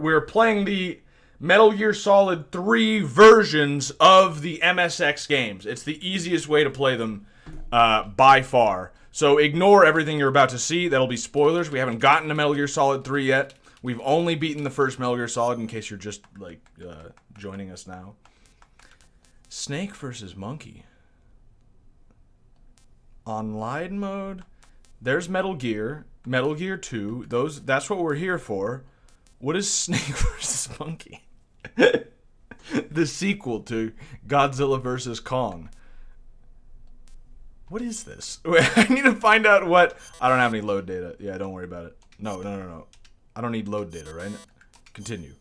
We're playing the Metal Gear Solid 3 versions of the MSX games. It's the easiest way to play them by far. So ignore everything you're about to see. That'll be spoilers. We haven't gotten to Metal Gear Solid 3 yet. We've only beaten the first Metal Gear Solid, in case you're just, joining us now. Snake versus Monkey. Online mode. There's Metal Gear 2. That's what we're here for. What is Snake versus Monkey? The sequel to Godzilla vs. Kong. What is this? Wait, I need to find out what... I don't have any load data. Yeah, don't worry about it. No. I don't need load data, right? Continue.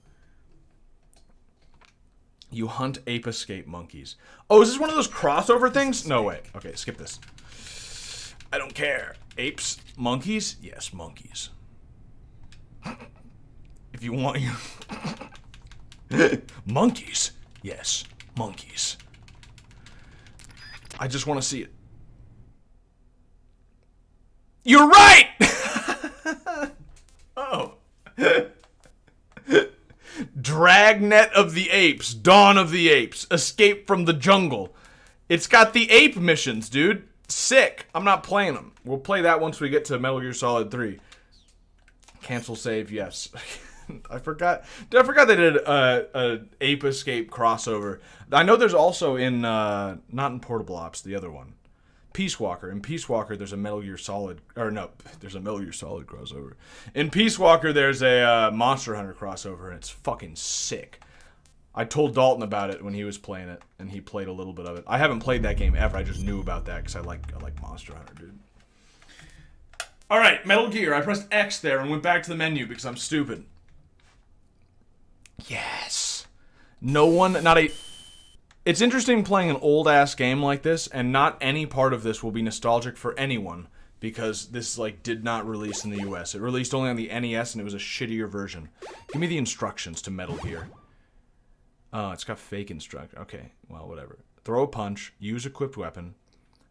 You hunt ape escape monkeys. Oh, is this one of those crossover things? No way. Okay, skip this. I don't care. Apes? Monkeys? Yes, monkeys. If you want your... Monkeys? Yes, monkeys. I just want to see it. You're right! Oh. Dragnet of the Apes. Dawn of the Apes. Escape from the Jungle. It's got the ape missions, dude. Sick. I'm not playing them. We'll play that once we get to Metal Gear Solid 3. Cancel save, yes. I forgot. I forgot they did a Ape Escape crossover. I know there's also in, not in Portable Ops, the other one. Peace Walker. In Peace Walker, there's a Metal Gear Solid, there's a Metal Gear Solid crossover. In Peace Walker, there's a Monster Hunter crossover, and it's fucking sick. I told Dalton about it when he was playing it, and he played a little bit of it. I haven't played that game ever. I just knew about that because I like Monster Hunter, dude. All right, Metal Gear. I pressed X there and went back to the menu because I'm stupid. Yes. No one, not a... It's interesting playing an old-ass game like this, and not any part of this will be nostalgic for anyone, because this, did not release in the US. It released only on the NES, and it was a shittier version. Give me the instructions to Metal Gear. Oh, it's got fake instruct. Okay, well, whatever. Throw a punch, use equipped weapon,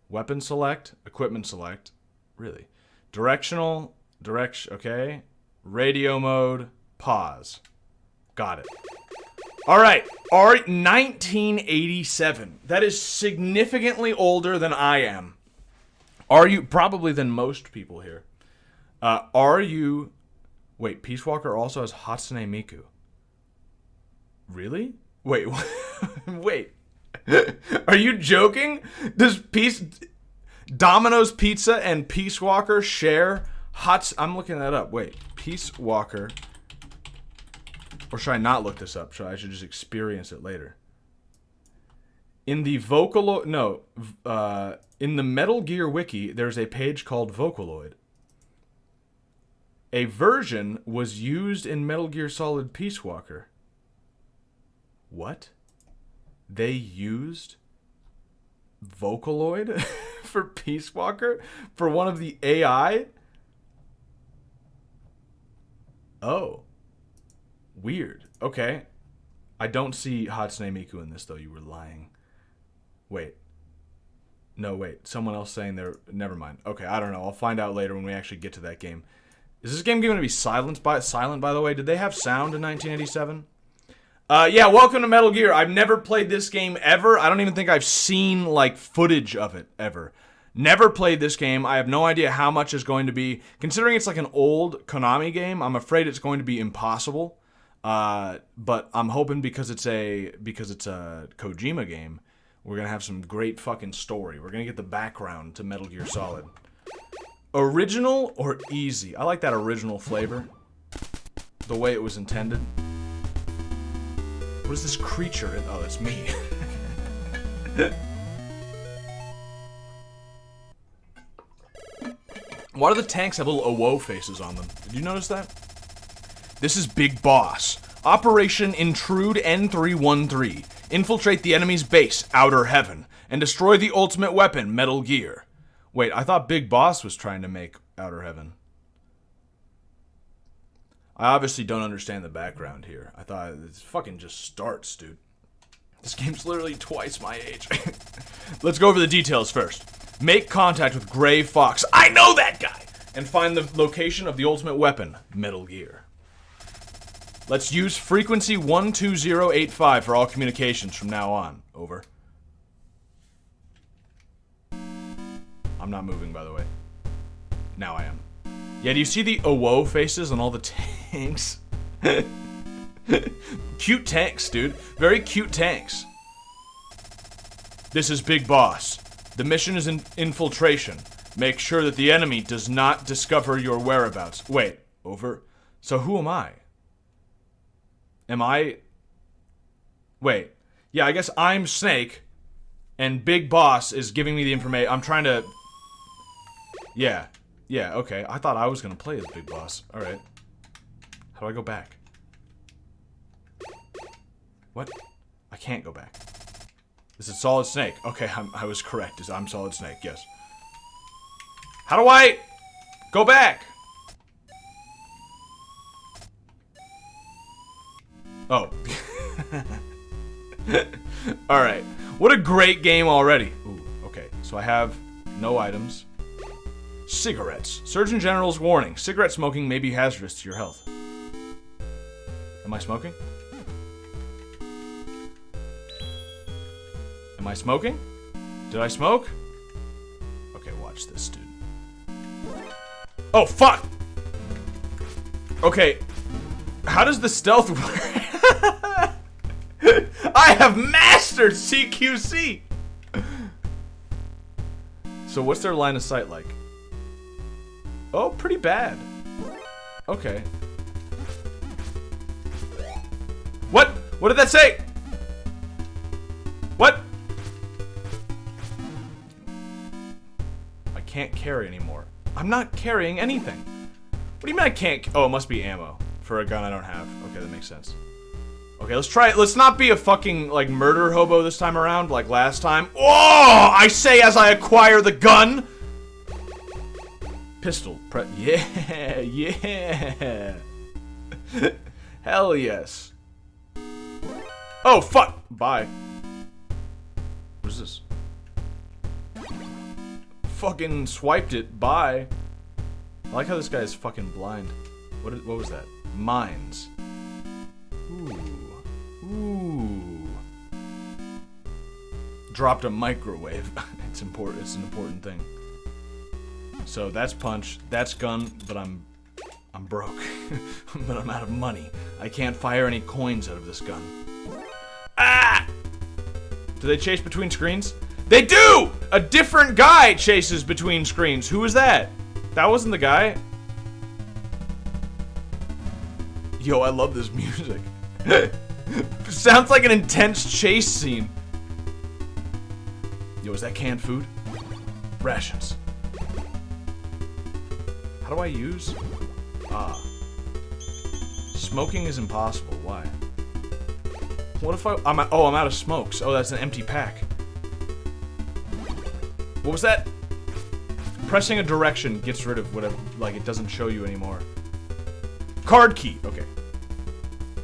weapon select, equipment select. Really? Directional, okay. Radio mode, pause. Got it. Alright, 1987. That is significantly older than I am. Are you, probably than most people here. Wait, Peace Walker also has Hatsune Miku. Really? Wait, wait. Are you joking? Does Domino's Pizza and Peace Walker share I'm looking that up. Wait, Peace Walker... Or should I not look this up? I should just experience it later. In the in the Metal Gear Wiki, there's a page called Vocaloid. A version was used in Metal Gear Solid Peace Walker. What? They used Vocaloid for Peace Walker? For one of the AI? Oh. Weird. Okay. I don't see Hatsune Miku in this, though. You were lying. Wait. No, wait. Someone else saying there... Never mind. Okay, I don't know. I'll find out later when we actually get to that game. Is this game going to be silent, by the way? Did they have sound in 1987? Yeah, welcome to Metal Gear. I've never played this game ever. I don't even think I've seen, footage of it ever. Never played this game. I have no idea how much is going to be... Considering it's an old Konami game, I'm afraid it's going to be impossible. But I'm hoping because it's a Kojima game, we're gonna have some great fucking story. We're gonna get the background to Metal Gear Solid. Original or easy? I like that original flavor. The way it was intended. What is this creature? Oh, that's me. Why do the tanks have little OWO faces on them? Did you notice that? This is Big Boss. Operation Intrude N313. Infiltrate the enemy's base, Outer Heaven, and destroy the ultimate weapon, Metal Gear. Wait, I thought Big Boss was trying to make Outer Heaven. I obviously don't understand the background here. I thought it fucking just starts, dude. This game's literally twice my age. Let's go over the details first. Make contact with Gray Fox. I know that guy! And find the location of the ultimate weapon, Metal Gear. Let's use frequency 12085 for all communications from now on. Over. I'm not moving, by the way. Now I am. Yeah, do you see the Owo faces on all the tanks? Cute tanks, dude. Very cute tanks. This is Big Boss. The mission is infiltration. Make sure that the enemy does not discover your whereabouts. Wait, over. So who am I? Am I... Wait. Yeah, I guess I'm Snake, and Big Boss is giving me the information. I'm trying to... Yeah. Yeah, okay. I thought I was gonna play as Big Boss. Alright. How do I go back? What? I can't go back. This is Solid Snake. Okay, I was correct. I'm Solid Snake, yes. How do I go back? Oh. Alright. What a great game already. Ooh, okay. So I have no items. Cigarettes. Surgeon General's warning. Cigarette smoking may be hazardous to your health. Am I smoking? Am I smoking? Did I smoke? Okay, watch this, dude. Oh, fuck! Okay. How does the stealth work? I have mastered CQC! So what's their line of sight like? Oh, pretty bad. Okay. What? What did that say? What? I can't carry anymore. I'm not carrying anything. What do you mean I can't? Oh, it must be ammo for a gun I don't have. Okay, that makes sense. Okay, let's try it. Let's not be a fucking, like, murder hobo this time around, like last time. Oh! I say as I acquire the gun! Pistol. Yeah, yeah. Hell yes. Oh, fuck! Bye. What is this? Fucking swiped it. Bye. I like how this guy is fucking blind. What was that? Mines. Ooh. Ooh. Dropped a microwave. It's important. It's an important thing. So that's punch, that's gun, but I'm broke. But I'm out of money. I can't fire any coins out of this gun. Ah! Do they chase between screens? They do! A different guy chases between screens. Who was that? That wasn't the guy. Yo, I love this music. Sounds like an intense chase scene. Yo, is that canned food? Rations. How do I use? Ah. Smoking is impossible. Why? What if I'm out of smokes. Oh, that's an empty pack. What was that? Pressing a direction gets rid of whatever, like it doesn't show you anymore. Card key. Okay.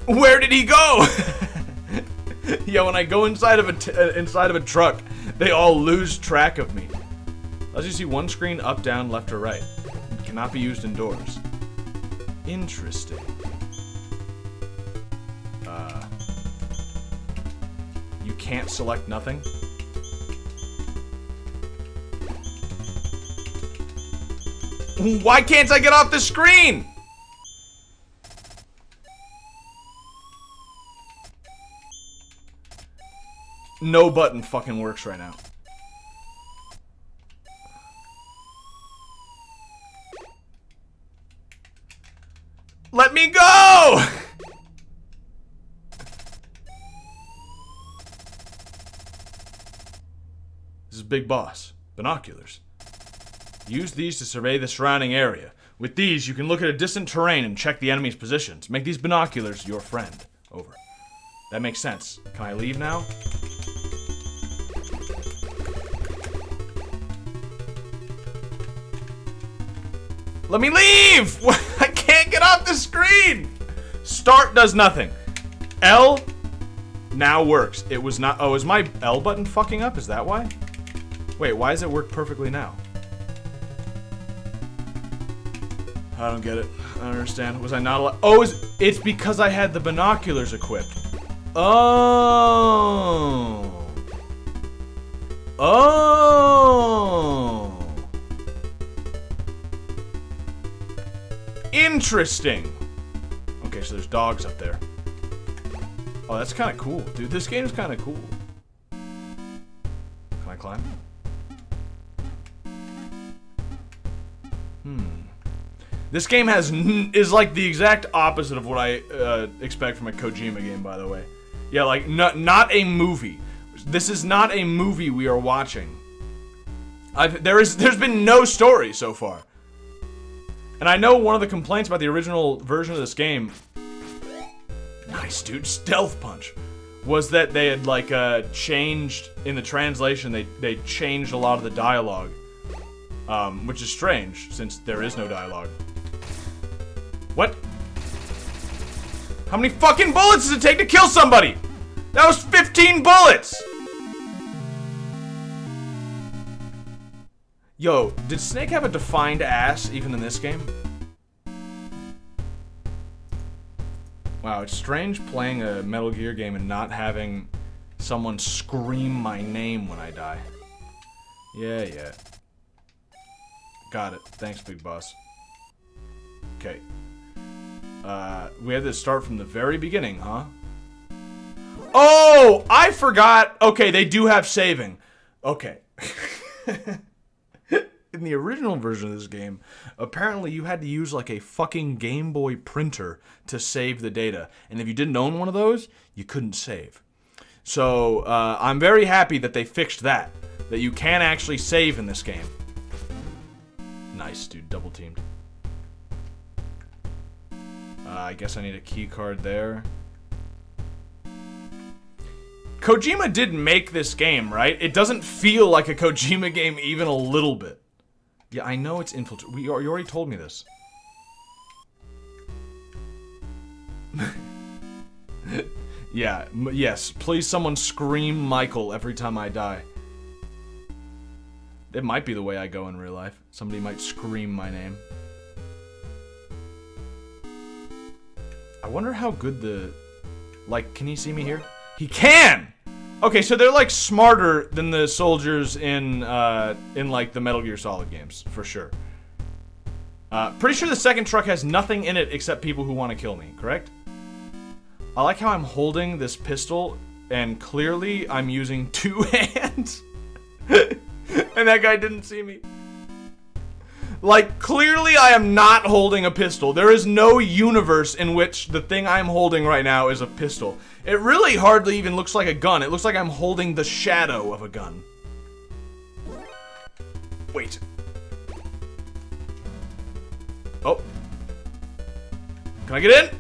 Where did he go? Yeah, when I go inside of a truck, they all lose track of me. As you see, one screen up, down, left, or right. It cannot be used indoors. Interesting. You can't select nothing? Why can't I get off the screen? No button fucking works right now. Let me go! This is Big Boss. Binoculars. Use these to survey the surrounding area. With these, you can look at a distant terrain and check the enemy's positions. Make these binoculars your friend. Over. That makes sense. Can I leave now? Let me leave! I can't get off the screen! Start does nothing. L now works. It was not. Oh, is my L button fucking up? Is that why? Wait, why does it work perfectly now? I don't get it. I don't understand. Was I not allowed? Oh, it's because I had the binoculars equipped. Oh. Oh. Interesting. Okay, so there's dogs up there. Oh, that's kind of cool. Dude, this game is kind of cool. Can I climb? This game is like the exact opposite of what I expect from a Kojima game, by the way. Yeah, like, not a movie. This is not a movie we are watching. There's been no story so far. And I know one of the complaints about the original version of this game, nice dude, stealth punch, was that they had like changed in the translation. They changed a lot of the dialogue, which is strange since there is no dialogue. What? How many fucking bullets does it take to kill somebody? That was 15 bullets! Yo, did Snake have a defined ass even in this game? Wow, it's strange playing a Metal Gear game and not having someone scream my name when I die. Yeah. Got it. Thanks, Big Boss. Okay. We had to start from the very beginning, huh? Oh, I forgot. Okay, they do have saving. Okay. In the original version of this game, apparently you had to use like a fucking Game Boy printer to save the data. And if you didn't own one of those, you couldn't save. So, I'm very happy that they fixed that. That you can actually save in this game. Nice, dude. Double teamed. I guess I need a key card there. Kojima did make this game, right? It doesn't feel like a Kojima game even a little bit. Yeah, I know it's infiltrated. You already told me this. Yeah, yes. Please someone scream Michael every time I die. It might be the way I go in real life. Somebody might scream my name. I wonder how good the... Like, can he see me here? He can! Okay, so they're, like, smarter than the soldiers in like, the Metal Gear Solid games, for sure. Pretty sure the second truck has nothing in it except people who want to kill me, correct? I like how I'm holding this pistol, and clearly I'm using two hands. And that guy didn't see me. Like, clearly I am not holding a pistol. There is no universe in which the thing I'm holding right now is a pistol. It really hardly even looks like a gun. It looks like I'm holding the shadow of a gun. Wait. Oh. Can I get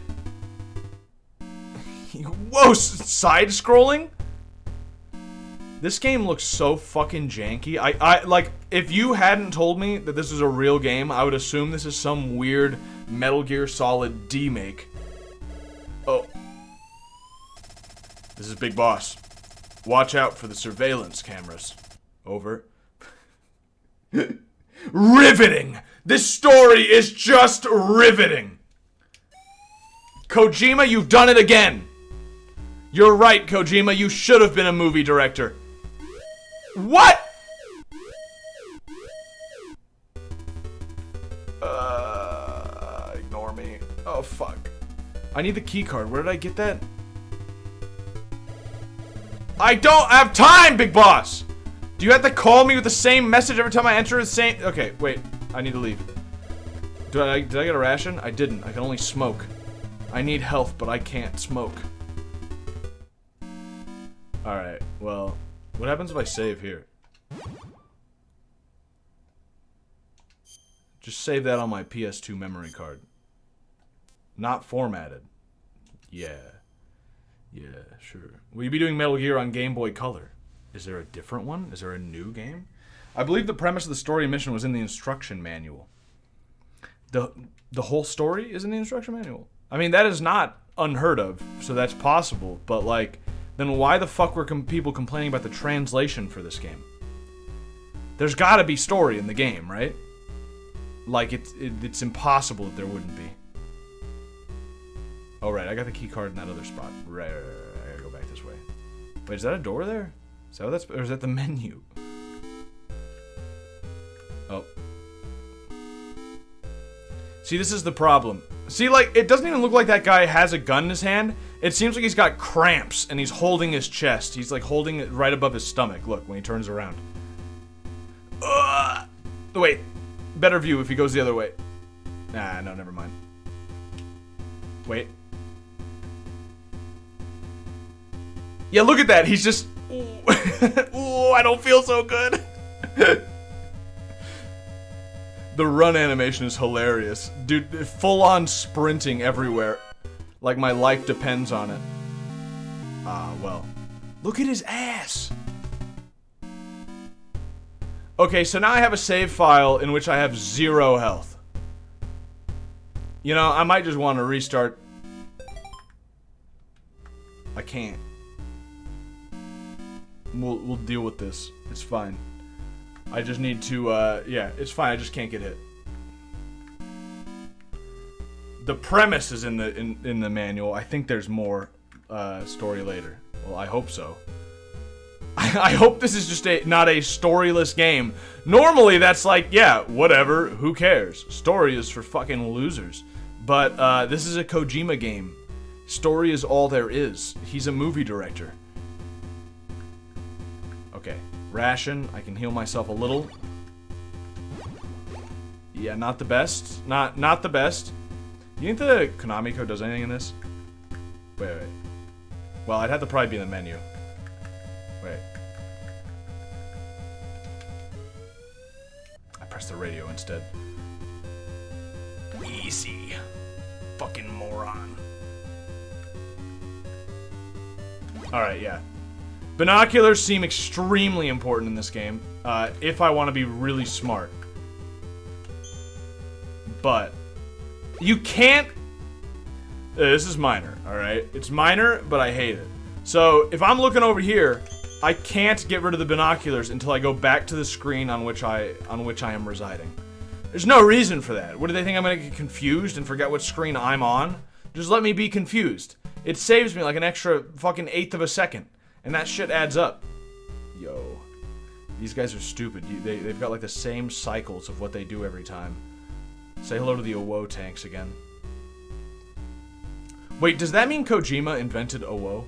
in? Whoa, side-scrolling? This game looks so fucking janky. I like, if you hadn't told me that this is a real game, I would assume this is some weird Metal Gear Solid D-make. Oh. This is Big Boss. Watch out for the surveillance cameras. Over. Riveting! This story is just riveting! Kojima, you've done it again! You're right, Kojima, you should have been a movie director. What? Ignore me. Oh, fuck. I need the key card. Where did I get that? I don't have time, Big Boss! Do you have to call me with the same message every time I enter the same... Okay, wait. I need to leave. Did I get a ration? I didn't. I can only smoke. I need health, but I can't smoke. Alright, well... What happens if I save here? Just save that on my PS2 memory card. Not formatted. Yeah. Yeah, sure. Will you be doing Metal Gear on Game Boy Color? Is there a different one? Is there a new game? I believe the premise of the story mission was in the instruction manual. The whole story is in the instruction manual? I mean, that is not unheard of, so that's possible, but like... Then why the fuck were people complaining about the translation for this game? There's gotta be story in the game, right? Like, it's impossible that there wouldn't be. Oh, right, I got the key card in that other spot. Right, I gotta go back this way. Wait, is that a door there? Is that what that's, or is that the menu? Oh. See, this is the problem. See, like, it doesn't even look like that guy has a gun in his hand. It seems like he's got cramps, and he's holding his chest. He's, like, holding it right above his stomach. Look, when he turns around. Wait. Better view if he goes the other way. Nah, no, never mind. Wait. Yeah, look at that. He's just... Ooh, I don't feel so good. The run animation is hilarious. Dude, full-on sprinting everywhere. Like my life depends on it. Ah, well. Look at his ass! Okay, so now I have a save file in which I have 0 health. You know, I might just want to restart. I can't. We'll deal with this. It's fine. I just need to, yeah, it's fine. I just can't get hit. The premise is in the manual. I think there's more story later. Well, I hope so. I hope this is just not a storyless game. Normally, that's like, yeah, whatever, who cares? Story is for fucking losers. But this is a Kojima game. Story is all there is. He's a movie director. Okay, ration. I can heal myself a little. Yeah, not the best. Not the best. You think the Konami code does anything in this? Wait. Well, I'd have to probably be in the menu. Wait. I pressed the radio instead. Easy. Fucking moron. Alright, yeah. Binoculars seem extremely important in this game, if I want to be really smart. But you can't... this is minor, alright? It's minor, but I hate it. So, if I'm looking over here, I can't get rid of the binoculars until I go back to the screen on which I am residing. There's no reason for that. What do they think, I'm gonna get confused and forget what screen I'm on? Just let me be confused. It saves me like an extra fucking 1/8 of a second. And that shit adds up. Yo. These guys are stupid. They've got like the same cycles of what they do every time. Say hello to the OWO tanks again. Wait, does that mean Kojima invented OWO?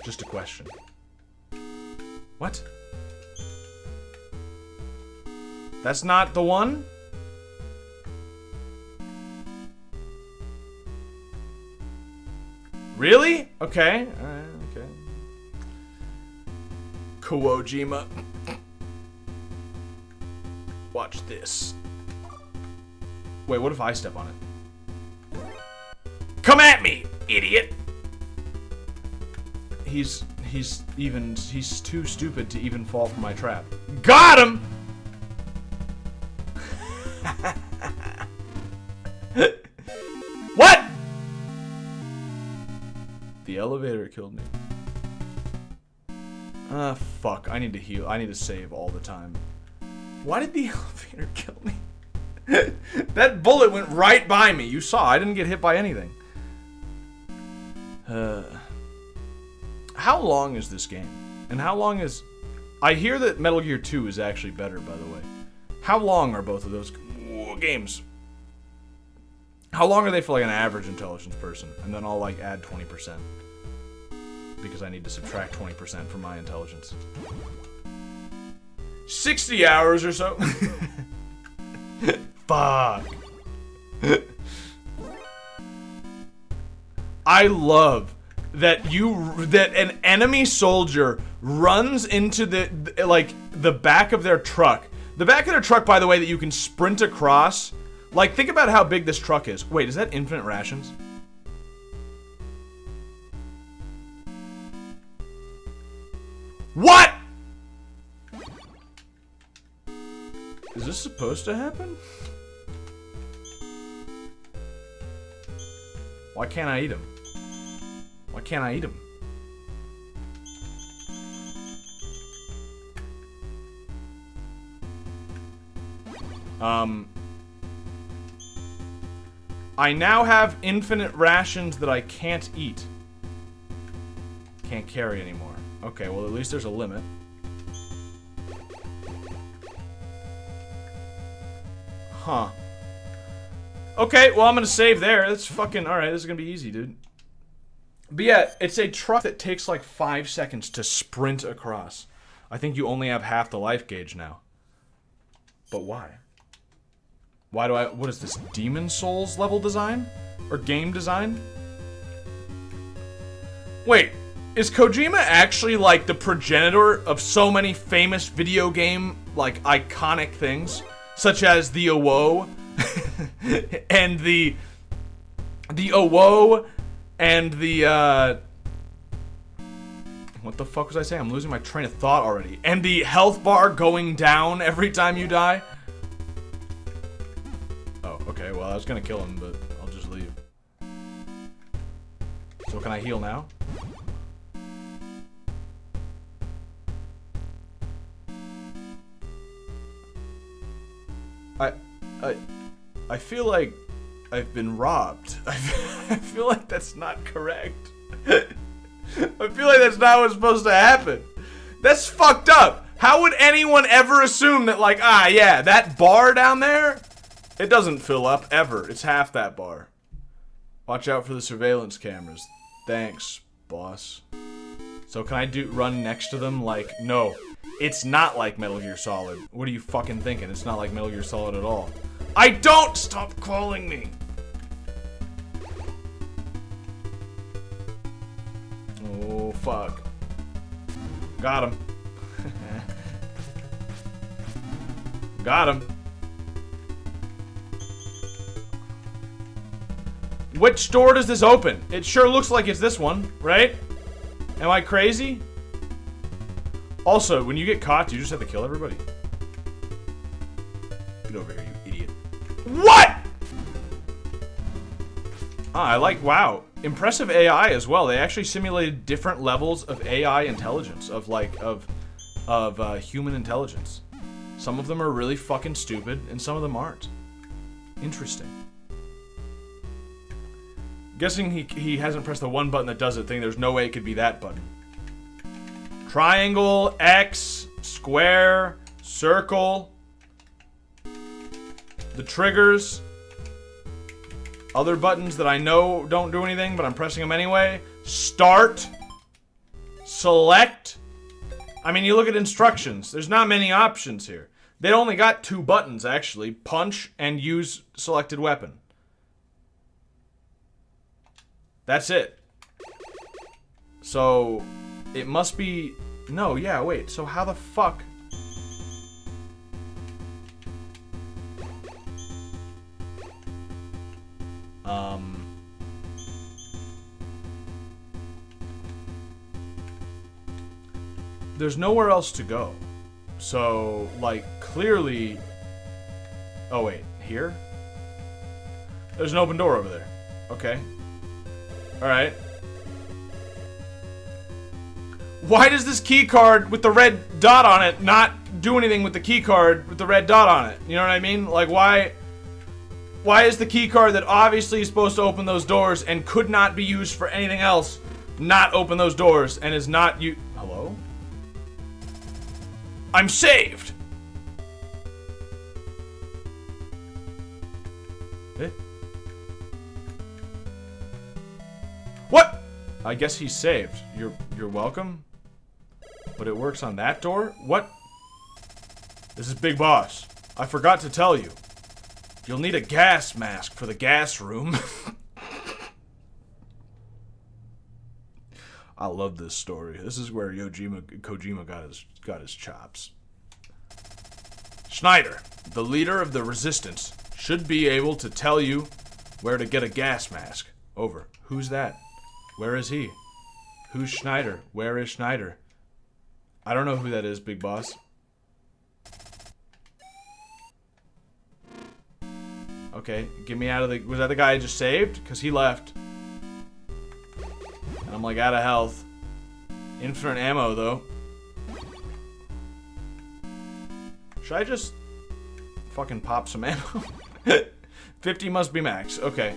Just a question. What? That's not the one? Really? Okay. Alright, okay. Kojima. Watch this. Wait, what if I step on it? Come at me, idiot! He's too stupid to even fall for my trap. Got him! What? The elevator killed me. Fuck. I need to heal. I need to save all the time. Why did the elevator kill me? That bullet went right by me. You saw. I didn't get hit by anything. How long is this game? And how long is... I hear that Metal Gear 2 is actually better, by the way. How long are both of those games? How long are they for like an average intelligence person? And then I'll like add 20%. Because I need to subtract 20% from my intelligence. 60 hours or so. Fuck. I love that an enemy soldier runs into the back of their truck. The back of their truck, by the way, that you can sprint across. Like, think about how big this truck is. Wait, is that infinite rations? What? Is this supposed to happen? Why can't I eat him? Why can't I eat him? I now have infinite rations that I can't eat. Can't carry anymore. Okay, well at least there's a limit. Huh. Okay, well I'm gonna save there. That's fucking alright, this is gonna be easy, dude. But yeah, it's a truck that takes like 5 seconds to sprint across. I think you only have half the life gauge now. But why? Why do I... What is this? Demon Souls level design? Or game design? Wait, is Kojima actually like the progenitor of so many famous video game, like, iconic things? Such as the OWO and the OWO and the what the fuck was I saying? I'm losing my train of thought already. And the health bar going down every time you die. Oh, okay. Well, I was gonna kill him, but I'll just leave. So can I heal now? I feel like I've been robbed. I feel like that's not correct. I feel like that's not what's supposed to happen. That's fucked up. How would anyone ever assume that, like, ah, yeah, that bar down there, it doesn't fill up, ever. It's half that bar. Watch out for the surveillance cameras. Thanks, boss. So can I run next to them? Like, no. It's not like Metal Gear Solid. What are you fucking thinking? It's not like Metal Gear Solid at all. I don't! Stop calling me! Oh, fuck. Got him. Got him. Which door does this open? It sure looks like it's this one, right? Am I crazy? Also, when you get caught, do you just have to kill everybody? Get over here, you idiot. What?! Ah, I like, wow. Impressive AI as well. They actually simulated different levels of AI intelligence, of human intelligence. Some of them are really fucking stupid, and some of them aren't. Interesting. Guessing he hasn't pressed the one button that does it thing. There's no way it could be that button. Triangle, X, square, circle. The triggers. Other buttons that I know don't do anything, but I'm pressing them anyway. Start. Select. I mean, you look at instructions. There's not many options here. They only got 2 buttons, actually. Punch and use selected weapon. That's it. So, it must be... No, yeah, wait. So how the fuck... There's nowhere else to go. So, like, clearly... Oh, wait. Here? There's an open door over there. Okay. Alright. Why does this key card with the red dot on it not do anything with the key card with the red dot on it? You know what I mean? Like, why is the key card that obviously is supposed to open those doors and could not be used for anything else not open those doors and is not you? Hello? I'm saved! Eh? What? I guess he's saved. You're welcome. But it works on that door? What? This is Big Boss. I forgot to tell you. You'll need a gas mask for the gas room. I love this story. This is where Kojima got his chops. Schneider, the leader of the resistance, should be able to tell you where to get a gas mask. Over. Who's that? Where is he? Who's Schneider? Where is Schneider? I don't know who that is, Big Boss. Okay, get me out of the... Was that the guy I just saved? Because he left. And I'm like out of health. Infinite ammo, though. Should I just fucking pop some ammo. 50 must be max. Okay.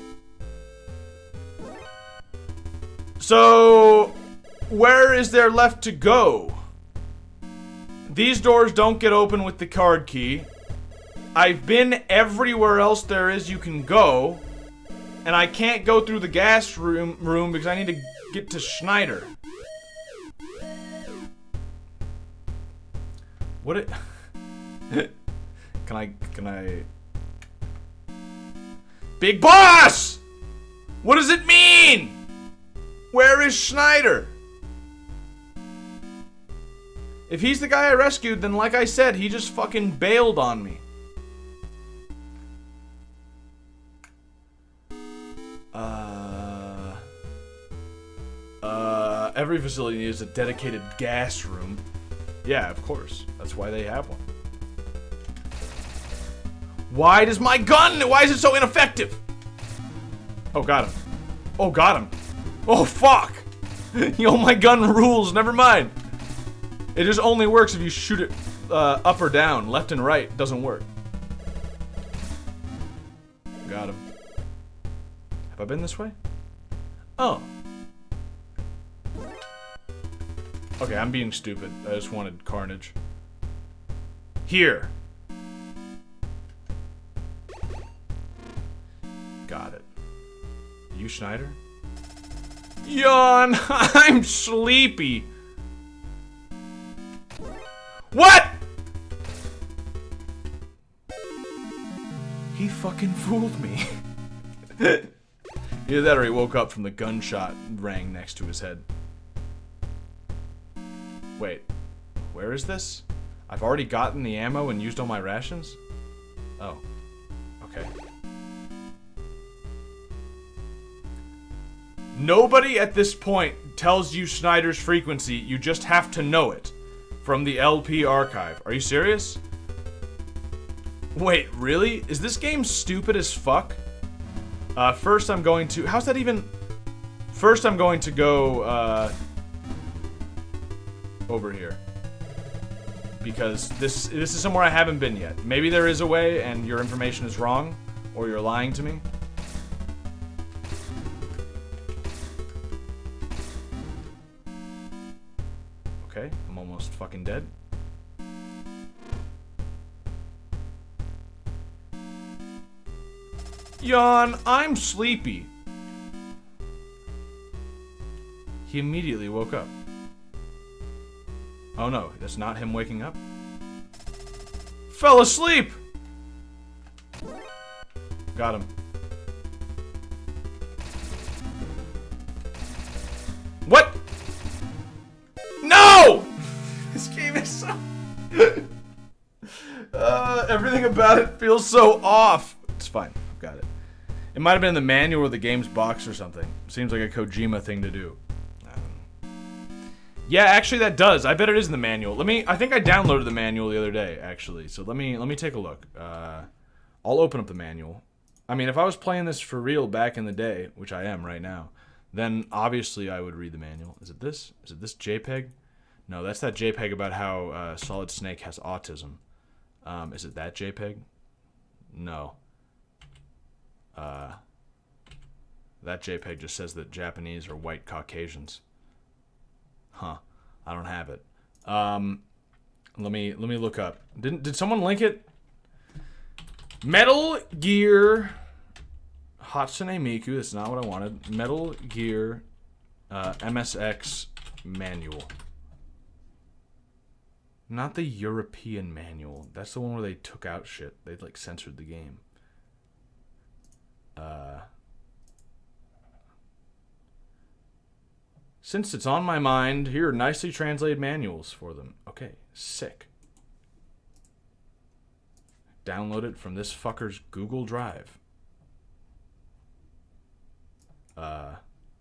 So, where is there left to go? These doors don't get open with the card key. I've been everywhere else there is you can go. And I can't go through the gas room because I need to get to Schneider. What it... Can I... Big Boss! What does it mean? Where is Schneider? If he's the guy I rescued, then like I said, he just fucking bailed on me. Every facility needs a dedicated gas room. Yeah, of course. That's why they have one. Why does my gun... Why is it so ineffective? Oh, got him. Oh, got him. Oh, fuck. Yo, my gun rules. Never mind. It just only works if you shoot it up or down. Left and right doesn't work. Got him. Have I been this way? Oh. Okay, I'm being stupid. I just wanted carnage. Here. Got it. You Schneider? Yawn! I'm sleepy. What?! He fucking fooled me. Either that or he woke up from the gunshot rang next to his head. Wait, where is this? I've already gotten the ammo and used all my rations? Oh, okay. Nobody at this point tells you Schneider's frequency, you just have to know it. From the LP archive. Are you serious? Wait, really? Is this game stupid as fuck? First I'm going to... How's that even... First I'm going to go, over here. Because this is somewhere I haven't been yet. Maybe there is a way and your information is wrong. Or you're lying to me. Okay, I'm almost fucking dead. Yawn, I'm sleepy. He immediately woke up. Oh no, that's not him waking up. Fell asleep! Got him. What? No! This game is so... everything about it feels so off. It's fine, I've got it. It might have been in the manual or the game's box or something. Seems like a Kojima thing to do. Yeah, actually that does. I bet it is in the manual. I think I downloaded the manual the other day, actually. So let me take a look. I'll open up the manual. I mean, if I was playing this for real back in the day, which I am right now, then obviously I would read the manual. Is it this? Is it this JPEG? No, that's that JPEG about how Solid Snake has autism. Is it that JPEG? No. That JPEG just says that Japanese are white Caucasians. Huh. I don't have it. Let me look up. Did someone link it? Metal Gear Hatsune Miku. That's not what I wanted. Metal Gear MSX manual. Not the European manual. That's the one where they took out shit. They like censored the game. Since it's on my mind, here are nicely translated manuals for them. Okay, sick. Download it from this fucker's Google Drive.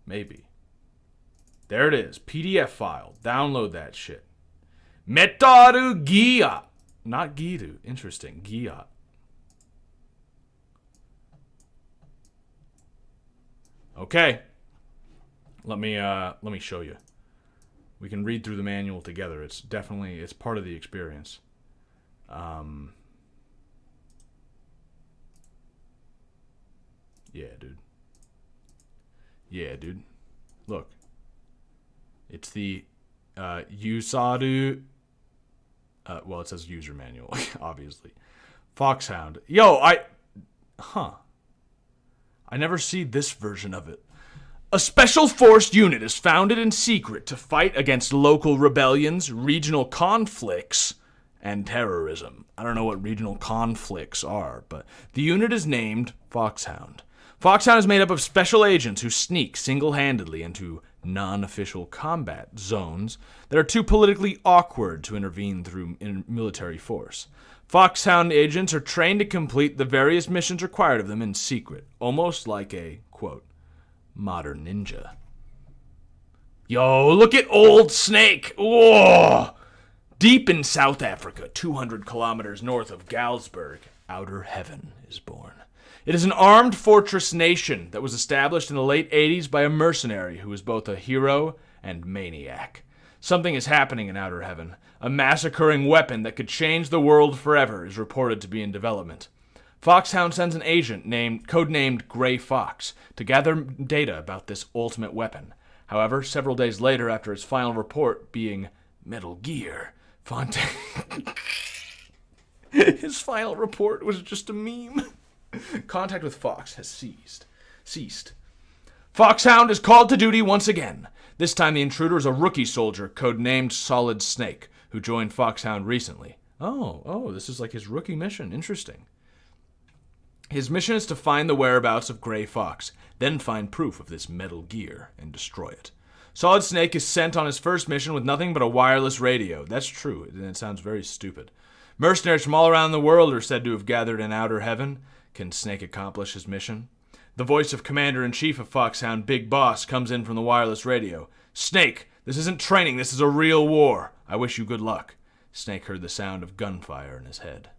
Maybe. There it is. PDF file. Download that shit. Metaru Gia. Not Giru. Interesting. Gia. Okay. Let me show you. We can read through the manual together. It's part of the experience. Yeah, dude. Yeah, dude. Look. It's the USADU. Well, it says user manual, obviously. Foxhound. Yo, I never see this version of it. A special force unit is founded in secret to fight against local rebellions, regional conflicts, and terrorism. I don't know what regional conflicts are, but the unit is named Foxhound. Foxhound is made up of special agents who sneak single-handedly into non-official combat zones that are too politically awkward to intervene through military force. Foxhound agents are trained to complete the various missions required of them in secret, almost like a, quote, modern ninja. Yo, look at old Snake! Whoa! Deep in South Africa, 200 kilometers north of Galsburg, Outer Heaven is born. It is an armed fortress nation that was established in the late 80s by a mercenary who is both a hero and maniac. Something is happening in Outer Heaven. A massacring weapon that could change the world forever is reported to be in development. Foxhound sends an agent codenamed Gray Fox to gather data about this ultimate weapon. However, several days later, after his final report being Metal Gear, his final report was just a meme. Contact with Fox has ceased. Foxhound is called to duty once again. This time the intruder is a rookie soldier codenamed Solid Snake, who joined Foxhound recently. Oh, this is like his rookie mission. Interesting. His mission is to find the whereabouts of Gray Fox, then find proof of this Metal Gear and destroy it. Solid Snake is sent on his first mission with nothing but a wireless radio. That's true, and it sounds very stupid. Mercenaries from all around the world are said to have gathered in Outer Heaven. Can Snake accomplish his mission? The voice of Commander-in-Chief of Foxhound, Big Boss, comes in from the wireless radio. Snake, this isn't training, this is a real war. I wish you good luck. Snake heard the sound of gunfire in his head.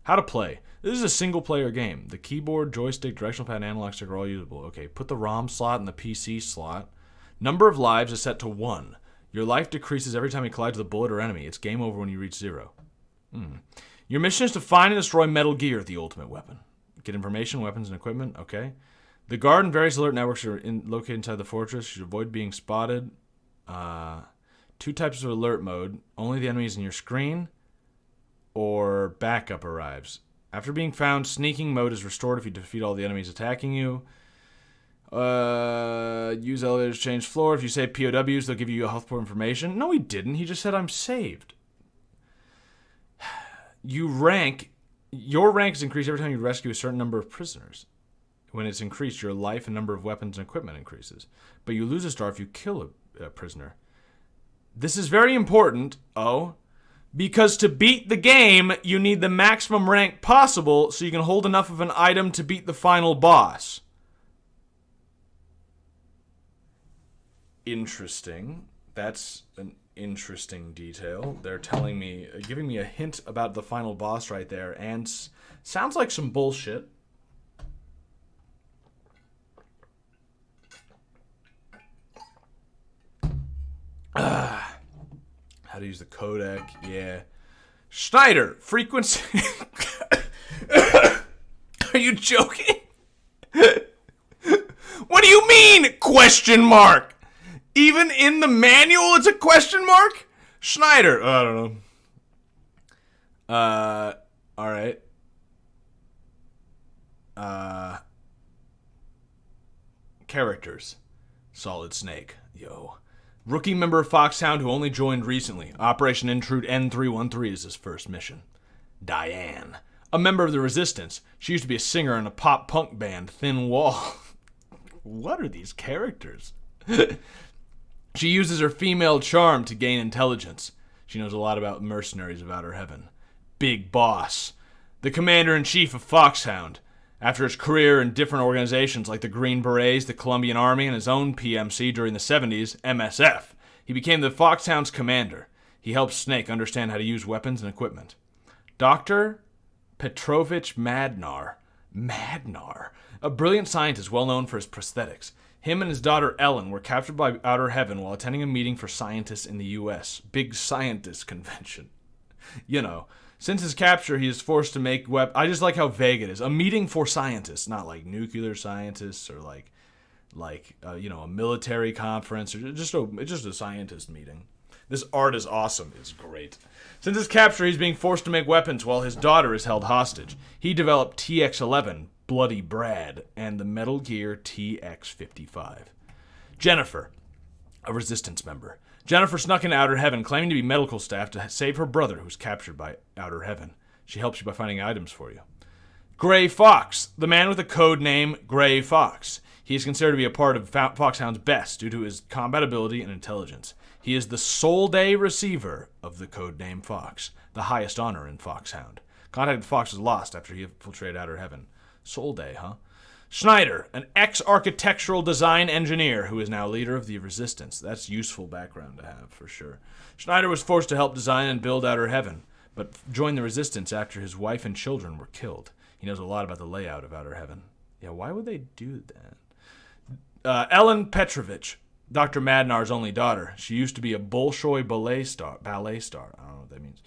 How to play. This is a single-player game. The keyboard, joystick, directional pad, and analog stick are all usable. Okay, put the ROM slot in the PC slot. Number of lives is set to 1. Your life decreases every time you collide with a bullet or enemy. It's game over when you reach 0. Your mission is to find and destroy Metal Gear, the ultimate weapon. Get information, weapons, and equipment. Okay. The guard and various alert networks are located inside the fortress. You should avoid being spotted. 2 types of alert mode. Only the enemies in your screen or backup arrives. After being found, sneaking mode is restored if you defeat all the enemies attacking you. Use elevators to change floor. If you save POWs, they'll give you health point information. No, he didn't. He just said I'm saved. Your rank is increased every time you rescue a certain number of prisoners. When it's increased, your life and number of weapons and equipment increases. But you lose a star if you kill a prisoner. This is very important, because to beat the game, you need the maximum rank possible so you can hold enough of an item to beat the final boss. Interesting. That's an interesting detail. They're telling me, giving me a hint about the final boss right there, and sounds like some bullshit. How to use the codec, yeah. Schneider, frequency. Are you joking? What do you mean, question mark? Even in the manual, it's a question mark? Schneider, I don't know. All right. Characters. Solid Snake. Yo. Rookie member of Foxhound who only joined recently. Operation Intrude N313 is his first mission. Diane. A member of the Resistance. She used to be a singer in a pop-punk band, Thin Wall. What are these characters? She uses her female charm to gain intelligence. She knows a lot about mercenaries of Outer Heaven. Big Boss. The Commander-in-Chief of Foxhound. After his career in different organizations like the Green Berets, the Colombian Army, and his own PMC during the 70s, MSF, he became the Foxhound's commander. He helps Snake understand how to use weapons and equipment. Dr. Petrovich Madnar. Madnar. A brilliant scientist well known for his prosthetics. Him and his daughter Ellen were captured by Outer Heaven while attending a meeting for scientists in the U.S. Big Scientist Convention. You know, Since his capture, he is forced to make I just like how vague it is. A meeting for scientists, not like nuclear scientists or like a military conference or just a scientist meeting. This art is awesome. It's great. Since his capture, he's being forced to make weapons while his daughter is held hostage. He developed TX-11, Bloody Brad, and the Metal Gear TX-55. Jennifer, a resistance member. Jennifer snuck into Outer Heaven, claiming to be medical staff to save her brother, who's captured by Outer Heaven. She helps you by finding items for you. Gray Fox, the man with the code name Gray Fox. He is considered to be a part of Foxhound's best due to his combat ability and intelligence. He is the sole day receiver of the codename Fox, the highest honor in Foxhound. Contact with Fox was lost after he infiltrated Outer Heaven. Sole day, huh? Schneider, an ex-architectural design engineer who is now leader of the Resistance. That's useful background to have, for sure. Schneider was forced to help design and build Outer Heaven, but joined the Resistance after his wife and children were killed. He knows a lot about the layout of Outer Heaven. Yeah, why would they do that? Ellen Petrovich, Dr. Madnar's only daughter. She used to be a Bolshoi ballet star. I don't know what that means.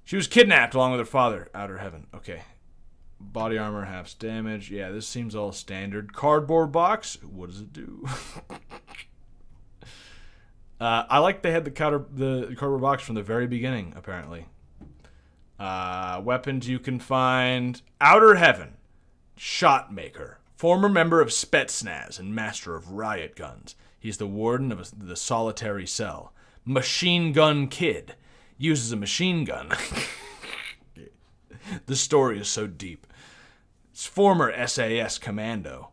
She was kidnapped along with her father. Outer Heaven. Okay. Body armor, half damage. Yeah, this seems all standard. Cardboard box. What does it do? I like they had the cardboard box from the very beginning, apparently. Weapons you can find. Outer Heaven. Shotmaker. Former member of Spetsnaz and master of riot guns. He's the warden of the solitary cell. Machine Gun Kid. Uses a machine gun. The story is so deep. It's former SAS commando.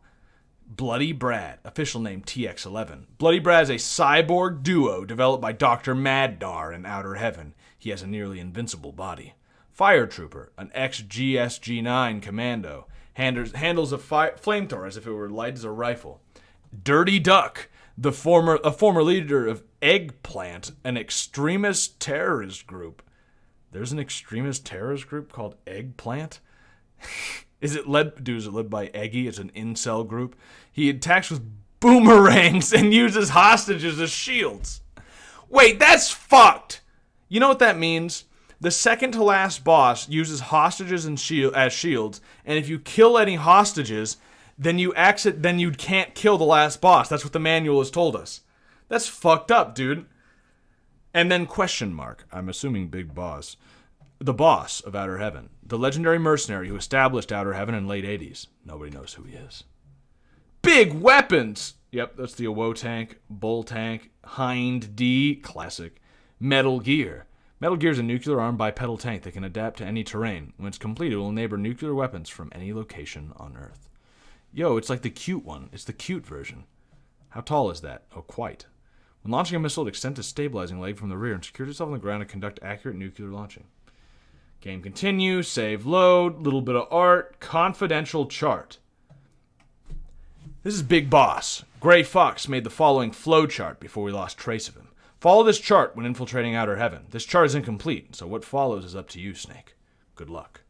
Bloody Brad, official name TX-11. Bloody Brad is a cyborg duo developed by Dr. Madnar in Outer Heaven. He has a nearly invincible body. Fire Trooper, an ex-GSG-9 commando. Handles a flamethrower as if it were light as a rifle. Dirty Duck, a former leader of Eggplant, an extremist terrorist group. There's an extremist terrorist group called Eggplant? Is it led by Eggy? It's an incel group. He attacks with boomerangs and uses hostages as shields. Wait, that's fucked! You know what that means? The second to last boss uses hostages as shields, and if you kill any hostages, then you can't kill the last boss. That's what the manual has told us. That's fucked up, dude. And then question mark. I'm assuming Big Boss. The boss of Outer Heaven. The legendary mercenary who established Outer Heaven in late 80s. Nobody knows who he is. Big weapons! Yep, that's the Awo tank, Bull tank, Hind D, classic. Metal Gear. Metal Gear is a nuclear-armed bipedal tank that can adapt to any terrain. When it's complete, it will enable nuclear weapons from any location on Earth. Yo, it's like the cute one. It's the cute version. How tall is that? Oh, quite. When launching a missile, it extends its stabilizing leg from the rear and secures itself on the ground to conduct accurate nuclear launching. Game continues, save load, little bit of art, confidential chart. This is Big Boss. Gray Fox made the following flow chart before we lost trace of him. Follow this chart when infiltrating Outer Heaven. This chart is incomplete, so what follows is up to you, Snake. Good luck.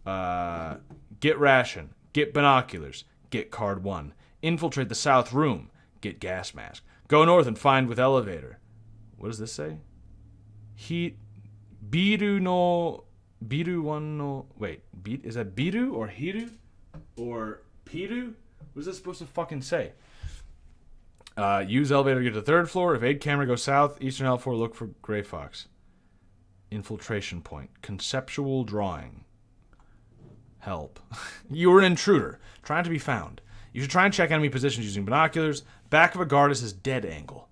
Get ration. Get binoculars. Get card 1. Infiltrate the south room. Get gas mask. Go north and find with elevator. What does this say? Biru one no... Wait, is that Biru or Hiru? Or Piru? What is this supposed to fucking say? Use elevator to get to the third floor. If aid camera goes south, eastern L4, look for Gray Fox. Infiltration point. Conceptual drawing. Help. You are an intruder. Trying to be found. You should try and check enemy positions using binoculars. Back of a guard is his dead angle.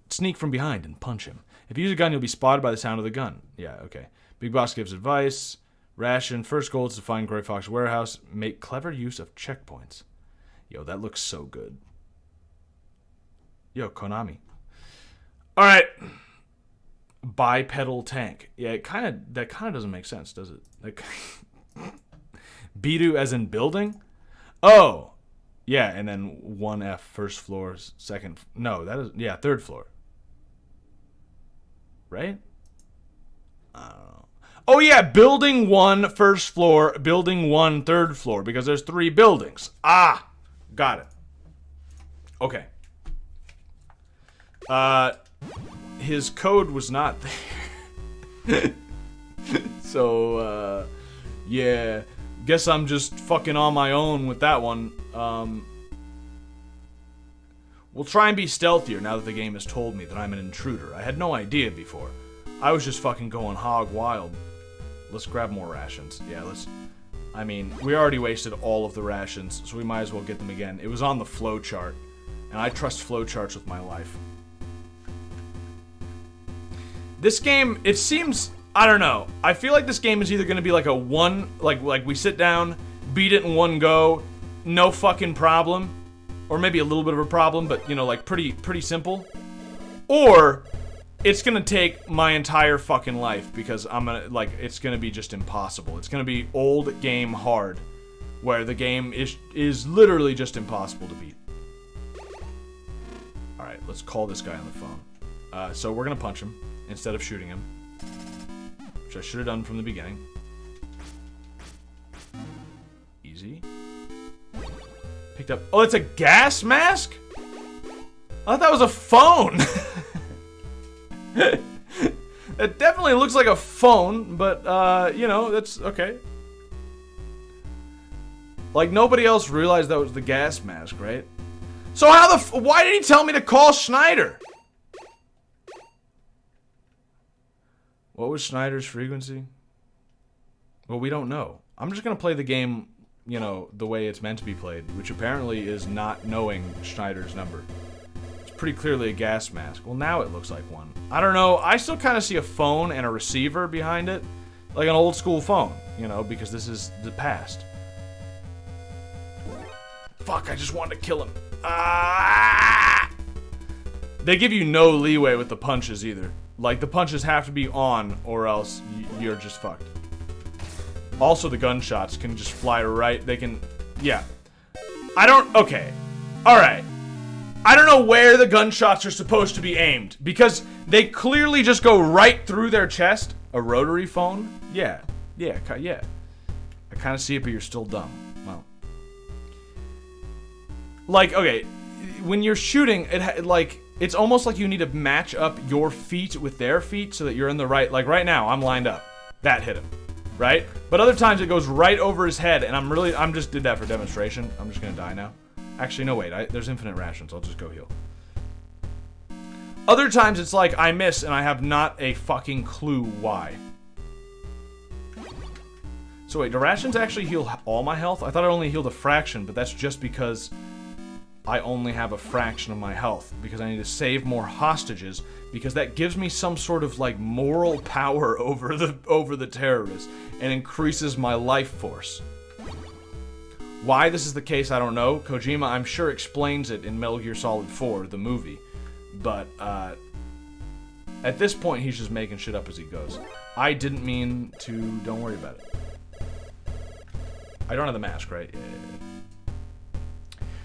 Sneak from behind and punch him. If you use a gun, you'll be spotted by the sound of the gun. Yeah, okay. Big Boss gives advice. Ration. First goal is to find Gray Fox warehouse. Make clever use of checkpoints. Yo, that looks so good. Yo, Konami. All right. Bipedal tank. Yeah, that kind of doesn't make sense, does it? Like, Bidu as in building? Oh. Yeah, and then 1F, first floor, second... No, that is... Yeah, third floor. Right? I don't know. Oh, yeah, building 1, first floor, building 1, third floor, because there's 3 buildings. Ah, got it. Okay. His code was not there. So, yeah. Guess I'm just fucking on my own with that one. We'll try and be stealthier now that the game has told me that I'm an intruder. I had no idea before. I was just fucking going hog wild. Let's grab more rations. Yeah, let's... I mean, we already wasted all of the rations, so we might as well get them again. It was on the flow chart, and I trust flow charts with my life. This game, it seems... I don't know. I feel like this game is either going to be like a one... Like we sit down, beat it in one go, no fucking problem. Or maybe a little bit of a problem, but, you know, like, pretty simple. Or... it's gonna take my entire fucking life because I'm gonna, like, it's gonna be just impossible. It's gonna be old game hard, where the game is literally just impossible to beat. Alright, let's call this guy on the phone. So we're gonna punch him instead of shooting him, which I should have done from the beginning. Easy. Picked up, oh, it's a gas mask? I thought that was a phone! It definitely looks like a phone, but, you know, that's okay. Like, nobody else realized that was the gas mask, right? So how why did he tell me to call Schneider? What was Schneider's frequency? Well, we don't know. I'm just gonna play the game, you know, the way it's meant to be played, which apparently is not knowing Schneider's number. Pretty clearly a gas mask. Well, now it looks like one. I don't know. I still kind of see a phone and a receiver behind it. Like an old school phone, you know, because this is the past. Fuck, I just wanted to kill him. Ah! They give you no leeway with the punches either. Like, the punches have to be on or else you're just fucked. Also, the gunshots can just fly right. They can... yeah. I don't... okay. Alright. I don't know where the gunshots are supposed to be aimed, because they clearly just go right through their chest. A rotary phone? Yeah. Yeah. I kind of see it, but you're still dumb. Well. Like, okay, when you're shooting, it's almost like you need to match up your feet with their feet so that you're in the right, like right now, I'm lined up. That hit him, right? But other times it goes right over his head, and I'm just did that for demonstration. I'm just gonna die now. Actually, no, wait. There's infinite rations. I'll just go heal. Other times, it's like I miss, and I have not a fucking clue why. So wait, do rations actually heal all my health? I thought it only healed a fraction, but that's just because I only have a fraction of my health. Because I need to save more hostages, because that gives me some sort of, like, moral power over the terrorists, and increases my life force. Why this is the case, I don't know. Kojima, I'm sure, explains it in Metal Gear Solid 4, the movie. But, at this point, he's just making shit up as he goes. I didn't mean to... don't worry about it. I don't have the mask, right? Yeah.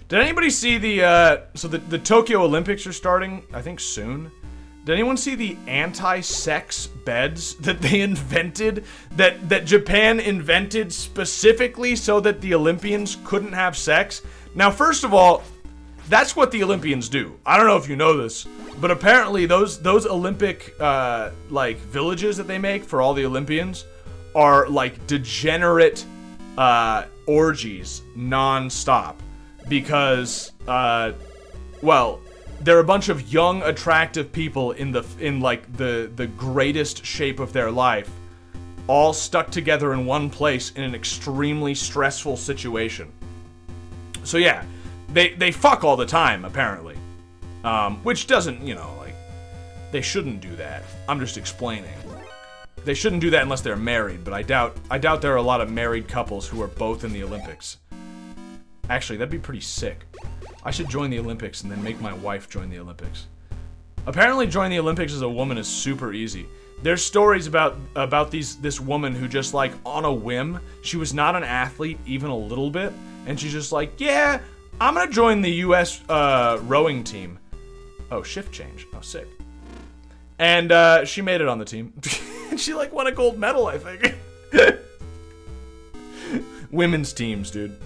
Did anybody see the, so the Tokyo Olympics are starting, I think, soon? Did anyone see the anti-sex beds that they invented? That Japan invented specifically so that the Olympians couldn't have sex? Now, first of all, that's what the Olympians do. I don't know if you know this, but apparently those Olympic, like, villages that they make for all the Olympians are, like, degenerate, orgies non-stop. Because, well... they're a bunch of young, attractive people in the greatest shape of their life, all stuck together in one place in an extremely stressful situation. So yeah, they fuck all the time, apparently. Which doesn't, you know, like, they shouldn't do that. I'm just explaining. They shouldn't do that unless they're married, but I doubt there are a lot of married couples who are both in the Olympics. Actually, that'd be pretty sick. I should join the Olympics and then make my wife join the Olympics. Apparently joining the Olympics as a woman is super easy. There's stories about this woman who just, like, on a whim, she was not an athlete even a little bit, and she's just like, yeah, I'm gonna join the US rowing team. Oh, shift change. Oh, sick. And she made it on the team. She, like, won a gold medal, I think. Women's teams, dude.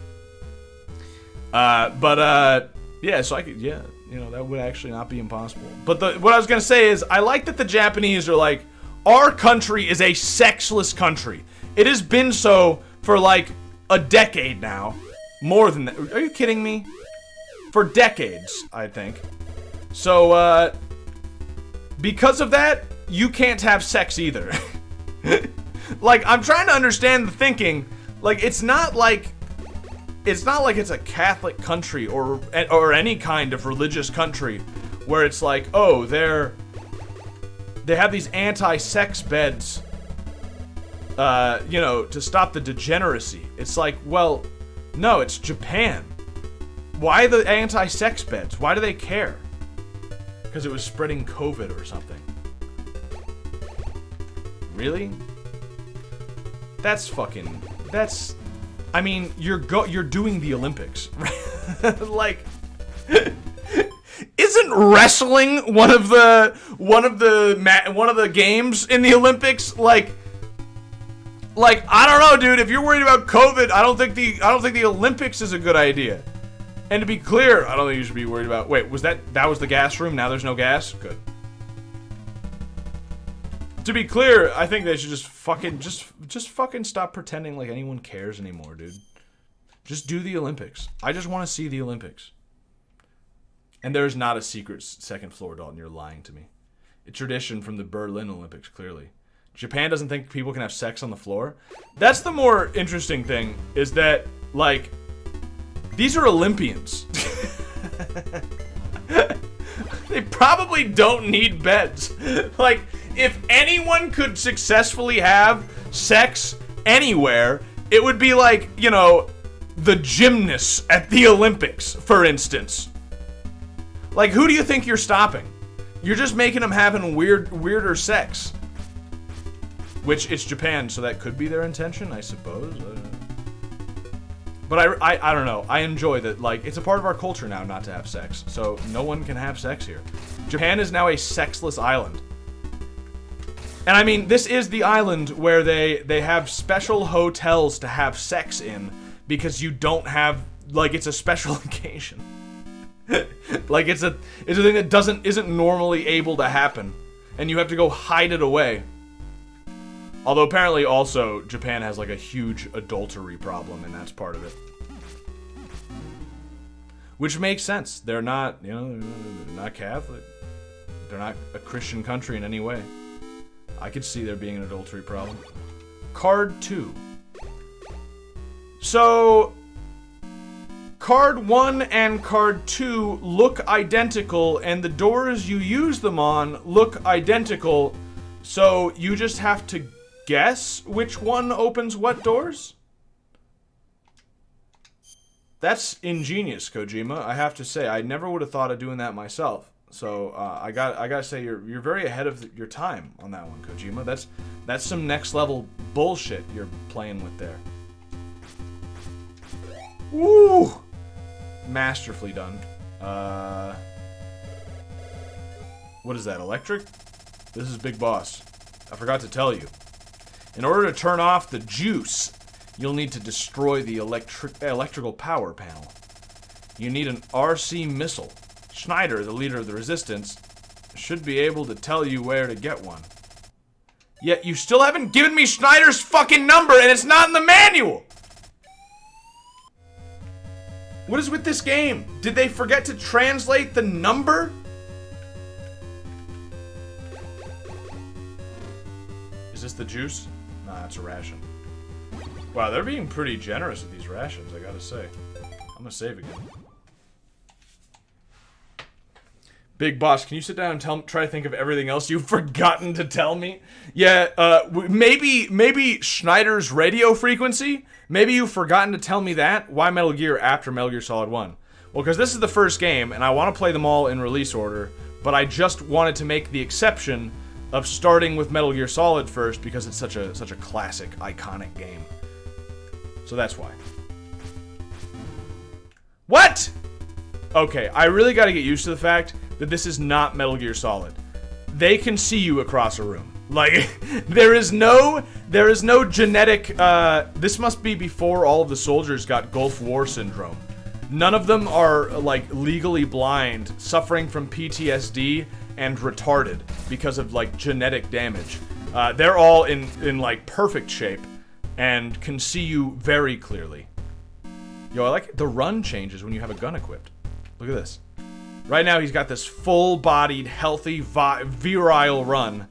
Yeah, so I could, yeah, you know, that would actually not be impossible. But what I was gonna say is, I like that the Japanese are like, Our country is a sexless country. It has been so for like a decade now. More than that. Are you kidding me? For decades, I think. So, because of that, you can't have sex either. Like, I'm trying to understand the thinking. Like, it's not like it's a Catholic country or any kind of religious country where it's like, oh, they have these anti-sex beds, you know, to stop the degeneracy. It's like, well, no, it's Japan. Why the anti-sex beds? Why do they care? Because it was spreading COVID or something. Really? That's I mean, you're doing the Olympics. Like, isn't wrestling one of the games in the Olympics? Like I don't know, dude. If you're worried about COVID, I don't think the Olympics is a good idea. And to be clear, I don't think you should be worried about. Wait, was that was the gas room? Now there's no gas? Good. To be clear, I think they should just fucking stop pretending like anyone cares anymore, dude. Just do the Olympics. I just want to see the Olympics. And there's not a secret second floor, Dalton. You're lying to me. It's tradition from the Berlin Olympics, clearly. Japan doesn't think people can have sex on the floor. That's the more interesting thing, is that, like, these are Olympians. They probably don't need beds. Like, if anyone could successfully have sex anywhere, it would be like, you know, the gymnasts at the Olympics, for instance. Like, who do you think you're stopping? You're just making them having weirder sex. Which, it's Japan, so that could be their intention, I suppose. But I don't know. I enjoy that, like, it's a part of our culture now not to have sex. So, no one can have sex here. Japan is now a sexless island. And I mean, this is the island where they have special hotels to have sex in because you don't have, like, it's a special occasion. Like, it's a thing that isn't normally able to happen. And you have to go hide it away. Although apparently also Japan has like a huge adultery problem, and that's part of it. Which makes sense. They're not, you know, they're not Catholic. They're not a Christian country in any way. I could see there being an adultery problem. Card 2. So, Card 1 and Card 2 look identical, and the doors you use them on look identical, so you just have to guess which one opens what doors? That's ingenious, Kojima. I have to say, I never would have thought of doing that myself. So I gotta say, you're very ahead of your time on that one, Kojima. That's some next level bullshit you're playing with there. Woo! Masterfully done. What is that? Electric? This is Big Boss. I forgot to tell you. In order to turn off the juice, you'll need to destroy the electrical power panel. You need an RC missile. Schneider, the leader of the resistance, should be able to tell you where to get one. Yet you still haven't given me Schneider's fucking number, and it's not in the manual! What is with this game? Did they forget to translate the number? Is this the juice? Nah, it's a ration. Wow, they're being pretty generous with these rations, I gotta say. I'm gonna save again. Big Boss, can you sit down and try to think of everything else you've forgotten to tell me? Yeah, maybe Schneider's radio frequency? Maybe you've forgotten to tell me that? Why Metal Gear after Metal Gear Solid 1? Well, because this is the first game, and I want to play them all in release order, but I just wanted to make the exception of starting with Metal Gear Solid first because it's such a classic, iconic game. So that's why. What? Okay, I really gotta get used to the fact that this is not Metal Gear Solid. They can see you across a room. Like, there is no genetic, this must be before all of the soldiers got Gulf War syndrome. None of them are, like, legally blind, suffering from PTSD, and retarded because of, like, genetic damage. They're all in like perfect shape and can see you very clearly. Yo, I like the run changes when you have a gun equipped. Look at this. Right now he's got this full-bodied, healthy, virile run.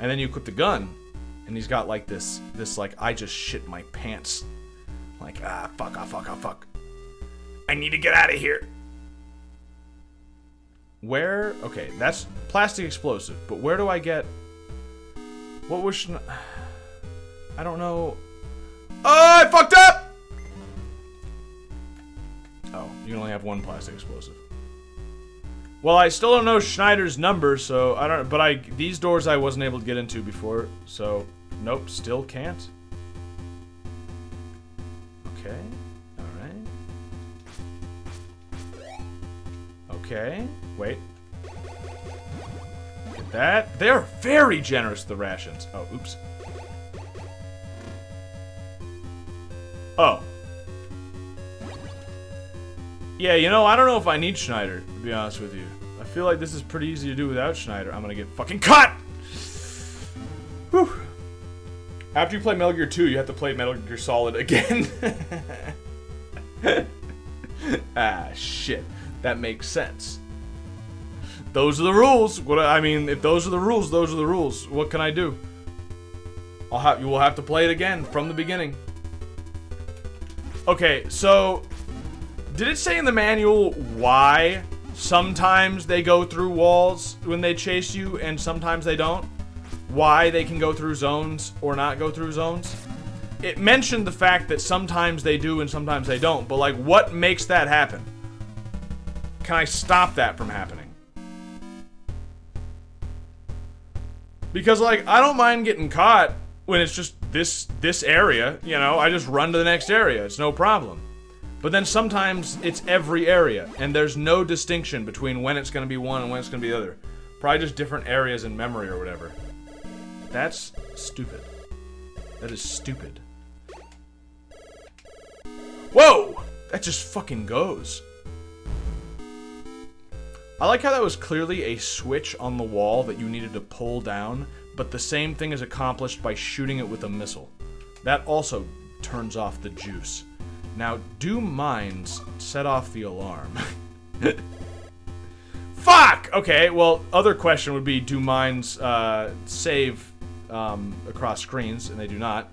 And then you equip the gun, and he's got like this like, I just shit my pants. Like, fuck. I need to get out of here. Where? Okay, that's plastic explosive, but where do I get... What was... I don't know... Oh, I fucked up! Oh, you can only have one plastic explosive. Well, I still don't know Schneider's number, so I don't... But these doors I wasn't able to get into before, so... Nope, still can't. Okay. Alright. Okay. Wait. Get that. They're very generous with the rations. Oh, oops. Oh. Yeah, you know, I don't know if I need Schneider, to be honest with you. I feel like this is pretty easy to do without Schneider. I'm gonna get fucking cut! Whew. After you play Metal Gear 2, you have to play Metal Gear Solid again. Ah, shit. That makes sense. Those are the rules. I mean, if those are the rules, those are the rules. What can I do? You will have to play it again from the beginning. Okay, so did it say in the manual why sometimes they go through walls when they chase you and sometimes they don't? Why they can go through zones or not go through zones? It mentioned the fact that sometimes they do and sometimes they don't, but like, what makes that happen? Can I stop that from happening? Because like, I don't mind getting caught when it's just this area, you know, I just run to the next area, it's no problem. But then sometimes it's every area, and there's no distinction between when it's gonna be one and when it's gonna be the other. Probably just different areas in memory or whatever. That's stupid. That is stupid. Whoa! That just fucking goes. I like how that was clearly a switch on the wall that you needed to pull down, but the same thing is accomplished by shooting it with a missile. That also turns off the juice. Now, do mines set off the alarm? Fuck! Okay, well, other question would be, do mines save across screens? And they do not.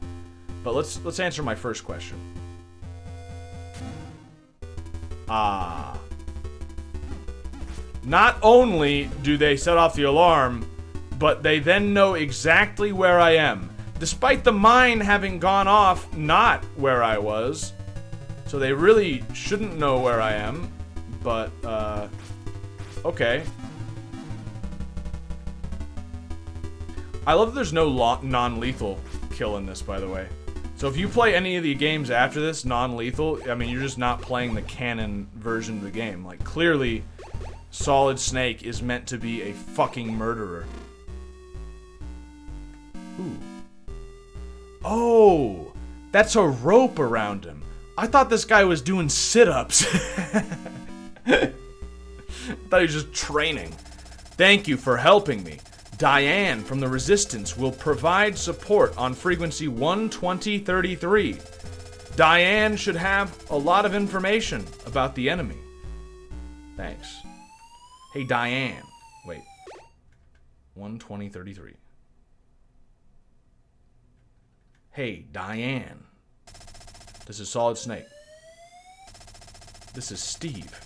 But let's answer my first question. Not only do they set off the alarm, but they then know exactly where I am, despite the mine having gone off not where I was. So they really shouldn't know where I am, but, okay. I love that there's no non-lethal kill in this, by the way. So if you play any of the games after this, non-lethal, I mean, you're just not playing the canon version of the game. Like, clearly, Solid Snake is meant to be a fucking murderer. Ooh. Oh! That's a rope around him. I thought this guy was doing sit-ups. I thought he was just training. Thank you for helping me. Diane from the Resistance will provide support on frequency 12033. Diane should have a lot of information about the enemy. Thanks. Hey, Diane. Wait. 12033. Hey, Diane. This is Solid Snake. This is Steve.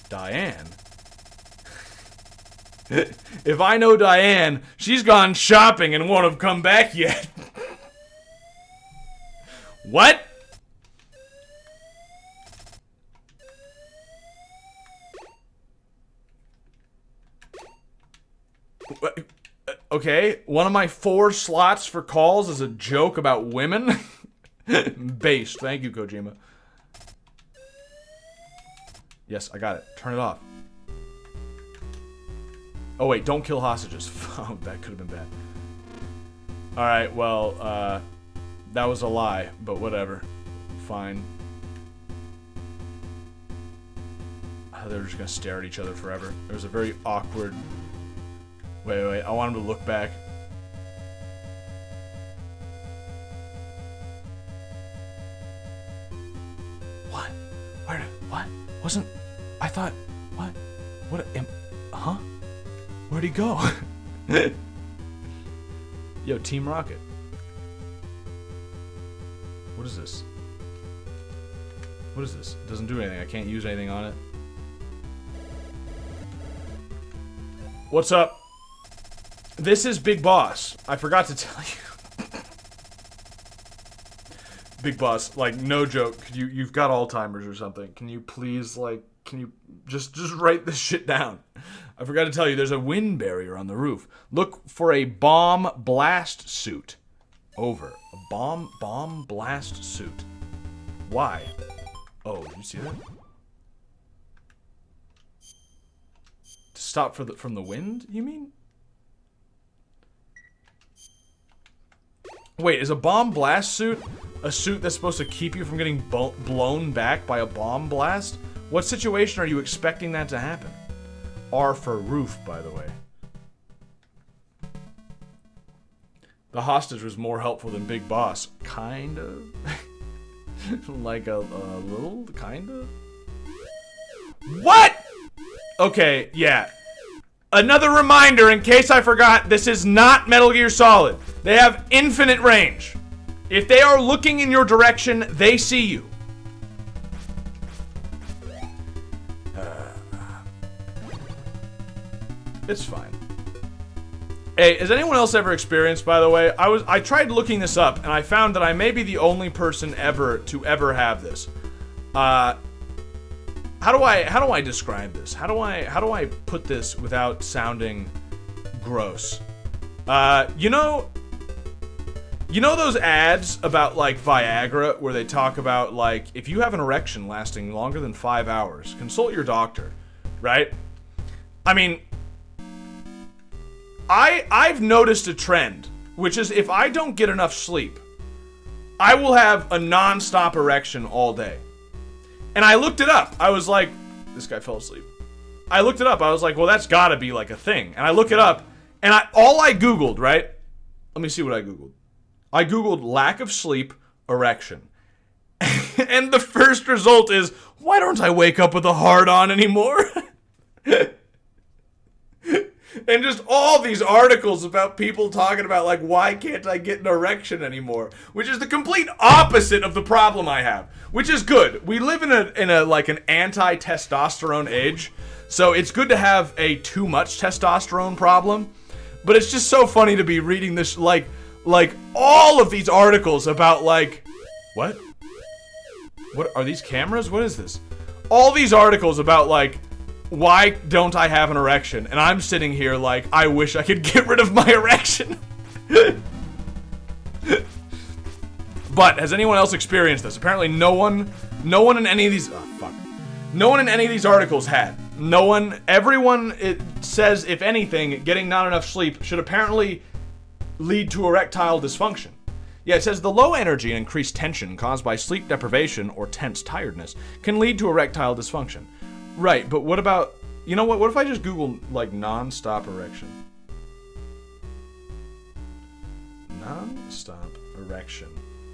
Diane? If I know Diane, she's gone shopping and won't have come back yet. What? Okay, one of my 4 slots for calls is a joke about women? Based. Thank you, Kojima. Yes, I got it. Turn it off. Oh wait, don't kill hostages. Oh, that could have been bad. Alright, well, that was a lie, but whatever. Fine. They're just gonna stare at each other forever. There was a very awkward... Wait, I want him to look back. Wasn't... I thought... What? What? Huh? Where'd he go? Yo, Team Rocket. What is this? What is this? It doesn't do anything. I can't use anything on it. What's up? This is Big Boss. I forgot to tell you. Big Boss, like, no joke. You've got Alzheimer's or something. Can you please, like, can you just write this shit down? I forgot to tell you, there's a wind barrier on the roof. Look for a bomb blast suit. Over. A bomb blast suit. Why? Oh, did you see that? To stop from the wind, you mean? Wait, is a bomb blast suit a suit that's supposed to keep you from getting blown back by a bomb blast? What situation are you expecting that to happen? R for roof, by the way. The hostage was more helpful than Big Boss. Kind of. Like a little, kind of. What? Okay, yeah. Another reminder, in case I forgot, this is not Metal Gear Solid. They have infinite range. If they are looking in your direction, they see you. It's fine. Hey, has anyone else ever experienced, by the way? I tried looking this up, and I found that I may be the only person ever to ever have this. How do I describe this? How do I put this without sounding gross? You know those ads about, like, Viagra, where they talk about, like, if you have an erection lasting longer than 5 hours, consult your doctor, right? I mean, I've noticed a trend, which is if I don't get enough sleep, I will have a non-stop erection all day. And I looked it up. I was like, this guy fell asleep. I looked it up. I was like, well, that's gotta be like a thing. And I look it up, and all I Googled, right? Let me see what I Googled. I Googled lack of sleep, erection. And the first result is, why don't I wake up with a hard-on anymore? And just all these articles about people talking about, like, why can't I get an erection anymore? Which is the complete opposite of the problem I have. Which is good. We live in a like an anti-testosterone age. So it's good to have a too much testosterone problem. But it's just so funny to be reading this, like all of these articles about, like, what? What are these cameras? What is this? All these articles about, like, why don't I have an erection? And I'm sitting here like, I wish I could get rid of my erection. But has anyone else experienced this? Apparently no one in any of these, no one in any of these articles had. Everyone, it says, if anything, getting not enough sleep should apparently lead to erectile dysfunction. Yeah, it says the low energy and increased tension caused by sleep deprivation or tense tiredness can lead to erectile dysfunction. Right, but what about, you know what if I just Google, like, non-stop erection? Non-stop erection.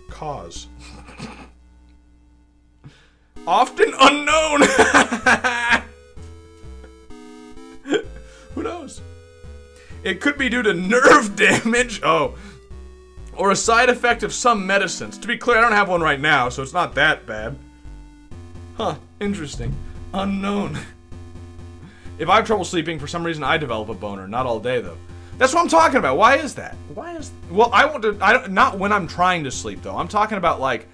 Cause. Often unknown! Who knows? It could be due to nerve damage, or a side effect of some medicines. To be clear, I don't have one right now, so it's not that bad. Huh, interesting. Unknown. If I have trouble sleeping, for some reason I develop a boner. Not all day, though. That's what I'm talking about. Why is that? Well, not when I'm trying to sleep, though. I'm talking about, like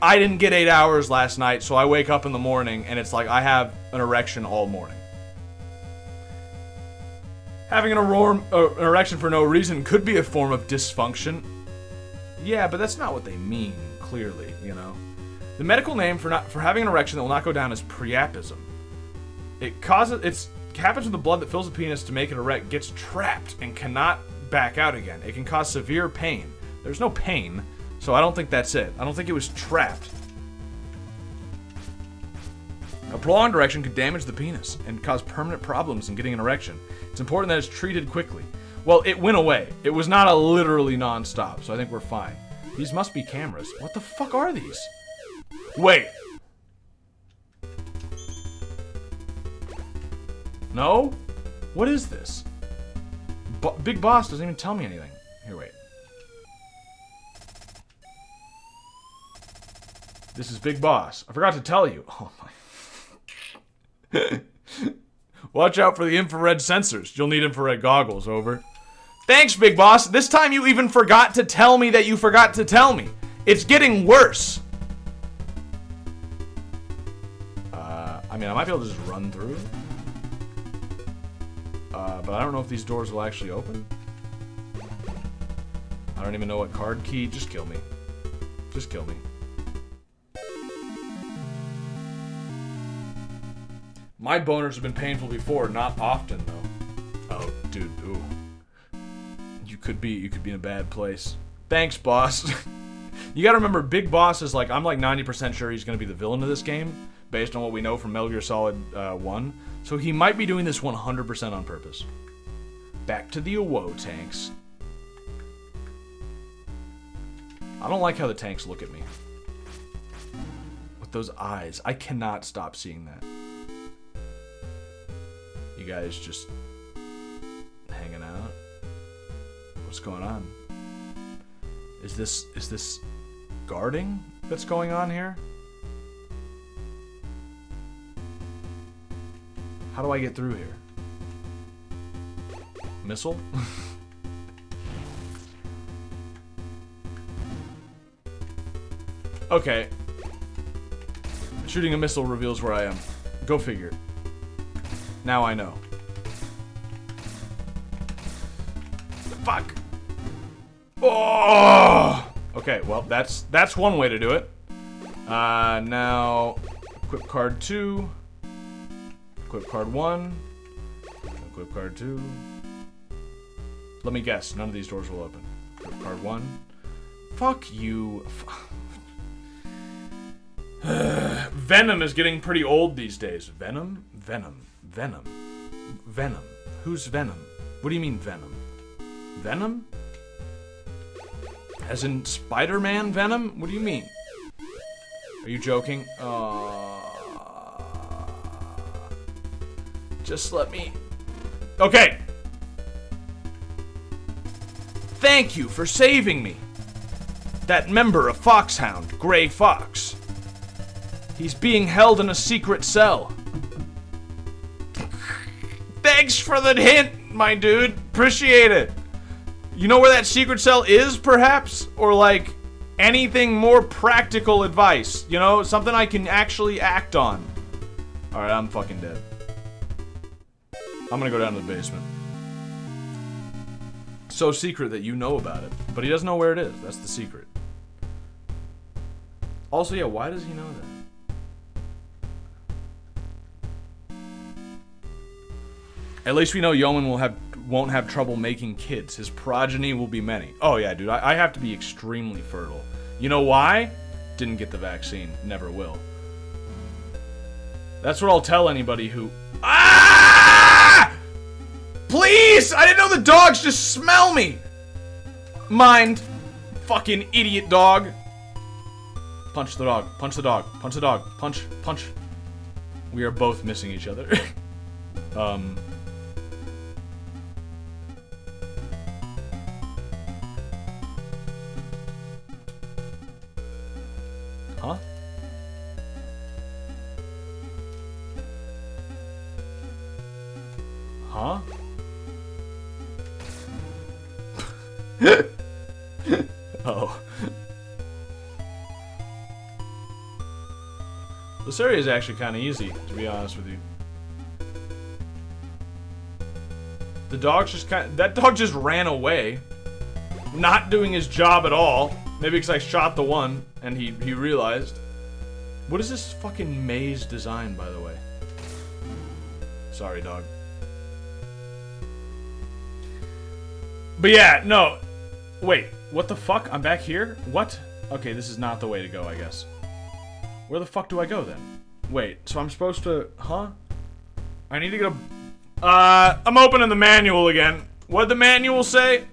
I didn't get 8 hours last night, so I wake up in the morning, and it's like I have an erection all morning. Having an erection for no reason could be a form of dysfunction. Yeah, but that's not what they mean, clearly, you know. The medical name for having an erection that will not go down is priapism. It happens when the blood that fills the penis to make it erect gets trapped and cannot back out again. It can cause severe pain. There's no pain, so I don't think that's it. I don't think it was trapped. A prolonged erection could damage the penis and cause permanent problems in getting an erection. It's important that it's treated quickly. Well, it went away. It was not a literally non-stop, so I think we're fine. These must be cameras. What the fuck are these? Wait. No? What is this? Big Boss doesn't even tell me anything. Here, wait. This is Big Boss. I forgot to tell you. Oh my. Watch out for the infrared sensors. You'll need infrared goggles, over. Thanks, Big Boss. This time you even forgot to tell me that you forgot to tell me. It's getting worse. I mean, I might be able to just run through. But I don't know if these doors will actually open. I don't even know what card key. Just kill me. Just kill me. My boners have been painful before, not often though. Oh, dude, ooh. You could be in a bad place. Thanks, boss. You gotta remember, Big Boss is like, I'm like 90% sure he's gonna be the villain of this game, based on what we know from Metal Gear Solid 1. So he might be doing this 100% on purpose. Back to the AWO tanks. I don't like how the tanks look at me. With those eyes. I cannot stop seeing that. You guys just hanging out? What's going on? Is this guarding that's going on here? How do I get through here? Missile? Okay. Shooting a missile reveals where I am. Go figure. Now I know. Fuck! Oh! Okay, well, that's one way to do it. Now, equip card 2. Equip card 1. Equip card 2. Let me guess, none of these doors will open. Equip card 1. Fuck you. Venom is getting pretty old these days. Venom? Venom. Venom. Venom. Who's Venom? What do you mean Venom? Venom? As in Spider-Man Venom? What do you mean? Are you joking? Just let me... Okay! Thank you for saving me! That member of Foxhound, Gray Fox. He's being held in a secret cell. Thanks for the hint, my dude. Appreciate it. You know where that secret cell is, perhaps? Or, like, anything more practical advice? You know, something I can actually act on. Alright, I'm fucking dead. I'm gonna go down to the basement. So secret that you know about it. But he doesn't know where it is. That's the secret. Also, yeah, why does he know that? At least we know Yeoman won't have trouble making kids. His progeny will be many. Oh yeah, dude, I have to be extremely fertile. You know why? Didn't get the vaccine. Never will. That's what I'll tell anybody who... Ah! Please! I didn't know the dogs just smell me! Mind. Fucking idiot dog. Punch the dog. Punch the dog. Punch the dog. Punch. Punch. We are both missing each other. Huh? Huh? Oh. This area is actually kind of easy, to be honest with you. The dog's just that dog just ran away. Not doing his job at all. Maybe because I shot the one, and he realized. What is this fucking maze design, by the way? Sorry, dog. But yeah, no. Wait, what the fuck? I'm back here? What? Okay, this is not the way to go, I guess. Where the fuck do I go, then? Wait, so I'm supposed to... Huh? I need to get a... I'm opening the manual again. What'd the manual say?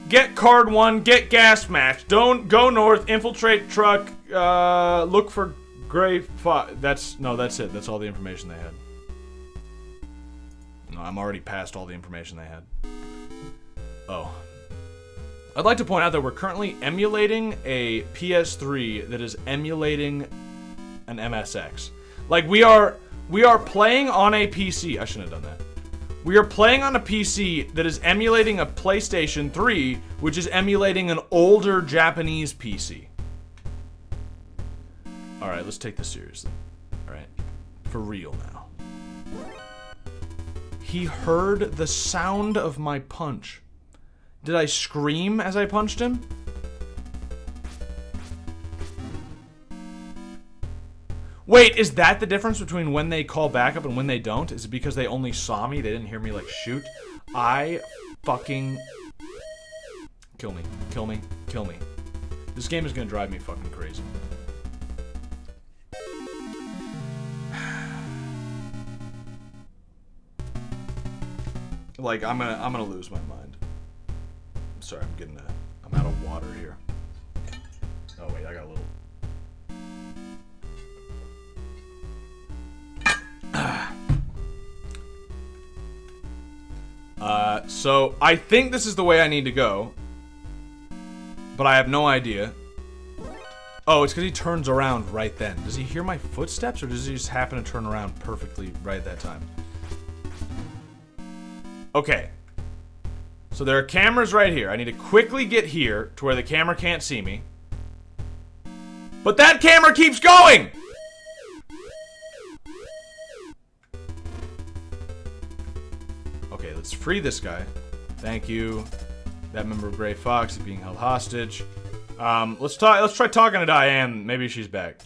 Get card 1, get gas match. Don't go north, infiltrate truck, look for Gray Fox. That's it. That's all the information they had. No, I'm already past all the information they had. Oh. I'd like to point out that we're currently emulating a PS3 that is emulating an MSX. Like, we are playing on a PC. I shouldn't have done that. We are playing on a PC that is emulating a PlayStation 3, which is emulating an older Japanese PC. Alright, let's take this seriously. Alright. For real now. He heard the sound of my punch. Did I scream as I punched him? Wait, is that the difference between when they call backup and when they don't? Is it because they only saw me? They didn't hear me, like, shoot? I fucking... Kill me. Kill me. Kill me. This game is gonna drive me fucking crazy. Like, I'm gonna lose my mind. Sorry, I'm out of water here. Oh wait, I got a little. So I think this is the way I need to go, but I have no idea. Oh, it's because he turns around right then. Does he hear my footsteps, or does he just happen to turn around perfectly right at that time? Okay. So there are cameras right here. I need to quickly get here to where the camera can't see me. But that camera keeps going! Okay, let's free this guy. Thank you. That member of Gray Fox is being held hostage. Let's try talking to Diane. Maybe she's back.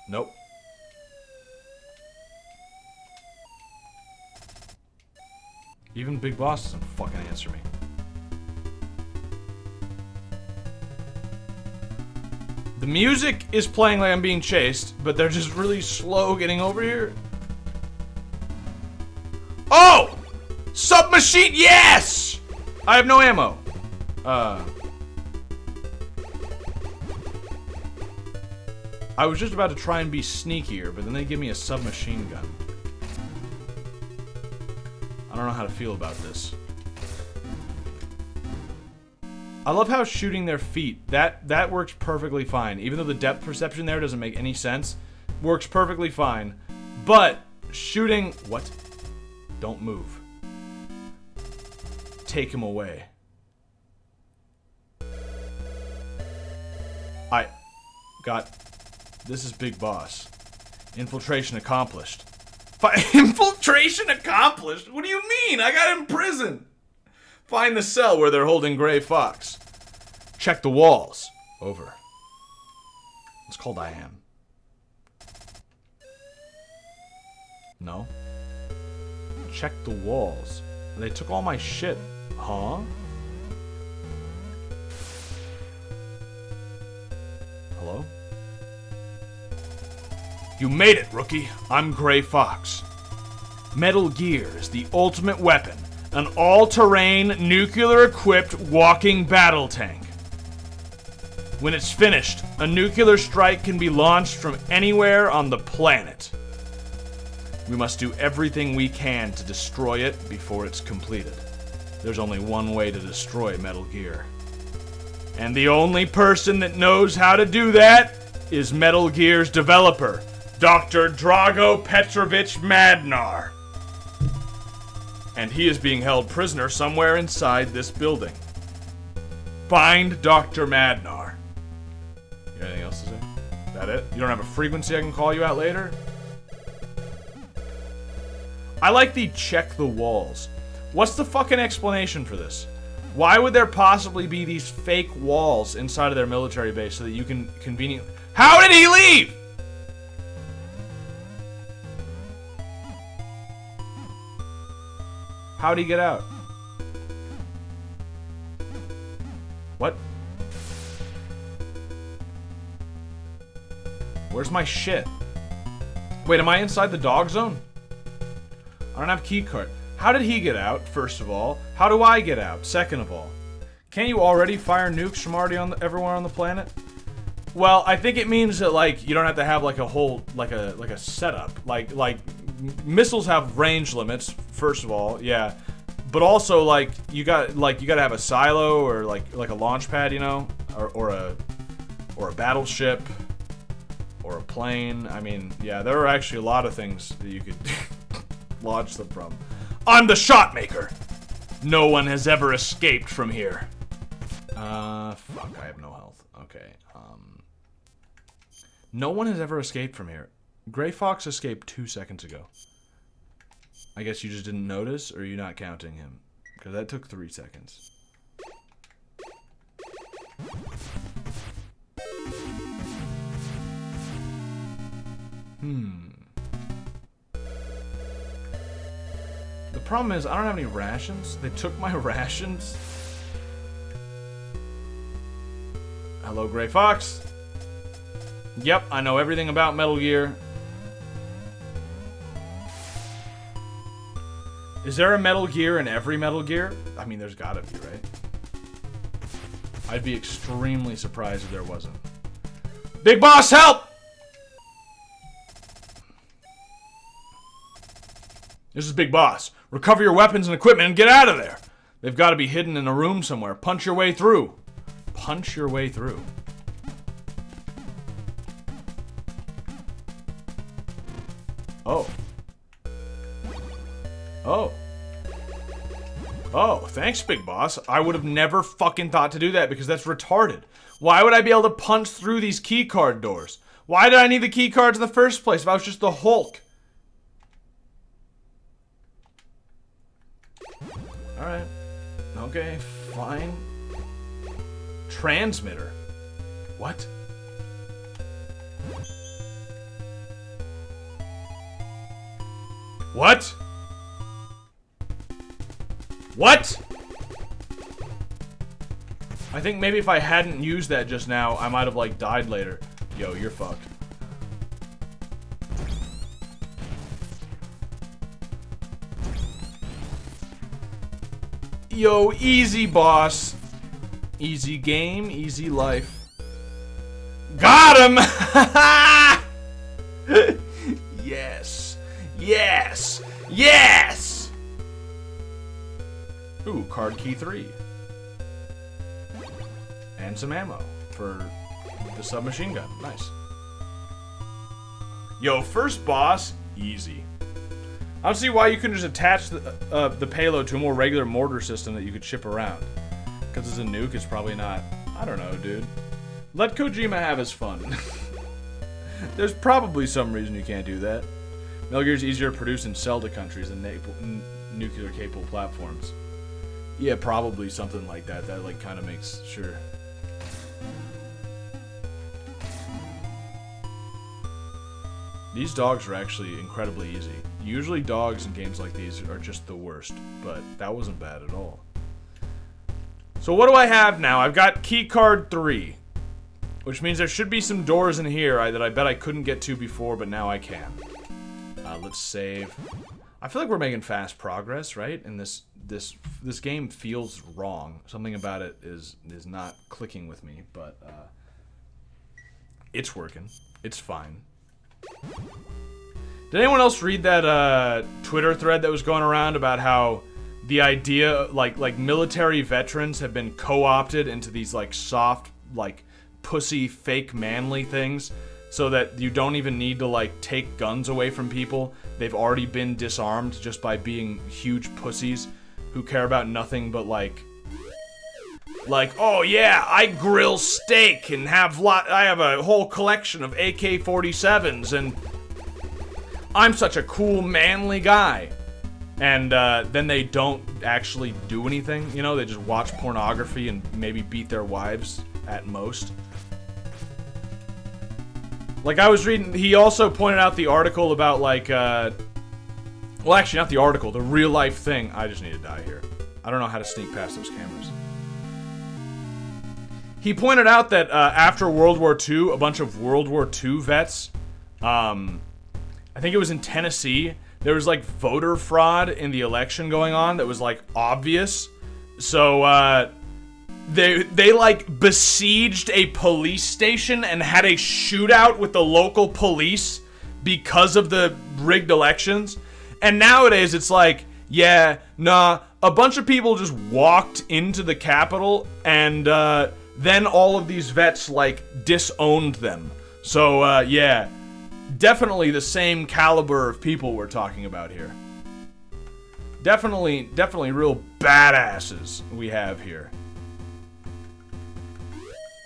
Nope. Even Big Boss doesn't fucking answer me. The music is playing like I'm being chased, but they're just really slow getting over here. Oh! Submachine, yes! I have no ammo. I was just about to try and be sneakier, but then they give me a submachine gun. I don't know how to feel about this. I love how shooting their feet, that works perfectly fine. Even though the depth perception there doesn't make any sense, works perfectly fine. But shooting, what? Don't move. Take him away. I got, this is Big Boss. Infiltration accomplished. Infiltration accomplished? What do you mean? I got imprisoned. Find the cell where they're holding Gray Fox. Check the walls. Over. It's called I am. No. Check the walls. They took all my shit. Huh? Hello? You made it, rookie. I'm Gray Fox. Metal Gear is the ultimate weapon. An all-terrain, nuclear-equipped walking battle tank. When it's finished, a nuclear strike can be launched from anywhere on the planet. We must do everything we can to destroy it before it's completed. There's only one way to destroy Metal Gear. And the only person that knows how to do that is Metal Gear's developer, Dr. Drago Petrovich Madnar. And he is being held prisoner somewhere inside this building. Find Dr. Madnar. You got anything else to say? Is that it? You don't have a frequency I can call you out later? I like the check the walls. What's the fucking explanation for this? Why would there possibly be these fake walls inside of their military base so that you can conveniently... How did he leave? How'd he get out? What? Where's my shit? Wait, am I inside the dog zone? I don't have key card. How did he get out, first of all? How do I get out, second of all? Can't you already fire nukes from already on everywhere on the planet? Well, I think it means that like you don't have to have like a whole like a setup. Like missiles have range limits. First of all, yeah, but also like you got to have a silo or like a launch pad, you know, or a battleship or a plane. I mean, yeah, there are actually a lot of things that you could launch them from. I'm the shot maker. No one has ever escaped from here. Fuck, I have no health. Okay, no one has ever escaped from here. Gray Fox escaped 2 seconds ago. I guess you just didn't notice, or are you not counting him? Because that took 3 seconds. The problem is, I don't have any rations. They took my rations. Hello, Gray Fox. Yep, I know everything about Metal Gear. Is there a Metal Gear in every Metal Gear? I mean, there's gotta be, right? I'd be extremely surprised if there wasn't. Big Boss, help! This is Big Boss. Recover your weapons and equipment and get out of there. They've got to be hidden in a room somewhere. Punch your way through. Punch your way through. Oh. Oh. Oh, thanks, Big Boss. I would have never fucking thought to do that because that's retarded. Why would I be able to punch through these keycard doors? Why did I need the keycards in the first place if I was just the Hulk? Alright. Okay, fine. Transmitter. What? What? What? I think maybe if I hadn't used that just now, I might have, like, died later. Yo, you're fucked. Yo, easy, boss. Easy game, easy life. Got him! Yes. Yes. Yes! Ooh, card key 3. And some ammo for the submachine gun. Nice. Yo, first boss, easy. I don't see why you couldn't just attach the payload to a more regular mortar system that you could ship around. Because it's a nuke, it's probably not. I don't know, dude. Let Kojima have his fun. There's probably some reason you can't do that. Metal Gear is easier to produce and sell to countries than nuclear-capable platforms. Yeah, probably something like that. That, like, kind of makes sure. These dogs are actually incredibly easy. Usually dogs in games like these are just the worst, but that wasn't bad at all. So what do I have now? I've got keycard 3, which means there should be some doors in here that I bet I couldn't get to before, but now I can. Let's save. I feel like we're making fast progress, right? And this game feels wrong. Something about it is not clicking with me, but it's working. It's fine. Did anyone else read that Twitter thread that was going around about how the idea, like military veterans have been co-opted into these like soft, like pussy, fake manly things, so that you don't even need to like take guns away from people. They've already been disarmed just by being huge pussies who care about nothing but like, oh yeah, I grill steak and I have a whole collection of AK-47s and I'm such a cool, manly guy. And then they don't actually do anything, you know? They just watch pornography and maybe beat their wives at most. Like, I was reading, he also pointed out the article about, like, well, actually, not the article, the real-life thing. I just need to die here. I don't know how to sneak past those cameras. He pointed out that after World War II, a bunch of World War II vets, I think it was in Tennessee, there was like voter fraud in the election going on that was like obvious. So they like besieged a police station and had a shootout with the local police because of the rigged elections. And nowadays it's like, yeah, nah, a bunch of people just walked into the Capitol and then all of these vets like disowned them. So yeah, definitely the same caliber of people we're talking about here. Definitely real badasses we have here.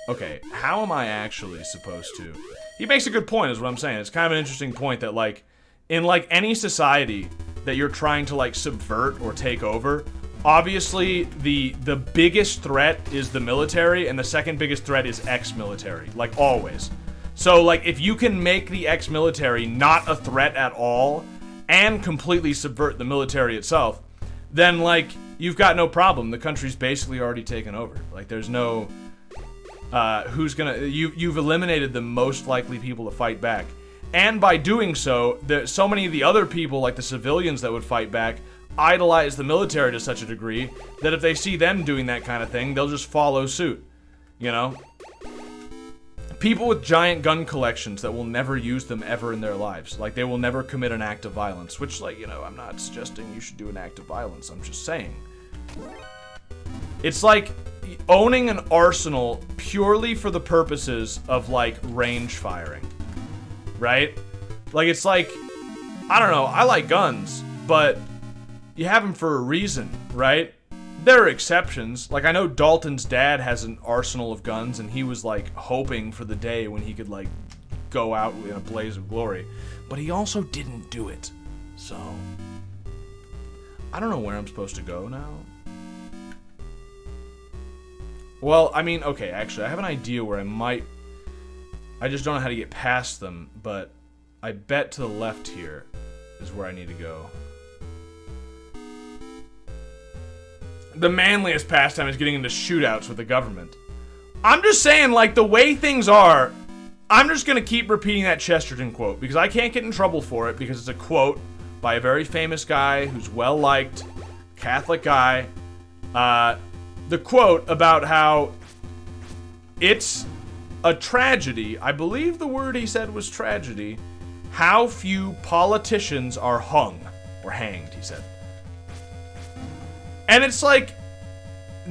Okay, how am I actually supposed to... He makes a good point, is what I'm saying. It's kind of an interesting point that, like, in, like, any society that you're trying to, like, subvert or take over, obviously, the biggest threat is the military, and the second biggest threat is ex-military. Like, always. So, like, if you can make the ex-military not a threat at all, and completely subvert the military itself, then, like, you've got no problem. The country's basically already taken over. Like, there's no... who's gonna... You've eliminated the most likely people to fight back. And by doing so, so many of the other people, like the civilians that would fight back, idolize the military to such a degree that if they see them doing that kind of thing, they'll just follow suit. You know? People with giant gun collections that will never use them ever in their lives. Like, they will never commit an act of violence. Which, like, you know, I'm not suggesting you should do an act of violence. I'm just saying. It's like owning an arsenal purely for the purposes of, like, range firing. Right? Like, it's like, I don't know, I like guns, but you have them for a reason, right? There are exceptions. Like, I know Dalton's dad has an arsenal of guns, and he was, like, hoping for the day when he could, like, go out in a blaze of glory. But he also didn't do it. So, I don't know where I'm supposed to go now. Well, I mean, okay, actually, I have an idea where I might... I just don't know how to get past them, but I bet to the left here is where I need to go. The manliest pastime is getting into shootouts with the government. I'm just saying, like, the way things are, I'm just gonna keep repeating that Chesterton quote, because I can't get in trouble for it, because it's a quote by a very famous guy who's well-liked, Catholic guy. The quote about how it's a tragedy, I believe the word he said was tragedy, how few politicians are hung, or hanged, he said. And it's like,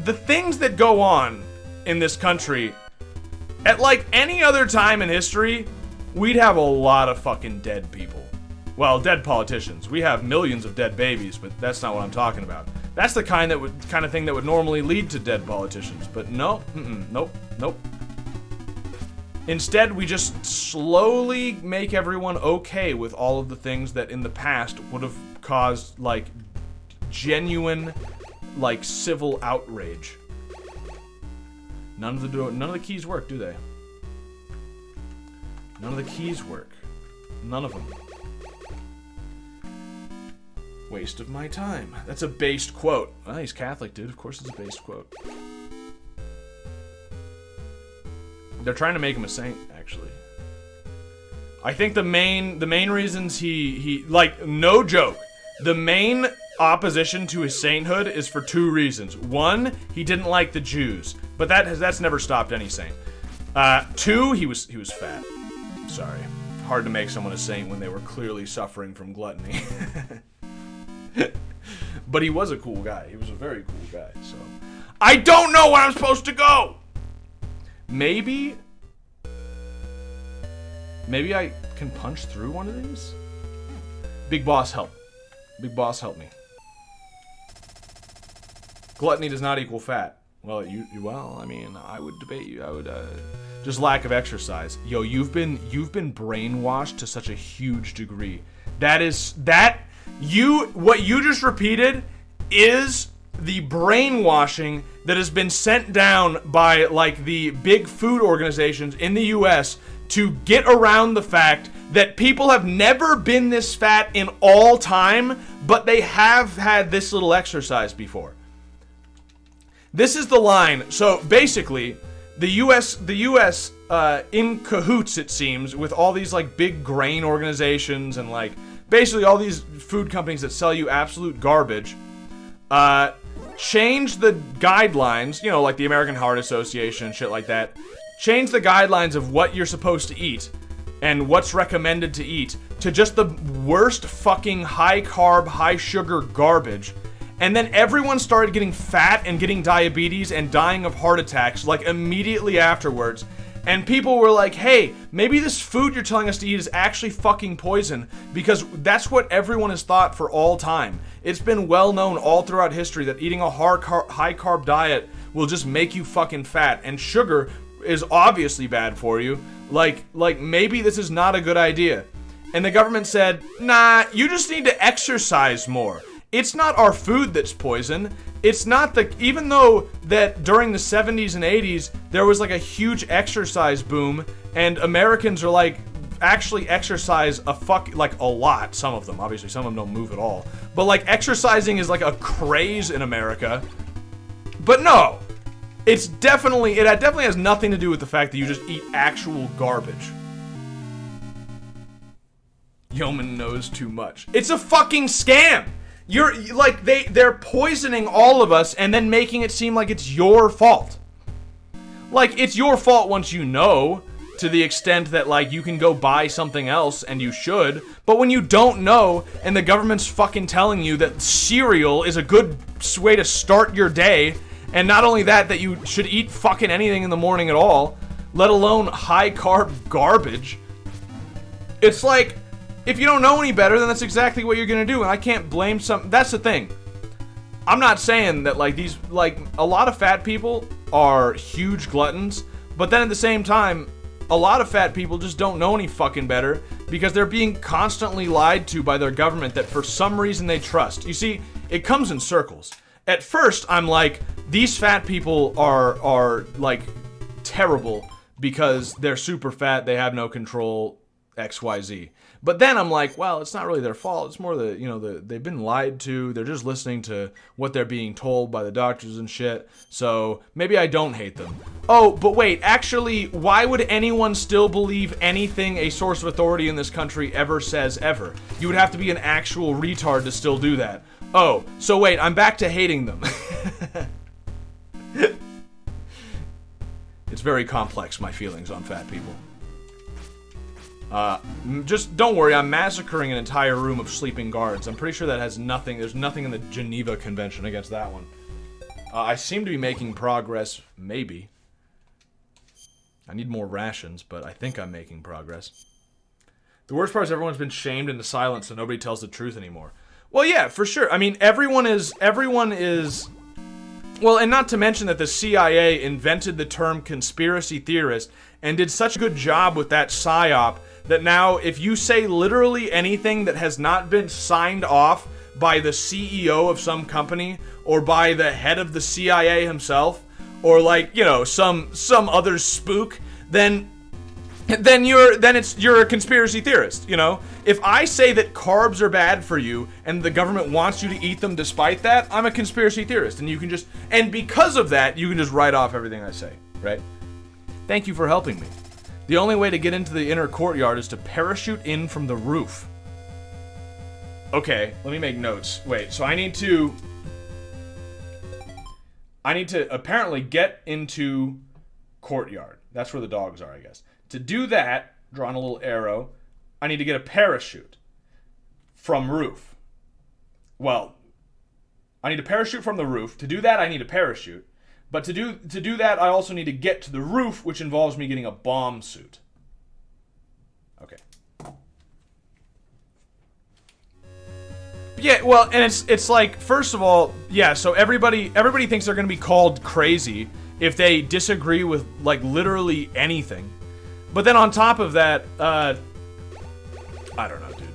the things that go on in this country, at like any other time in history, we'd have a lot of fucking dead people. Well, dead politicians. We have millions of dead babies, but that's not what I'm talking about. That's the kind of thing that would normally lead to dead politicians, but no, nope. Instead, we just slowly make everyone okay with all of the things that in the past would have caused, like, genuine, like, civil outrage. None of the keys work, do they? None of the keys work. None of them. Waste of my time. That's a based quote. Well, he's Catholic, dude. Of course it's a based quote. They're trying to make him a saint, actually. I think the main reasons he like, no joke, the main opposition to his sainthood is for two reasons. One, he didn't like the Jews, but that's never stopped any saint. Two, he was fat. Sorry. Hard to make someone a saint when they were clearly suffering from gluttony. But he was a cool guy. He was a very cool guy, so. I don't know where I'm supposed to go! Maybe I can punch through one of these? Big boss, help. Big boss, help me. Gluttony does not equal fat. Well, well, I mean, I would debate you. I would, just lack of exercise. Yo, you've been brainwashed to such a huge degree. What you just repeated is the brainwashing that has been sent down by, like, the big food organizations in the US to get around the fact that people have never been this fat in all time, but they have had this little exercise before. This is the line. So basically, the US in cahoots, it seems, with all these, like, big grain organizations and, like, basically all these food companies that sell you absolute garbage, change the guidelines, you know, like the American Heart Association and shit like that. Change the guidelines of what you're supposed to eat and what's recommended to eat to just the worst fucking high carb, high sugar garbage. And then everyone started getting fat and getting diabetes and dying of heart attacks like immediately afterwards. And people were like, hey, maybe this food you're telling us to eat is actually fucking poison, because that's what everyone has thought for all time. It's been well known all throughout history that eating a high carb diet will just make you fucking fat, and sugar is obviously bad for you. Like maybe this is not a good idea. And the government said, nah, you just need to exercise more. It's not our food that's poison. It's not even though that during the 70s and 80s, there was like a huge exercise boom, and Americans are like, actually exercise a lot. Some of them, obviously, some of them don't move at all. But like exercising is like a craze in America. But no, it definitely has nothing to do with the fact that you just eat actual garbage. Yeoman knows too much. It's a fucking scam. You're like they're poisoning all of us and then making it seem like it's your fault. Like it's your fault once you know, to the extent that like you can go buy something else and you should, but when you don't know and the government's fucking telling you that cereal is a good way to start your day, and not only that you should eat fucking anything in the morning at all, let alone high carb garbage. It's like, if you don't know any better, then that's exactly what you're gonna do, and I can't blame that's the thing. I'm not saying that a lot of fat people are huge gluttons, but then at the same time, a lot of fat people just don't know any fucking better because they're being constantly lied to by their government that for some reason they trust. You see, it comes in circles. At first, I'm like, these fat people are like terrible because they're super fat, they have no control, XYZ. But then I'm like, well, it's not really their fault. It's more they've been lied to. They're just listening to what they're being told by the doctors and shit. So maybe I don't hate them. Oh, but wait, actually, why would anyone still believe anything a source of authority in this country ever says ever? You would have to be an actual retard to still do that. Oh, so wait, I'm back to hating them. It's very complex, my feelings on fat people. Just don't worry, I'm massacring an entire room of sleeping guards. I'm pretty sure that has nothing, there's nothing in the Geneva Convention against that one. I seem to be making progress, maybe. I need more rations, but I think I'm making progress. The worst part is everyone's been shamed into silence, so nobody tells the truth anymore. Well, yeah, for sure. I mean, everyone is, well, and not to mention that the CIA invented the term conspiracy theorist and did such a good job with that psyop that now if you say literally anything that has not been signed off by the CEO of some company or by the head of the CIA himself, or like, you know, some other spook, then you're a conspiracy theorist, you know? If I say that carbs are bad for you and the government wants you to eat them despite that, I'm a conspiracy theorist, and because of that, you can just write off everything I say, right? Thank you for helping me. The only way to get into the inner courtyard is to parachute in from the roof. Okay, let me make notes. Wait, so I need to apparently get into courtyard. That's where the dogs are, I guess. To do that, drawing a little arrow, I need to get a parachute from roof. Well, I need a parachute from the roof. To do that, I need a parachute. But to do that, I also need to get to the roof, which involves me getting a bomb suit. Okay. Yeah, well, and it's like, first of all, yeah, so everybody thinks they're going to be called crazy if they disagree with, like, literally anything. But then on top of that, I don't know, dude.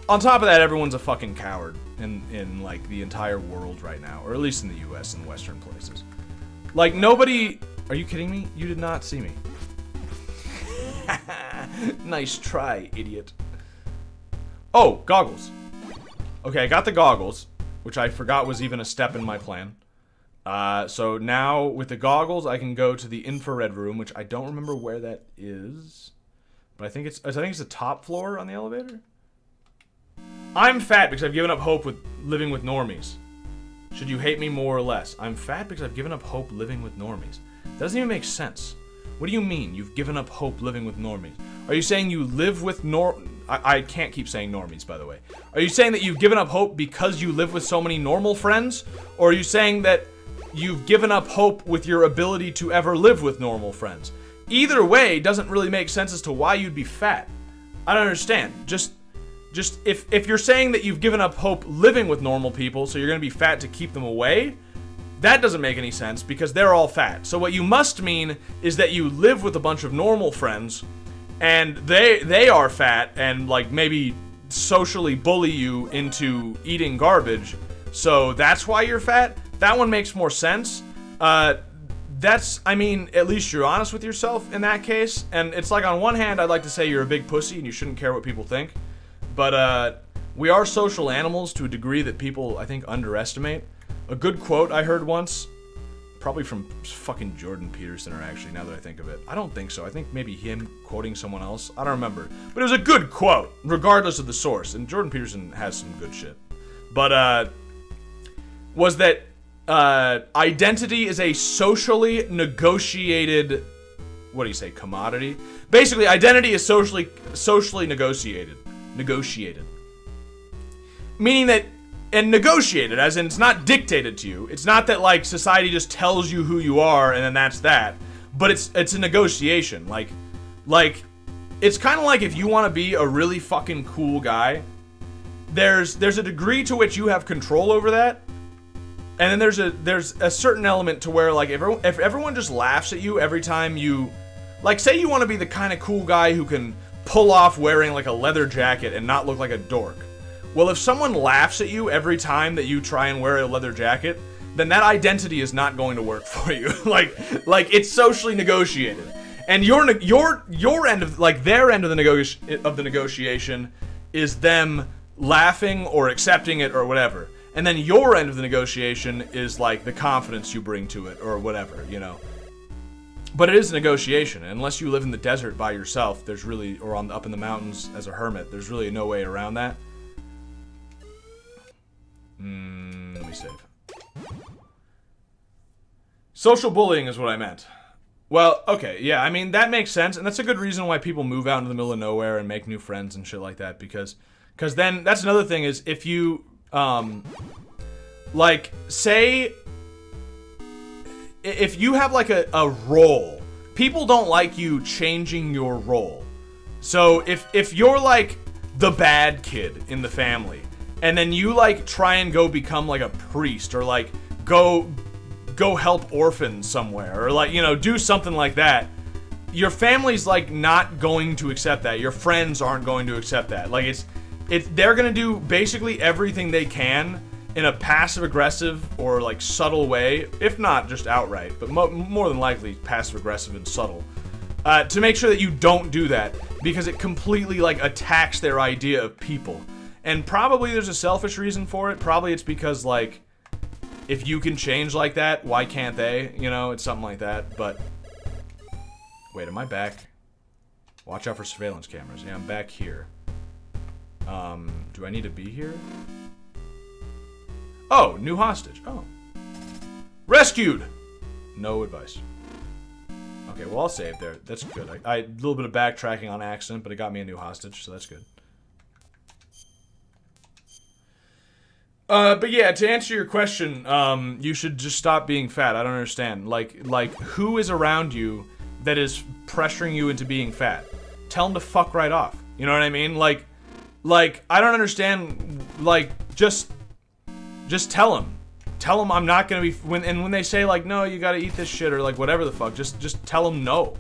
On top of that, everyone's a fucking coward in like, the entire world right now. Or at least in the US and Western places. Like, nobody... Are you kidding me? You did not see me. Nice try, idiot. Oh, goggles. Okay, I got the goggles, which I forgot was even a step in my plan. So now, with the goggles, I can go to the infrared room, which I don't remember where that is. But I think it's the top floor on the elevator? I'm fat because I've given up hope with living with normies. Should you hate me more or less? I'm fat because I've given up hope living with normies. That doesn't even make sense. What do you mean you've given up hope living with normies? Are you saying you live with I can't keep saying normies, by the way. Are you saying that you've given up hope because you live with so many normal friends? Or are you saying that you've given up hope with your ability to ever live with normal friends? Either way doesn't really make sense as to why you'd be fat. I don't understand. Just if you're saying that you've given up hope living with normal people, so you're going to be fat to keep them away, that doesn't make any sense because they're all fat. So what you must mean is that you live with a bunch of normal friends and they are fat and like maybe socially bully you into eating garbage. So that's why you're fat? That one makes more sense. I mean, at least you're honest with yourself in that case. And it's like, on one hand, I'd like to say you're a big pussy and you shouldn't care what people think. But we are social animals to a degree that people, I think, underestimate. A good quote I heard once, probably from fucking Jordan Peterson, or actually, now that I think of it. I don't think so. I think maybe him quoting someone else. I don't remember. But it was a good quote, regardless of the source. And Jordan Peterson has some good shit. But, was that identity is a socially negotiated, what do you say, commodity? Basically, identity is socially negotiated. Meaning that, and negotiated, as in it's not dictated to you. It's not that, like, society just tells you who you are and then that's that. But it's a negotiation. Like, it's kind of like if you want to be a really fucking cool guy, there's a degree to which you have control over that. And then there's a certain element to where, like, if everyone just laughs at you every time you, like, say you want to be the kind of cool guy who can pull off wearing, like, a leather jacket and not look like a dork. Well, if someone laughs at you every time that you try and wear a leather jacket, then that identity is not going to work for you. like it's socially negotiated. And your end of, like, their end of the negotiation is them laughing or accepting it or whatever. And then your end of the negotiation is, like, the confidence you bring to it or whatever, you know. But it is a negotiation. Unless you live in the desert by yourself, there's really, or up in the mountains as a hermit, there's really no way around that. Let me save. Social bullying is what I meant. Well, okay, yeah, I mean, that makes sense, and that's a good reason why people move out into the middle of nowhere and make new friends and shit like that, because then, that's another thing, is if you, like, say, if you have, like, a role, people don't like you changing your role. So, if you're, like, the bad kid in the family, and then you, like, try and go become, like, a priest, or, like, go help orphans somewhere, or, like, you know, do something like that, your family's, like, not going to accept that. Your friends aren't going to accept that. Like, they're gonna do basically everything they can in a passive-aggressive or, like, subtle way, if not just outright, but more than likely passive-aggressive and subtle, to make sure that you don't do that, because it completely, like, attacks their idea of people. And probably there's a selfish reason for it. Probably it's because, like, if you can change like that, why can't they? You know, it's something like that. But wait, am I back? Watch out for surveillance cameras. Yeah, I'm back here. Do I need to be here? Oh, new hostage. Oh. Rescued! No advice. Okay, well, I'll save there. That's good. I a little bit of backtracking on accident, but it got me a new hostage, so that's good. But yeah, to answer your question, you should just stop being fat. I don't understand. Like, who is around you that is pressuring you into being fat? Tell them to fuck right off. You know what I mean? Like, I don't understand, like, just tell them. Tell them I'm not gonna be, when they say, like, no, you gotta eat this shit, or, like, whatever the fuck, just tell them no.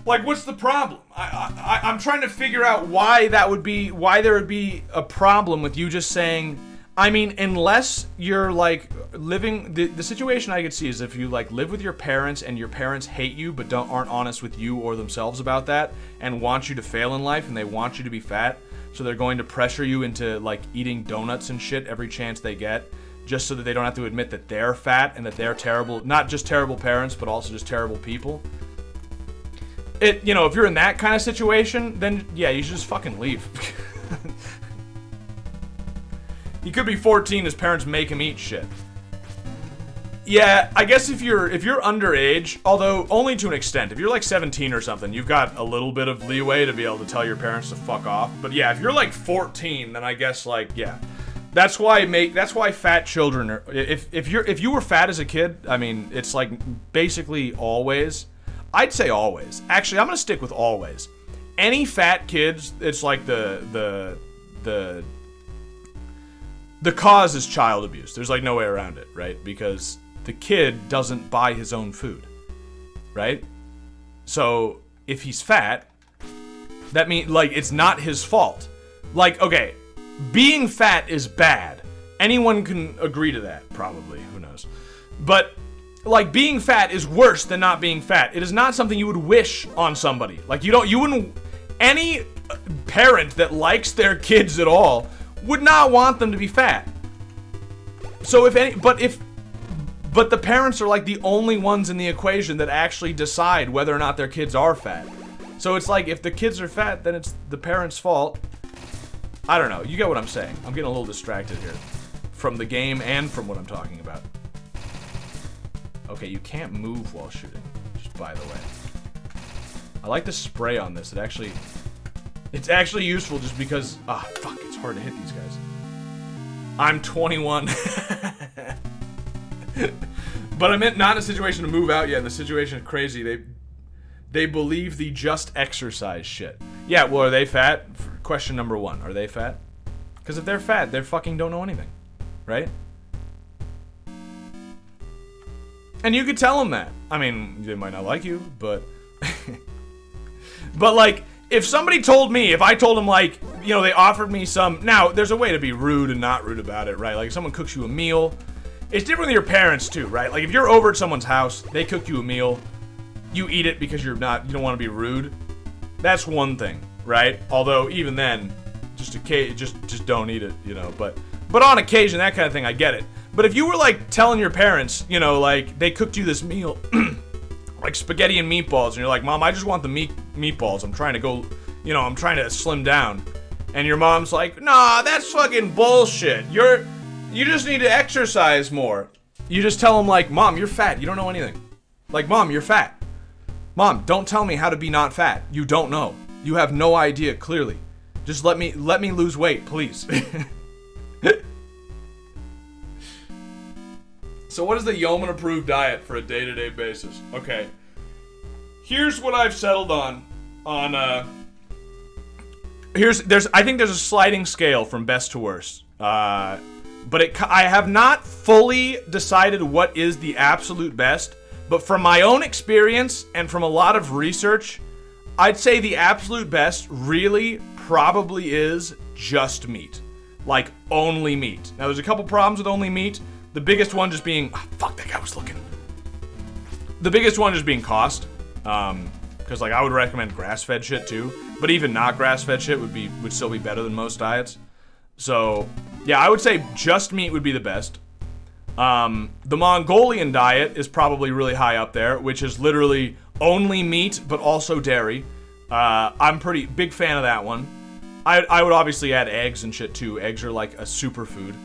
Like, what's the problem? I'm trying to figure out why there would be a problem with you just saying, I mean, unless you're, like, living, the situation I could see is if you, like, live with your parents and your parents hate you but aren't honest with you or themselves about that and want you to fail in life and they want you to be fat, so they're going to pressure you into, like, eating donuts and shit every chance they get, just so that they don't have to admit that they're fat and that they're terrible, not just terrible parents, but also just terrible people. You know, if you're in that kind of situation, then, yeah, you should just fucking leave. He could be 14, his parents make him eat shit. Yeah, I guess if you're underage, although only to an extent. If you're like 17 or something, you've got a little bit of leeway to be able to tell your parents to fuck off. But yeah, if you're like 14, then I guess like, yeah. That's why fat children are, if you were fat as a kid, I mean, it's like basically always. I'd say always. Actually, I'm going to stick with always. Any fat kids, it's like the cause is child abuse. There's like no way around it, right? Because the kid doesn't buy his own food, right? So if he's fat, that means like it's not his fault. Like, okay, being fat is bad. Anyone can agree to that, probably. Who knows? But like being fat is worse than not being fat. It is not something you would wish on somebody. Like you wouldn't. Any parent that likes their kids at all would not want them to be fat. So but the parents are like the only ones in the equation that actually decide whether or not their kids are fat. So it's like if the kids are fat, then it's the parents' fault. I don't know. You get what I'm saying. I'm getting a little distracted here from the game and from what I'm talking about. Okay, you can't move while shooting, just by the way. I like the spray on this. It's actually useful just because, fuck, it's hard to hit these guys. I'm 21. But I'm not in a situation to move out yet. The situation is crazy. They believe the just exercise shit. Yeah, well, are they fat? Question number one. Are they fat? Because if they're fat, they fucking don't know anything. Right? And you could tell them that. I mean, they might not like you, but... But, like, if somebody told me, if I told them, like, you know, they offered me some... Now, there's a way to be rude and not rude about it, right? Like, if someone cooks you a meal... It's different with your parents, too, right? Like, if you're over at someone's house, they cook you a meal, you eat it because you don't want to be rude. That's one thing, right? Although, even then, just don't eat it, you know? But on occasion, that kind of thing, I get it. But if you were, like, telling your parents, you know, like, they cooked you this meal... like spaghetti and meatballs, and you're like, Mom, I just want the meatballs. I'm trying to slim down. And your mom's like, nah, that's fucking bullshit. You just need to exercise more. You just tell them like, Mom, you're fat. You don't know anything. Like, Mom, you're fat. Mom, don't tell me how to be not fat. You don't know. You have no idea, clearly. Just let me lose weight, please. So what is the Yeoman approved diet for a day-to-day basis? Okay. Here's what I've settled on. I think there's a sliding scale from best to worst. But I have not fully decided what is the absolute best. But from my own experience and from a lot of research, I'd say the absolute best really probably is just meat. Like, only meat. Now, there's a couple problems with only meat. The biggest one just being... Oh, fuck, that guy was looking. The biggest one just being cost. Because, like, I would recommend grass-fed shit, too. But even not grass-fed shit would still be better than most diets. So, yeah, I would say just meat would be the best. The Mongolian diet is probably really high up there, which is literally only meat, but also dairy. I'm pretty big fan of that one. I would obviously add eggs and shit, too. Eggs are, like, a superfood.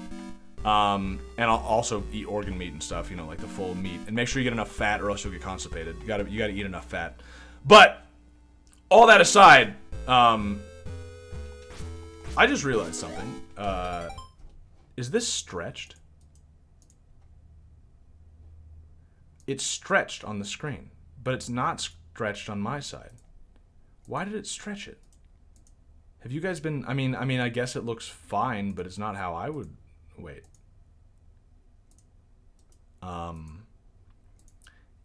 And I'll also eat organ meat and stuff, you know, like the full meat. And make sure you get enough fat or else you'll get constipated. You gotta eat enough fat. But, all that aside, I just realized something. Is this stretched? It's stretched on the screen, but it's not stretched on my side. Why did it stretch it? Have you guys been... I mean, I guess it looks fine, but it's not how I would... Wait.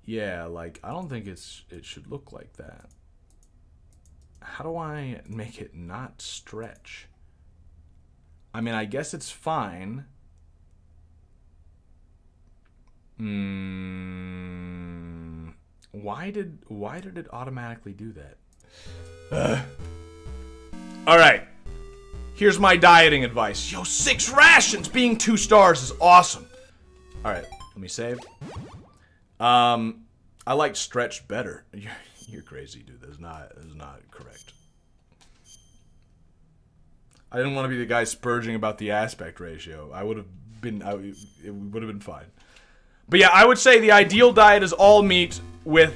Yeah, like, I don't think it should look like that. How do I make it not stretch? I mean, I guess it's fine. Why did it automatically do that? All right. Here's my dieting advice. Yo, 6 rations being 2 stars is awesome. All right, let me save. I like stretched better. You're crazy, dude. That's not correct. I didn't want to be the guy spurging about the aspect ratio. It would have been fine. But yeah, I would say the ideal diet is all meat with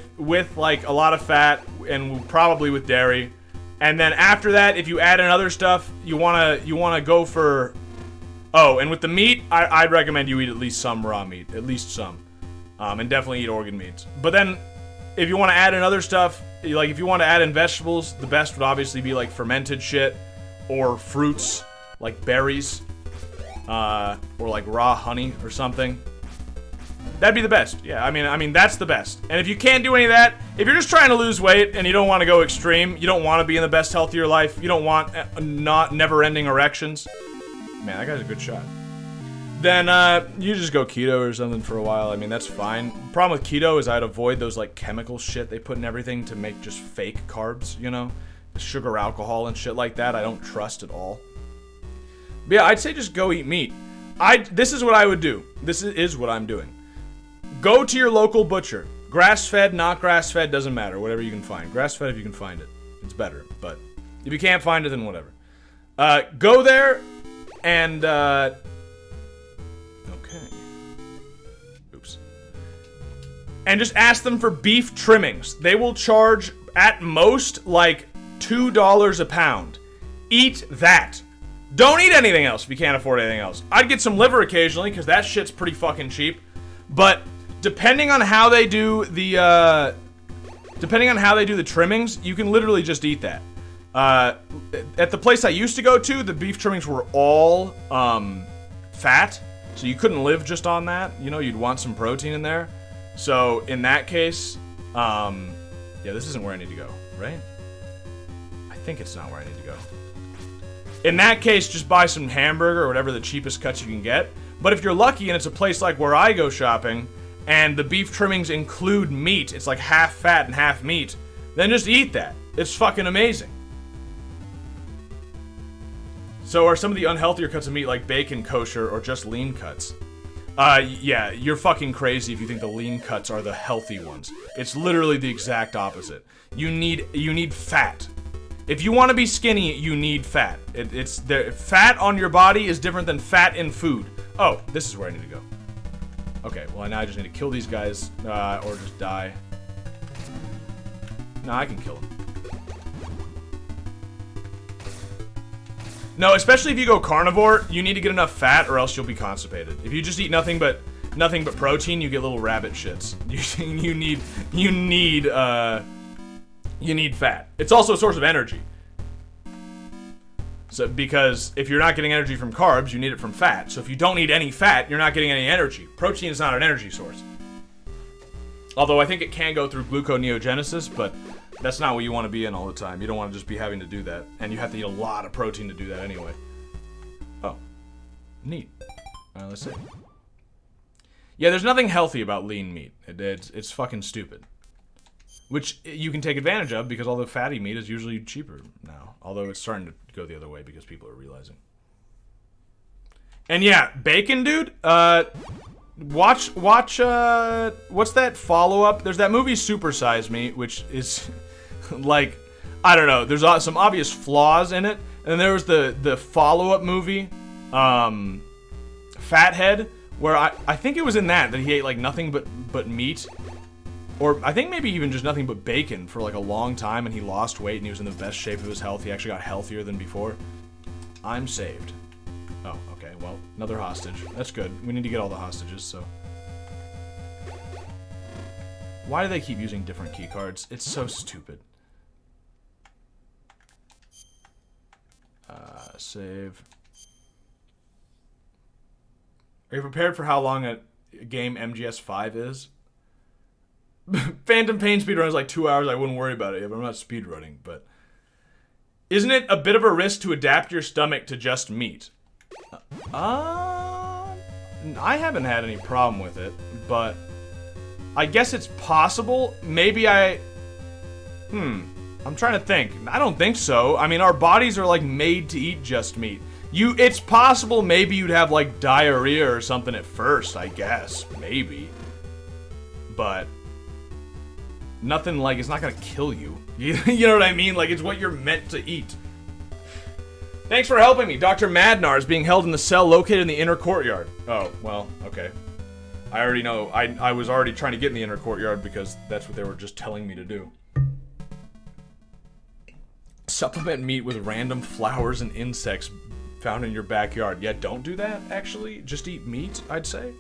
like a lot of fat and probably with dairy. And then after that, if you add in other stuff, you wanna go for. Oh, and with the meat, I'd recommend you eat at least some raw meat, at least some, and definitely eat organ meats. But then, if you want to add in other stuff, like if you want to add in vegetables, the best would obviously be like fermented shit, or fruits like berries, or like raw honey or something. That'd be the best. Yeah, I mean that's the best. And if you can't do any of that, if you're just trying to lose weight and you don't want to go extreme, you don't want to be in the best health of your life, you don't want never-ending erections. Man, that guy's a good shot. Then you just go keto or something for a while. I mean, that's fine. The problem with keto is I'd avoid those like chemical shit they put in everything to make just fake carbs, you know? Sugar, alcohol, and shit like that I don't trust at all. But yeah, I'd say just go eat meat. This is what I would do. This is what I'm doing. Go to your local butcher. Grass-fed, not grass-fed, doesn't matter. Whatever you can find. Grass-fed if you can find it. It's better. But if you can't find it, then whatever. Go there and, okay. Oops. And just ask them for beef trimmings. They will charge, at most, like $2 a pound. Eat that. Don't eat anything else if you can't afford anything else. I'd get some liver occasionally, because that shit's pretty fucking cheap. But depending on how they do the trimmings, you can literally just eat that. At the place I used to go to, the beef trimmings were all fat, so you couldn't live just on that. You know, you'd want some protein in there. So in that case, yeah, this isn't where I need to go, right? I think it's not where I need to go. In that case, just buy some hamburger or whatever the cheapest cuts you can get. But if you're lucky and it's a place like where I go shopping, and the beef trimmings include meat, it's like half fat and half meat, then just eat that. It's fucking amazing. So are some of the unhealthier cuts of meat like bacon kosher or just lean cuts? Yeah, you're fucking crazy if you think the lean cuts are the healthy ones. It's literally the exact opposite. You need fat. If you want to be skinny, you need fat. Fat on your body is different than fat in food. Oh, this is where I need to go. Okay, well now I just need to kill these guys, or just die. No, I can kill them. No, especially if you go carnivore, you need to get enough fat or else you'll be constipated. If you just eat nothing but protein, you get little rabbit shits. You need fat. It's also a source of energy. So, because if you're not getting energy from carbs, you need it from fat. So if you don't eat any fat, you're not getting any energy. Protein is not an energy source. Although I think it can go through gluconeogenesis, but that's not what you want to be in all the time. You don't want to just be having to do that. And you have to eat a lot of protein to do that anyway. Oh. Neat. Let's see. Yeah, there's nothing healthy about lean meat. It's fucking stupid. Which you can take advantage of because all the fatty meat is usually cheaper now. Although it's starting to go the other way because people are realizing. And yeah, bacon, dude. Watch. What's that follow-up? There's that movie Super Size Me, which is like, I don't know. There's some obvious flaws in it. And then there was the follow-up movie, Fathead, where I think it was in that he ate like nothing but meat. Or I think maybe even just nothing but bacon for like a long time, and he lost weight and he was in the best shape of his health. He actually got healthier than before. I'm saved. Oh, okay. Well, another hostage. That's good. We need to get all the hostages, so. Why do they keep using different key cards? It's so stupid. Save. Are you prepared for how long a game MGS5 is? Phantom Pain speedrun is like 2 hours. I wouldn't worry about it, but I'm not speedrunning. But isn't it a bit of a risk to adapt your stomach to just meat? I haven't had any problem with it, but I guess it's possible. Maybe I'm trying to think. I don't think so. I mean, our bodies are like made to eat just meat. It's possible maybe you'd have like diarrhea or something at first, I guess. Maybe. But nothing like, it's not gonna kill you. You know what I mean? Like, it's what you're meant to eat. Thanks for helping me. Dr. Madnar is being held in the cell located in the inner courtyard. Oh, well, okay. I already know. I was already trying to get in the inner courtyard because that's what they were just telling me to do. Supplement meat with random flowers and insects found in your backyard. Yeah, don't do that, actually. Just eat meat, I'd say.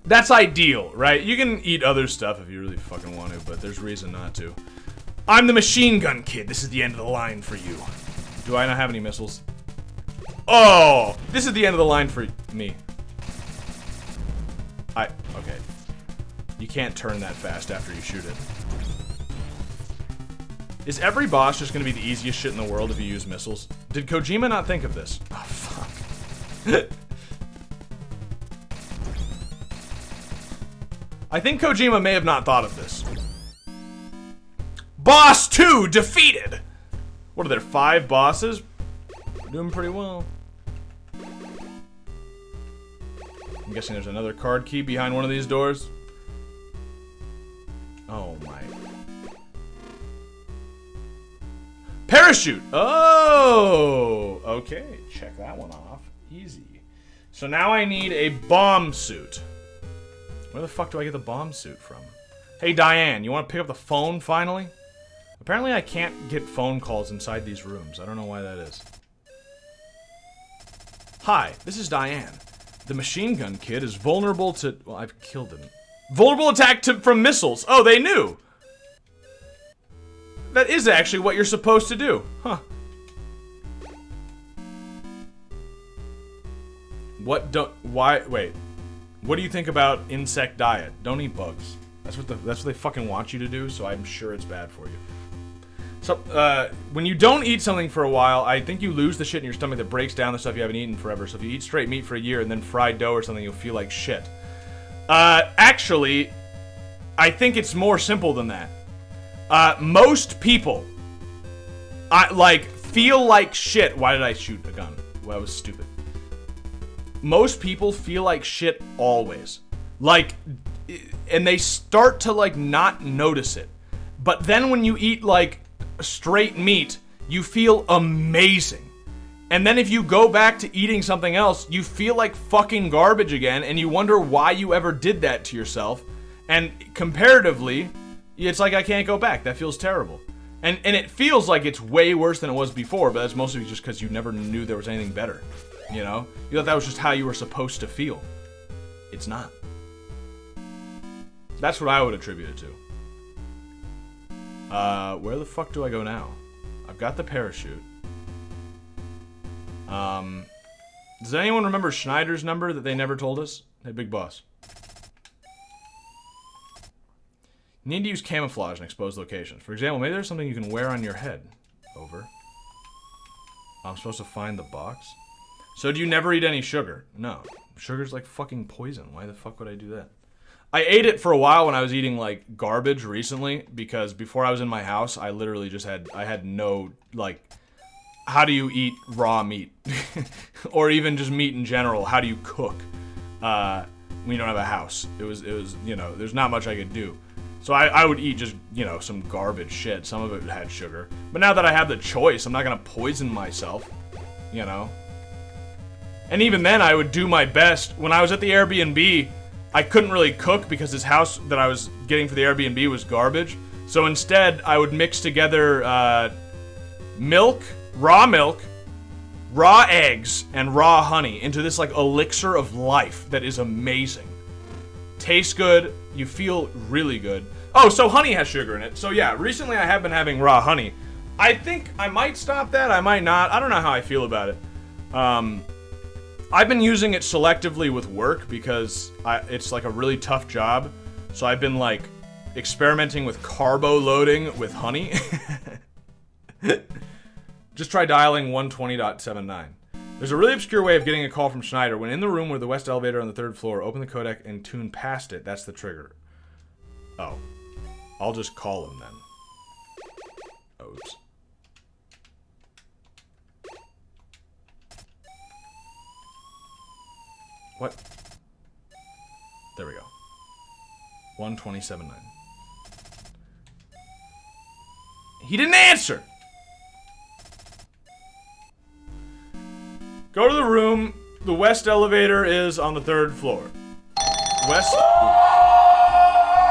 That's ideal, right? You can eat other stuff if you really fucking want to, but there's reason not to. I'm the machine gun kid. This is the end of the line for you. Do I not have any missiles? Oh! This is the end of the line for me. Okay. You can't turn that fast after you shoot it. Is every boss just gonna be the easiest shit in the world if you use missiles? Did Kojima not think of this? Oh, fuck. I think Kojima may have not thought of this. Boss 2 defeated! What are there, 5 bosses? Doing pretty well. I'm guessing there's another card key behind one of these doors. Oh my. Parachute! Oh! Okay, check that one off. Easy. So now I need a bomb suit. Where the fuck do I get the bomb suit from? Hey Diane, you want to pick up the phone finally? Apparently I can't get phone calls inside these rooms. I don't know why that is. Hi, this is Diane. The machine gun kid is vulnerable to... Well, I've killed him. Vulnerable attack from missiles. Oh, they knew. That is actually what you're supposed to do. Huh. Wait. What do you think about insect diet? Don't eat bugs. That's what they fucking want you to do, so I'm sure it's bad for you. So, when you don't eat something for a while, I think you lose the shit in your stomach that breaks down the stuff you haven't eaten forever. So if you eat straight meat for a year and then fried dough or something, you'll feel like shit. Actually, I think it's more simple than that. Most people, feel like shit. Why did I shoot a gun? Well, that was stupid. Most people feel like shit always. And they start to, not notice it. But then when you eat, straight meat, you feel amazing. And then if you go back to eating something else, you feel like fucking garbage again, and you wonder why you ever did that to yourself. And comparatively, it's like I can't go back. That feels terrible. And it feels like it's way worse than it was before, but that's mostly just because you never knew there was anything better. You know? You thought that was just how you were supposed to feel. It's not. That's what I would attribute it to. Where the fuck do I go now? I've got the parachute. Does anyone remember Schneider's number that they never told us? Hey, big boss. You need to use camouflage in exposed locations. For example, maybe there's something you can wear on your head. Over. I'm supposed to find the box? So do you never eat any sugar? No. Sugar's like fucking poison. Why the fuck would I do that? I ate it for a while when I was eating, garbage recently, because before I was in my house, I literally just had no, how do you eat raw meat? Or even just meat in general, how do you cook, when you don't have a house? It was, there's not much I could do. So I would eat just, some garbage shit. Some of it had sugar. But now that I have the choice, I'm not gonna poison myself, And even then, I would do my best. When I was at the Airbnb, I couldn't really cook because this house that I was getting for the Airbnb was garbage. So instead, I would mix together milk, raw eggs, and raw honey into this elixir of life that is amazing. Tastes good, you feel really good. Oh, so honey has sugar in it. So yeah, recently I have been having raw honey. I think I might stop that, I might not. I don't know how I feel about it. I've been using it selectively with work because it's a really tough job. So I've been experimenting with carbo loading with honey. Just try dialing 120.79. There's a really obscure way of getting a call from Schneider. When in the room with the west elevator on the 3rd floor, open the codec and tune past it. That's the trigger. Oh. I'll just call him then. Oops. What? There we go. 127.9. He didn't answer! Go to the room. The west elevator is on the 3rd floor. West.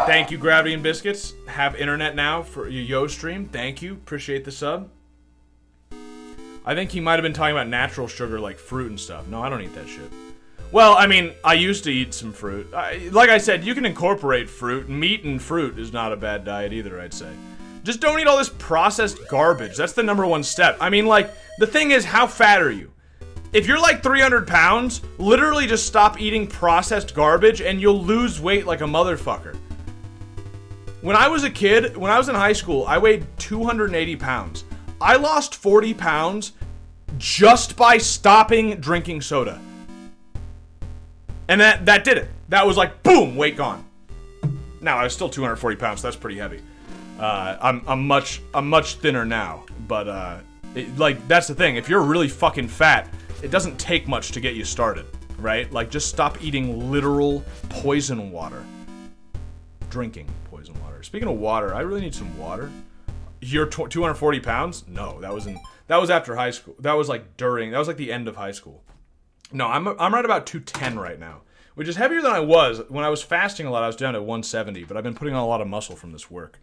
Thank you, Gravity and Biscuits. Have internet now for your Yo stream. Thank you. Appreciate the sub. I think he might have been talking about natural sugar like fruit and stuff. No, I don't eat that shit. Well, I mean, I used to eat some fruit. Like I said, you can incorporate fruit. Meat and fruit is not a bad diet either, I'd say. Just don't eat all this processed garbage. That's the #1 step. I mean, like, the thing is, how fat are you? If you're like 300 pounds, literally just stop eating processed garbage and you'll lose weight like a motherfucker. When I was a kid, when I was in high school, I weighed 280 pounds. I lost 40 pounds just by stopping drinking soda. And that did it. That was like, boom, weight gone. Now, I was still 240 pounds, so that's pretty heavy. I'm much thinner now, but like, that's the thing. If you're really fucking fat, it doesn't take much to get you started, right? Like, just stop eating literal poison water. Drinking poison water. Speaking of water, I really need some water. You're 240 pounds? No, that was after high school. That was like the end of high school. No, I'm right about 210 right now, which is heavier than I was. When I was fasting a lot, I was down to 170, but I've been putting on a lot of muscle from this work.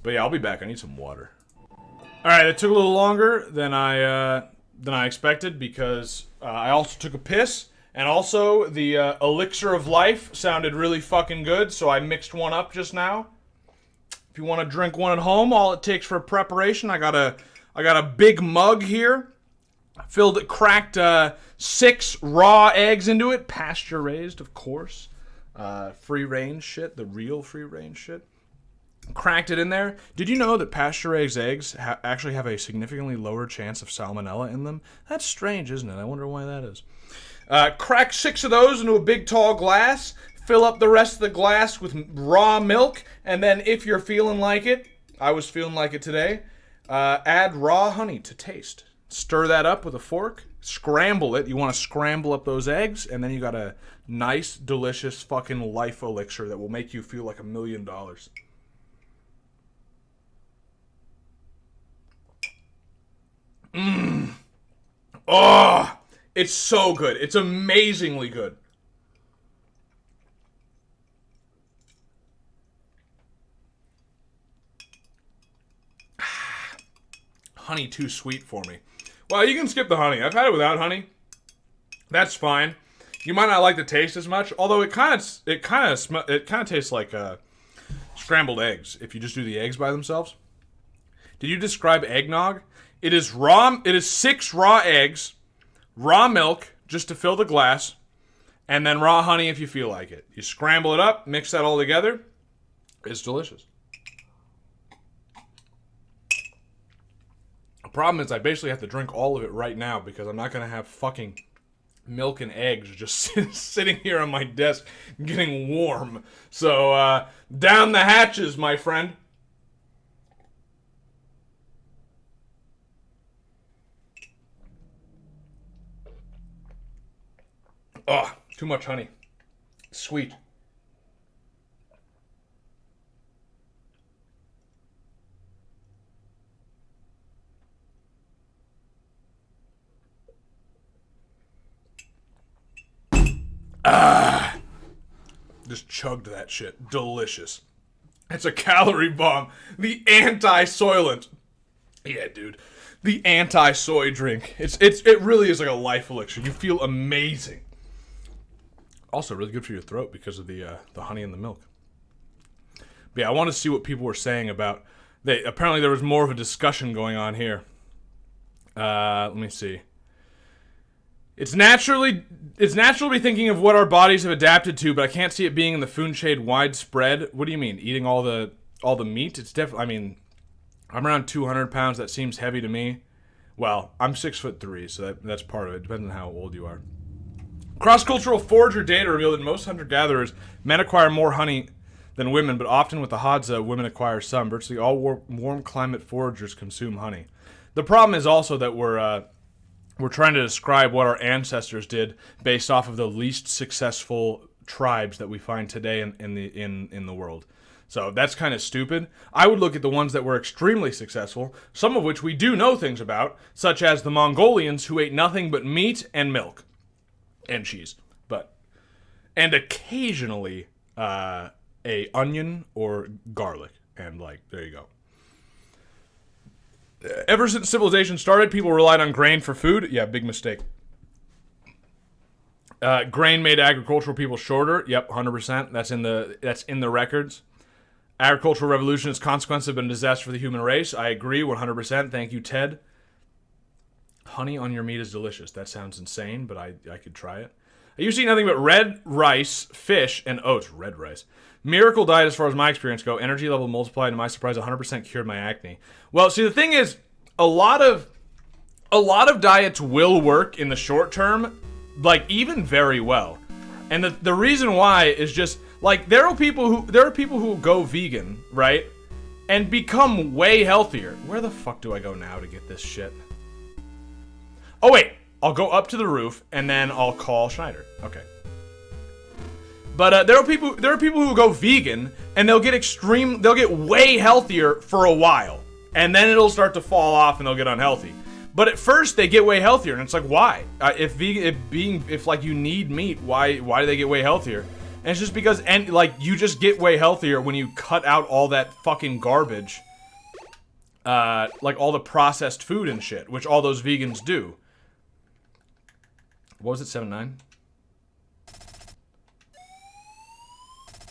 But yeah, I'll be back. I need some water. All right, it took a little longer than I expected because I also took a piss, and also the elixir of life sounded really fucking good, so I mixed one up just now. If you want to drink one at home, all it takes for preparation, I got a big mug here, cracked 6 raw eggs into it, pasture raised, of course, free range shit, the real free range shit. Cracked it in there. Did you know that pasture-raised eggs actually have a significantly lower chance of salmonella in them? That's strange, isn't it? I wonder why that is. Crack 6 of those into a big tall glass. Fill up the rest of the glass with raw milk. And then if you're feeling like it, I was feeling like it today, add raw honey to taste. Stir that up with a fork. Scramble it. You want to scramble up those eggs. And then you got a nice, delicious fucking life elixir that will make you feel like $1 million. Oh, it's so good. It's amazingly good. Honey too sweet for me. Well, you can skip the honey. I've had it without honey. That's fine. You might not like the taste as much, although it kind of tastes like scrambled eggs if you just do the eggs by themselves. Did you describe eggnog? It is raw. It is 6 raw eggs, raw milk just to fill the glass, and then raw honey if you feel like it. You scramble it up, mix that all together. It's delicious. The problem is I basically have to drink all of it right now because I'm not going to have fucking milk and eggs just sitting here on my desk getting warm. So, down the hatches, my friend. Oh, too much honey. Sweet. Just chugged that shit. Delicious. It's a calorie bomb. The anti-soylent. Yeah, dude. The anti-soy drink. It really is like a life elixir. You feel amazing. Also really good for your throat because of the honey and the milk. But yeah, I want to see what people were saying about... Apparently there was more of a discussion going on here. Let me see. It's natural to be thinking of what our bodies have adapted to, but I can't see it being in the food chain widespread. What do you mean? Eating all the meat? It's definitely... I mean, I'm around 200 pounds. That seems heavy to me. Well, I'm 6'3", so that's part of it. Depends on how old you are. Cross-cultural forager data revealed that most hunter-gatherers, men acquire more honey than women, but often with the Hadza, women acquire some. Virtually all warm climate foragers consume honey. The problem is also that we're trying to describe what our ancestors did based off of the least successful tribes that we find today in the world. So that's kind of stupid. I would look at the ones that were extremely successful, some of which we do know things about, such as the Mongolians who ate nothing but meat and milk and cheese, and occasionally a onion or garlic, and like there you go. Ever since civilization started, people relied on grain for food. Yeah, big mistake. Grain made agricultural people shorter. Yep, 100%. That's in the records. Agricultural revolution as consequence have been a disaster for the human race. I agree, 100%. Thank you, Ted. Honey on your meat is delicious. That sounds insane, but I could try it. I used to eat nothing but red rice, fish, and oats. Red rice. Miracle diet as far as my experience go. Energy level multiplied, and to my surprise, 100% cured my acne. Well, see, the thing is, a lot of diets will work in the short term, like even very well. And the reason why is just like there are people who go vegan, right? And become way healthier. Where the fuck do I go now to get this shit? Oh wait, I'll go up to the roof and then I'll call Schneider. Okay. But there are people who go vegan and they'll get way healthier for a while, and then it'll start to fall off and they'll get unhealthy. But at first they get way healthier, and it's like, why? If you need meat, why do they get way healthier? And it's just because you just get way healthier when you cut out all that fucking garbage, like all the processed food and shit, which all those vegans do. What was it, 7-9?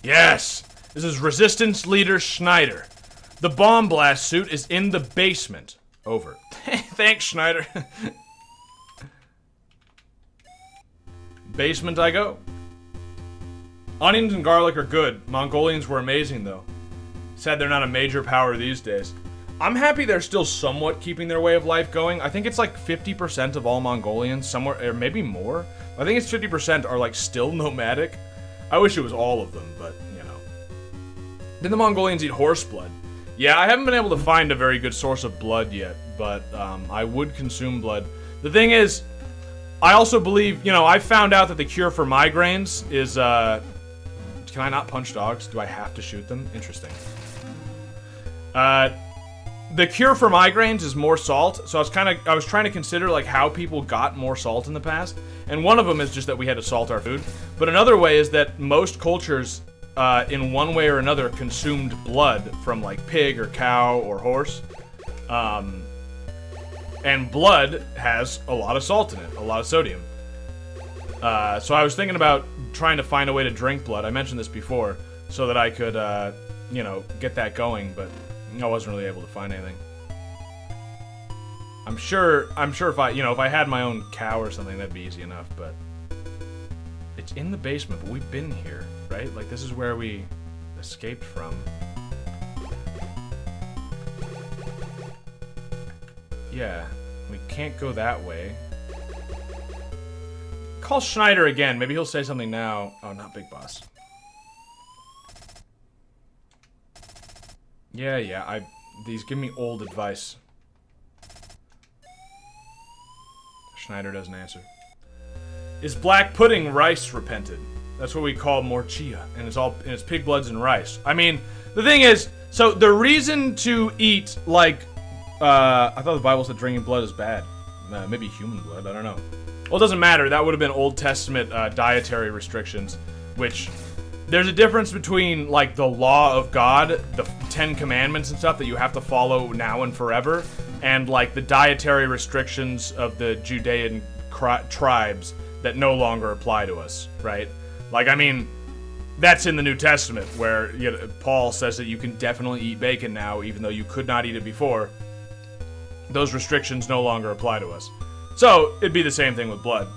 Yes! This is Resistance Leader Schneider. The bomb blast suit is in the basement. Over. Thanks, Schneider. Basement I go. Onions and garlic are good. Mongolians were amazing, though. Sad they're not a major power these days. I'm happy they're still somewhat keeping their way of life going. I think it's like 50% of all Mongolians, somewhere, or maybe more. I think it's 50% are like still nomadic. I wish it was all of them, but, you know. Did the Mongolians eat horse blood? Yeah, I haven't been able to find a very good source of blood yet, but I would consume blood. The thing is, I also believe, you know, I found out that the cure for migraines is, can I not punch dogs? Do I have to shoot them? Interesting. The cure for migraines is more salt, so I was trying to consider like how people got more salt in the past, and one of them is just that we had to salt our food. But another way is that most cultures, in one way or another, consumed blood from like pig or cow or horse, and blood has a lot of salt in it, a lot of sodium. So I was thinking about trying to find a way to drink blood. I mentioned this before, so that I could, you know, get that going, but I wasn't really able to find anything. I'm sure if I had my own cow or something, that'd be easy enough, but it's in the basement, but we've been here, right? Like, this is where we escaped from. Yeah, we can't go that way. Call Schneider again. Maybe he'll say something now. Oh, not Big Boss. Yeah, these give me old advice. Schneider doesn't answer. Is black pudding rice repented? That's what we call morchia, and it's pig bloods and rice. I mean, the thing is, so the reason to eat, like, I thought the Bible said drinking blood is bad. Maybe human blood, I don't know. Well, it doesn't matter. That would have been Old Testament dietary restrictions, which there's a difference between, like, the law of God, the 10 Commandments and stuff that you have to follow now and forever, and, like, the dietary restrictions of the Judean tribes that no longer apply to us, right? Like, I mean, that's in the New Testament, where Paul says that you can definitely eat bacon now, even though you could not eat it before. Those restrictions no longer apply to us. So, it'd be the same thing with blood.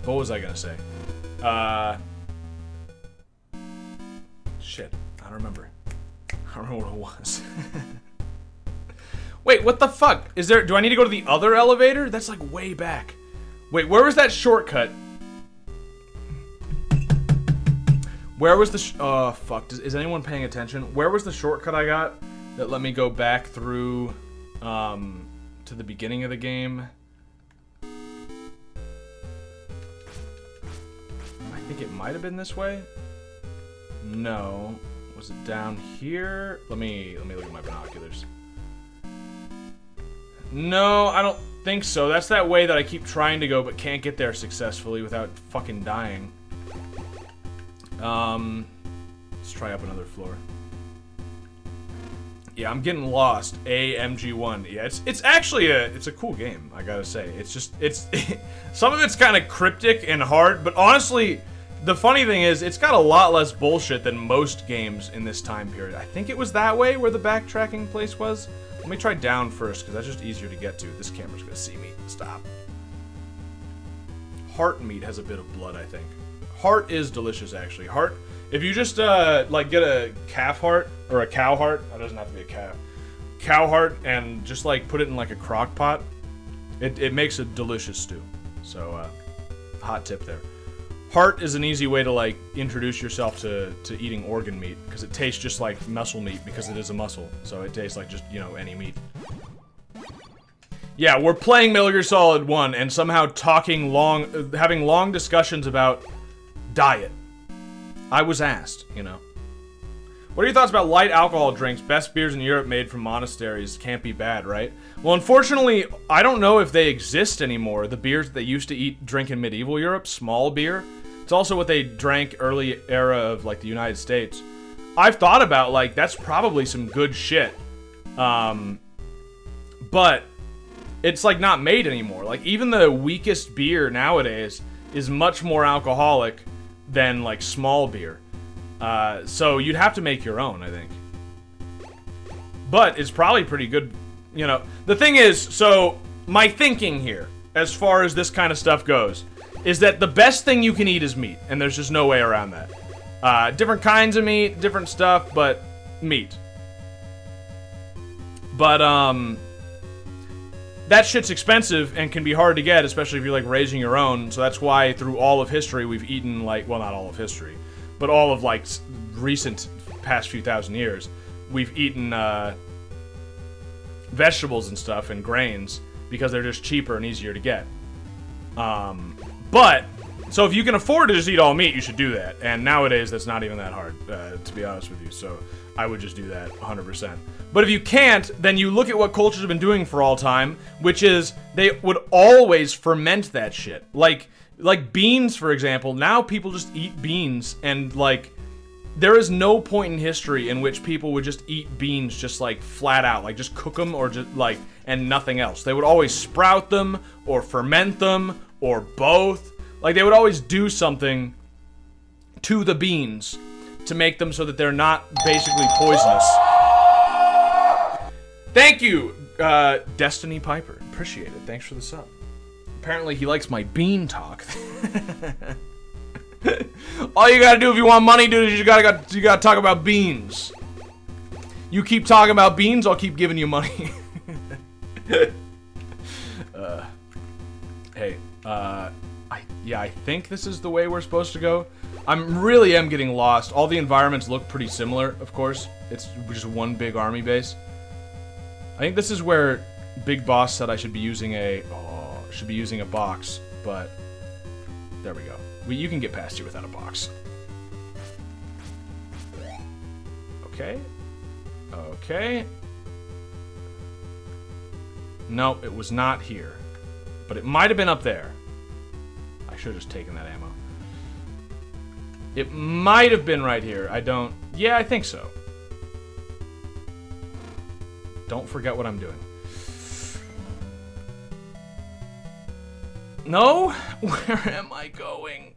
What was I gonna say? Shit, I don't remember. I don't remember what it was. Wait, what the fuck? Do I need to go to the other elevator? That's like way back. Wait, where was that shortcut? Where was the oh, fuck. Is anyone paying attention? Where was the shortcut I got that let me go back through, to the beginning of the game? I think it might might have been this way. No. Was it down here? Let me look at my binoculars. No, I don't think so. That's that way that I keep trying to go but can't get there successfully without fucking dying. Let's try up another floor. Yeah, I'm getting lost. AMG1. Yeah, it's actually it's a cool game, I gotta say. It's just, some of it's kind of cryptic and hard, but honestly, the funny thing is, it's got a lot less bullshit than most games in this time period. I think it was that way where the backtracking place was. Let me try down first, because that's just easier to get to. This camera's gonna see me. Stop. Heart meat has a bit of blood, I think. Heart is delicious, actually. Heart, if you just, like, get a calf heart, or a cow heart, that doesn't have to be a calf. Cow heart, and just, like, put it in, like, a crock pot, it makes a delicious stew. So, hot tip there. Heart is an easy way to, like, introduce yourself to eating organ meat, because it tastes just like muscle meat, because it is a muscle. So it tastes like just, you know, any meat. Yeah, we're playing Metal Gear Solid 1, and somehow having long discussions about diet. I was asked, you know. What are your thoughts about light alcohol drinks? Best beers in Europe made from monasteries. Can't be bad, right? Well, unfortunately, I don't know if they exist anymore. The beers that they used to drink in medieval Europe, small beer. It's also what they drank early era of, like, the United States. I've thought about, like, that's probably some good shit. But it's, like, not made anymore. Like, even the weakest beer nowadays is much more alcoholic than, like, small beer. So you'd have to make your own, I think. But it's probably pretty good, you know. The thing is, so my thinking here, as far as this kind of stuff goes, is that the best thing you can eat is meat, and there's just no way around that. Different kinds of meat, different stuff, but meat. But, that shit's expensive and can be hard to get, especially if you're, like, raising your own, so that's why through all of history we've eaten, like, well, not all of history, but all of, like, recent past few thousand years, we've eaten, vegetables and stuff and grains because they're just cheaper and easier to get. But, so if you can afford to just eat all meat, you should do that. And nowadays, that's not even that hard, to be honest with you. So I would just do that 100%. But if you can't, then you look at what cultures have been doing for all time, which is they would always ferment that shit. Like beans, for example. Now people just eat beans, and, like, there is no point in history in which people would just eat beans just, like, flat out. Like, just cook them or just, like, and nothing else. They would always sprout them or ferment them or both. Like, they would always do something to the beans to make them so that they're not basically poisonous. Thank you, Destiny Piper. Appreciate it. Thanks for the sub. Apparently he likes my bean talk. All you gotta do if you want money, dude, is you gotta talk about beans. You keep talking about beans, I'll keep giving you money. Hey, I think this is the way we're supposed to go. Really am getting lost. All the environments look pretty similar, of course. It's just one big army base. I think this is where Big Boss said I should be using a box, but there we go. You can get past here without a box. Okay. Okay. No, it was not here. But it might have been up there. I should have just taken that ammo. It might have been right here. Yeah, I think so. Don't forget what I'm doing. No? Where am I going?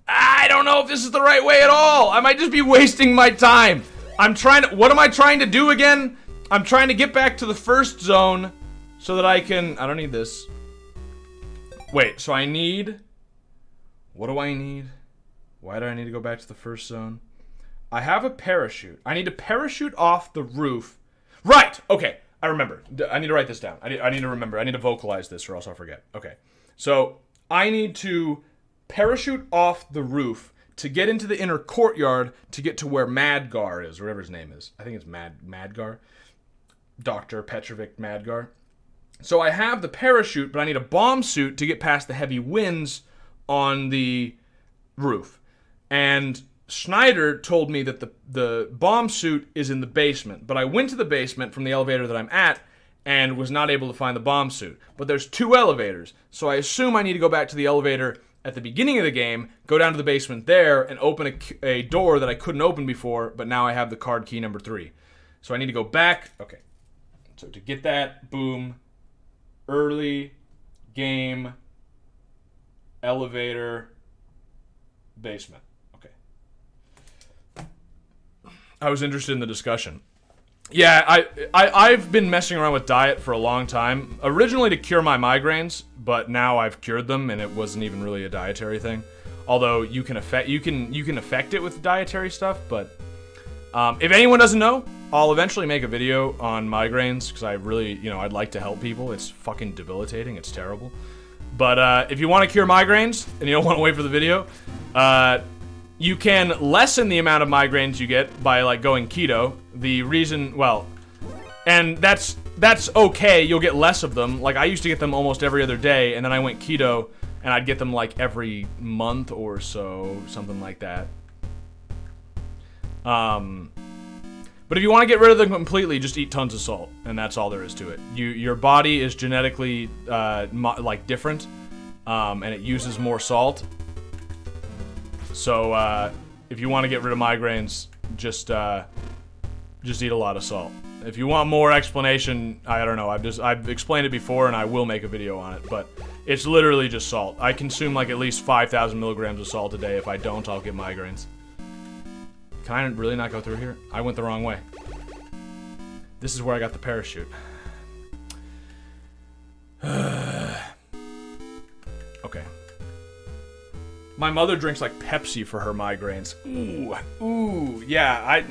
I don't know if this is the right way at all. I might just be wasting my time. What am I trying to do again? I'm trying to get back to the first zone so that I don't need this. Wait, so what do I need? Why do I need to go back to the first zone? I have a parachute. I need to parachute off the roof. Right! Okay, I remember. I need to write this down. I need to remember. I need to vocalize this or else I'll forget. Okay, so I need to parachute off the roof to get into the inner courtyard to get to where Madgar is, or whatever his name is. I think it's Madgar. Dr. Petrovich Madnar. So I have the parachute, but I need a bomb suit to get past the heavy winds on the roof. And Schneider told me that the bomb suit is in the basement. But I went to the basement from the elevator that I'm at and was not able to find the bomb suit. But there's 2 elevators, so I assume I need to go back to the elevator at the beginning of the game, go down to the basement there, and open a door that I couldn't open before, but now I have the card key number 3. So I need to go back. Okay. So to get that, boom, early game, elevator, basement. Okay. I was interested in the discussion. Yeah, I've been messing around with diet for a long time. Originally to cure my migraines, but now I've cured them, and it wasn't even really a dietary thing. Although you can affect it with dietary stuff. But if anyone doesn't know, I'll eventually make a video on migraines because I really, I'd like to help people. It's fucking debilitating. It's terrible. But if you want to cure migraines and you don't want to wait for the video, you can lessen the amount of migraines you get by like going keto. The reason, and that's okay. You'll get less of them. Like I used to get them almost every other day, and then I went keto, and I'd get them like every month or so, something like that. But if you want to get rid of them completely, just eat tons of salt, and that's all there is to it. Your body is genetically different, and it uses more salt. So if you want to get rid of migraines, just eat a lot of salt. If you want more explanation, I don't know. I've explained it before, and I will make a video on it. But it's literally just salt. I consume like at least 5,000 milligrams of salt a day. If I don't, I'll get migraines. Can I really not go through here? I went the wrong way. This is where I got the parachute. Okay. My mother drinks like Pepsi for her migraines. Ooh, yeah,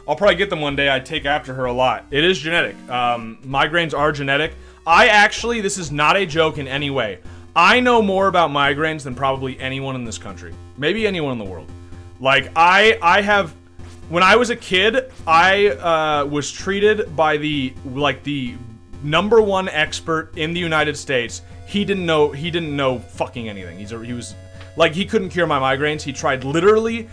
I'll probably get them one day. I take after her a lot. It is genetic. Migraines are genetic. This is not a joke in any way. I know more about migraines than probably anyone in this country. Maybe anyone in the world. Like, I have... When I was a kid, I was treated by the number one expert in the United States. He didn't know fucking anything. He couldn't cure my migraines. He tried literally...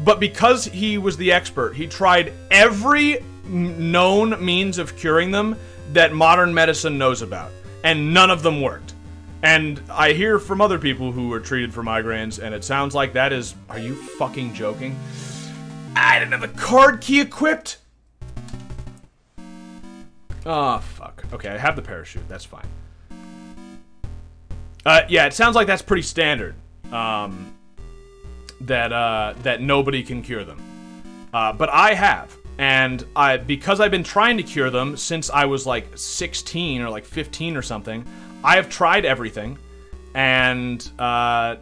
But because he was the expert, he tried every known means of curing them that modern medicine knows about. And none of them worked. And I hear from other people who were treated for migraines, and it sounds like that is... Are you fucking joking? I didn't have the card key equipped! Oh, fuck. Okay, I have the parachute. That's fine. Yeah, it sounds like that's pretty standard. That nobody can cure them. But I have. And because I've been trying to cure them since I was like 16 or like 15 or something, I have tried everything. And I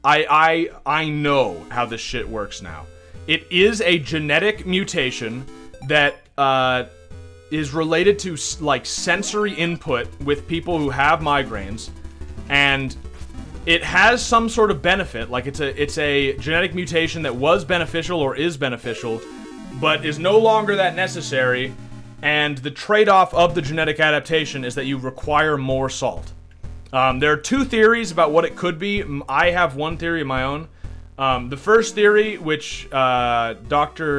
know how this shit works now. It is a genetic mutation that is related to like sensory input with people who have migraines, and it has some sort of benefit. Like it's a genetic mutation that was beneficial or is beneficial, but is no longer that necessary. And the trade-off of the genetic adaptation is that you require more salt. There are 2 theories about what it could be. I have one theory of my own. The first theory, which Dr.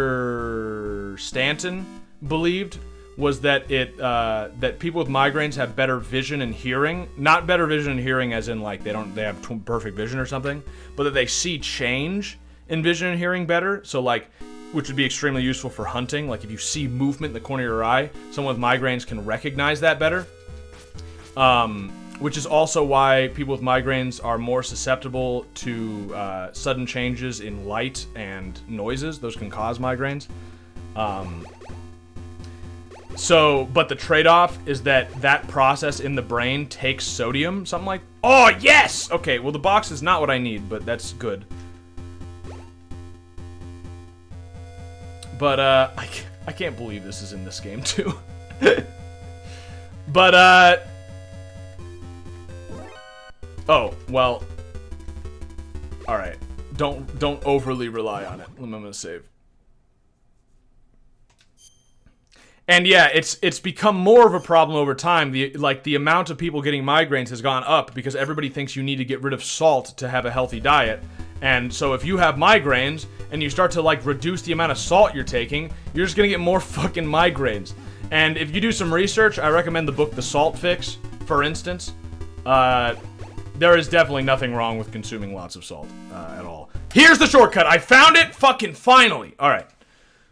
Stanton believed, was that that people with migraines have better vision and hearing. Not better vision and hearing as in like they have perfect vision or something, but that they see change in vision and hearing better. So like, which would be extremely useful for hunting. Like if you see movement in the corner of your eye, someone with migraines can recognize that better. Which is also why people with migraines are more susceptible to sudden changes in light and noises. Those can cause migraines. But the trade-off is that process in the brain takes sodium, something like... Oh, yes! Okay, well, the box is not what I need, but that's good. But, I can't believe this is in this game, too. But, oh, well... Alright. Don't overly rely on it. I'm gonna save. And yeah, it's become more of a problem over time. The amount of people getting migraines has gone up because everybody thinks you need to get rid of salt to have a healthy diet. And so if you have migraines and you start to like reduce the amount of salt you're taking, you're just gonna get more fucking migraines. And if you do some research, I recommend the book The Salt Fix, for instance. There is definitely nothing wrong with consuming lots of salt at all. Here's the shortcut. I found it fucking finally. All right.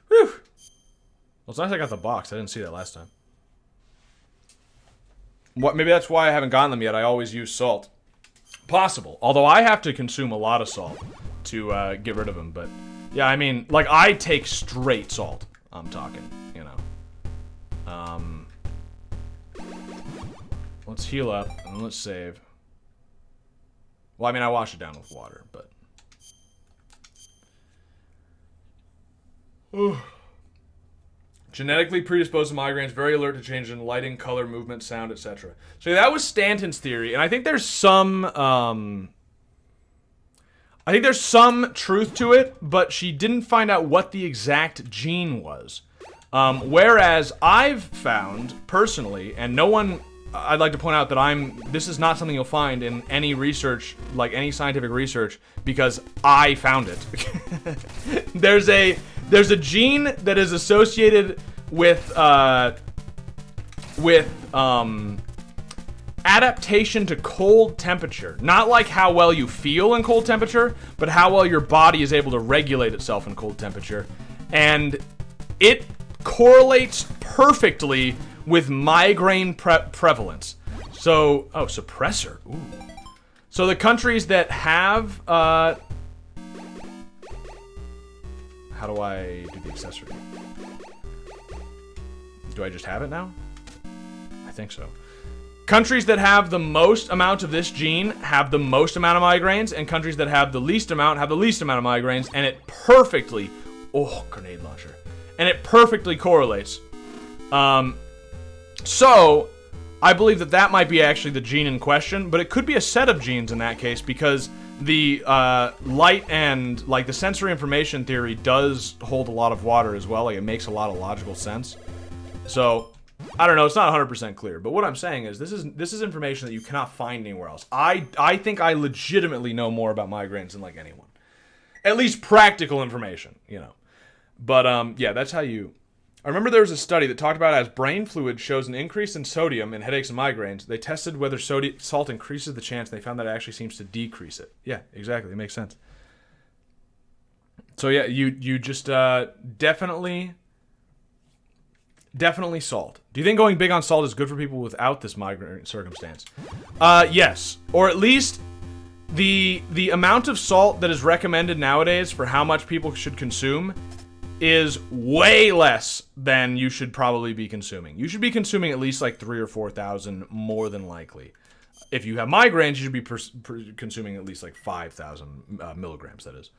Whew. Well, it's nice I got the box. I didn't see that last time. Maybe that's why I haven't gotten them yet. I always use salt. Possible. Although I have to consume a lot of salt to get rid of them. But yeah, I mean, like I take straight salt. I'm talking, you know. Let's heal up and let's save. Well, I mean, I wash it down with water, but. Genetically predisposed to migraines, very alert to changes in lighting, color, movement, sound, etc. So that was Stanton's theory, and I think there's some truth to it, but she didn't find out what the exact gene was. Whereas I've found personally, and no one, I'd like to point out that this is not something you'll find in any research, like any scientific research, because I found it. There's a gene that is associated with adaptation to cold temperature. Not like how well you feel in cold temperature, but how well your body is able to regulate itself in cold temperature. And it correlates perfectly with migraine prevalence. So, suppressor. Ooh. So the countries that have, how do I do the accessory? Do I just have it now? I think so. Countries that have the most amount of this gene have the most amount of migraines, and countries that have the least amount have the least amount of migraines, and it perfectly, grenade launcher. And it perfectly correlates. So, I believe that might be actually the gene in question, but it could be a set of genes in that case, because the light and like the sensory information theory does hold a lot of water as well. Like it makes a lot of logical sense. So I don't know. It's not 100% clear, but what I'm saying is this is information that you cannot find anywhere else. I think I legitimately know more about migraines than like anyone. At least practical information, you know. But yeah, that's how you. I remember there was a study that talked about as brain fluid shows an increase in sodium in headaches and migraines. They tested whether salt increases the chance, and they found that it actually seems to decrease it. Yeah, exactly. It makes sense. So yeah, you just definitely salt. Do you think going big on salt is good for people without this migraine circumstance? Yes, or at least the amount of salt that is recommended nowadays for how much people should consume is way less than you should probably be consuming. You should be consuming at least like 3,000 or 4,000 more than likely. If you have migraines, you should be consuming at least like 5,000 milligrams, that is.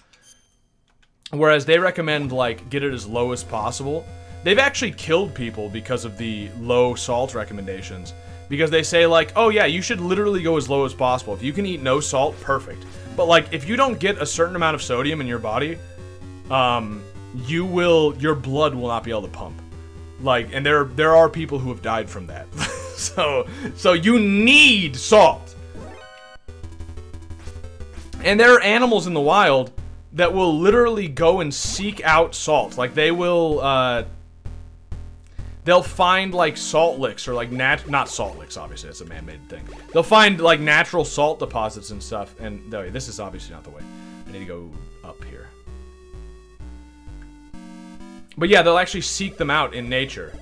Whereas they recommend like get it as low as possible. They've actually killed people because of the low salt recommendations. Because they say like, oh yeah, you should literally go as low as possible. If you can eat no salt, perfect. But like, if you don't get a certain amount of sodium in your body, your blood will not be able to pump. Like, and there are people who have died from that. so you need salt. And there are animals in the wild that will literally go and seek out salt. Like they will, they'll find like salt licks or like not salt licks, obviously that's a man-made thing. They'll find like natural salt deposits and stuff. And this is obviously not the way. I need to go up here. But yeah, they'll actually seek them out in nature.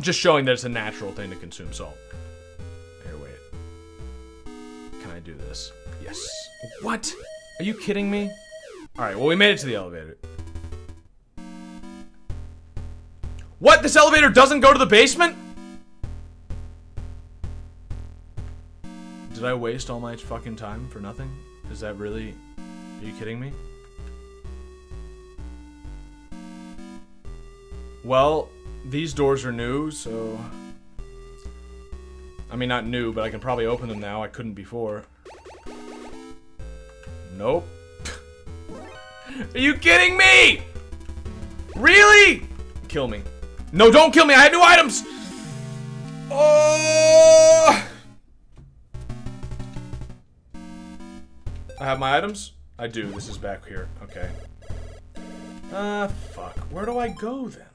Just showing that it's a natural thing to consume salt. Here, wait. Can I do this? Yes. What? Are you kidding me? Alright, well we made it to the elevator. What? This elevator doesn't go to the basement? Did I waste all my fucking time for nothing? Is that really... Are you kidding me? Well, these doors are new, so... I mean, not new, but I can probably open them now. I couldn't before. Nope. Are you kidding me? Really? Kill me. No, don't kill me! I had new items! Oh! I have my items? I do. This is back here. Okay. Fuck. Where do I go then?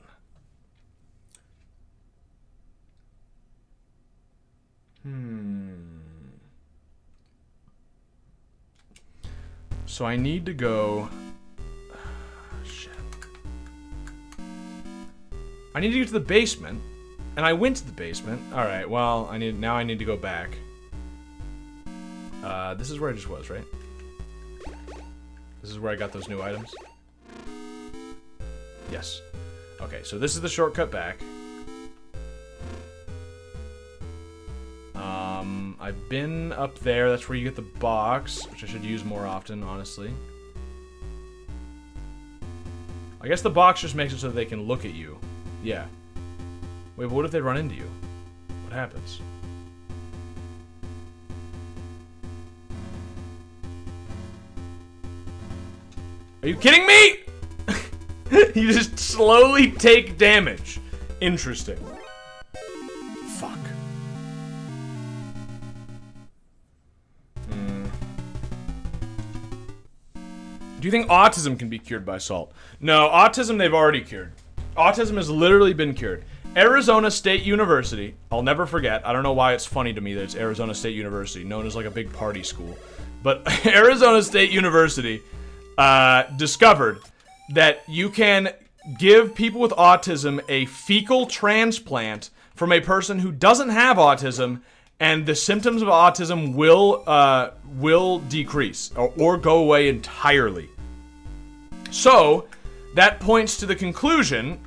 So I need to go... shit. I need to get to the basement. And I went to the basement. Alright, well, now I need to go back. This is where I just was, right? This is where I got those new items? Yes. Okay, so this is the shortcut back. I've been up there. That's where you get the box, which I should use more often, honestly. I guess the box just makes it so they can look at you. Yeah. Wait, but what if they run into you? What happens? Are you kidding me? You just slowly take damage. Interesting. Fuck. Do you think autism can be cured by salt? No, autism they've already cured. Autism has literally been cured. Arizona State University, I'll never forget, I don't know why it's funny to me that it's Arizona State University, known as like a big party school. But Arizona State University discovered that you can give people with autism a fecal transplant from a person who doesn't have autism, and the symptoms of autism will decrease or go away entirely. So, that points to the conclusion,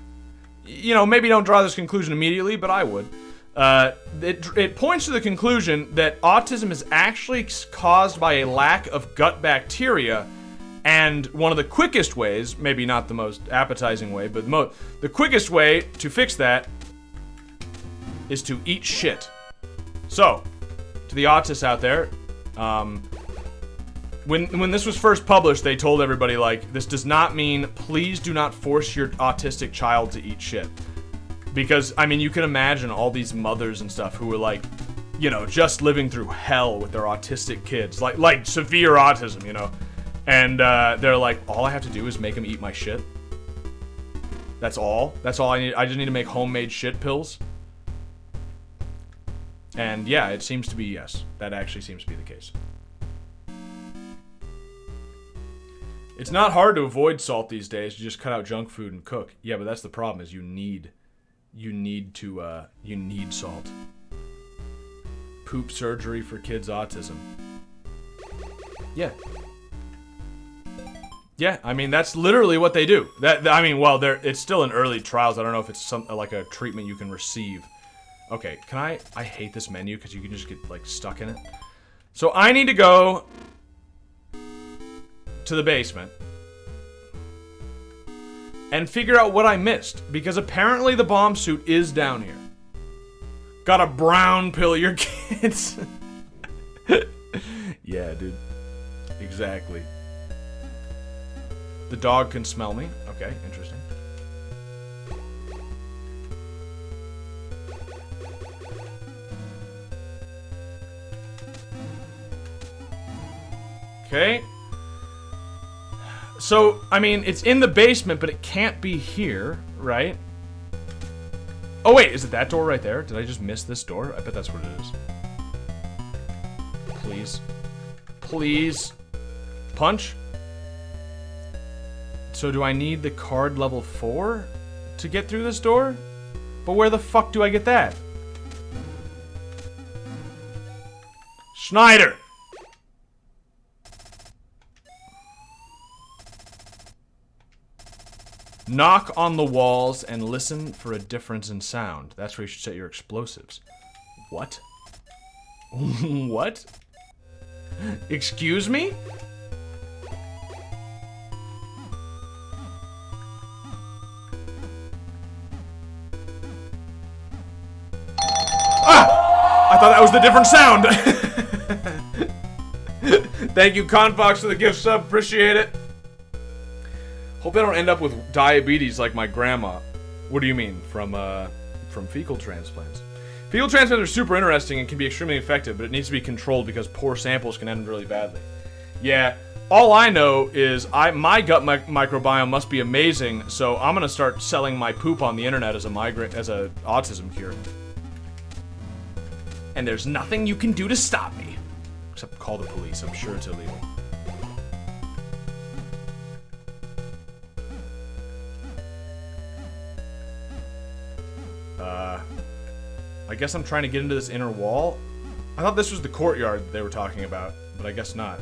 you know, maybe don't draw this conclusion immediately, but I would. It points to the conclusion that autism is actually caused by a lack of gut bacteria, and one of the quickest ways, maybe not the most appetizing way, but the quickest way to fix that is to eat shit. So, to the autists out there, when this was first published, they told everybody, like, this does not mean, please do not force your autistic child to eat shit. Because, I mean, you can imagine all these mothers and stuff who were, like, you know, just living through hell with their autistic kids. Like severe autism, you know. And they're like, all I have to do is make them eat my shit. That's all? That's all I need? I just need to make homemade shit pills? And yeah, it seems to be yes. That actually seems to be the case. It's not hard to avoid salt these days. You just cut out junk food and cook. Yeah, but that's the problem, is you need salt. Poop surgery for kids' autism. Yeah. Yeah, I mean, that's literally what they do. I mean, well, it's still in early trials. I don't know if it's like a treatment you can receive. Okay, I hate this menu because you can just get, like, stuck in it. So I need to go to the basement and figure out what I missed, because apparently the bomb suit is down here. Gotta brown pill your kids. Yeah, dude. Exactly. The dog can smell me. Okay, interesting. Okay. So, I mean, it's in the basement, but it can't be here, right? Oh, wait, is it that door right there? Did I just miss this door? I bet that's what it is. Please. Please. Punch? So do I need the card level 4 to get through this door? But where the fuck do I get that? Schneider! Knock on the walls and listen for a difference in sound. That's where you should set your explosives. What? What? Excuse me? Ah! I thought that was the different sound. Thank you, Confox, for the gift sub. Appreciate it. Hope I don't end up with diabetes like my grandma. What do you mean? From fecal transplants? Fecal transplants are super interesting and can be extremely effective, but it needs to be controlled because poor samples can end really badly. Yeah, all I know is my gut microbiome must be amazing, so I'm gonna start selling my poop on the internet as a autism cure. And there's nothing you can do to stop me. Except call the police, I'm sure it's illegal. I guess I'm trying to get into this inner wall. I thought this was the courtyard that they were talking about, but I guess not.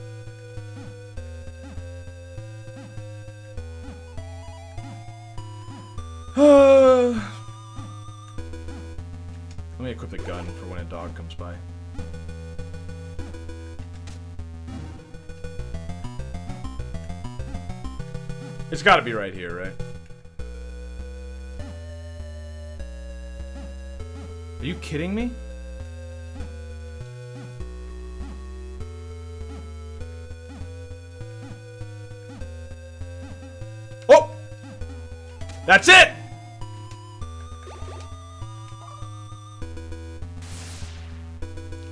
Let me equip the gun for when a dog comes by. It's gotta be right here, right? Are you kidding me? Oh! That's it!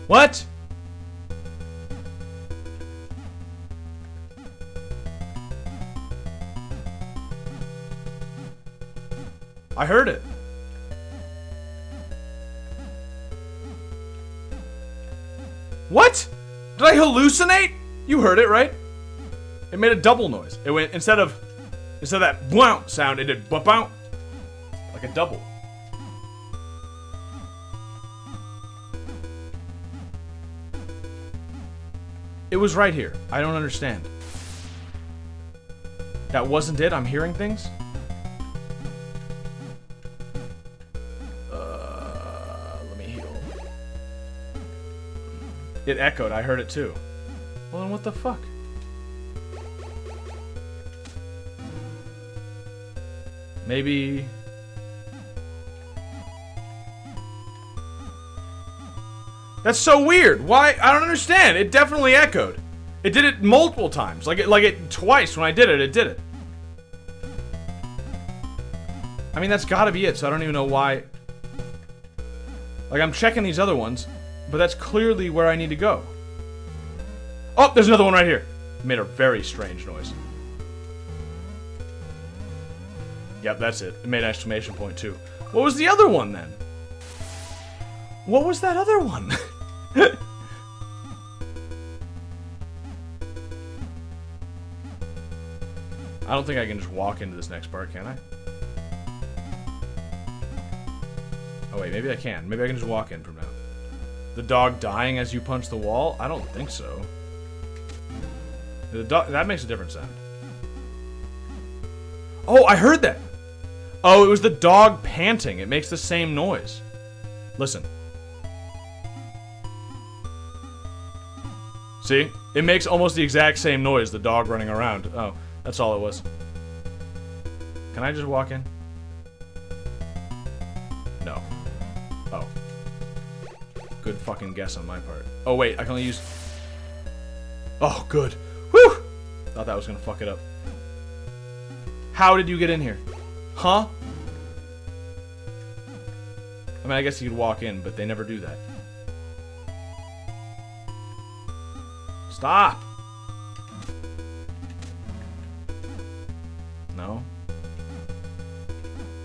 What? I heard it. What? Did I hallucinate? You heard it, right? It made a double noise. It went, instead of that wow sound, it did bow, like a double. It was right here. I don't understand. That wasn't it? I'm hearing things? Let me heal. It echoed. I heard it too. Well, then what the fuck? Maybe... That's so weird. Why? I don't understand. It definitely echoed. It did it multiple times. Like it twice when I did it, it did it. I mean, that's gotta be it, so I don't even know why. Like, I'm checking these other ones, but that's clearly where I need to go. Oh, there's another one right here. It made a very strange noise. Yep, that's it. It made an exclamation point, too. What was the other one, then? What was that other one? I don't think I can just walk into this next part, can I? Oh wait, maybe I can. Maybe I can just walk in from now. The dog dying as you punch the wall? I don't think so. The dog, that makes a different sound. Oh, I heard that! Oh, it was the dog panting. It makes the same noise. Listen. See? It makes almost the exact same noise, the dog running around. Oh, that's all it was. Can I just walk in? No. Oh. Good fucking guess on my part. Oh, wait, I can only use... Oh, good. Whew! Thought that was gonna fuck it up. How did you get in here? Huh? I mean, I guess you could walk in, but they never do that. Stop! No?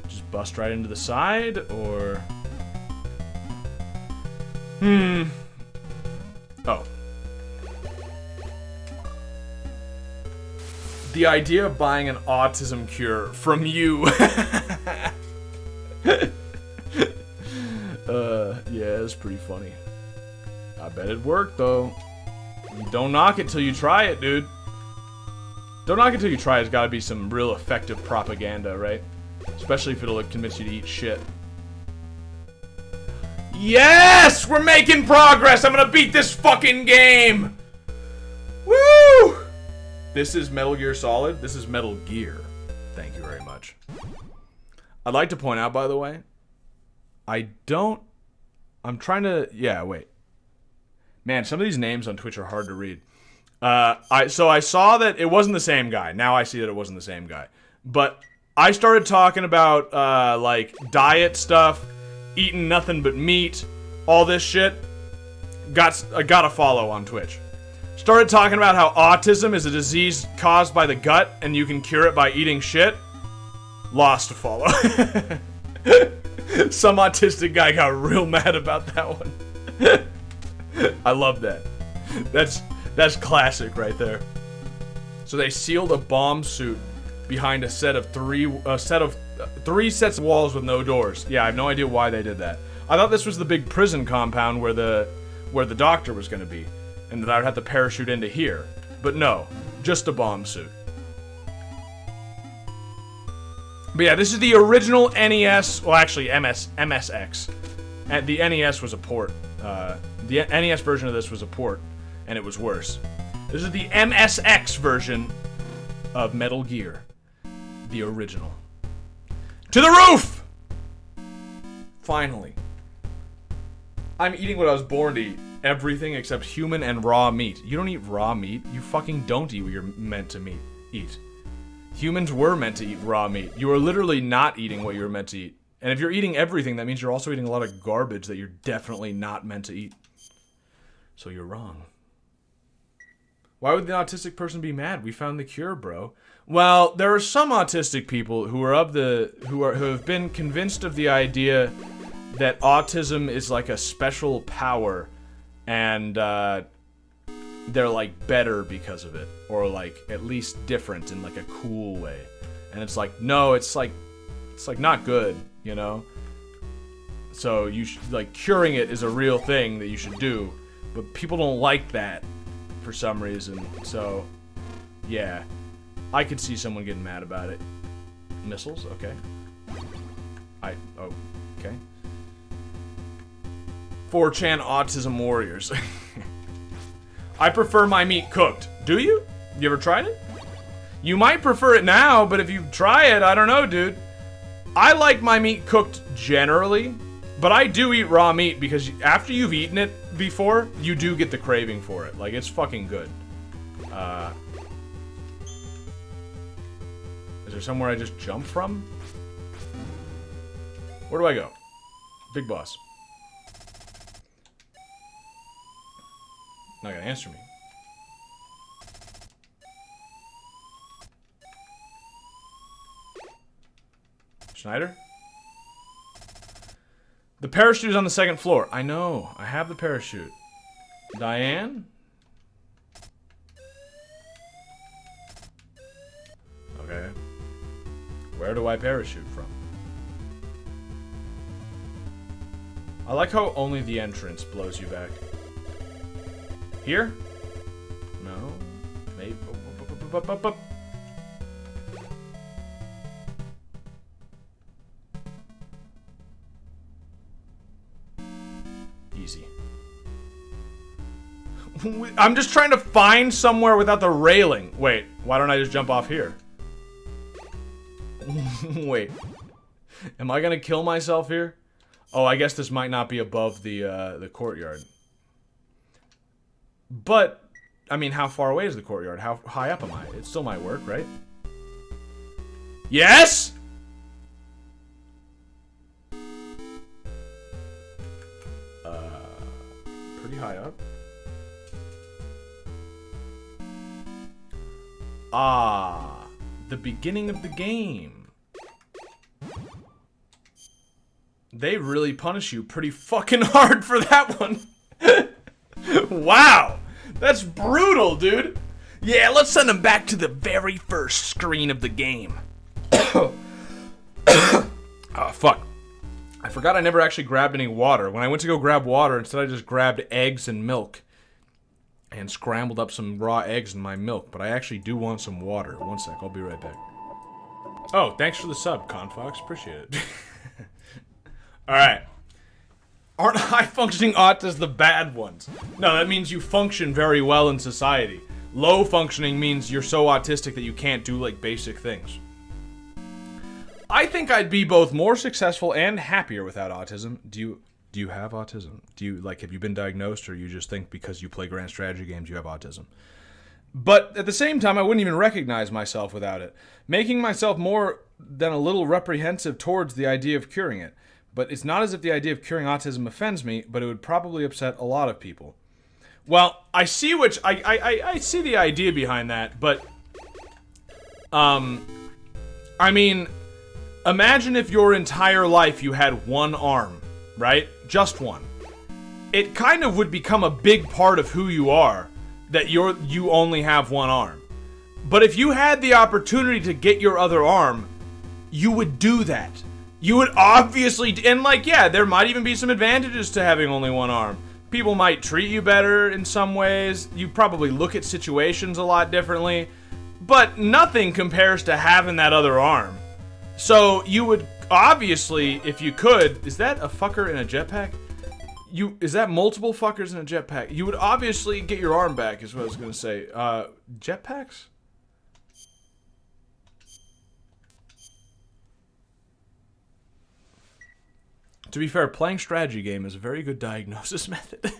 Just bust right into the side, or... Oh. The idea of buying an autism cure from you. Yeah, it's pretty funny. I bet it worked, though. Don't knock it till you try it, dude. Don't knock it till you try it. It's gotta be some real effective propaganda, right? Especially if it'll convince you to eat shit. Yes! We're making progress! I'm gonna beat this fucking game! Woo! This is Metal Gear Solid. This is Metal Gear. Thank you very much. I'd like to point out, by the way, I'm trying to... Yeah, wait. Man, some of these names on Twitch are hard to read. So I saw that it wasn't the same guy. Now I see that it wasn't the same guy. But I started talking about, like, diet stuff, eating nothing but meat, all this shit. I got a follow on Twitch. Started talking about how autism is a disease caused by the gut and you can cure it by eating shit. Lost a follow. Some autistic guy got real mad about that one. I love that. That's classic right there. So they sealed a bomb suit behind a set of three sets of walls with no doors. Yeah, I have no idea why they did that. I thought this was the big prison compound where the doctor was going to be, and that I would have to parachute into here. But no, just a bomb suit. But yeah, this is the original NES. Well, actually, MSX. And the NES was a port. The NES version of this was a port, and it was worse. This is the MSX version of Metal Gear. The original. To the roof! Finally. I'm eating what I was born to eat. Everything except human and raw meat. You don't eat raw meat. You fucking don't eat what you're meant to eat. Humans were meant to eat raw meat. You are literally not eating what you're meant to eat. And if you're eating everything, that means you're also eating a lot of garbage that you're definitely not meant to eat. So you're wrong. Why would the autistic person be mad? We found the cure, bro. Well, there are some autistic people who have been convinced of the idea that autism is like a special power, and they're like better because of it, or like at least different in like a cool way. And it's like, no, it's like not good, you know. So you should, like, curing it is a real thing that you should do, but people don't like that for some reason. So yeah, I could see someone getting mad about it. Missiles, okay. Okay. 4chan autism warriors. I prefer my meat cooked. Do you? You ever tried it? You might prefer it now, but if you try it, I don't know, dude. I like my meat cooked generally, but I do eat raw meat because after you've eaten it before, you do get the craving for it. Like, it's fucking good. Is there somewhere I just jump from? Where do I go? Big boss. Not gonna answer me. Schneider? The parachute is on the second floor. I know. I have the parachute. Diane? Okay. Where do I parachute from? I like how only the entrance blows you back. Here? No. Maybe. Easy. I'm just trying to find somewhere without the railing. Wait, why don't I just jump off here? Wait. Am I gonna kill myself here? Oh, I guess this might not be above the courtyard. But, I mean, how far away is the courtyard? How high up am I? It still might work, right? Yes?! Pretty high up. Ah, the beginning of the game. They really punish you pretty fucking hard for that one. Wow, that's brutal, dude. Yeah, let's send him back to the very first screen of the game. Oh, fuck. I forgot I never actually grabbed any water. When I went to go grab water, instead I just grabbed eggs and milk. And scrambled up some raw eggs in my milk. But I actually do want some water. One sec, I'll be right back. Oh, thanks for the sub, Confox. Appreciate it. Alright. Aren't high-functioning autists the bad ones? No, that means you function very well in society. Low-functioning means you're so autistic that you can't do, like, basic things. I think I'd be both more successful and happier without autism. Do you have autism? Have you been diagnosed, or you just think because you play grand strategy games you have autism? But at the same time, I wouldn't even recognize myself without it, making myself more than a little reprehensive towards the idea of curing it. But it's not as if the idea of curing autism offends me, but it would probably upset a lot of people. Well, I see I see the idea behind that, but I mean, imagine if your entire life you had one arm, right? Just one. It kind of would become a big part of who you are that you only have one arm. But if you had the opportunity to get your other arm, you would do that. You would obviously, and like, yeah, there might even be some advantages to having only one arm. People might treat you better in some ways. You probably look at situations a lot differently. But nothing compares to having that other arm. So you would obviously, if you could, is that a fucker in a jetpack? Is that multiple fuckers in a jetpack? You would obviously get your arm back, is what I was gonna say. Jetpacks? To be fair, playing strategy game is a very good diagnosis method.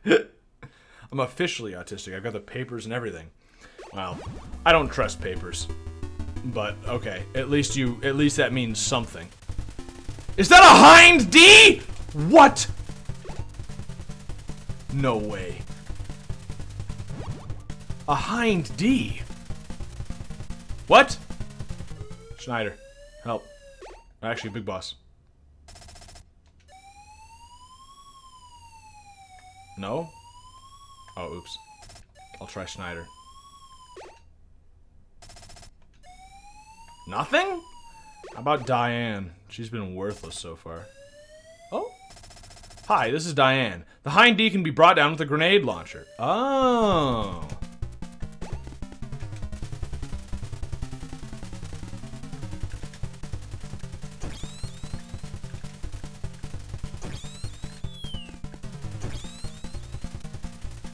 I'm officially autistic. I've got the papers and everything. Well, I don't trust papers. But, okay. At least that means something. Is that a hind D? What? No way. A hind D? What? Schneider, help. Actually, Big Boss. No? Oh, oops. I'll try Schneider. Nothing? How about Diane? She's been worthless so far. Oh. Hi, this is Diane. The hind D can be brought down with a grenade launcher. Oh.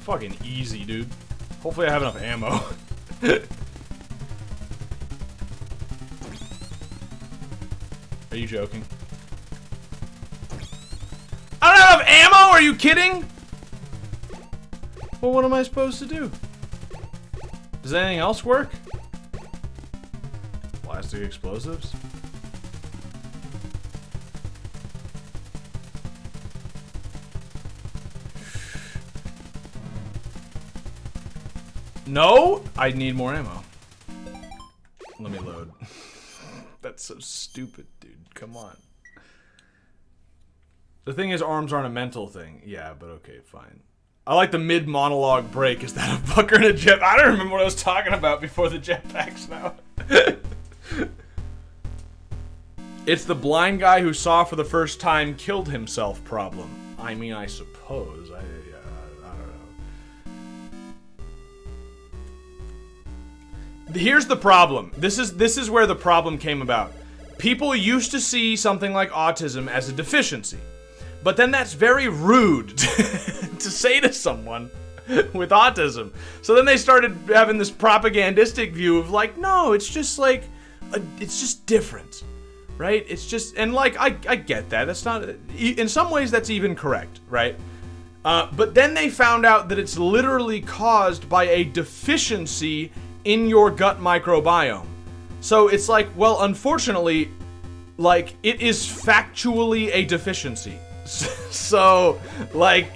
Fucking easy, dude. Hopefully I have enough ammo. Are you joking? I don't have enough ammo? Are you kidding? Well, what am I supposed to do? Does anything else work? Plastic explosives? No? I need more ammo. Let me load. That's so stupid, dude. Come on. The thing is, arms aren't a mental thing. Yeah, but okay, fine. I like the mid-monologue break. Is that a fucker in a jet? I don't remember what I was talking about before the jetpacks now. It's the blind guy who saw for the first time killed himself problem. I mean, I suppose. I don't know. Here's the problem. This is where the problem came about. People used to see something like autism as a deficiency. But then that's very rude to say to someone with autism. So then they started having this propagandistic view of like, no, it's just like, it's just different, right? It's just, and like, I get that. That's not, in some ways that's even correct, right? But then they found out that it's literally caused by a deficiency in your gut microbiome. So it's like, well, unfortunately, like, it is factually a deficiency. So, like,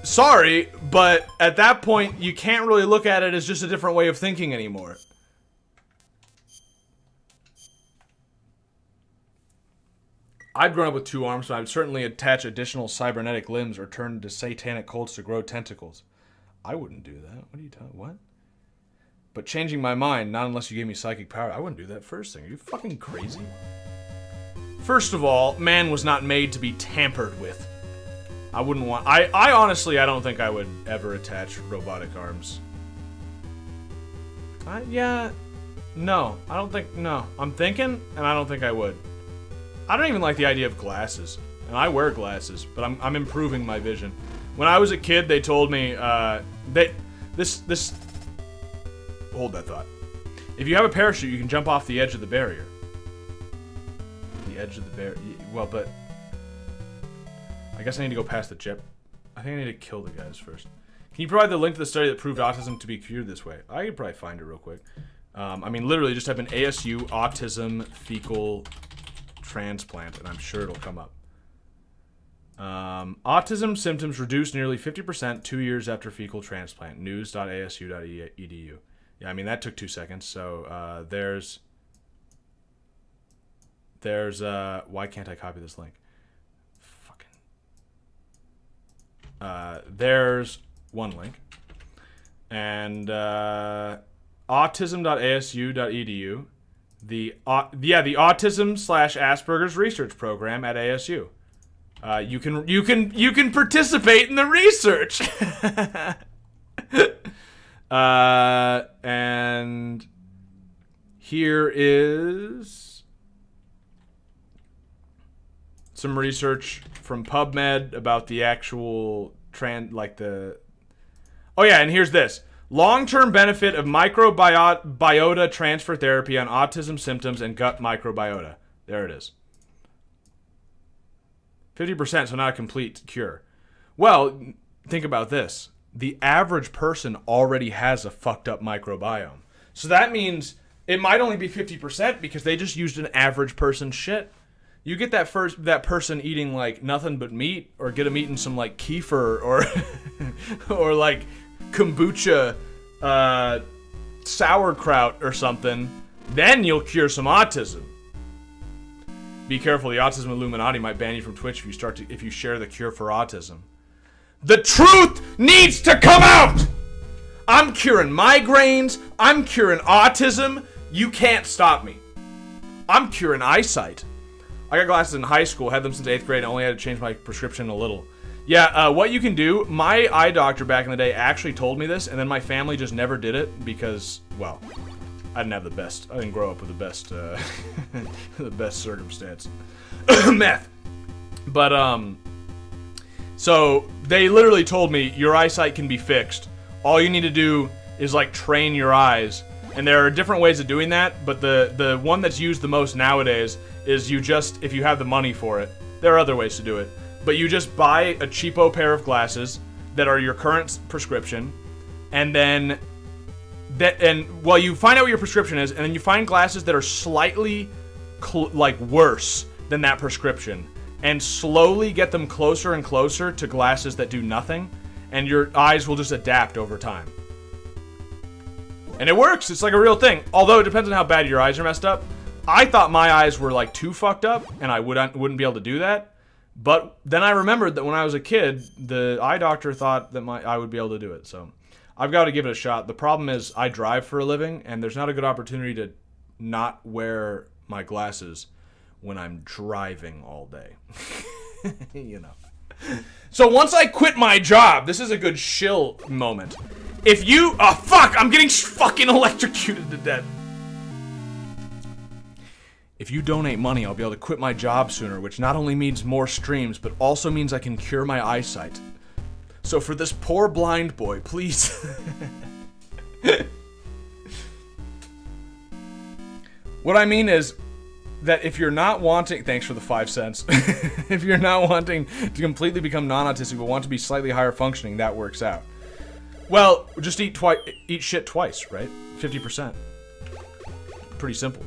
sorry, but at that point, you can't really look at it as just a different way of thinking anymore. I've grown up with two arms, so I would certainly attach additional cybernetic limbs or turn to satanic cults to grow tentacles. I wouldn't do that. What are you talking? What? But changing my mind, not unless you gave me psychic power. I wouldn't do that first thing. Are you fucking crazy? First of all, man was not made to be tampered with. I wouldn't want... I honestly, I don't think I would ever attach robotic arms. Yeah. No. I don't think... No. I'm thinking, and I don't think I would. I don't even like the idea of glasses. And I wear glasses, but I'm improving my vision. When I was a kid, they told me, this... Hold that thought. If you have a parachute, you can jump off the edge of the barrier. The edge of the barrier. Well, but... I guess I need to go past the jet. I think I need to kill the guys first. Can you provide the link to the study that proved autism to be cured this way? I could probably find it real quick. I mean, literally just type in ASU autism fecal transplant, and I'm sure it'll come up. Autism symptoms reduced nearly 50% 2 years after fecal transplant. News.asu.edu. Yeah, I mean, that took 2 seconds. So there's why can't I copy this link? There's one link. And autism.asu.edu. The autism/Asperger's research program at ASU. You can participate in the research. And here is some research from PubMed about the actual Oh yeah, and here's this. Long-term benefit of microbiota transfer therapy on autism symptoms and gut microbiota. There it is. 50%, so not a complete cure. Well, think about this. The average person already has a fucked up microbiome. So that means it might only be 50% because they just used an average person's shit. You get that person eating like nothing but meat, or get them eating some like kefir or like kombucha, sauerkraut or something, then you'll cure some autism. Be careful, the autism Illuminati might ban you from Twitch if you share the cure for autism. The truth needs to come out! I'm curing migraines, I'm curing autism, you can't stop me. I'm curing eyesight. I got glasses in high school, had them since 8th grade, and only had to change my prescription a little. Yeah, what you can do, my eye doctor back in the day actually told me this, and then my family just never did it because, well, I didn't grow up with the best, the best circumstance. Meth. But, so they literally told me, your eyesight can be fixed. All you need to do is, like, train your eyes. And there are different ways of doing that, but the one that's used the most nowadays is if you have the money for it, there are other ways to do it, but you just buy a cheapo pair of glasses that are your current prescription, and then you find out what your prescription is, and then you find glasses that are slightly worse than that prescription, and slowly get them closer and closer to glasses that do nothing, and your eyes will just adapt over time. And it works. It's like a real thing. Although it depends on how bad your eyes are messed up. I thought my eyes were like too fucked up, and I wouldn't be able to do that. But then I remembered that when I was a kid, the eye doctor thought that I would be able to do it. So I've got to give it a shot. The problem is I drive for a living, and there's not a good opportunity to not wear my glasses when I'm driving all day. You know. So once I quit my job, this is a good shill moment. If you... Oh, fuck! I'm getting fucking electrocuted to death. If you donate money, I'll be able to quit my job sooner, which not only means more streams, but also means I can cure my eyesight. So for this poor blind boy, please... What I mean is that if you're not wanting... Thanks for the 5 cents. If you're not wanting to completely become non-autistic, but want to be slightly higher functioning, that works out. Well, just eat shit twice, right? 50%. Pretty simple.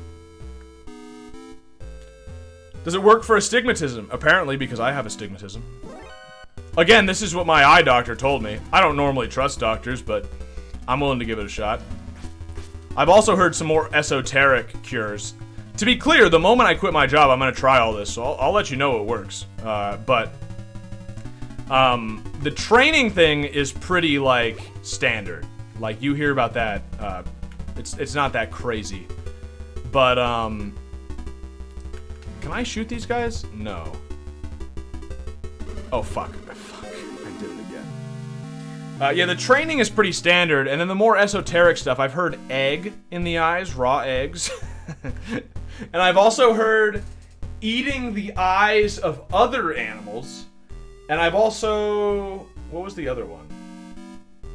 Does it work for astigmatism? Apparently, because I have astigmatism. Again, this is what my eye doctor told me. I don't normally trust doctors, but I'm willing to give it a shot. I've also heard some more esoteric cures. To be clear, the moment I quit my job, I'm going to try all this, so I'll let you know it works. But the training thing is pretty, like, standard. Like, you hear about that. It's not that crazy. But, can I shoot these guys? No. Oh, fuck. Fuck. I did it again. Yeah, the training is pretty standard, and then the more esoteric stuff, I've heard egg in the eyes, raw eggs. And I've also heard eating the eyes of other animals. And I've also... What was the other one?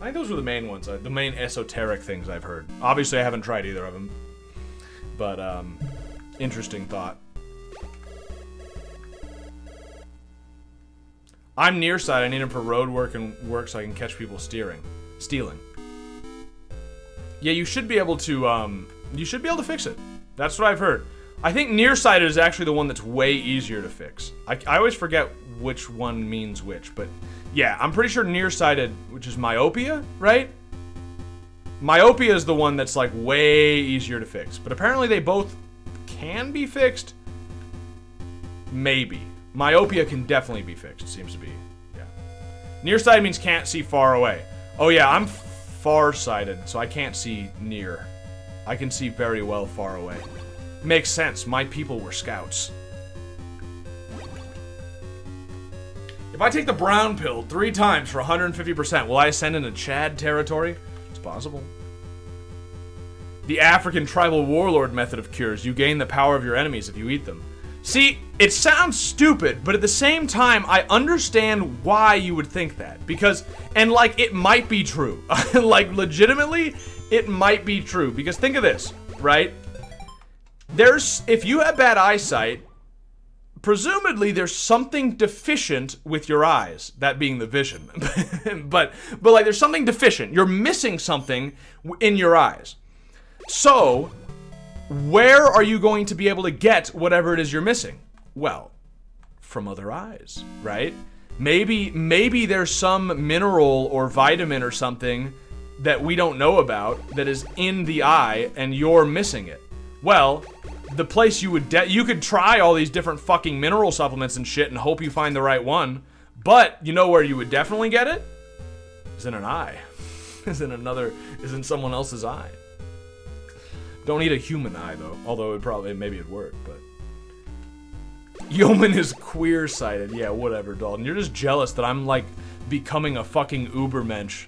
I think those were the main ones, the main esoteric things I've heard. Obviously, I haven't tried either of them. But, interesting thought. I'm nearsighted. I need him for road work and work so I can catch people stealing. Yeah, you should be able to fix it. That's what I've heard. I think nearsighted is actually the one that's way easier to fix. I always forget which one means which, but yeah, I'm pretty sure nearsighted, which is myopia, right? Myopia is the one that's like way easier to fix, but apparently they both can be fixed. Maybe. Myopia can definitely be fixed, seems to be. Yeah. Nearsighted means can't see far away. Oh yeah, I'm farsighted, so I can't see near. I can see very well far away. Makes sense. My people were scouts. If I take the brown pill 3 times for 150%, will I ascend into Chad territory? It's possible. The African tribal warlord method of cures. You gain the power of your enemies if you eat them. See, it sounds stupid, but at the same time, I understand why you would think that. Because, and like, it might be true. Like, legitimately, it might be true. Because think of this, right? If you have bad eyesight, presumably there's something deficient with your eyes, that being the vision. but like there's something deficient. You're missing something in your eyes. So, where are you going to be able to get whatever it is you're missing? Well, from other eyes, right? Maybe there's some mineral or vitamin or something that we don't know about that is in the eye and you're missing it. Well, the place you could try all these different fucking mineral supplements and shit and hope you find the right one, but you know where you would definitely get it? Is in an eye. Is in someone else's eye. Don't need a human eye though, although maybe it'd work, but. Yeoman is queer-sighted. Yeah, whatever, Dalton. You're just jealous that I'm like becoming a fucking ubermensch.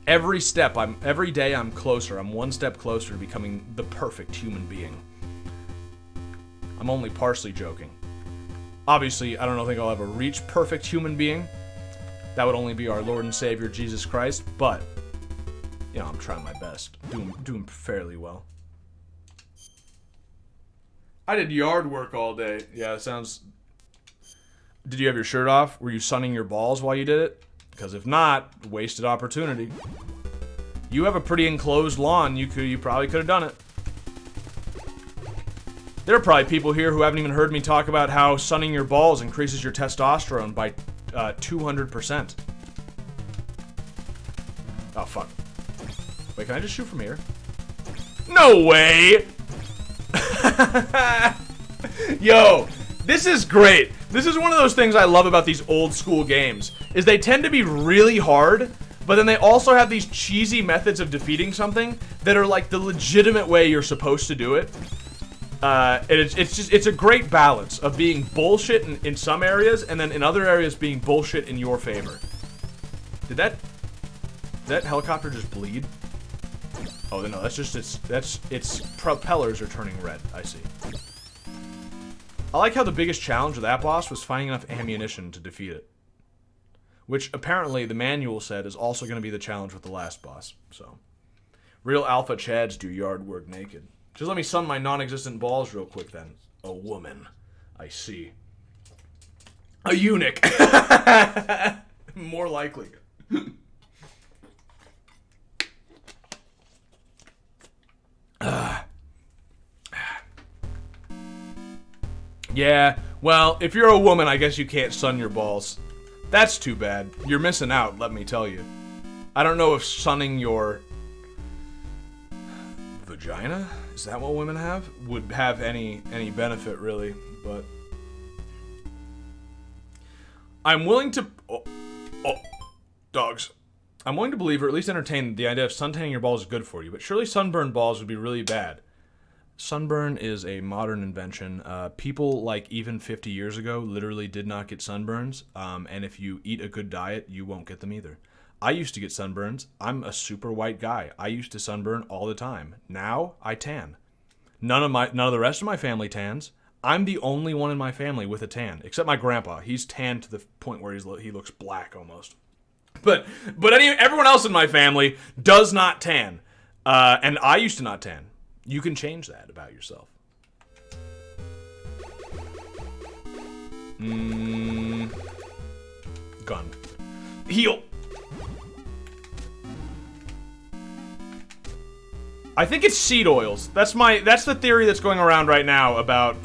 Every day I'm closer. I'm one step closer to becoming the perfect human being. I'm only partially joking. Obviously, I don't think I'll ever reach perfect human being. That would only be our Lord and Savior, Jesus Christ. But, you know, I'm trying my best. Doing fairly well. I did yard work all day. Yeah, it sounds... Did you have your shirt off? Were you sunning your balls while you did it? Because if not, wasted opportunity. You have a pretty enclosed lawn. You probably could have done it. There are probably people here who haven't even heard me talk about how sunning your balls increases your testosterone by 200%. Oh, fuck. Wait, can I just shoot from here? No way! Yo, this is great. This is one of those things I love about these old school games, is they tend to be really hard, but then they also have these cheesy methods of defeating something that are like the legitimate way you're supposed to do it. It's a great balance of being bullshit in some areas, and then in other areas being bullshit in your favor. Did that helicopter just bleed? Oh no, that's just its propellers are turning red. I see. I like how the biggest challenge of that boss was finding enough ammunition to defeat it. Which apparently the manual said is also going to be the challenge with the last boss. So, real alpha chads do yard work naked. Just let me sun my non-existent balls real quick then. A woman. I see. A eunuch. More likely. Yeah, well, if you're a woman, I guess you can't sun your balls. That's too bad. You're missing out, let me tell you. I don't know if sunning your vagina, is that what women have? Would have any benefit, really, but... I'm willing to... Oh, dogs. I'm willing to believe, or at least entertain, the idea of suntanning your balls is good for you, but surely sunburned balls would be really bad. Sunburn is a modern invention. People, like, even 50 years ago, literally did not get sunburns, and if you eat a good diet, you won't get them either. I used to get sunburns. I'm a super white guy. I used to sunburn all the time. Now, I tan. None of the rest of my family tans. I'm the only one in my family with a tan, except my grandpa. He's tanned to the point where he looks black almost. But everyone else in my family does not tan, and I used to not tan. You can change that about yourself. Gun. Heal. I think it's seed oils. That's the theory that's going around right now about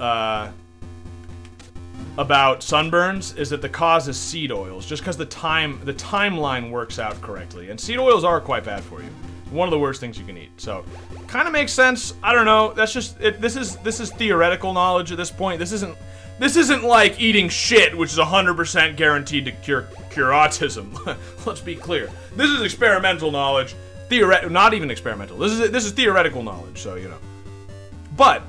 sunburns, is that the cause is seed oils, just because the timeline works out correctly. And seed oils are quite bad for you. One of the worst things you can eat. So, kind of makes sense. I don't know. That's just it. This is theoretical knowledge at this point. This isn't like eating shit, which is 100% guaranteed to cure autism. Let's be clear. This is experimental knowledge. Not even experimental. This is theoretical knowledge. So you know. But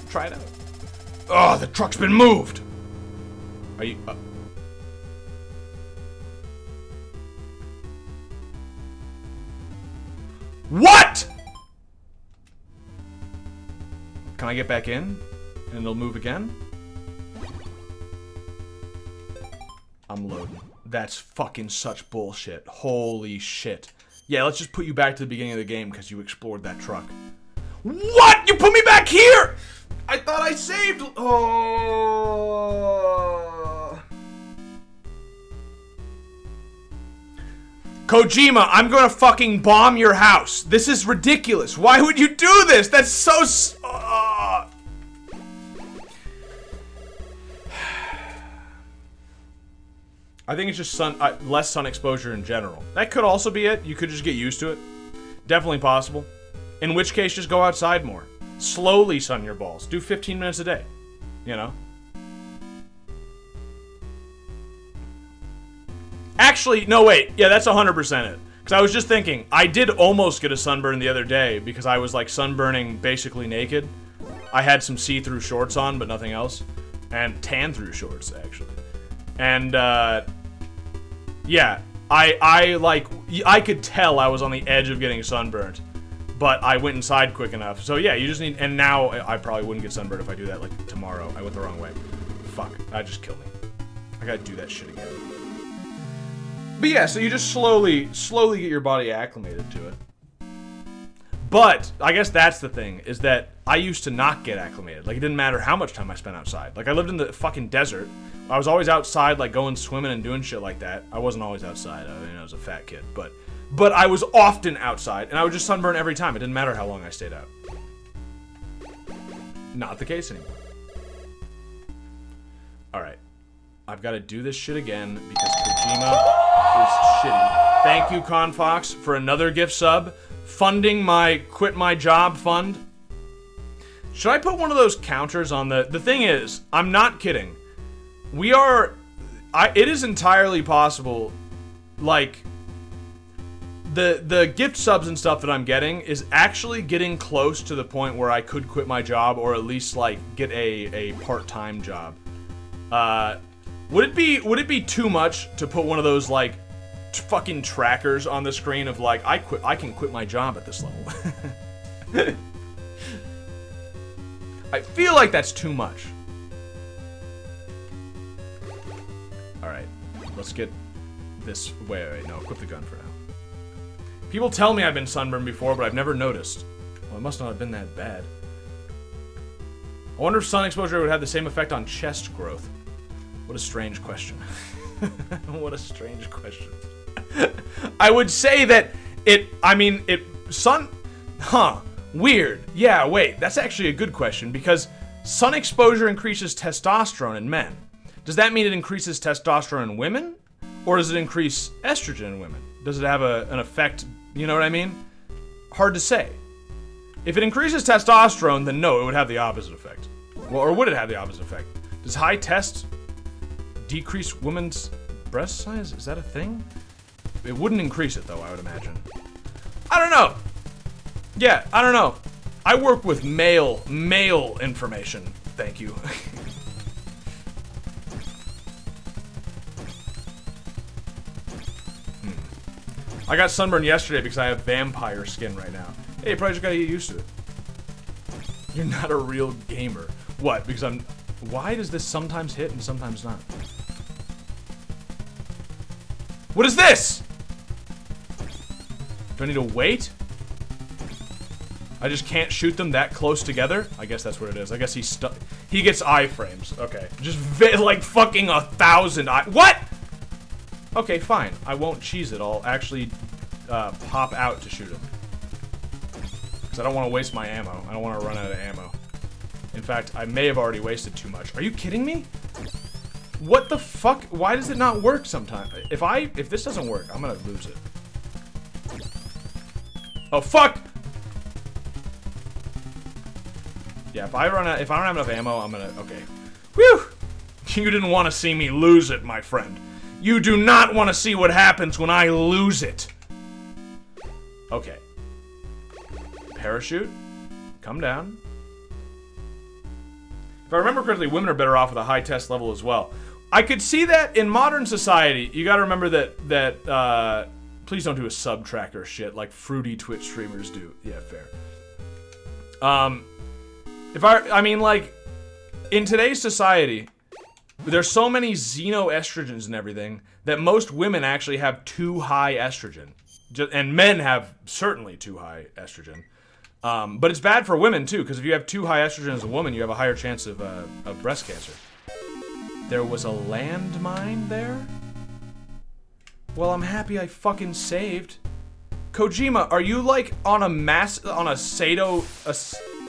try it out. Oh, the truck's been moved. Are you? What? Can I get back in? And it'll move again? I'm loading. That's fucking such bullshit. Holy shit. Yeah, let's just put you back to the beginning of the game because you explored that truck. What? You put me back here? I thought I saved. Oh. Kojima, I'm gonna fucking bomb your house. This is ridiculous. Why would you do this? That's so. I think it's just less sun exposure in general. That could also be it. You could just get used to it. Definitely possible. In which case, just go outside more. Slowly sun your balls. Do 15 minutes a day. You know? Actually, no, wait. Yeah, that's 100% it. Because I was just thinking, I did almost get a sunburn the other day because I was, like, sunburning basically naked. I had some see-through shorts on, but nothing else. And tan-through shorts, actually. And, yeah. I could tell I was on the edge of getting sunburned. But I went inside quick enough. So, yeah, you just need... And now, I probably wouldn't get sunburned if I do that, like, tomorrow. I went the wrong way. Fuck. That just killed me. I gotta do that shit again. But yeah, so you just slowly get your body acclimated to it. But, I guess that's the thing, is that I used to not get acclimated. Like, it didn't matter how much time I spent outside. Like, I lived in the fucking desert. I was always outside, like, going swimming and doing shit like that. I wasn't always outside. I was a fat kid. But I was often outside, and I would just sunburn every time. It didn't matter how long I stayed out. Not the case anymore. Alright. I've got to do this shit again, because Kojima is shitty. Thank you, Confox, for another gift sub. Funding my quit my job fund. Should I put one of those counters on the... The thing is, I'm not kidding. It is entirely possible, like... The gift subs and stuff that I'm getting is actually getting close to the point where I could quit my job or at least, like, get a part-time job. Would it be too much to put one of those, like, fucking trackers on the screen of, like, I can quit my job at this level? I feel like that's too much. Alright, let's get this... Wait, no, equip the gun for now. People tell me I've been sunburned before, but I've never noticed. Well, it must not have been that bad. I wonder if sun exposure would have the same effect on chest growth. What a strange question. What a strange question. I would say that weird. Yeah, wait, that's actually a good question, because sun exposure increases testosterone in men. Does that mean it increases testosterone in women? Or does it increase estrogen in women? Does it have an effect, you know what I mean? Hard to say. If it increases testosterone, then no, it would have the opposite effect. Well, or would it have the opposite effect? Does high test decrease women's breast size? Is that a thing? It wouldn't increase it, though, I would imagine. I don't know. Yeah, I don't know. I work with male information. Thank you. I got sunburned yesterday because I have vampire skin right now. Hey, you probably just gotta get used to it. You're not a real gamer. What? Because I'm... Why does this sometimes hit and sometimes not? What is this? Do I need to wait? I just can't shoot them that close together? I guess that's what it is. I guess He gets iframes. Okay. Just like fucking 1,000 What? Okay, fine. I won't cheese it. I'll actually pop out to shoot him. Because I don't want to waste my ammo. I don't want to run out of ammo. In fact, I may have already wasted too much. Are you kidding me? What the fuck? Why does it not work sometimes? If this doesn't work, I'm gonna lose it. Oh fuck! Yeah, if I don't have enough ammo, I'm gonna okay. Whew! You didn't want to see me lose it, my friend. You do not want to see what happens when I lose it. Okay. Parachute. Come down. If I remember correctly, women are better off with a high test level as well. I could see that in modern society. You gotta remember that please don't do a subtractor shit like fruity Twitch streamers do. Yeah, fair. I mean, like, in today's society, there's so many xenoestrogens and everything that most women actually have too high estrogen. And men have certainly too high estrogen. But it's bad for women, too, because if you have too high estrogen as a woman, you have a higher chance of breast cancer. There was a landmine there? Well, I'm happy I fucking saved. Kojima, are you, like, on a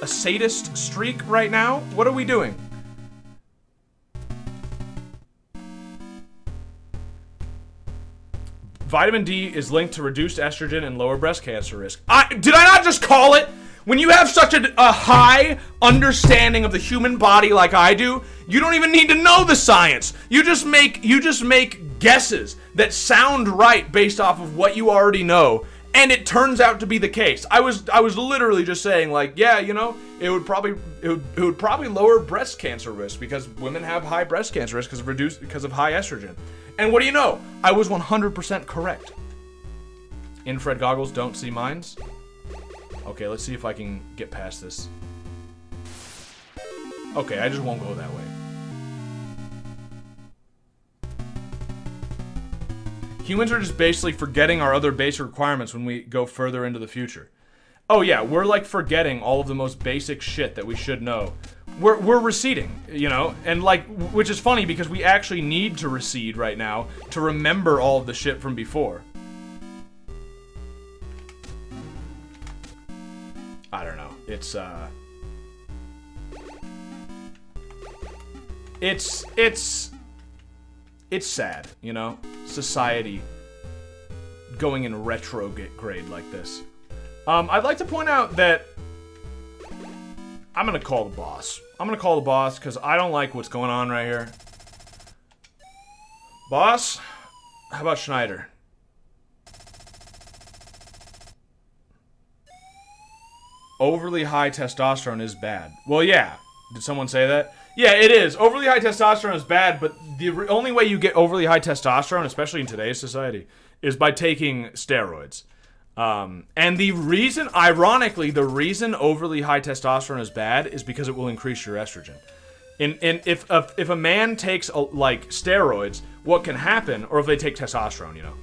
sadist streak right now? What are we doing? Vitamin D is linked to reduced estrogen and lower breast cancer risk. Did I not just call it? When you have such a high understanding of the human body like I do, you don't even need to know the science. You just make guesses that sound right based off of what you already know, and it turns out to be the case. I was literally just saying, like, yeah, you know, it would probably lower breast cancer risk because women have high breast cancer risk because of high estrogen. And what do you know? I was 100% correct. Infrared goggles don't see mines. Okay, let's see if I can get past this. Okay, I just won't go that way. Humans are just basically forgetting our other basic requirements when we go further into the future. Oh yeah, we're like forgetting all of the most basic shit that we should know. We're receding, you know? And like, which is funny because we actually need to recede right now to remember all of the shit from before. I don't know. It's sad, you know? Society going in retrograde like this. I'd like to point out that I'm gonna call the boss. I'm gonna call the boss because I don't like what's going on right here. Boss, how about Schneider? Overly high testosterone is bad. Well, yeah. Did someone say that? Yeah, it is. Overly high testosterone is bad, but the only way you get overly high testosterone, especially in today's society, is by taking steroids. And the reason, ironically, the reason overly high testosterone is bad is because it will increase your estrogen. If a man takes like steroids, what can happen, or if they take testosterone, you know,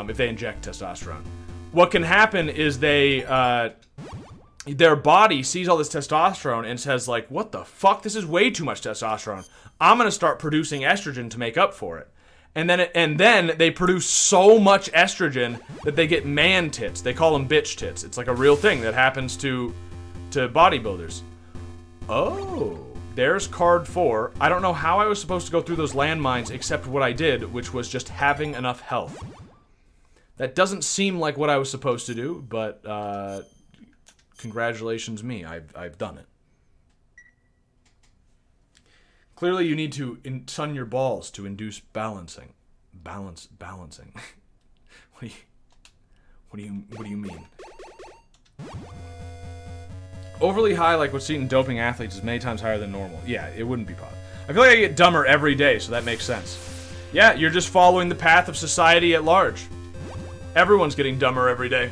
if they inject testosterone, what can happen is their body sees all this testosterone and says like, what the fuck? This is way too much testosterone. I'm gonna start producing estrogen to make up for it. And then they produce so much estrogen that they get man tits. They call them bitch tits. It's like a real thing that happens to bodybuilders. Oh, there's card 4. I don't know how I was supposed to go through those landmines except what I did, which was just having enough health. That doesn't seem like what I was supposed to do, but congratulations me. I've done it. Clearly, you need to sun your balls to induce balancing. Balancing. What do you mean? Overly high, like what's seen in doping athletes, is many times higher than normal. Yeah, it wouldn't be possible. I feel like I get dumber every day, so that makes sense. Yeah, you're just following the path of society at large. Everyone's getting dumber every day.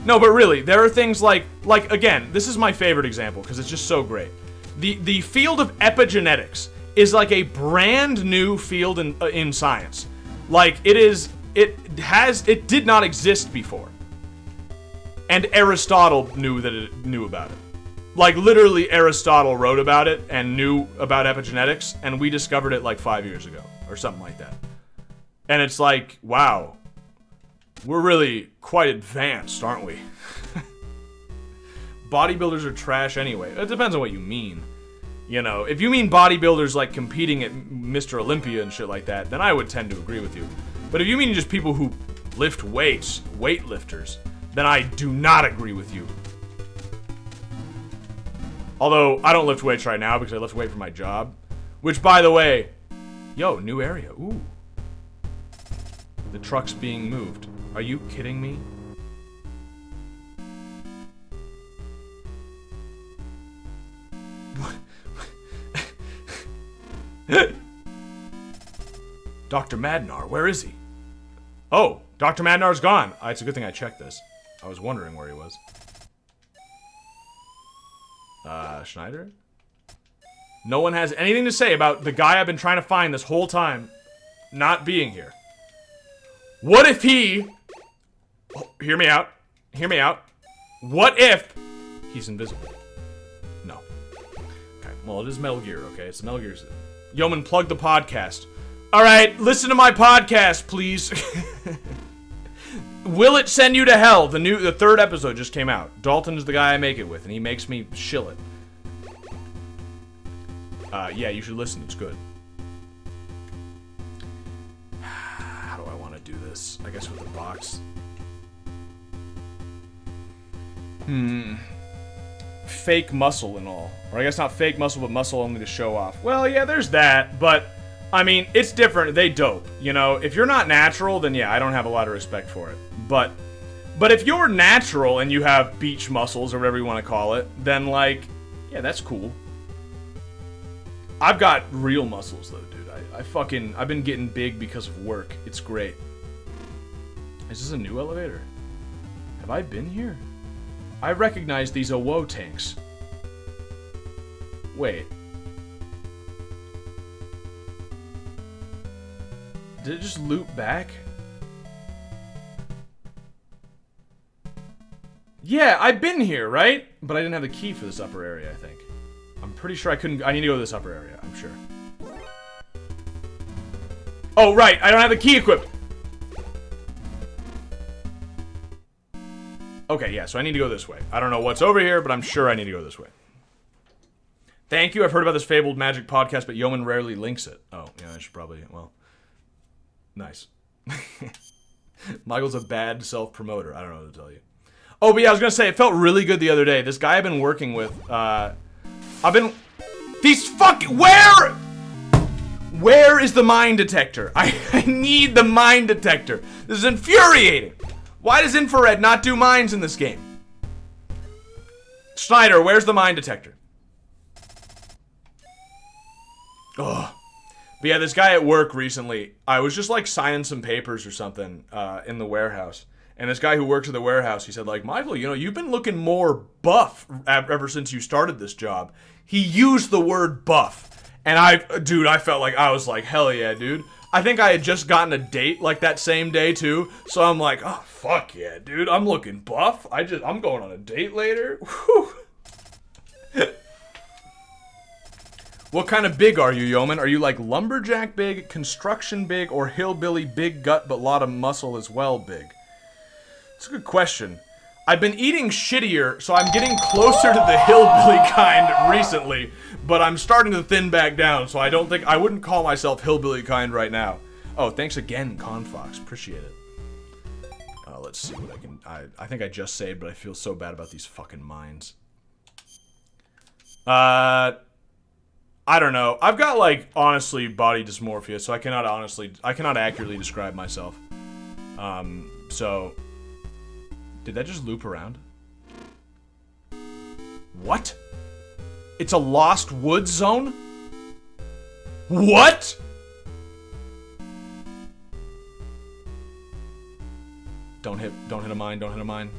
No, but really, there are things like again, this is my favorite example because it's just so great. The field of epigenetics is like a brand new field in science. Like it did not exist before. And Aristotle knew about it. Like, literally, Aristotle wrote about it and knew about epigenetics, and we discovered it like 5 years ago, or something like that. And it's like, wow, we're really quite advanced, aren't we? Bodybuilders are trash anyway. It depends on what you mean. You know, if you mean bodybuilders like competing at Mr. Olympia and shit like that, then I would tend to agree with you. But if you mean just people who lift weights, weightlifters, then I do not agree with you. Although, I don't lift weights right now because I lift weight for my job. Which, by the way, yo, new area. Ooh. The truck's being moved. Are you kidding me? Dr. Madnar, where is he? Oh, Dr. Madnar's gone. It's a good thing I checked this. I was wondering where he was. Schneider? No one has anything to say about the guy I've been trying to find this whole time not being here. What if he... Oh, hear me out. Hear me out. What if he's invisible? No. Okay, well, it is Metal Gear, okay? It's Metal Gear. Yeoman, plug the podcast. Alright, listen to my podcast, please. Will it send you to hell? The third episode just came out. Dalton's the guy I make it with, and he makes me shill it. Yeah, you should listen. It's good. How do I want to do this? I guess with the box. Fake muscle and all. Or I guess not fake muscle, but muscle only to show off. Well, yeah, there's that, but... I mean, it's different. They dope. You know, if you're not natural, then yeah, I don't have a lot of respect for it. But if you're natural and you have beach muscles or whatever you want to call it, then like, yeah, that's cool. I've got real muscles though, dude. I've been getting big because of work. It's great. Is this a new elevator? Have I been here? I recognize these AWO tanks. Wait. Did it just loop back? Yeah, I've been here, right? But I didn't have the key for this upper area, I think. I'm pretty sure I need to go to this upper area, I'm sure. Oh, right, I don't have the key equipped! Okay, yeah, so I need to go this way. I don't know what's over here, but I'm sure I need to go this way. Thank you, I've heard about this fabled magic podcast, but Yeoman rarely links it. Oh, yeah, I should probably, well... Nice. Michael's a bad self-promoter. I don't know what to tell you. Oh, but yeah, I was gonna say, it felt really good the other day. This guy I've been working with, these fucking... Where is the mine detector? I need the mine detector. This is infuriating. Why does infrared not do mines in this game? Schneider, where's the mine detector? Ugh. But yeah, this guy at work recently, I was just like signing some papers or something in the warehouse. And this guy who works at the warehouse, he said like, Michael, you know, you've been looking more buff ever since you started this job. He used the word buff. And I felt like, I was like, hell yeah, dude. I think I had just gotten a date like that same day too. So I'm like, oh, fuck yeah, dude. I'm looking buff. I'm going on a date later. Whew. What kind of big are you, Yeoman? Are you like lumberjack big, construction big, or hillbilly big gut but lot of muscle as well big? It's a good question. I've been eating shittier, so I'm getting closer to the hillbilly kind recently, but I'm starting to thin back down, so I wouldn't call myself hillbilly kind right now. Oh, thanks again, Confox. Appreciate it. Let's see what I can... I think I just saved, but I feel so bad about these fucking mines. I don't know. I've got, like, honestly, body dysmorphia, so I cannot accurately describe myself. So... Did that just loop around? What? It's a Lost Woods zone? What? Don't hit a mine, don't hit a mine.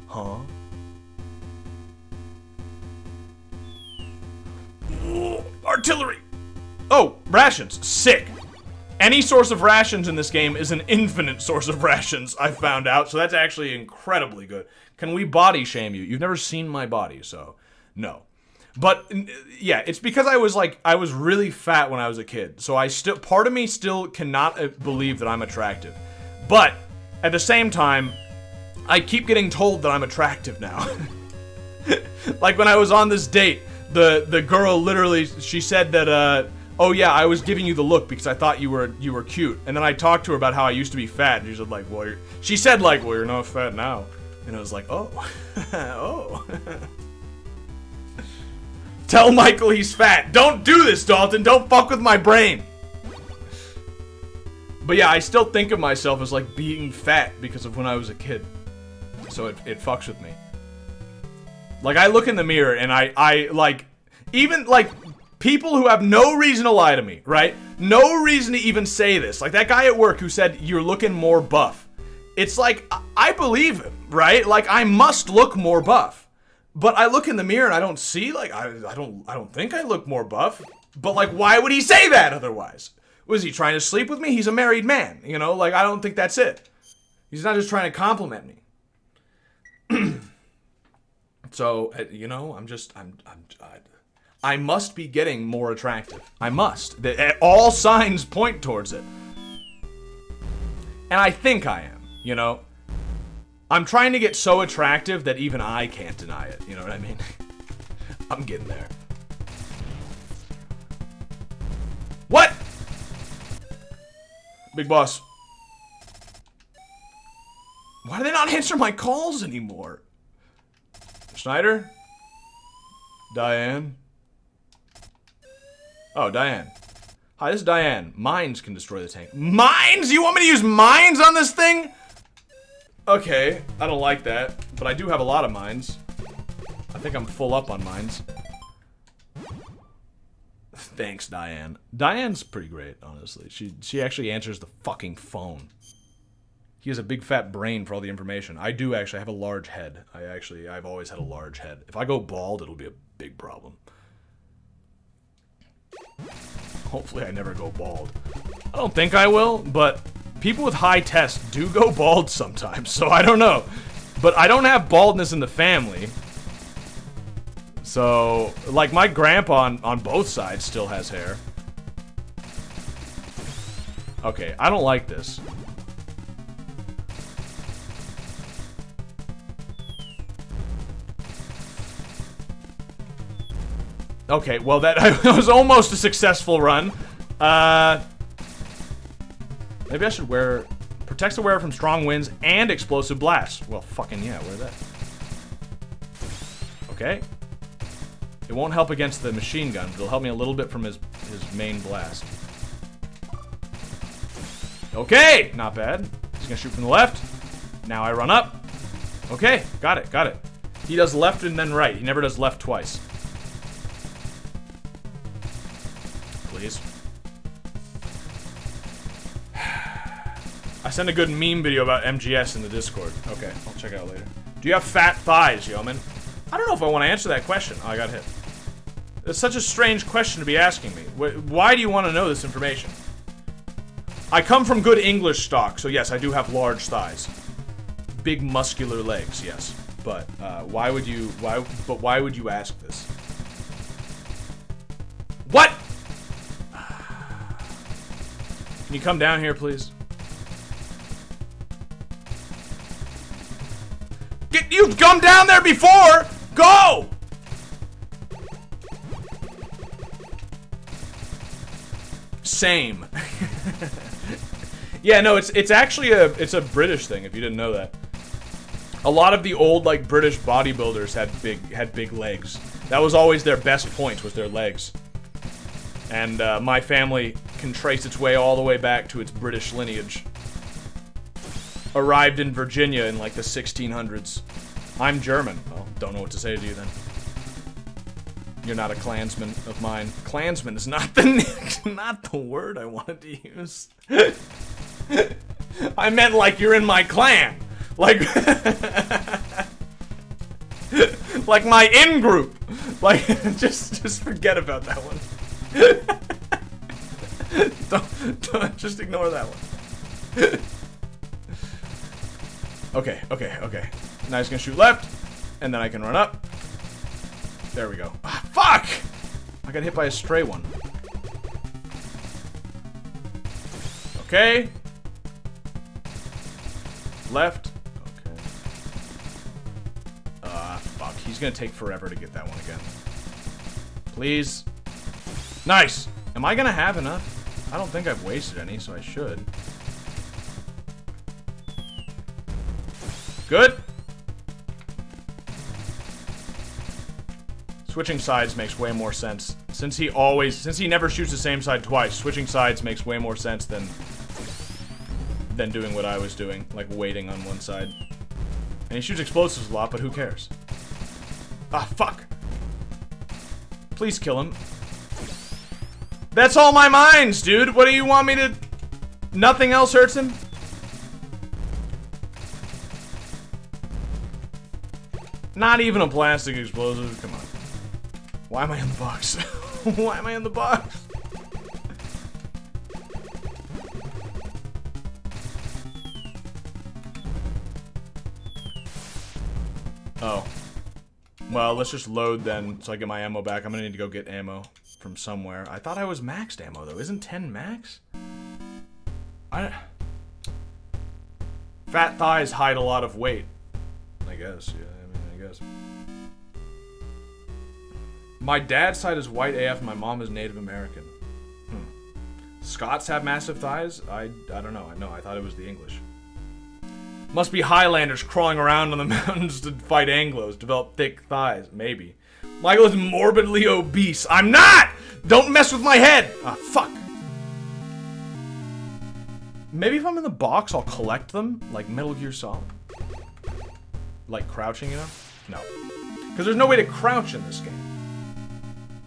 Huh? Ooh, artillery! Oh, rations. Sick. Any source of rations in this game is an infinite source of rations, I found out, so that's actually incredibly good. Can we body shame you? You've never seen my body, so no. But yeah, it's because I was really fat when I was a kid. So part of me still cannot believe that I'm attractive. But at the same time, I keep getting told that I'm attractive now. Like when I was on this date, the girl literally, she said that oh yeah, I was giving you the look because I thought you were cute. And then I talked to her about how I used to be fat, and she said well, you're not fat now. And I was like, oh. Oh. Tell Michael he's fat. Don't do this, Dalton. Don't fuck with my brain. But yeah, I still think of myself as like being fat because of when I was a kid. So it fucks with me. Like I look in the mirror and I like, even like people who have no reason to lie to me, right? No reason to even say this. Like that guy at work who said, you're looking more buff. It's like, I believe him, right? Like I must look more buff. But I look in the mirror and I don't see, like, I don't think I look more buff. But, like, why would he say that otherwise? Was he trying to sleep with me? He's a married man, you know? Like, I don't think that's it. He's not just trying to compliment me. So, you know, I must be getting more attractive. I must. All signs point towards it. And I think I am, you know? I'm trying to get so attractive that even I can't deny it. You know what I mean? I'm getting there. What? Big boss. Why do they not answer my calls anymore? Schneider? Diane? Oh, Diane. Hi, this is Diane. Mines can destroy the tank. Mines? You want me to use mines on this thing? Okay, I don't like that, but I do have a lot of mines. I think I'm full up on mines. Thanks, Diane. Diane's pretty great, honestly. She actually answers the fucking phone. He has a big fat brain for all the information. I do actually have a large head. I've always had a large head. If I go bald, it'll be a big problem. Hopefully I never go bald. I don't think I will, but people with high tests do go bald sometimes, so I don't know. But I don't have baldness in the family. So, like, my grandpa on both sides still has hair. Okay, I don't like this. Okay, well, that was almost a successful run. Maybe I should wear... Protects the wearer from strong winds and explosive blasts. Well, fucking yeah, wear that. Okay. It won't help against the machine gun, but it'll help me a little bit from his main blast. Okay! Not bad. He's gonna shoot from the left. Now I run up. Okay, got it, got it. He does left and then right. He never does left twice. Please. I sent a good meme video about MGS in the Discord. Okay, I'll check it out later. Do you have fat thighs, yeoman? I don't know if I want to answer that question. Oh, I got hit. It's such a strange question to be asking me. Why do you want to know this information? I come from good English stock, so yes, I do have large thighs. Big muscular legs, yes. But why would you ask this? What? Can you come down here, please? You've come down there before! Go! Same. Yeah, no, it's actually a British thing, if you didn't know that. A lot of the old, like, British bodybuilders had big legs. That was always their best point, was their legs. And my family can trace its way all the way back to its British lineage. Arrived in Virginia in like the 1600s. I'm German. Well, don't know what to say to you then. You're not a Klansman of mine. Klansman is not the word I wanted to use. I meant like you're in my clan. Like like my in-group. Like just forget about that one. don't just ignore that one. Okay. Now he's gonna shoot left, and then I can run up. There we go. Ah, fuck! I got hit by a stray one. Okay. Left. Okay. Fuck. He's gonna take forever to get that one again. Please. Nice! Am I gonna have enough? I don't think I've wasted any, so I should. Good. Switching sides makes way more sense. Since he never shoots the same side twice, switching sides makes way more sense than doing what I was doing, like waiting on one side. And he shoots explosives a lot, but who cares? Ah, fuck. Please kill him. That's all my mines, dude. What do you want me to... Nothing else hurts him? Not even a plastic explosive. Come on. Why am I in the box? Why am I in the box? Oh. Well, let's just load then so I get my ammo back. I'm gonna need to go get ammo from somewhere. I thought I was maxed ammo though. Isn't 10 max? Fat thighs hide a lot of weight. I guess, yeah. I guess. My dad's side is white AF, my mom is Native American. Scots have massive thighs? I don't know. I thought it was the English. Must be Highlanders crawling around on the mountains to fight Anglos, develop thick thighs. Maybe. Michael is morbidly obese. I'm not! Don't mess with my head! Ah, fuck. Maybe if I'm in the box, I'll collect them, like Metal Gear Solid. Like crouching, you know? No. Because there's no way to crouch in this game.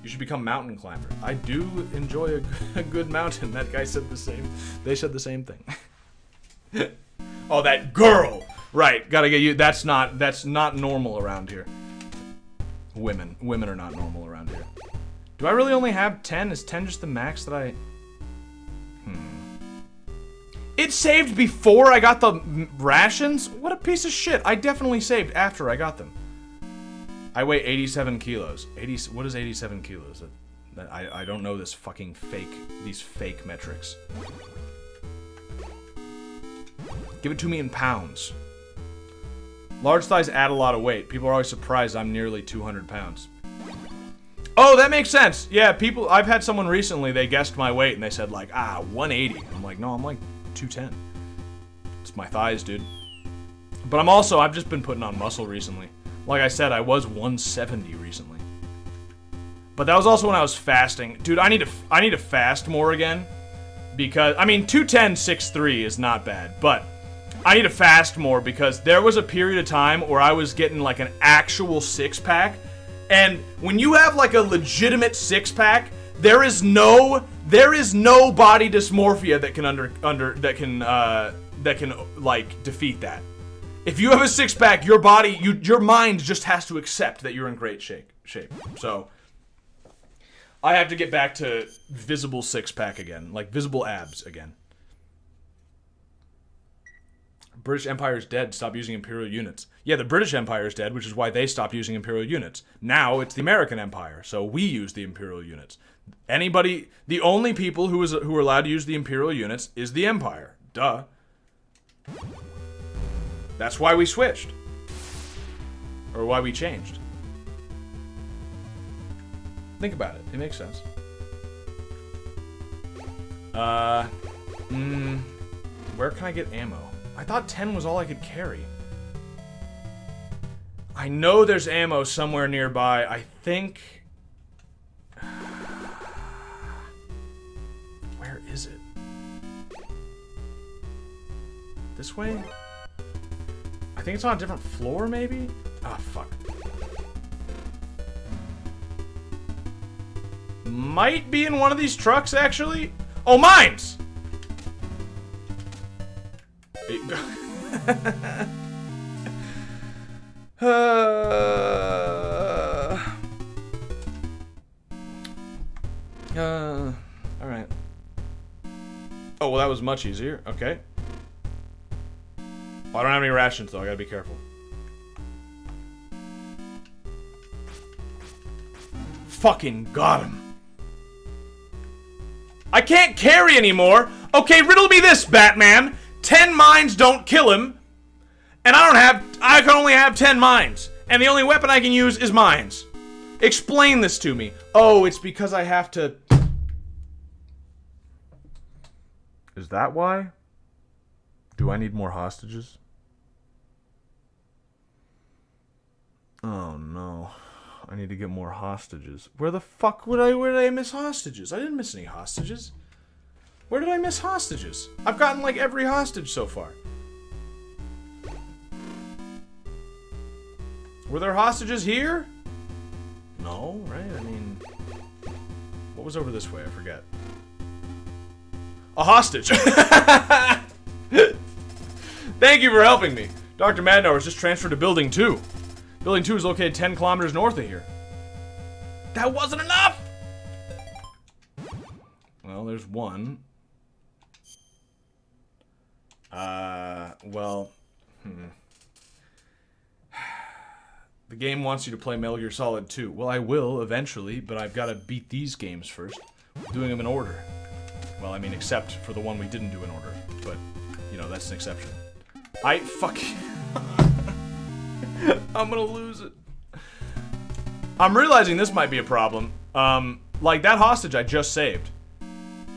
You should become mountain climber. I do enjoy a good mountain. That guy said the same. They said the same thing. Oh, that girl! Right, gotta get you. That's not normal around here. Women are not normal around here. Do I really only have 10? Is 10 just the max that I... It saved before I got the rations? What a piece of shit. I definitely saved after I got them. I weigh 87 kilos. What is 87 kilos? I don't know this fucking these fake metrics. Give it to me in pounds. Large thighs add a lot of weight. People are always surprised I'm nearly 200 pounds. Oh, that makes sense. Yeah, I've had someone recently, they guessed my weight and they said like, 180. I'm like, no, I'm like 210. It's my thighs, dude. But I've just been putting on muscle recently. Like I said, I was 170 recently. But that was also when I was fasting. Dude, I need to fast more again. Because, 210, 6'3" is not bad. But I need to fast more because there was a period of time where I was getting like an actual six-pack. And when you have like a legitimate six-pack, there is no body dysmorphia that can like defeat that. If you have a six-pack, your mind just has to accept that you're in great shape. So I have to get back to visible six-pack again, like visible abs again. British Empire is dead. Stop using Imperial units. Yeah, the British Empire is dead, which is why they stopped using Imperial units. Now it's the American Empire, so we use the Imperial units. The only people who are allowed to use the Imperial units is the Empire. Duh. That's why we switched. Or why we changed. Think about it. It makes sense. Where can I get ammo? I thought 10 was all I could carry. I know there's ammo somewhere nearby. I think... Where is it? This way? I think it's on a different floor, maybe? Ah, fuck. Might be in one of these trucks, actually. Oh, mines! Alright. Oh, well, that was much easier. Okay. Well, I don't have any rations, though. I gotta be careful. Fucking got him. I can't carry anymore. Okay, riddle me this, Batman. 10 mines don't kill him. And I can only have 10 mines. And the only weapon I can use is mines. Explain this to me. Oh, it's because I have to... Is that why? Do I need more hostages? Oh no. I need to get more hostages. Where the fuck where did I miss hostages? I didn't miss any hostages. Where did I miss hostages? I've gotten like every hostage so far. Were there hostages here? No, right? I mean, what was over this way? I forget. A hostage. Thank you for helping me. Dr. Madnar was just transferred to Building 2. Building 2 is located 10 kilometers north of here. That wasn't enough! Well, there's one. The game wants you to play Metal Gear Solid 2. Well, I will eventually, but I've got to beat these games first. Doing them in order. Well, I mean, except for the one we didn't do in order. But, you know, that's an exception. Fuck. I'm gonna lose it. I'm realizing this might be a problem. Like that hostage I just saved.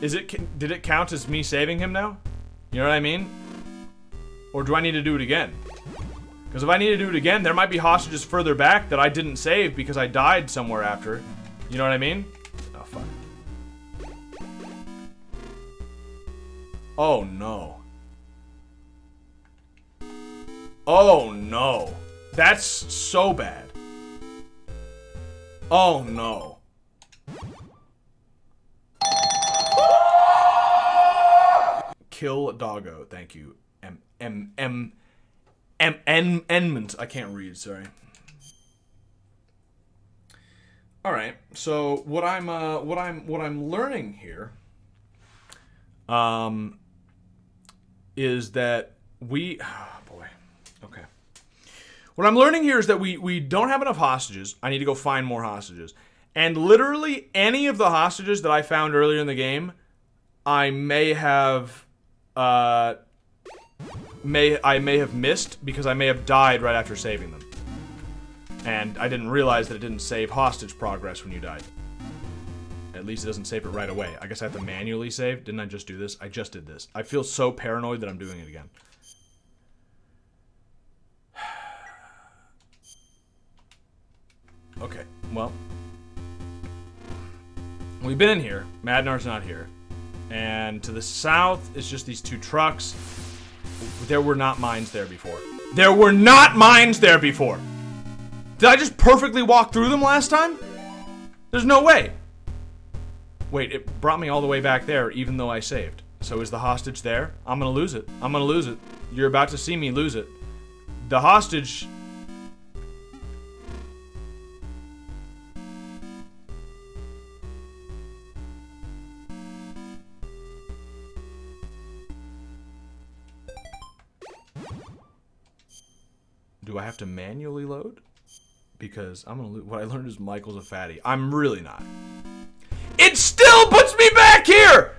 Did it count as me saving him now? You know what I mean? Or do I need to do it again? Because if I need to do it again, there might be hostages further back that I didn't save because I died somewhere after. You know what I mean? Oh, fuck. Oh, no. Oh, no. That's so bad. Oh, no. Kill Doggo. Thank you. Enmont. I can't read, sorry. Alright, so what I'm learning here is that we okay. What I'm learning here is that we don't have enough hostages. I need to go find more hostages. And literally any of the hostages that I found earlier in the game, I may have missed because I may have died right after saving them. And I didn't realize that it didn't save hostage progress when you died. At least it doesn't save it right away. I guess I have to manually save. Didn't I just do this? I just did this. I feel so paranoid that I'm doing it again. Okay, well. We've been in here. Madnar's not here. And to the south, it's just these two trucks. There were not mines there before. There were not mines there before! Did I just perfectly walk through them last time? There's no way. Wait, it brought me all the way back there even though I saved. So is the hostage there? I'm gonna lose it. I'm gonna lose it. You're about to see me lose it. The hostage... Do I have to manually load? Because I'm gonna lose. What I learned is Michael's a fatty. I'm really not. It still puts me back here!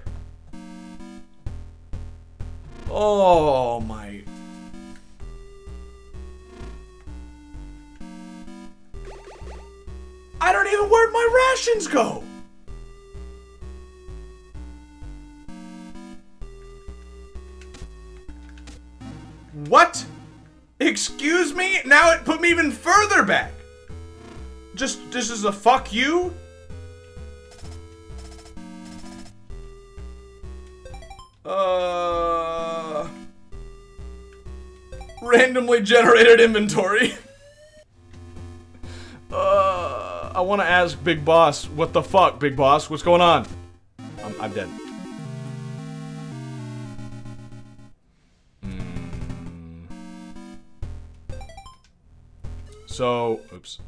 Oh my... I don't even where'd my rations go? What? Excuse me? Now it put me even further back. Just this is a fuck you? Randomly generated inventory. I want to ask Big Boss, what the fuck, Big Boss? What's going on? I'm dead. So, oops.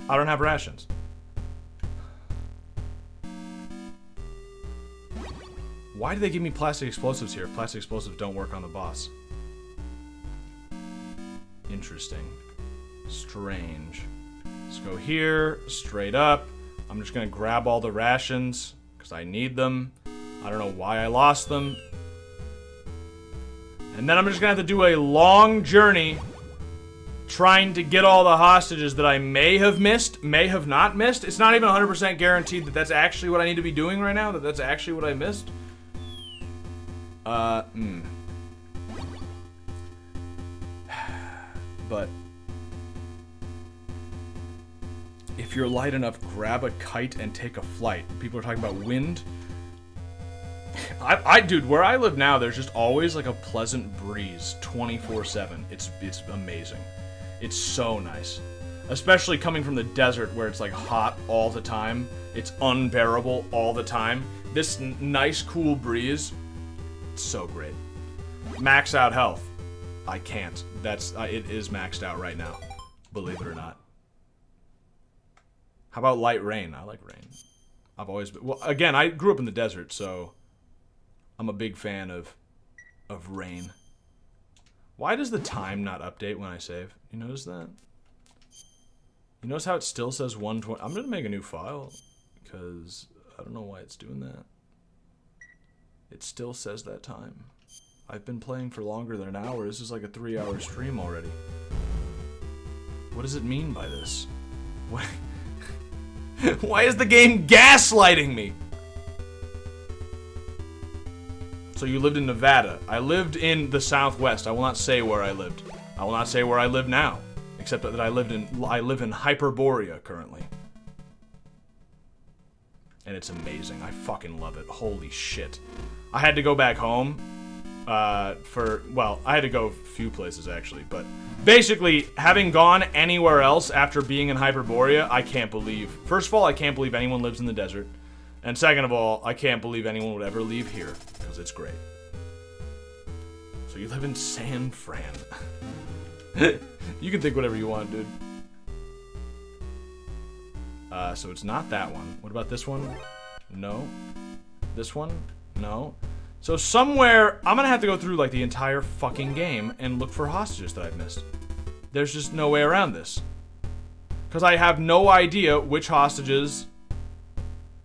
I don't have rations. Why do they give me plastic explosives here if plastic explosives don't work on the boss? Interesting. Strange. Let's go here, straight up. I'm just gonna grab all the rations, because I need them. I don't know why I lost them. And then I'm just gonna have to do a long journey trying to get all the hostages that I may have missed, may have not missed. It's not even 100% guaranteed that that's actually what I need to be doing right now, that that's actually what I missed. But if you're light enough, grab a kite and take a flight. People are talking about wind. Dude, where I live now, there's just always like a pleasant breeze 24/7. It's amazing. It's so nice. Especially coming from the desert where it's like hot all the time. It's unbearable all the time. This nice, cool breeze, it's so great. Max out health. I can't. It is maxed out right now. Believe it or not. How about light rain? I like rain. I've always been... Well, again, I grew up in the desert, so... I'm a big fan of rain. Why does the time not update when I save? You notice that? You notice how it still says 120? I'm gonna make a new file, because I don't know why it's doing that. It still says that time. I've been playing for longer than an hour. This is like a 3-hour stream already. What does it mean by this? What? Why is the game gaslighting me? So you lived in Nevada. I lived in the Southwest. I will not say where I lived. I will not say where I live now, except that I live in Hyperborea currently. And it's amazing. I fucking love it. Holy shit. I had to go back home I had to go a few places actually, but basically, having gone anywhere else after being in Hyperborea, I can't believe. First of all, I can't believe anyone lives in the desert. And second of all, I can't believe anyone would ever leave here, because it's great. So you live in San Fran. You can think whatever you want, dude. So it's not that one. What about this one? No. This one? No. So somewhere, I'm gonna have to go through like the entire fucking game and look for hostages that I've missed. There's just no way around this. Because I have no idea which hostages...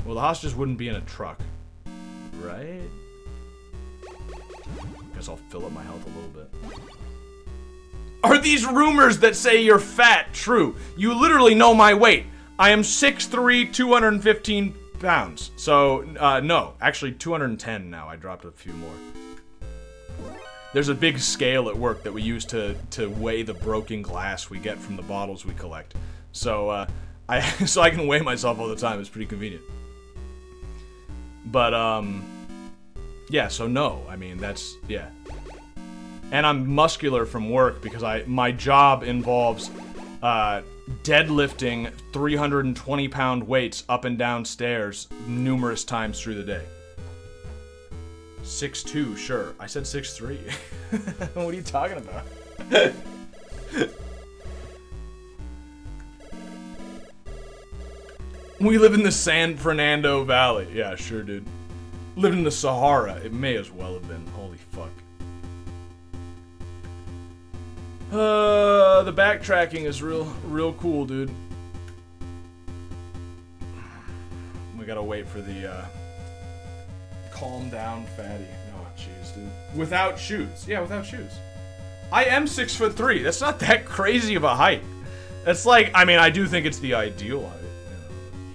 Well, the hostages wouldn't be in a truck, right? Guess I'll fill up my health a little bit. Are these rumors that say you're fat true? You literally know my weight. I am 6'3", 215 pounds. So, no. Actually, 210 now. I dropped a few more. There's a big scale at work that we use to weigh the broken glass we get from the bottles we collect. So, so I can weigh myself all the time. It's pretty convenient. But, yeah, so no. I mean, that's, yeah. And I'm muscular from work because my job involves, deadlifting 320-pound weights up and down stairs numerous times through the day. 6'2", sure. I said 6'3". What are you talking about? We live in the San Fernando Valley. Yeah, sure, dude. Lived in the Sahara. It may as well have been. Holy fuck. The backtracking is real cool, dude. We gotta wait for the, calm down, fatty. Oh, jeez, dude. Without shoes. Yeah, without shoes. I am 6'3". That's not that crazy of a height. That's like, I mean, I do think it's the ideal height.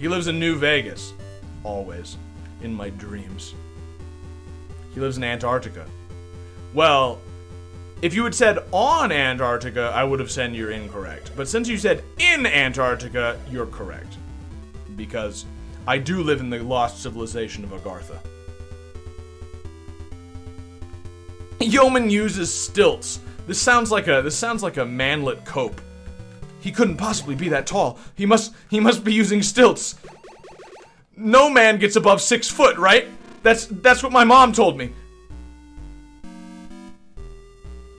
He lives in New Vegas. Always. In my dreams. He lives in Antarctica. Well, if you had said on Antarctica, I would have said you're incorrect. But since you said in Antarctica, you're correct. Because I do live in the lost civilization of Agartha. Yeoman uses stilts. This sounds like a manlet cope. He couldn't possibly be that tall. He must be using stilts. No man gets above 6 foot, right? That's what my mom told me.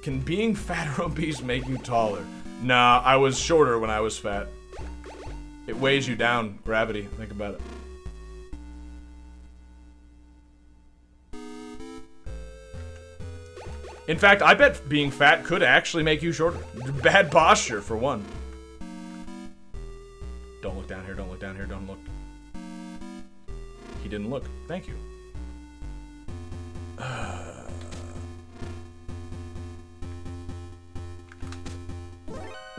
Can being fat or obese make you taller? Nah, I was shorter when I was fat. It weighs you down, gravity. Think about it. In fact, I bet being fat could actually make you shorter. Bad posture, for one. Don't look down here, don't look down here, don't look. He didn't look. Thank you.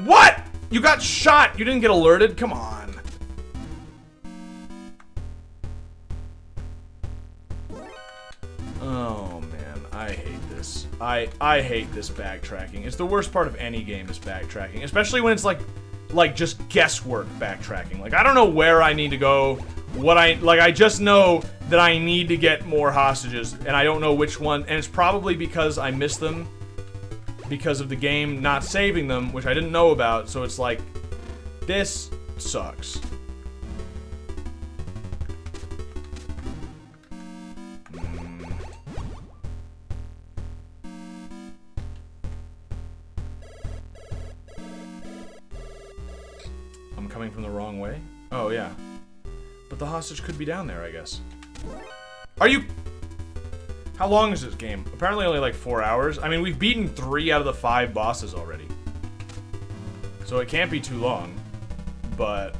What? You got shot! You didn't get alerted? Come on. Oh, man. I hate this. I hate this backtracking. It's the worst part of any game is backtracking. Especially when it's like just guesswork backtracking. Like, I don't know where I need to go. I just know that I need to get more hostages, and I don't know which one, and it's probably because I missed them because of the game not saving them, which I didn't know about, so it's like, this sucks. I'm coming from the wrong way? Oh, yeah. But the hostage could be down there, I guess. Are you... How long is this game? Apparently only like 4 hours. I mean, we've beaten 3 out of the 5 bosses already. So it can't be too long. But...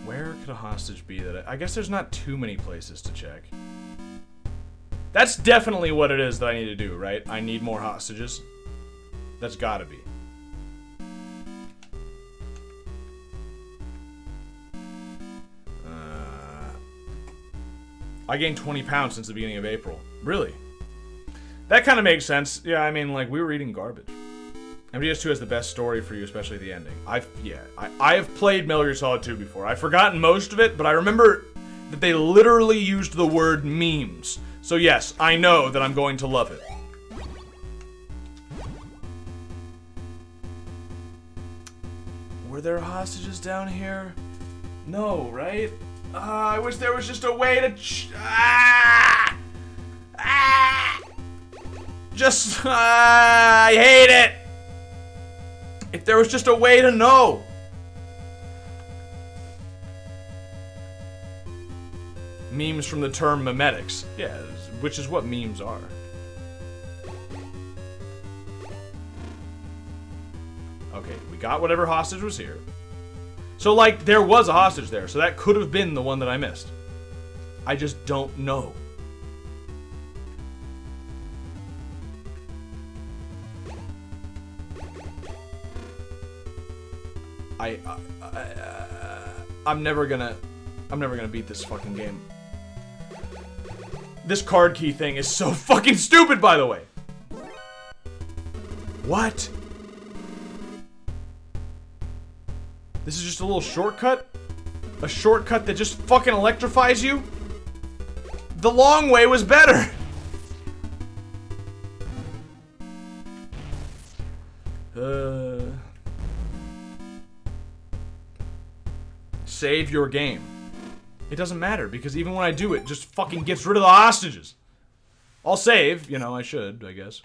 Where could a hostage be that I guess there's not too many places to check. That's definitely what it is that I need to do, right? I need more hostages. That's gotta be. I gained 20 pounds since the beginning of April. Really? That kind of makes sense. Yeah, I mean, like, we were eating garbage. MGS2 has the best story for you, especially the ending. I have played Metal Gear Solid 2 before. I've forgotten most of it, but I remember that they literally used the word memes. So yes, I know that I'm going to love it. Were there hostages down here? No, right? I wish there was just a way to I hate it! If there was just a way to know. Memes from the term memetics. Yeah, which is what memes are. Okay, we got whatever hostage was here. So, like, there was a hostage there, so that could have been the one that I missed. I just don't know. I'm never gonna beat this fucking game. This card key thing is so fucking stupid, by the way. What? This is just a little shortcut? A shortcut that just fucking electrifies you? The long way was better! Save your game. It doesn't matter, because even when I do it just fucking gets rid of the hostages. I'll save, you know, I should, I guess.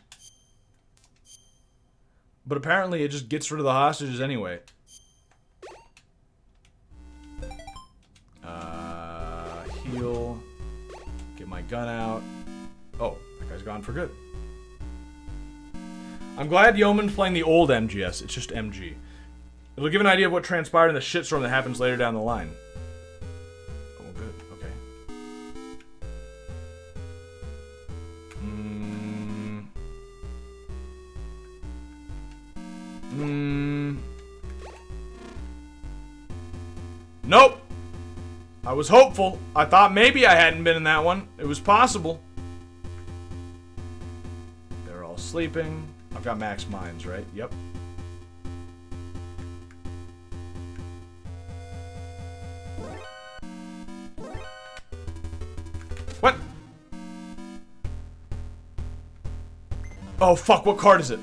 But apparently it just gets rid of the hostages anyway. Heal. Get my gun out. Oh, that guy's gone for good. I'm glad Yeoman's playing the old MGS. It's just MG. It'll give an idea of what transpired in the shitstorm that happens later down the line. Oh, good. Okay. Nope! I was hopeful. I thought maybe I hadn't been in that one. It was possible. They're all sleeping. I've got max mines, right? Yep. What? Oh, fuck. What card is it?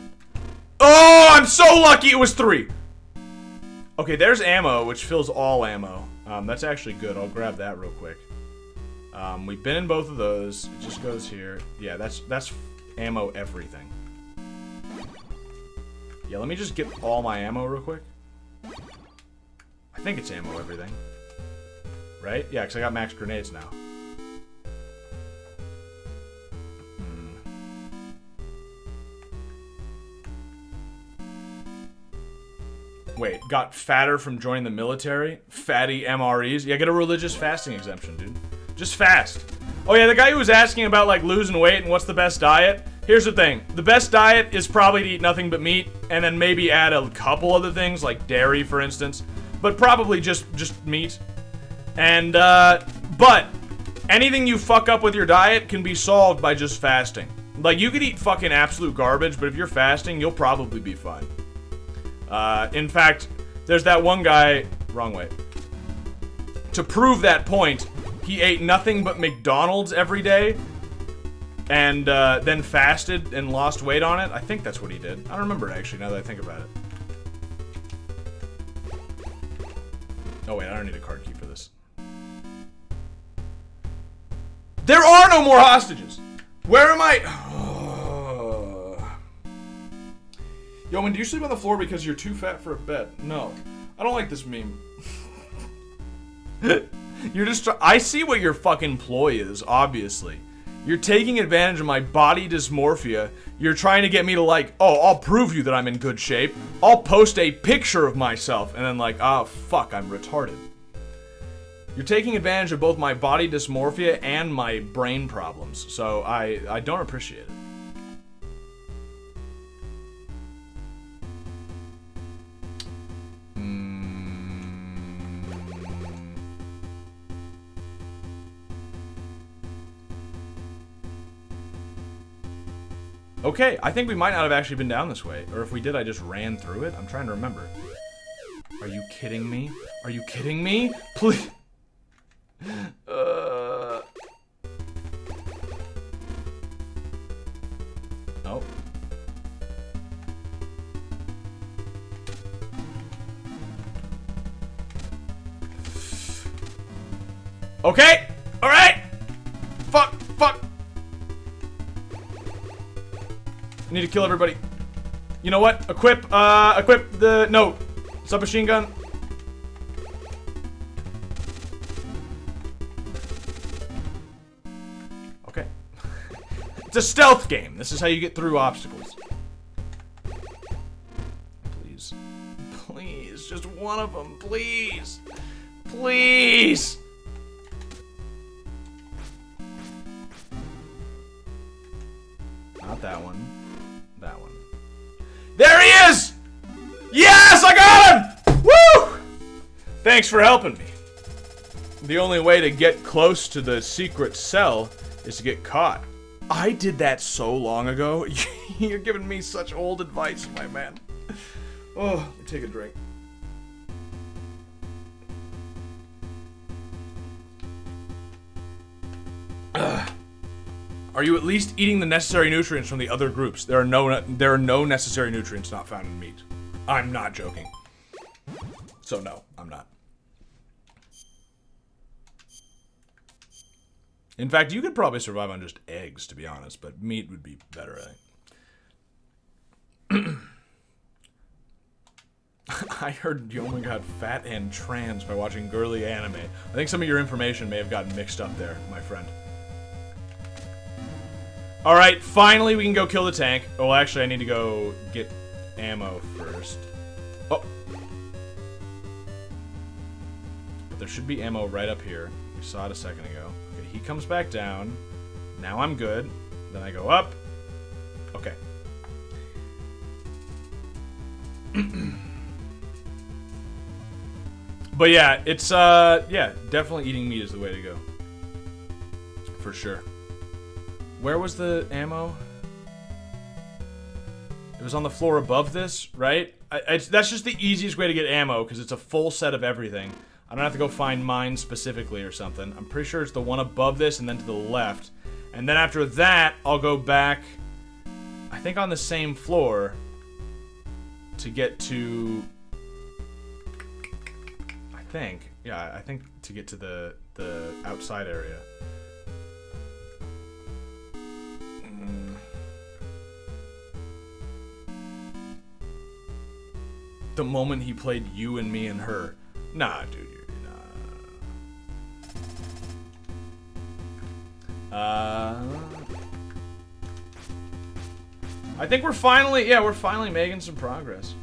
Oh, I'm so lucky it was 3. Okay, there's ammo, which fills all ammo. That's actually good. I'll grab that real quick. We've been in both of those. It just goes here. Yeah, that's ammo everything. Yeah, let me just get all my ammo real quick. I think it's ammo everything. Right? Yeah, because I got max grenades now. Wait, got fatter from joining the military? Fatty MREs? Yeah, get a religious fasting exemption, dude. Just fast. Oh yeah, the guy who was asking about, like, losing weight and what's the best diet? Here's the thing. The best diet is probably to eat nothing but meat, and then maybe add a couple other things, like dairy, for instance. But probably just meat. And, but anything you fuck up with your diet can be solved by just fasting. Like, you could eat fucking absolute garbage, but if you're fasting, you'll probably be fine. In fact, there's that one guy... Wrong way. To prove that point, he ate nothing but McDonald's every day, and then fasted and lost weight on it. I think that's what he did. I don't remember, actually, now that I think about it. Oh, wait, I don't need a card key for this. There are no more hostages! Where am I? Yo, man, do you sleep on the floor because you're too fat for a bed? No. I don't like this meme. You're just... I see what your fucking ploy is, obviously. You're taking advantage of my body dysmorphia. You're trying to get me to, like, oh, I'll prove you that I'm in good shape. I'll post a picture of myself, and then, like, oh, fuck, I'm retarded. You're taking advantage of both my body dysmorphia and my brain problems, so I don't appreciate it. Okay, I think we might not have actually been down this way. Or if we did, I just ran through it. I'm trying to remember. Are you kidding me? Are you kidding me? Please. Oh. Okay! Alright! Fuck! I need to kill everybody. You know what? Equip the... No. Submachine gun. Okay. It's a stealth game. This is how you get through obstacles. Please. Please. Just one of them. Please. Please. Not that one. That one. There he is! Yes, I got him! Woo! Thanks for helping me. The only way to get close to the secret cell is to get caught. I did that so long ago. You're giving me such old advice, my man. Oh, let me take a drink. Are you at least eating the necessary nutrients from the other groups? There are no necessary nutrients not found in meat. I'm not joking. So no, I'm not. In fact, you could probably survive on just eggs, to be honest, but meat would be better, I think. I heard Yoma got fat and trans by watching girly anime. I think some of your information may have gotten mixed up there, my friend. Alright, finally we can go kill the tank. Oh, actually, I need to go get ammo first. Oh. But there should be ammo right up here. We saw it a second ago. Okay, he comes back down. Now I'm good. Then I go up. Okay. But yeah, it's, yeah, definitely eating meat is the way to go. For sure. Where was the ammo? It was on the floor above this, right? That's just the easiest way to get ammo, because it's a full set of everything. I don't have to go find mine specifically or something. I'm pretty sure it's the one above this and then to the left. And then after that, I'll go back, I think on the same floor, to get to... I think to get to the outside area. The moment he played You and Me and Her. Nah, dude, nah. I think we're finally, yeah, we're finally making some progress.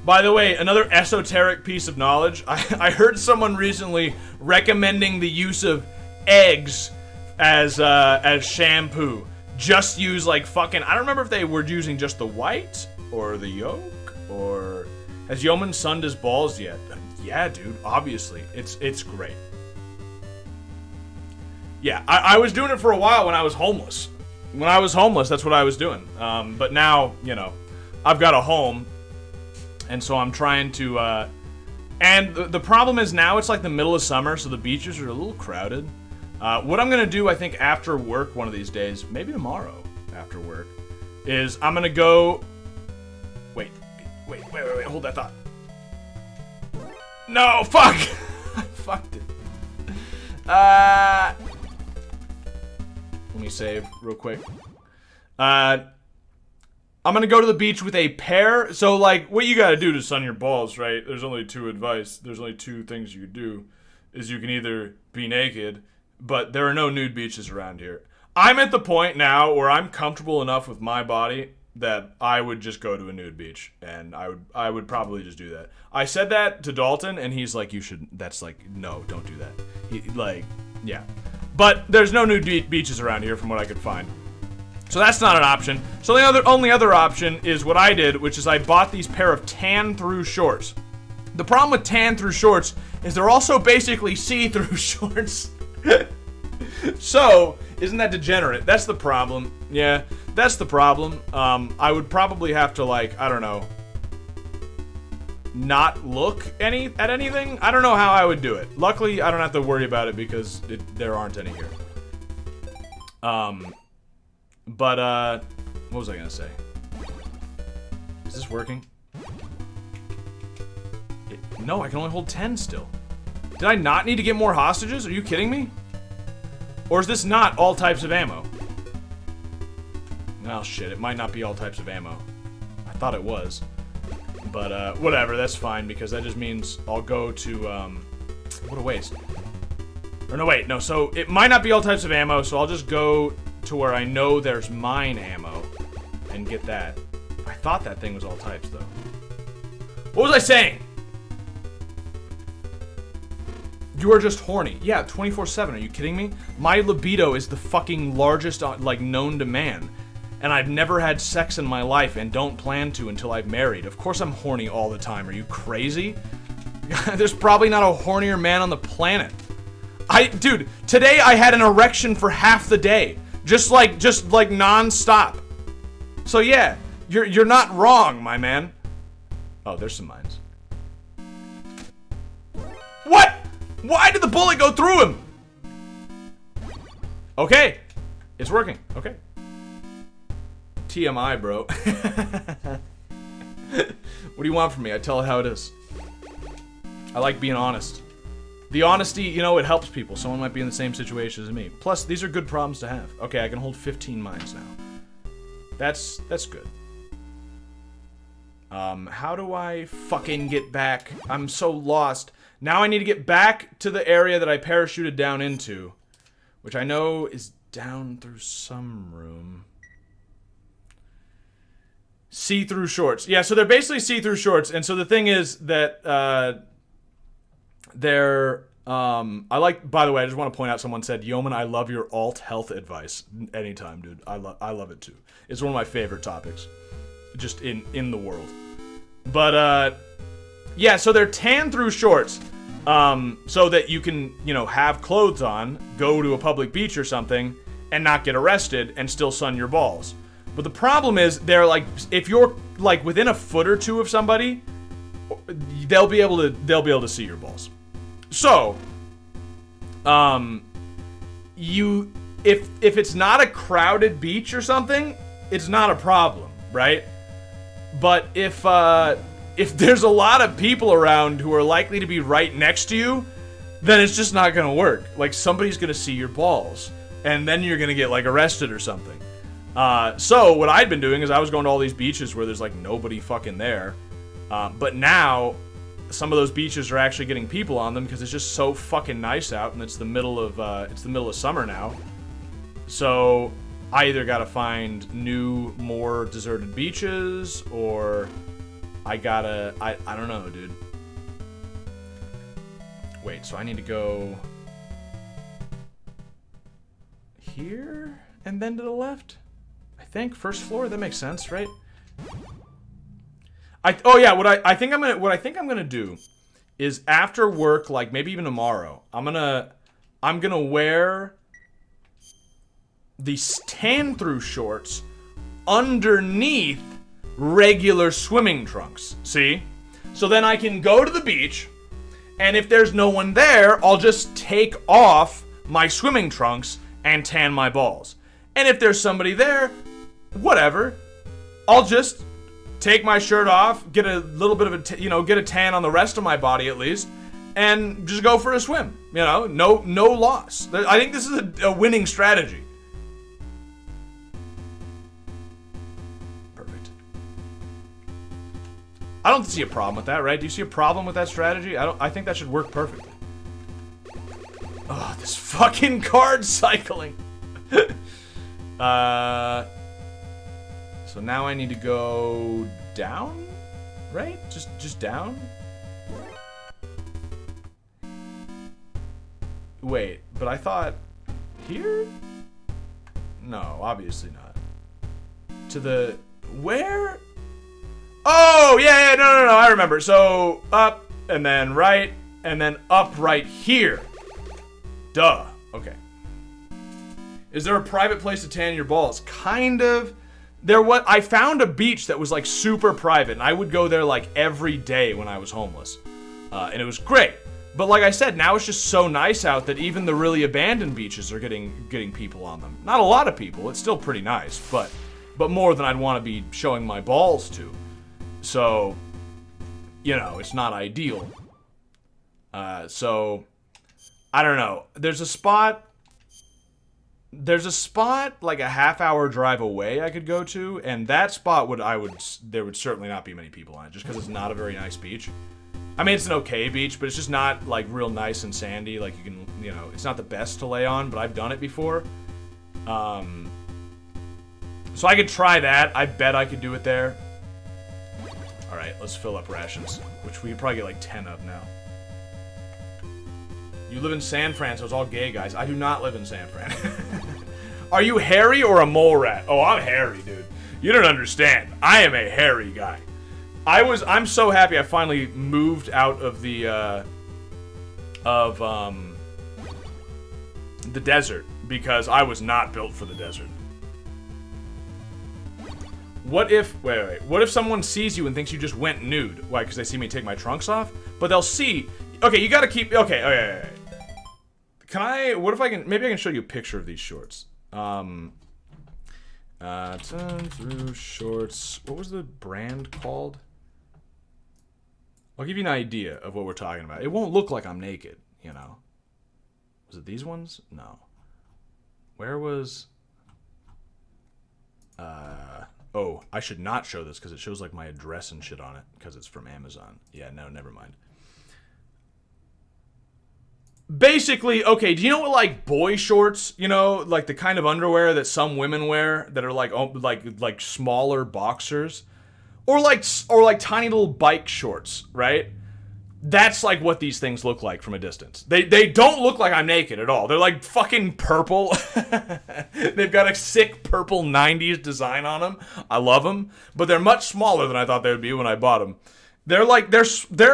By the way, another esoteric piece of knowledge. I heard someone recently recommending the use of eggs as shampoo. Just use like fucking, I don't remember if they were using just the white or the yolk, or has Yeoman sunned his balls yet? Yeah, dude, obviously. It's great. Yeah, I was doing it for a while when I was homeless. When I was homeless, that's what I was doing. But now, you know, I've got a home, and so I'm trying to, and the problem is now it's like the middle of summer, so the beaches are a little crowded. What I'm gonna do, I think, after work one of these days, maybe tomorrow after work, is I'm gonna go... Wait, hold that thought. No, fuck! I fucked it. Let me save real quick. I'm gonna go to the beach with a pair. So, like, what you gotta do to sun your balls, right? There's only two things you could do. Is you can either be naked, but there are no nude beaches around here. I'm at the point now where I'm comfortable enough with my body that I would just go to a nude beach, and I would probably just do that. I said that to Dalton, and he's like, "You should." That's like, no, don't do that. Yeah. But there's no nude beaches around here, from what I could find. So that's not an option. So the only other option is what I did, which is I bought these pair of tan-through shorts. The problem with tan-through shorts is they're also basically see-through shorts. So, isn't that degenerate? That's the problem. Yeah, that's the problem. I would probably have to, like, I don't know, not look at anything. I don't know how I would do it. Luckily, I don't have to worry about it because there aren't any here. What was I gonna say? Is this working? No, I can only hold 10 still. Did I not need to get more hostages? Are you kidding me? Or is this not all types of ammo? Oh shit, it might not be all types of ammo. I thought it was. But, whatever, that's fine, because that just means I'll go to, what a waste. Or no, wait, no, so it might not be all types of ammo, so I'll just go to where I know there's mine ammo and get that. I thought that thing was all types, though. What was I saying? You are just horny. Yeah, 24/7, are you kidding me? My libido is the fucking largest, like, known to man. And I've never had sex in my life and don't plan to until I've married. Of course I'm horny all the time. Are you crazy? There's probably not a hornier man on the planet. Dude, today I had an erection for half the day. Just like non-stop. So yeah, you're not wrong, my man. Oh, there's some mines. What? Why did the bullet go through him? Okay. It's working. Okay. TMI, bro. What do you want from me? I tell it how it is. I like being honest. The honesty, you know, it helps people. Someone might be in the same situation as me. Plus, these are good problems to have. Okay, I can hold 15 mines now. That's good. How do I fucking get back? I'm so lost. Now I need to get back to the area that I parachuted down into, which I know is down through some room. See-through shorts. Yeah, so they're basically see-through shorts, and so the thing is that, they're, I like, by the way, I just want to point out, someone said, Yeoman, I love your alt health advice. Anytime, dude. I love it, too. It's one of my favorite topics, just in the world. But, yeah, so they're tan-through shorts, so that you can, you know, have clothes on, go to a public beach or something, and not get arrested, and still sun your balls. But the problem is, they're like, if you're like within a foot or two of somebody, they'll be able to see your balls. So, if it's not a crowded beach or something, it's not a problem, right? But if there's a lot of people around who are likely to be right next to you, then it's just not gonna work. Like, somebody's gonna see your balls, and then you're gonna get like arrested or something. So what I'd been doing is I was going to all these beaches where there's like nobody fucking there. But now some of those beaches are actually getting people on them because it's just so fucking nice out, and it's the middle of summer now. So I either got to find new, more deserted beaches, or I don't know, dude. Wait, so I need to go here and then to the left? I think first floor, that makes sense, right? Oh yeah, what I think I'm gonna do is after work, like maybe even tomorrow, I'm gonna wear these tan-through shorts underneath regular swimming trunks. See? So then I can go to the beach, and if there's no one there, I'll just take off my swimming trunks and tan my balls. And if there's somebody there, whatever, I'll just take my shirt off, get a little bit of a, get a tan on the rest of my body at least, and just go for a swim. No loss. I think this is a winning strategy. Perfect. I don't see a problem with that, right? Do you see a problem with that strategy? I think that should work perfectly. Oh, this fucking card cycling. So now I need to go down, right? Just down? Wait, but I thought here? No, obviously not. To the where? Oh, yeah, no, I remember. So up and then right and then up right here. Duh. Okay. Is there a private place to tan your balls? Kind of. I found a beach that was like super private, and I would go there like every day when I was homeless, and it was great. But like I said, now it's just so nice out that even the really abandoned beaches are getting people on them. Not a lot of people. It's still pretty nice, but more than I'd want to be showing my balls to. So, it's not ideal. So I don't know. There's a spot like a half-hour drive away I could go to, and that spot there would certainly not be many people on it, just because it's not a very nice beach. I mean, it's an okay beach, but it's just not like real nice and sandy. Like you can, it's not the best to lay on, but I've done it before. So I could try that. I bet I could do it there. All right, let's fill up rations, which we could probably get like 10 of now. You live in San Fran, so it's all gay guys. I do not live in San Fran. Are you hairy or a mole rat? Oh, I'm hairy, dude. You don't understand. I am a hairy guy. I'm so happy I finally moved out of the desert, because I was not built for the desert. What if someone sees you and thinks you just went nude? Why? Because they see me take my trunks off? But they'll see. Okay, you gotta keep. Okay. Can I? What if I can? Maybe I can show you a picture of these shorts. Turn through shorts. What was the brand called? I'll give you an idea of what we're talking about. It won't look like I'm naked, Was it these ones? No. Where was? Oh, I should not show this because it shows like my address and shit on it because it's from Amazon. Yeah, no, never mind. Basically, okay, do you know what, like, boy shorts, like the kind of underwear that some women wear that are like smaller boxers, or like tiny little bike shorts, right? That's like what these things look like from a distance. They don't look like I'm naked at all. They're like fucking purple. They've got a sick purple 90s design on them. I love them, but they're much smaller than I thought they would be when I bought them. They're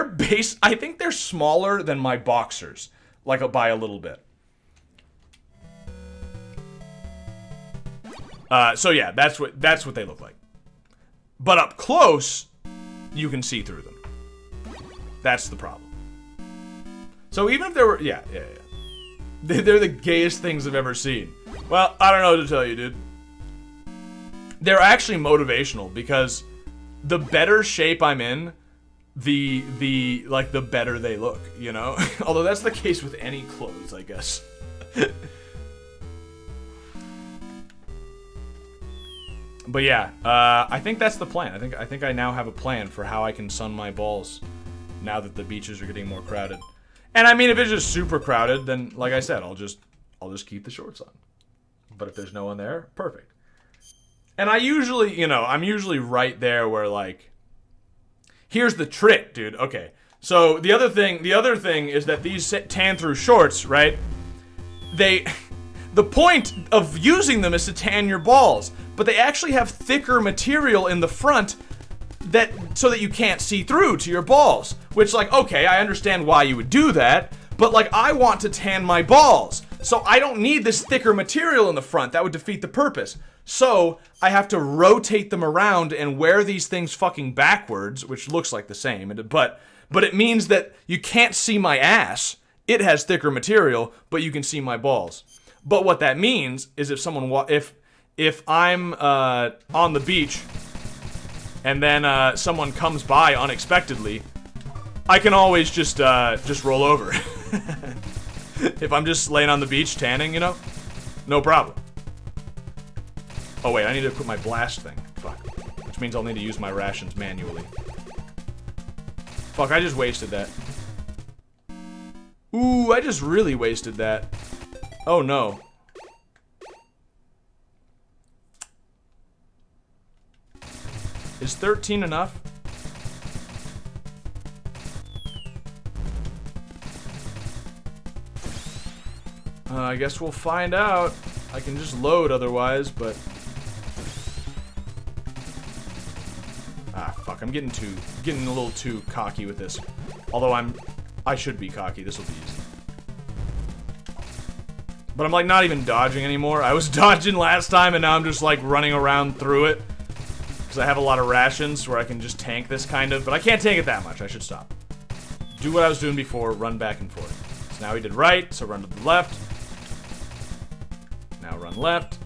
base. I think they're smaller than my boxers. Like by a little bit. So yeah, that's what they look like. But up close, you can see through them. That's the problem. So even if there were, yeah. They're the gayest things I've ever seen. Well, I don't know what to tell you, dude. They're actually motivational because the better shape I'm in, the better they look, Although that's the case with any clothes, I guess. But yeah, I think that's the plan. I think I now have a plan for how I can sun my balls now that the beaches are getting more crowded. And I mean, if it's just super crowded, then like I said, I'll just keep the shorts on. But if there's no one there, perfect. And I usually, I'm usually right there where like Here's the trick, dude. Okay. So the other thing is that these tan through shorts, right? The point of using them is to tan your balls, but they actually have thicker material in the front so that you can't see through to your balls. Which, like, okay, I understand why you would do that, but like, I want to tan my balls, so I don't need this thicker material in the front. That would defeat the purpose. So I have to rotate them around and wear these things fucking backwards, which looks like the same, but it means that you can't see my ass. It has thicker material, but you can see my balls. But what that means is if someone if I'm on the beach and then someone comes by unexpectedly, I can always just roll over. If I'm just laying on the beach tanning, you know, no problem. Oh wait, I need to equip my blast thing. Fuck. Which means I'll need to use my rations manually. Fuck, I just wasted that. Ooh, I just really wasted that. Oh no. Is 13 enough? I guess we'll find out. I can just load otherwise, but... Ah, fuck, I'm getting a little too cocky with this. Although I should be cocky, this will be easy. But I'm like not even dodging anymore. I was dodging last time and now I'm just like running around through it. Because I have a lot of rations where I can just tank this kind of, but I can't tank it that much, I should stop. Do what I was doing before, run back and forth. So now he did right, so run to the left. Now run left.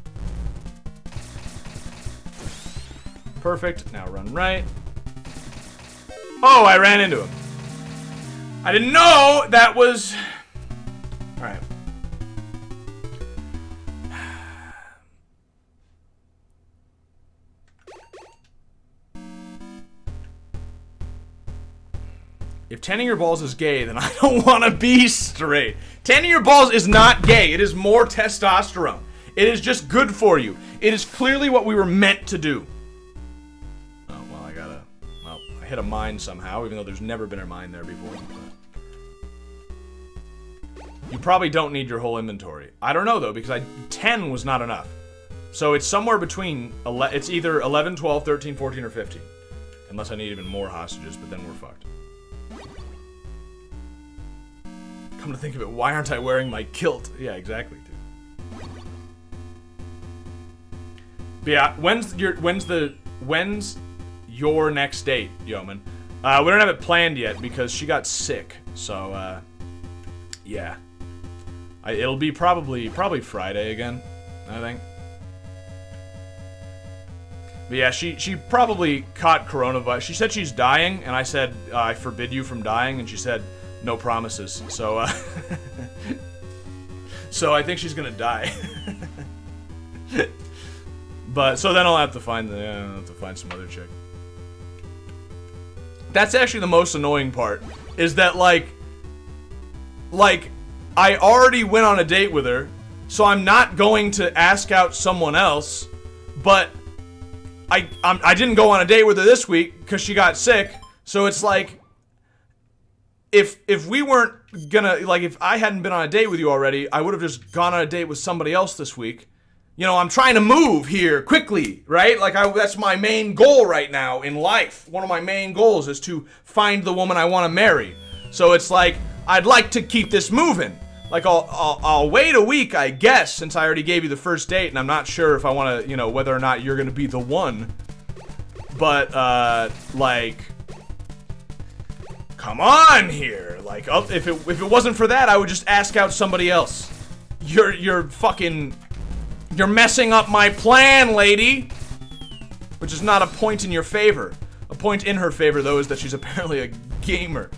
Perfect. Now run right. Oh, I ran into him. I didn't know that was... Alright. If tanning your balls is gay, then I don't want to be straight. Tanning your balls is not gay. It is more testosterone. It is just good for you. It is clearly what we were meant to do. Oh, well, I hit a mine somehow, even though there's never been a mine there before. But you probably don't need your whole inventory. I don't know, though, because 10 was not enough. So it's somewhere between, it's either 11, 12, 13, 14, or 15. Unless I need even more hostages, but then we're fucked. Come to think of it, why aren't I wearing my kilt? Yeah, exactly, dude. But yeah, when's your next date, Yeoman? We don't have it planned yet because she got sick. So, yeah. It'll be probably Friday again, I think. But yeah, she probably caught coronavirus. She said she's dying, and I said, I forbid you from dying, and she said, no promises. So, so I think she's gonna die. But, so then I'll have to find some other chick. That's actually the most annoying part, is that, like, I already went on a date with her, so I'm not going to ask out someone else, but I didn't go on a date with her this week, because she got sick, so it's like, if we weren't gonna, like, if I hadn't been on a date with you already, I would have just gone on a date with somebody else this week. You know, I'm trying to move here quickly, right? Like, that's my main goal right now in life. One of my main goals is to find the woman I want to marry. So it's like, I'd like to keep this moving. Like, I'll wait a week, I guess, since I already gave you the first date, and I'm not sure if I want to, you know, whether or not you're going to be the one. But, like, come on here. Like, if it wasn't for that, I would just ask out somebody else. You're messing up my plan, lady. Which is not a point in your favor. A point in her favor, though, is that she's apparently a gamer.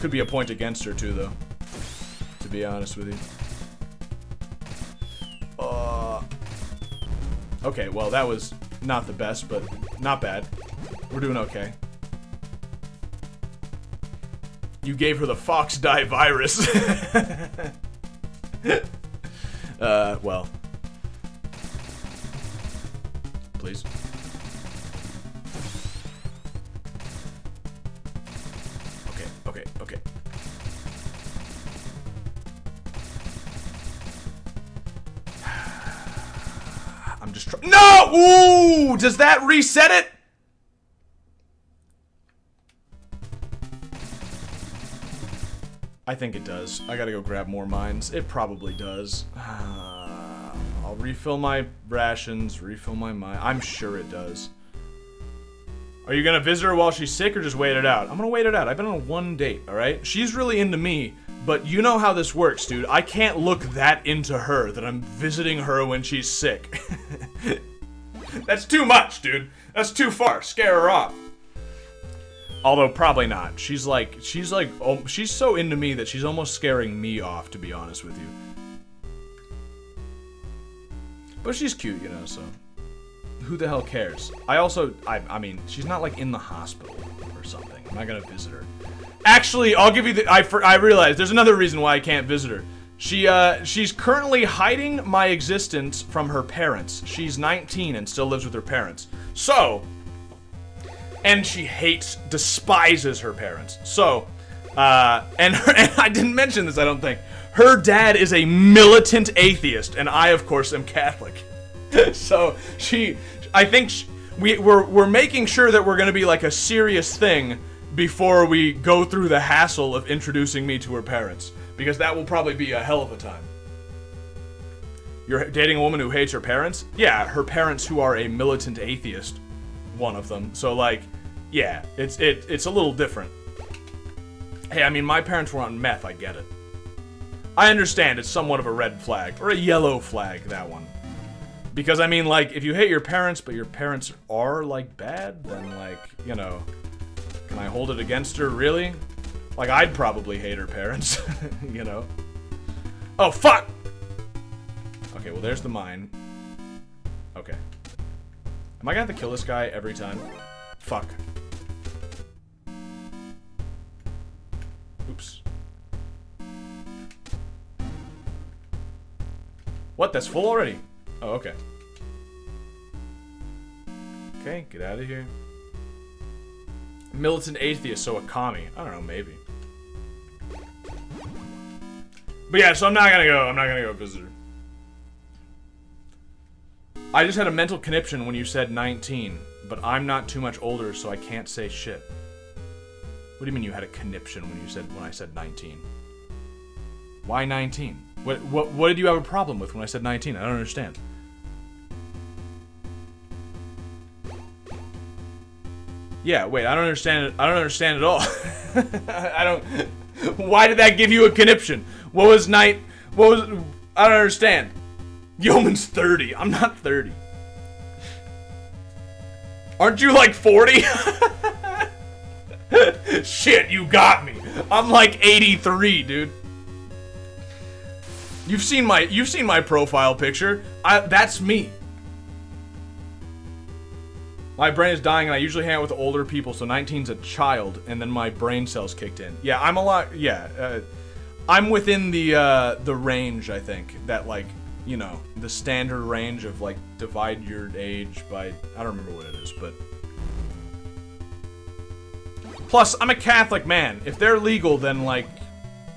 Could be a point against her, too, though. To be honest with you. Okay, well, that was not the best, but not bad. We're doing okay. You gave her the fox die virus. Well. Please. just trying. No! Ooh! Does that reset it? I think it does. I gotta go grab more mines. It probably does. I'll refill my rations, refill my mine. I'm sure it does. Are you gonna visit her while she's sick or just wait it out? I'm gonna wait it out. I've been on one date, alright? She's really into me, but you know how this works, dude. I can't look that into her that I'm visiting her when she's sick. That's too much, dude. That's too far. Scare her off. Although, probably not. She's so into me that she's almost scaring me off, to be honest with you. But she's cute, you know, so... Who the hell cares? I mean, she's not, like, in the hospital or something. I'm not gonna visit her. Actually, I'll give you the... I realize there's another reason why I can't visit her. She's currently hiding my existence from her parents. She's 19 and still lives with her parents. So... And she despises her parents. So, and I didn't mention this, I don't think. Her dad is a militant atheist, and I, of course, am Catholic. So, I think we're making sure that we're gonna be like a serious thing before we go through the hassle of introducing me to her parents. Because that will probably be a hell of a time. You're dating a woman who hates her parents? Yeah, her parents who are a militant atheist. One of them. So, like, yeah, it's a little different. Hey, I mean, my parents were on meth, I get it. I understand it's somewhat of a red flag, or a yellow flag, that one. Because, I mean, like, if you hate your parents, but your parents are, like, bad, then, like, you know, can I hold it against her, really? Like, I'd probably hate her parents, you know? Oh, fuck! Okay, well, there's the mine. Okay. Am I gonna have to kill this guy every time? Fuck. Oops. What? That's full already? Oh, okay. Okay, get out of here. Militant atheist, so a commie. I don't know, maybe. But yeah, so I'm not gonna go visit her. I just had a mental conniption when you said 19, but I'm not too much older, so I can't say shit. What do you mean you had a conniption when I said 19? Why 19? What did you have a problem with when I said 19? I don't understand. Yeah, wait, I don't understand it. I don't understand at all. I don't. Why did that give you a conniption? I don't understand. Yeoman's 30. I'm not 30. Aren't you like 40? Shit, you got me. I'm like 83, dude. You've seen my profile picture. That's me. My brain is dying, and I usually hang out with older people, so 19's a child, and then my brain cells kicked in. Yeah, I'm a lot. Yeah, I'm within the range. I think that, like, you know, the standard range of, like, divide your age by, I don't remember what it is, but plus I'm a Catholic man. If they're legal, then, like,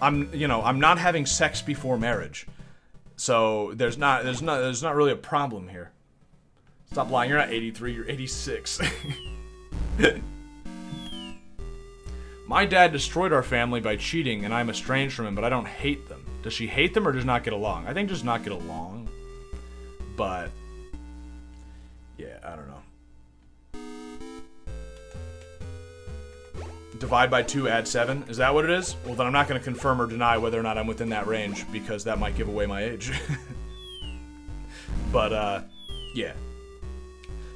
I'm not having sex before marriage, so there's not really a problem here. Stop lying, you're not 83, you're 86. My dad destroyed our family by cheating, and I'm estranged from him, but I don't hate them. Does she hate them or does not get along? I think just not get along. But yeah, I don't know. Divide by 2, add 7. Is that what it is? Well, then I'm not going to confirm or deny whether or not I'm within that range, because that might give away my age. But, yeah.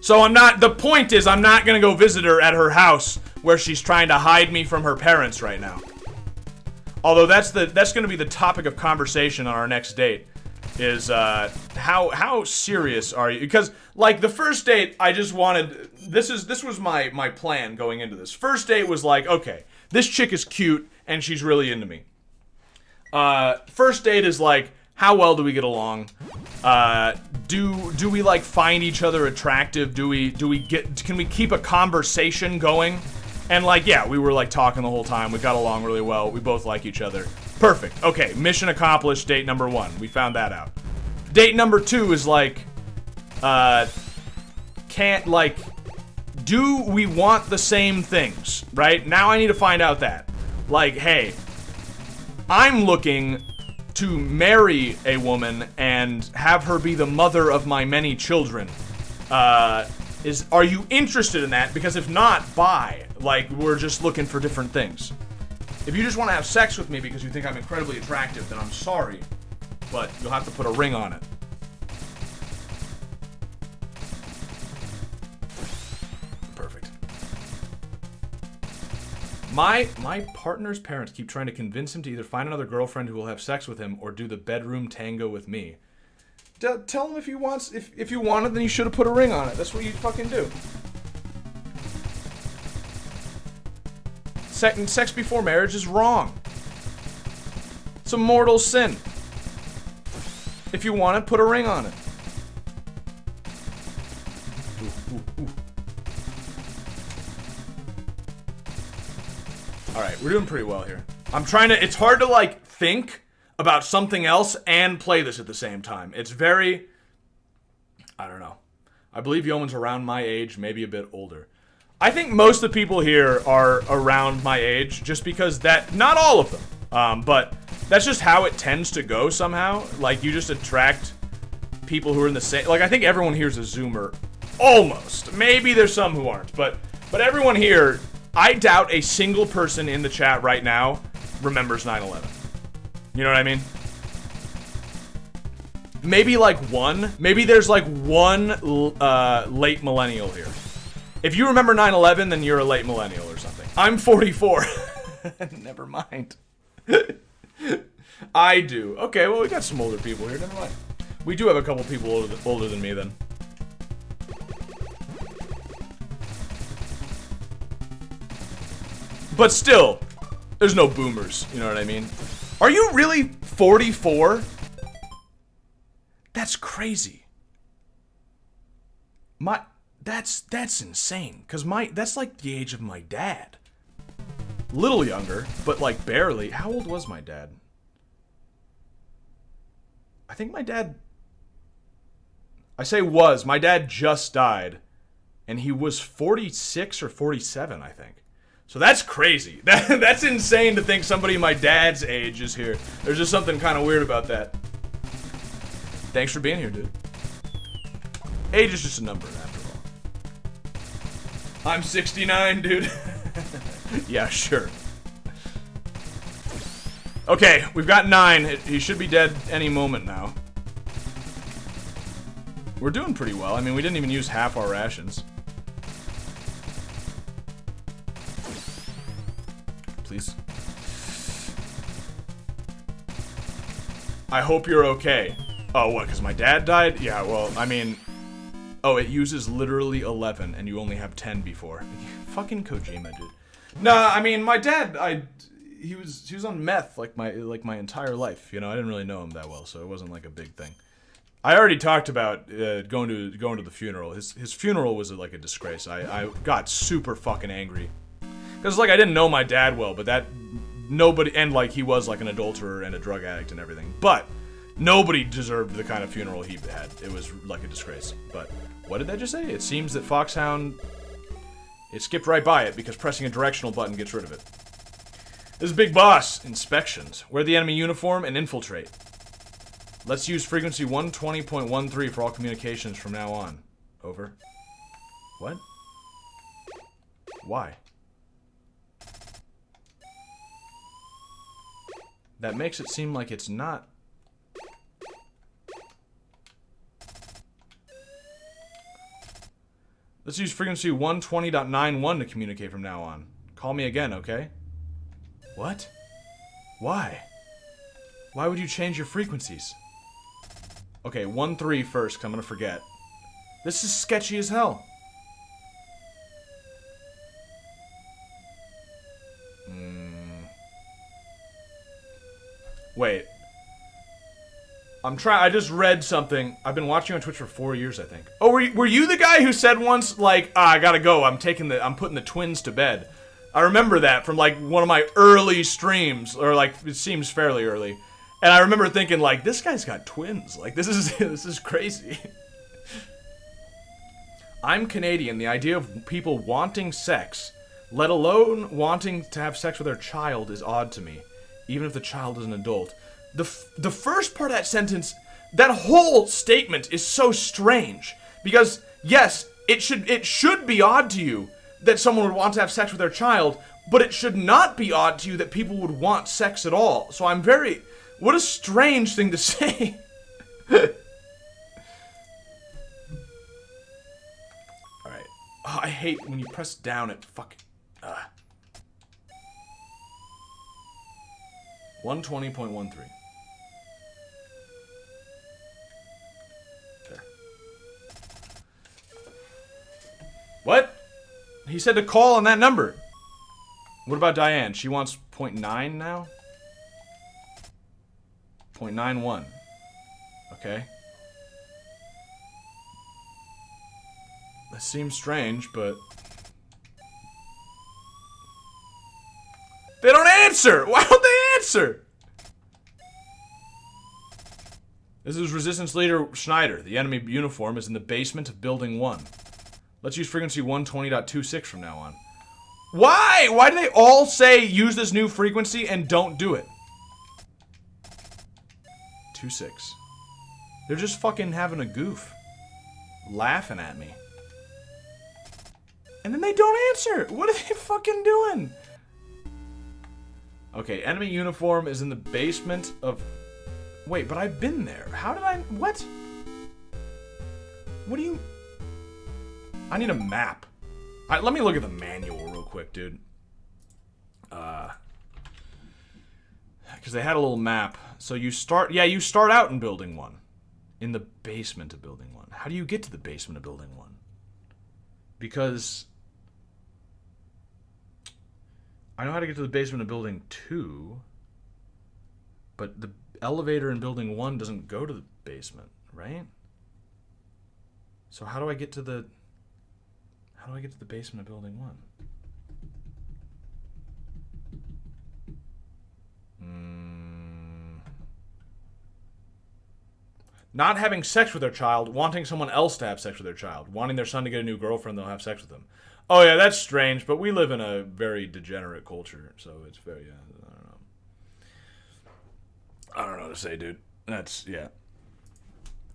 So the point is, I'm not going to go visit her at her house where she's trying to hide me from her parents right now. Although that's going to be the topic of conversation on our next date, is how serious are you? Because, like, the first date, I just wanted, this was my plan going into this. First date was like, okay, this chick is cute and she's really into me. First date is like, how well do we get along? Do we, like, find each other attractive? Can we keep a conversation going? And, like, yeah, we were, like, talking the whole time. We got along really well. We both like each other. Perfect. Okay, mission accomplished, date number 1. We found that out. Date number 2 is, like, can't, like, do we want the same things, right? Now I need to find out that. Like, hey, I'm looking to marry a woman and have her be the mother of my many children. Are you interested in that? Because if not, bye. Like, we're just looking for different things. If you just want to have sex with me because you think I'm incredibly attractive, then I'm sorry, but you'll have to put a ring on it. Perfect. My partner's parents keep trying to convince him to either find another girlfriend who will have sex with him or do the bedroom tango with me. Tell him if you want it, then you should have put a ring on it. That's what you fucking do. Sex before marriage is wrong. It's a mortal sin. If you want it, put a ring on it. Ooh. Alright, we're doing pretty well here. It's hard to, like, think about something else and play this at the same time. It's very, I don't know. I believe Yeoman's around my age, maybe a bit older. I think most of the people here are around my age, just because not all of them, but that's just how it tends to go somehow. Like, you just attract people who are in the same, like, I think everyone here is a Zoomer, almost. Maybe there's some who aren't, but everyone here, I doubt a single person in the chat right now remembers 9/11. You know what I mean? Maybe like one, maybe there's like one late millennial here. If you remember 9/11, then you're a late millennial or something. I'm 44. Never mind. I do. Okay, well, we got some older people here. Never mind. We do have a couple people older than me, then. But still, there's no boomers. You know what I mean? Are you really 44? That's crazy. That's insane, because that's like the age of my dad. Little younger, but like barely. How old was my dad? I think my dad, I say was, my dad just died, and he was 46 or 47, I think. So that's crazy. That's insane to think somebody my dad's age is here. There's just something kind of weird about that. Thanks for being here, dude. Age is just a number, after all. I'm 69, dude. Yeah, sure. Okay, we've got 9. He should be dead any moment now. We're doing pretty well. I mean, we didn't even use half our rations. Please. I hope you're okay. Oh, what, because my dad died? Yeah, well, I mean... Oh, it uses literally 11, and you only have 10 before. Fucking Kojima, dude. Nah, I mean, my dad, he was on meth like my entire life. You know, I didn't really know him that well, so it wasn't like a big thing. I already talked about going to the funeral. His funeral was like a disgrace. I got super fucking angry. Because, like, I didn't know my dad well, but nobody, and, like, he was, like, an adulterer and a drug addict and everything. But nobody deserved the kind of funeral he had. It was, like, a disgrace. But what did that just say? It seems that Foxhound, it skipped right by it because pressing a directional button gets rid of it. This is Big Boss. Inspections. Wear the enemy uniform and infiltrate. Let's use frequency 120.13 for all communications from now on. Over. What? Why? That makes it seem like it's not. Let's use frequency 120.91 to communicate from now on. Call me again, okay? What? Why? Why would you change your frequencies? Okay, 1-3 first, because I'm gonna forget. This is sketchy as hell. Wait. I just read something. I've been watching on Twitch for 4 years, I think. Oh, were you the guy who said once, like, I gotta go, I'm putting the twins to bed. I remember that from, like, one of my early streams, or, like, it seems fairly early. And I remember thinking, like, this guy's got twins. Like, this is crazy. I'm Canadian. The idea of people wanting sex, let alone wanting to have sex with their child, is odd to me, even if the child is an adult. The first part of that sentence, that whole statement is so strange. Because, yes, it should be odd to you that someone would want to have sex with their child, but it should not be odd to you that people would want sex at all. So I'm very... What a strange thing to say. Alright. Oh, I hate when you press down it. Fuck. 120.13. There. What? He said to call on that number. What about Diane? She wants 0.9 now? 0.91. Okay. That seems strange, but... They don't answer! Why don't they answer? This is Resistance Leader Schneider. The enemy uniform is in the basement of Building 1. Let's use frequency 120.26 from now on. Why? Why do they all say use this new frequency and don't do it? 26. They're just fucking having a goof. Laughing at me. And then they don't answer. What are they fucking doing? Okay, enemy uniform is in the basement of... Wait, but I've been there. How did I... What? What do you... I need a map. Let me look at the manual real quick, dude. Because they had a little map. So you start... Yeah, you start out in Building 1. In the basement of Building 1. How do you get to the basement of Building 1? Because... I know how to get to the basement of Building 2. But the elevator in Building 1 doesn't go to the basement, right? So how do I get to the... How do I get to the basement of Building 1? Not having sex with their child, wanting someone else to have sex with their child, wanting their son to get a new girlfriend, they'll have sex with them. Oh yeah, that's strange, but we live in a very degenerate culture, so it's very, I don't know. I don't know what to say, dude. That's, yeah.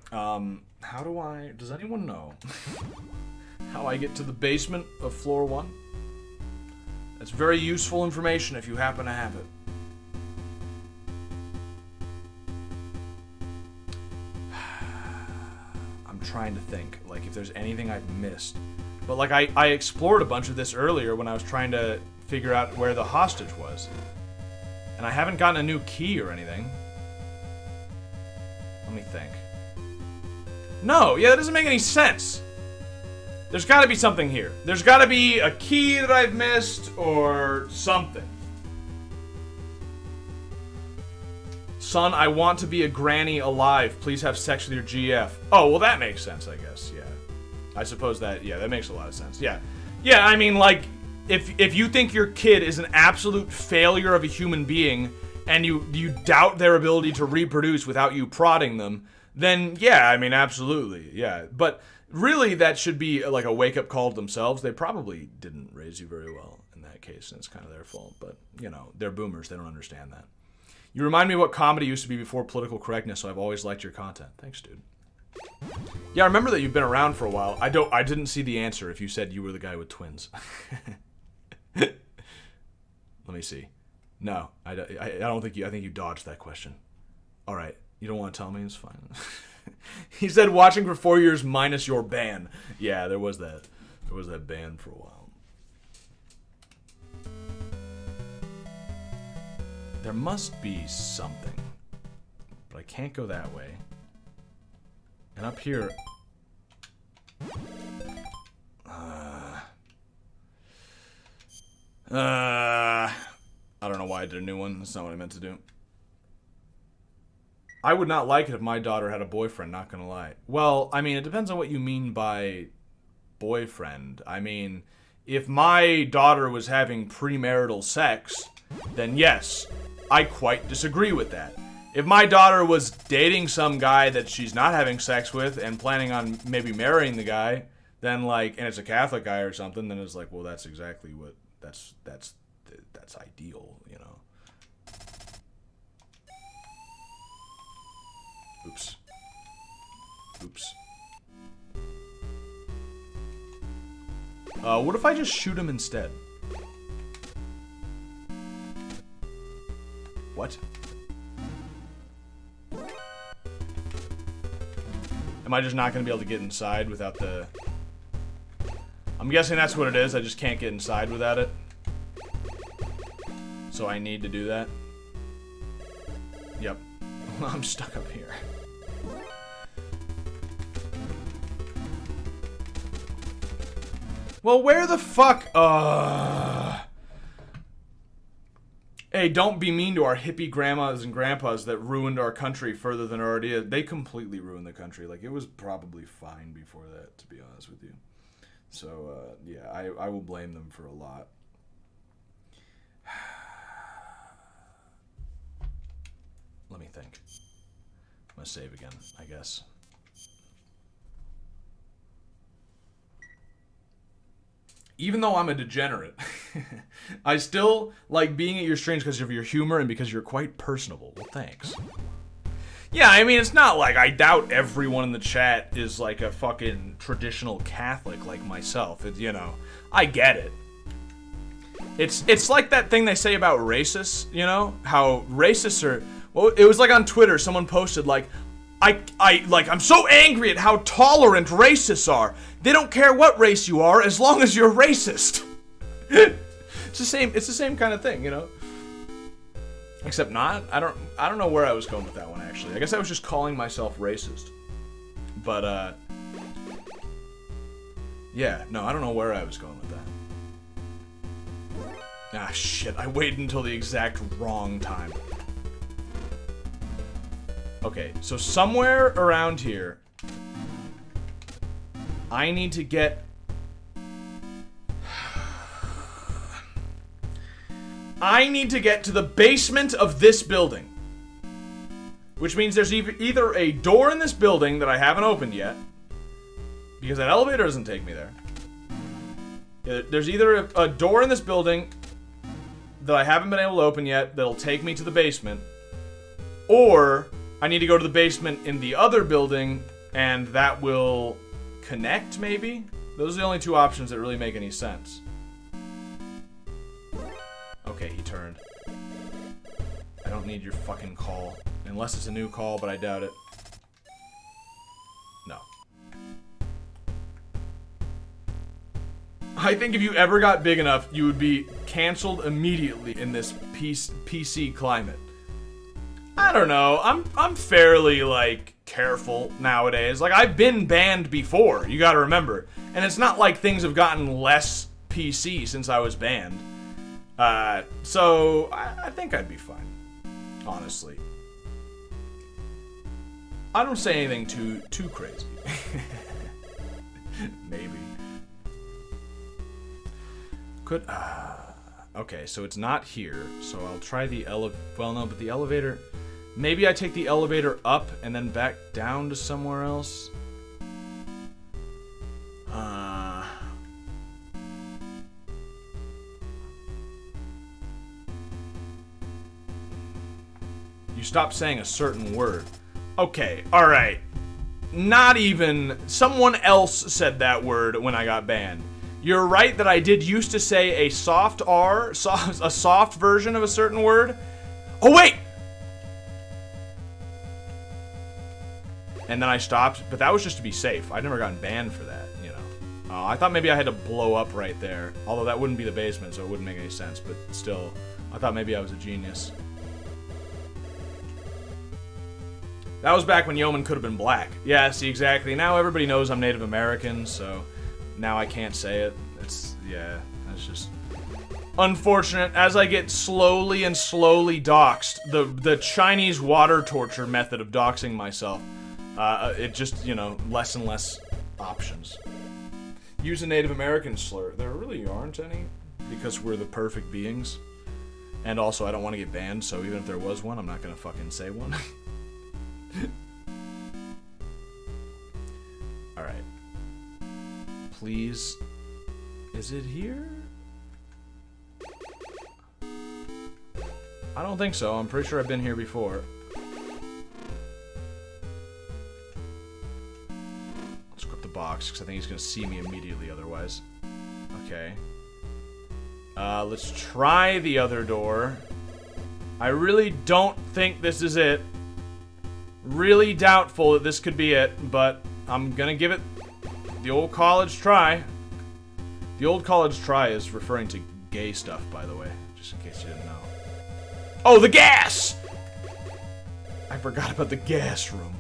How do I, does anyone know how I get to the basement of floor 1? That's very useful information if you happen to have it. I'm trying to think, like, if there's anything I've missed. But, like, I explored a bunch of this earlier when I was trying to figure out where the hostage was. And I haven't gotten a new key or anything. Let me think. No, yeah, that doesn't make any sense. There's gotta be something here. There's gotta be a key that I've missed, or something. Son, I want to be a granny alive. Please have sex with your GF. Oh, well that makes sense, I guess, yeah. I suppose that, yeah, that makes a lot of sense, yeah. Yeah, I mean, like, if you think your kid is an absolute failure of a human being, and you doubt their ability to reproduce without you prodding them, then, yeah, I mean, absolutely, yeah. But really, that should be, like, a wake-up call to themselves. They probably didn't raise you very well in that case, and it's kind of their fault. But, you know, they're boomers. They don't understand that. You remind me of what comedy used to be before political correctness, so I've always liked your content. Thanks, dude. Yeah, I remember that you've been around for a while. I didn't see the answer if you said you were the guy with twins. Let me see. No, I don't think you... I think you dodged that question. All right. You don't want to tell me? It's fine. He said watching for 4 years minus your ban. Yeah, there was that. There was that ban for a while. There must be something. But I can't go that way. And up here... I don't know why I did a new one. That's not what I meant to do. I would not like it if my daughter had a boyfriend, not gonna lie. Well, I mean, it depends on what you mean by boyfriend. I mean, if my daughter was having premarital sex, then yes, I quite disagree with that. If my daughter was dating some guy that she's not having sex with and planning on maybe marrying the guy, then like, and it's a Catholic guy or something, then it's like, well, that's exactly what, that's ideal, you know. Oops. Oops. What if I just shoot him instead? What? Am I just not going to be able to get inside without the... I'm guessing that's what it is. I just can't get inside without it. So I need to do that. Yep. I'm stuck up here. Well, where the fuck? Hey, don't be mean to our hippie grandmas and grandpas that ruined our country further than it already is. They completely ruined the country. Like, it was probably fine before that, to be honest with you. So, yeah, I will blame them for a lot. Let me think. I'm gonna save again, I guess. Even though I'm a degenerate, I still like being at your streams because of your humor and because you're quite personable. Well, thanks. Yeah, I mean, it's not like I doubt everyone in the chat is like a fucking traditional Catholic like myself. It's, you know, I get it. It's like that thing they say about racists, you know? How racists are... Well, it was like on Twitter, someone posted like, I'm so angry at how tolerant racists are. They don't care what race you are as long as you're racist. It's the same kind of thing, you know? Except not. I don't know where I was going with that one actually. I guess I was just calling myself racist. But yeah, no, I don't know where I was going with that. Ah shit, I waited until the exact wrong time. Okay, so somewhere around here, I need to get... I need to get to the basement of this building. Which means there's either a door in this building that I haven't opened yet, because that elevator doesn't take me there. There's either a door in this building that I haven't been able to open yet that'll take me to the basement, or... I need to go to the basement in the other building, and that will connect, maybe? Those are the only two options that really make any sense. Okay, he turned. I don't need your fucking call. Unless it's a new call, but I doubt it. No. I think if you ever got big enough, you would be canceled immediately in this PC climate. I don't know. I'm fairly, like, careful nowadays. Like, I've been banned before, you gotta remember. And it's not like things have gotten less PC since I was banned. So, I think I'd be fine. Honestly. I don't say anything too crazy. Maybe. Could, okay, so it's not here. So I'll try the well, no, but the elevator... Maybe I take the elevator up and then back down to somewhere else. You stopped saying a certain word. Okay, alright. Not even... Someone else said that word when I got banned. You're right that I did used to say a soft R, a soft version of a certain word. Oh, wait! And then I stopped, but that was just to be safe. I'd never gotten banned for that, you know. I thought maybe I had to blow up right there. Although that wouldn't be the basement, so it wouldn't make any sense. But still, I thought maybe I was a genius. That was back when Yeoman could have been black. Yeah, see, exactly. Now everybody knows I'm Native American, so now I can't say it. It's, yeah, that's just... unfortunate. As I get slowly and slowly doxxed, the Chinese water torture method of doxing myself, it just, you know, less and less options. Use a Native American slur. There really aren't any, because we're the perfect beings. And also, I don't want to get banned, so even if there was one, I'm not gonna fucking say one. Alright. please. Is it here? I don't think so. I'm pretty sure I've been here before. Let's equip the box, because I think he's going to see me immediately otherwise. Okay. Let's try the other door. I really don't think this is it. Really doubtful that this could be it, but I'm gonna give it the old college try. The old college try is referring to gay stuff, by the way, just in case you didn't know. Oh, the gas! I forgot about the gas room.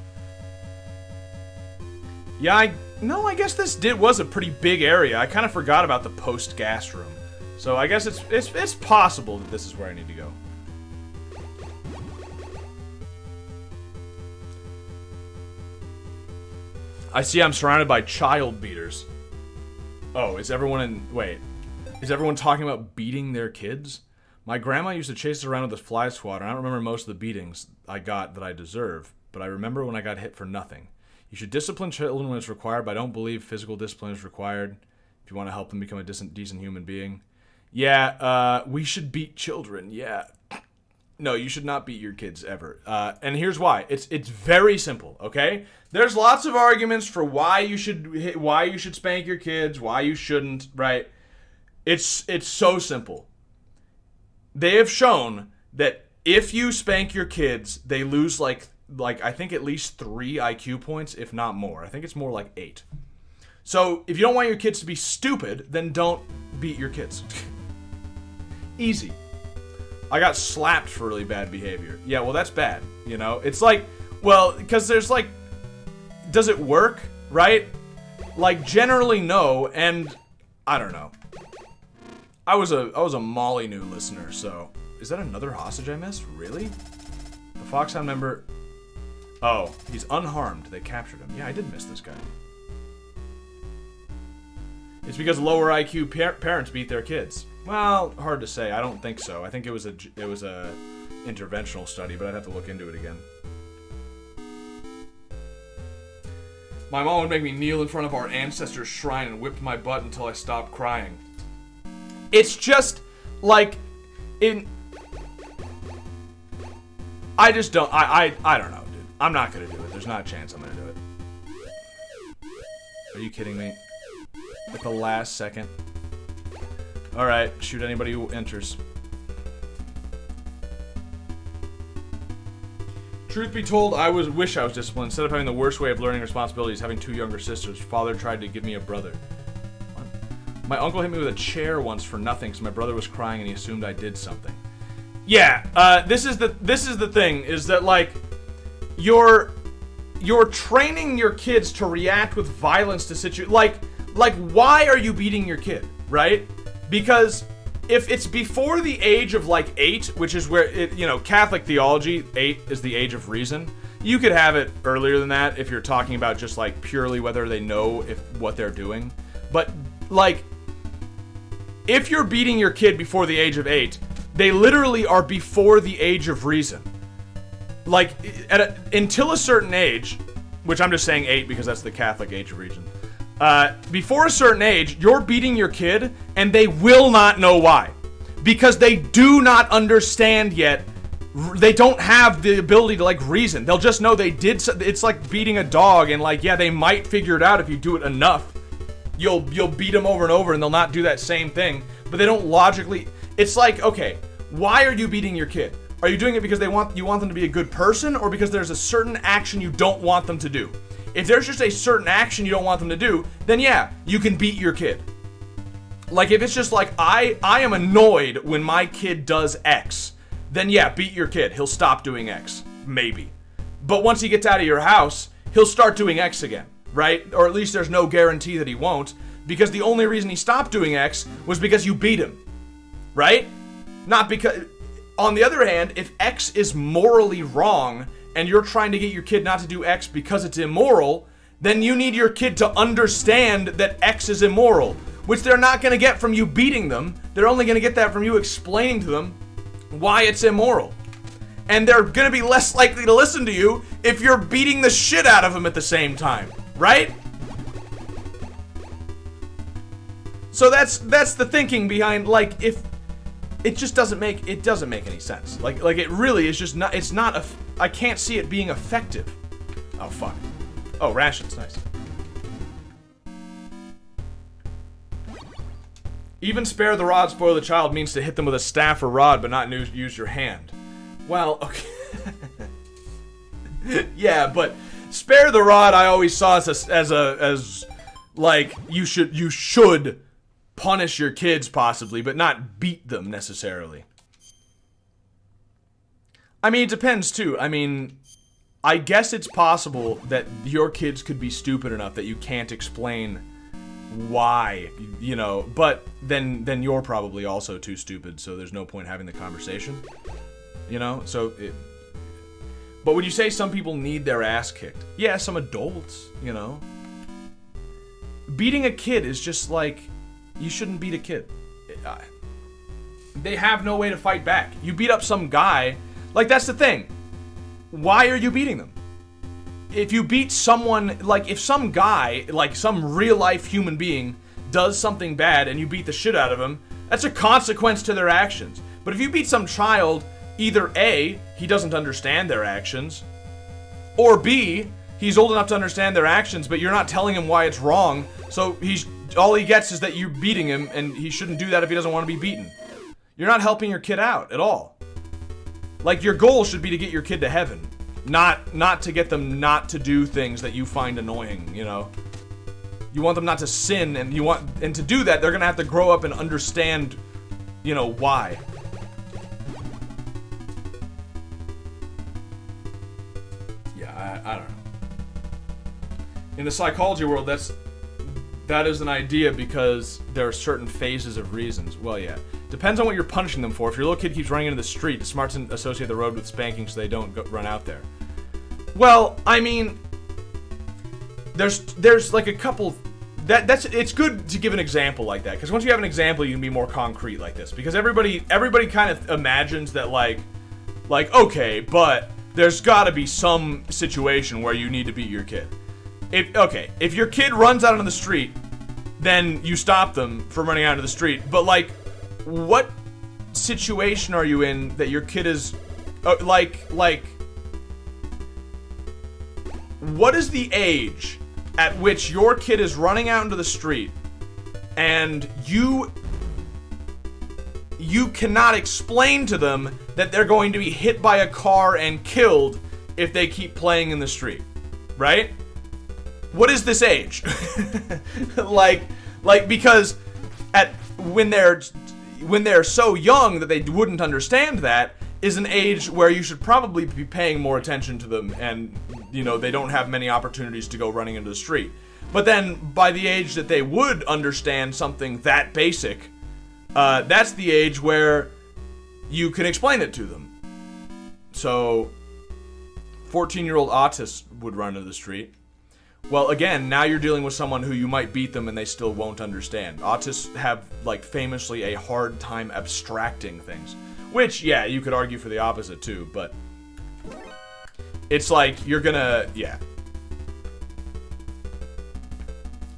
Yeah, I guess this was a pretty big area. I kind of forgot about the post-gas room. So I guess it's possible that this is where I need to go. I see I'm surrounded by child beaters. Oh, is everyone talking about beating their kids? My grandma used to chase us around with the fly swatter. I don't remember most of the beatings I got that I deserve, but I remember when I got hit for nothing. You should discipline children when it's required, but I don't believe physical discipline is required if you want to help them become a decent human being. Yeah, we should beat children, yeah. No, you should not beat your kids ever. And here's why. It's very simple, okay? There's lots of arguments for why you should spank your kids, why you shouldn't, right? It's so simple. They have shown that if you spank your kids, they lose like I think at least 3 IQ points, if not more. I think it's more like 8. So if you don't want your kids to be stupid, then don't beat your kids. Easy. I got slapped for really bad behavior. Yeah, well, that's bad, you know? It's like, well, because there's like, does it work, right? Like, generally no, and I don't know. I was a Molyneux listener, so... Is that another hostage I missed? Really? The Foxhound member... Oh, he's unharmed. They captured him. Yeah, I did miss this guy. It's because lower IQ parents beat their kids. Well, hard to say. I don't think so. I think it was a interventional study, but I'd have to look into it again. My mom would make me kneel in front of our ancestors' shrine and whipped my butt until I stopped crying. It's just like I just don't. I don't know, dude. I'm not gonna do it. There's not a chance I'm gonna do it. Are you kidding me? At the last second. Alright, shoot anybody who enters. Truth be told, I wish I was disciplined. Instead of having the worst way of learning responsibilities, having 2 younger sisters, father tried to give me a brother. What? My uncle hit me with a chair once for nothing because my brother was crying and he assumed I did something. Yeah, this is the thing, is that like you're training your kids to react with violence to situations. Like why are you beating your kid, right? Because if it's before the age of like 8, which is where Catholic theology, 8 is the age of reason. You could have it earlier than that if you're talking about just like purely whether they know what they're doing. But like if you're beating your kid before the age of 8, they literally are before the age of reason. Like until a certain age, which I'm just saying 8 because that's the Catholic age of reason. Before a certain age, you're beating your kid, and they will not know why. Because they do not understand yet. They don't have the ability to, like, reason. They'll just know they did it's like beating a dog, and, like, yeah, they might figure it out if you do it enough. You'll beat them over and over, and they'll not do that same thing. But they don't logically... It's like, okay, why are you beating your kid? Are you doing it because you want them to be a good person, or because there's a certain action you don't want them to do? If there's just a certain action you don't want them to do, then yeah, you can beat your kid. Like if it's just like, I am annoyed when my kid does X, then yeah, beat your kid. He'll stop doing X. Maybe. But once he gets out of your house, he'll start doing X again, right? Or at least there's no guarantee that he won't, because the only reason he stopped doing X was because you beat him, right? Not because... On the other hand, if X is morally wrong, and you're trying to get your kid not to do X because it's immoral, then you need your kid to understand that X is immoral, which they're not going to get from you beating them. They're only going to get that from you explaining to them why it's immoral. And they're going to be less likely to listen to you if you're beating the shit out of them at the same time, right? So that's the thinking behind, like, if it just doesn't make any sense. Like it really is just not. It's not. I can't see it being effective. Oh fuck. Oh, rations, nice. Even spare the rod, spoil the child means to hit them with a staff or rod, but not use your hand. Well, okay. Yeah, but spare the rod I always saw as like you should punish your kids possibly, but not beat them necessarily. I mean, it depends too. I mean, I guess it's possible that your kids could be stupid enough that you can't explain why, you know, but then you're probably also too stupid, so there's no point having the conversation, you know. So but would you say some people need their ass kicked? Yeah, some adults, you know. Beating a kid is just like, you shouldn't beat a kid. They have no way to fight back. You beat up some guy, like, that's the thing. Why are you beating them? If you beat someone, like, if some guy, like some real life human being, does something bad and you beat the shit out of him, that's a consequence to their actions. But if you beat some child, either A, he doesn't understand their actions, or B, he's old enough to understand their actions, but you're not telling him why it's wrong, so all he gets is that you're beating him, and he shouldn't do that if he doesn't want to be beaten. You're not helping your kid out at all. Like, your goal should be to get your kid to heaven, not to get them not to do things that you find annoying, you know? You want them not to sin, and to do that, they're gonna have to grow up and understand, you know, why. Yeah, I don't know. In the psychology world, that is an idea because there are certain phases of reasons. Well, yeah. Depends on what you're punishing them for. If your little kid keeps running into the street, it's smart to associate the road with spanking so they don't run out there. Well, I mean, there's like a couple. It's good to give an example like that, because once you have an example, you can be more concrete like this. Because everybody kind of imagines that like okay, but there's got to be some situation where you need to beat your kid. If your kid runs out on the street, then you stop them from running out into the street. But like, what situation are you in that your kid is what is the age at which your kid is running out into the street and you cannot explain to them that they're going to be hit by a car and killed if they keep playing in the street, right? What is this age? like because when they're so young that they wouldn't understand that is an age where you should probably be paying more attention to them, and you know, they don't have many opportunities to go running into the street. But then by the age that they would understand something that basic, that's the age where you can explain it to them. So 14-year-old autists would run into the street. Well, again, now you're dealing with someone who you might beat them and they still won't understand. Autists have, like, famously a hard time abstracting things. Which, yeah, you could argue for the opposite, too, but it's like, you're gonna, yeah.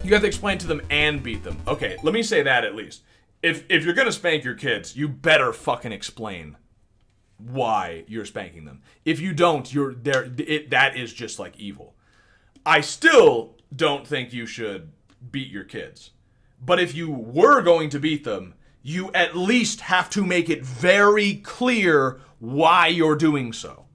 You have to explain to them and beat them. Okay, let me say that at least. If you're gonna spank your kids, you better fucking explain why you're spanking them. If you don't, that is just, like, evil. I still don't think you should beat your kids. But if you were going to beat them, you at least have to make it very clear why you're doing so.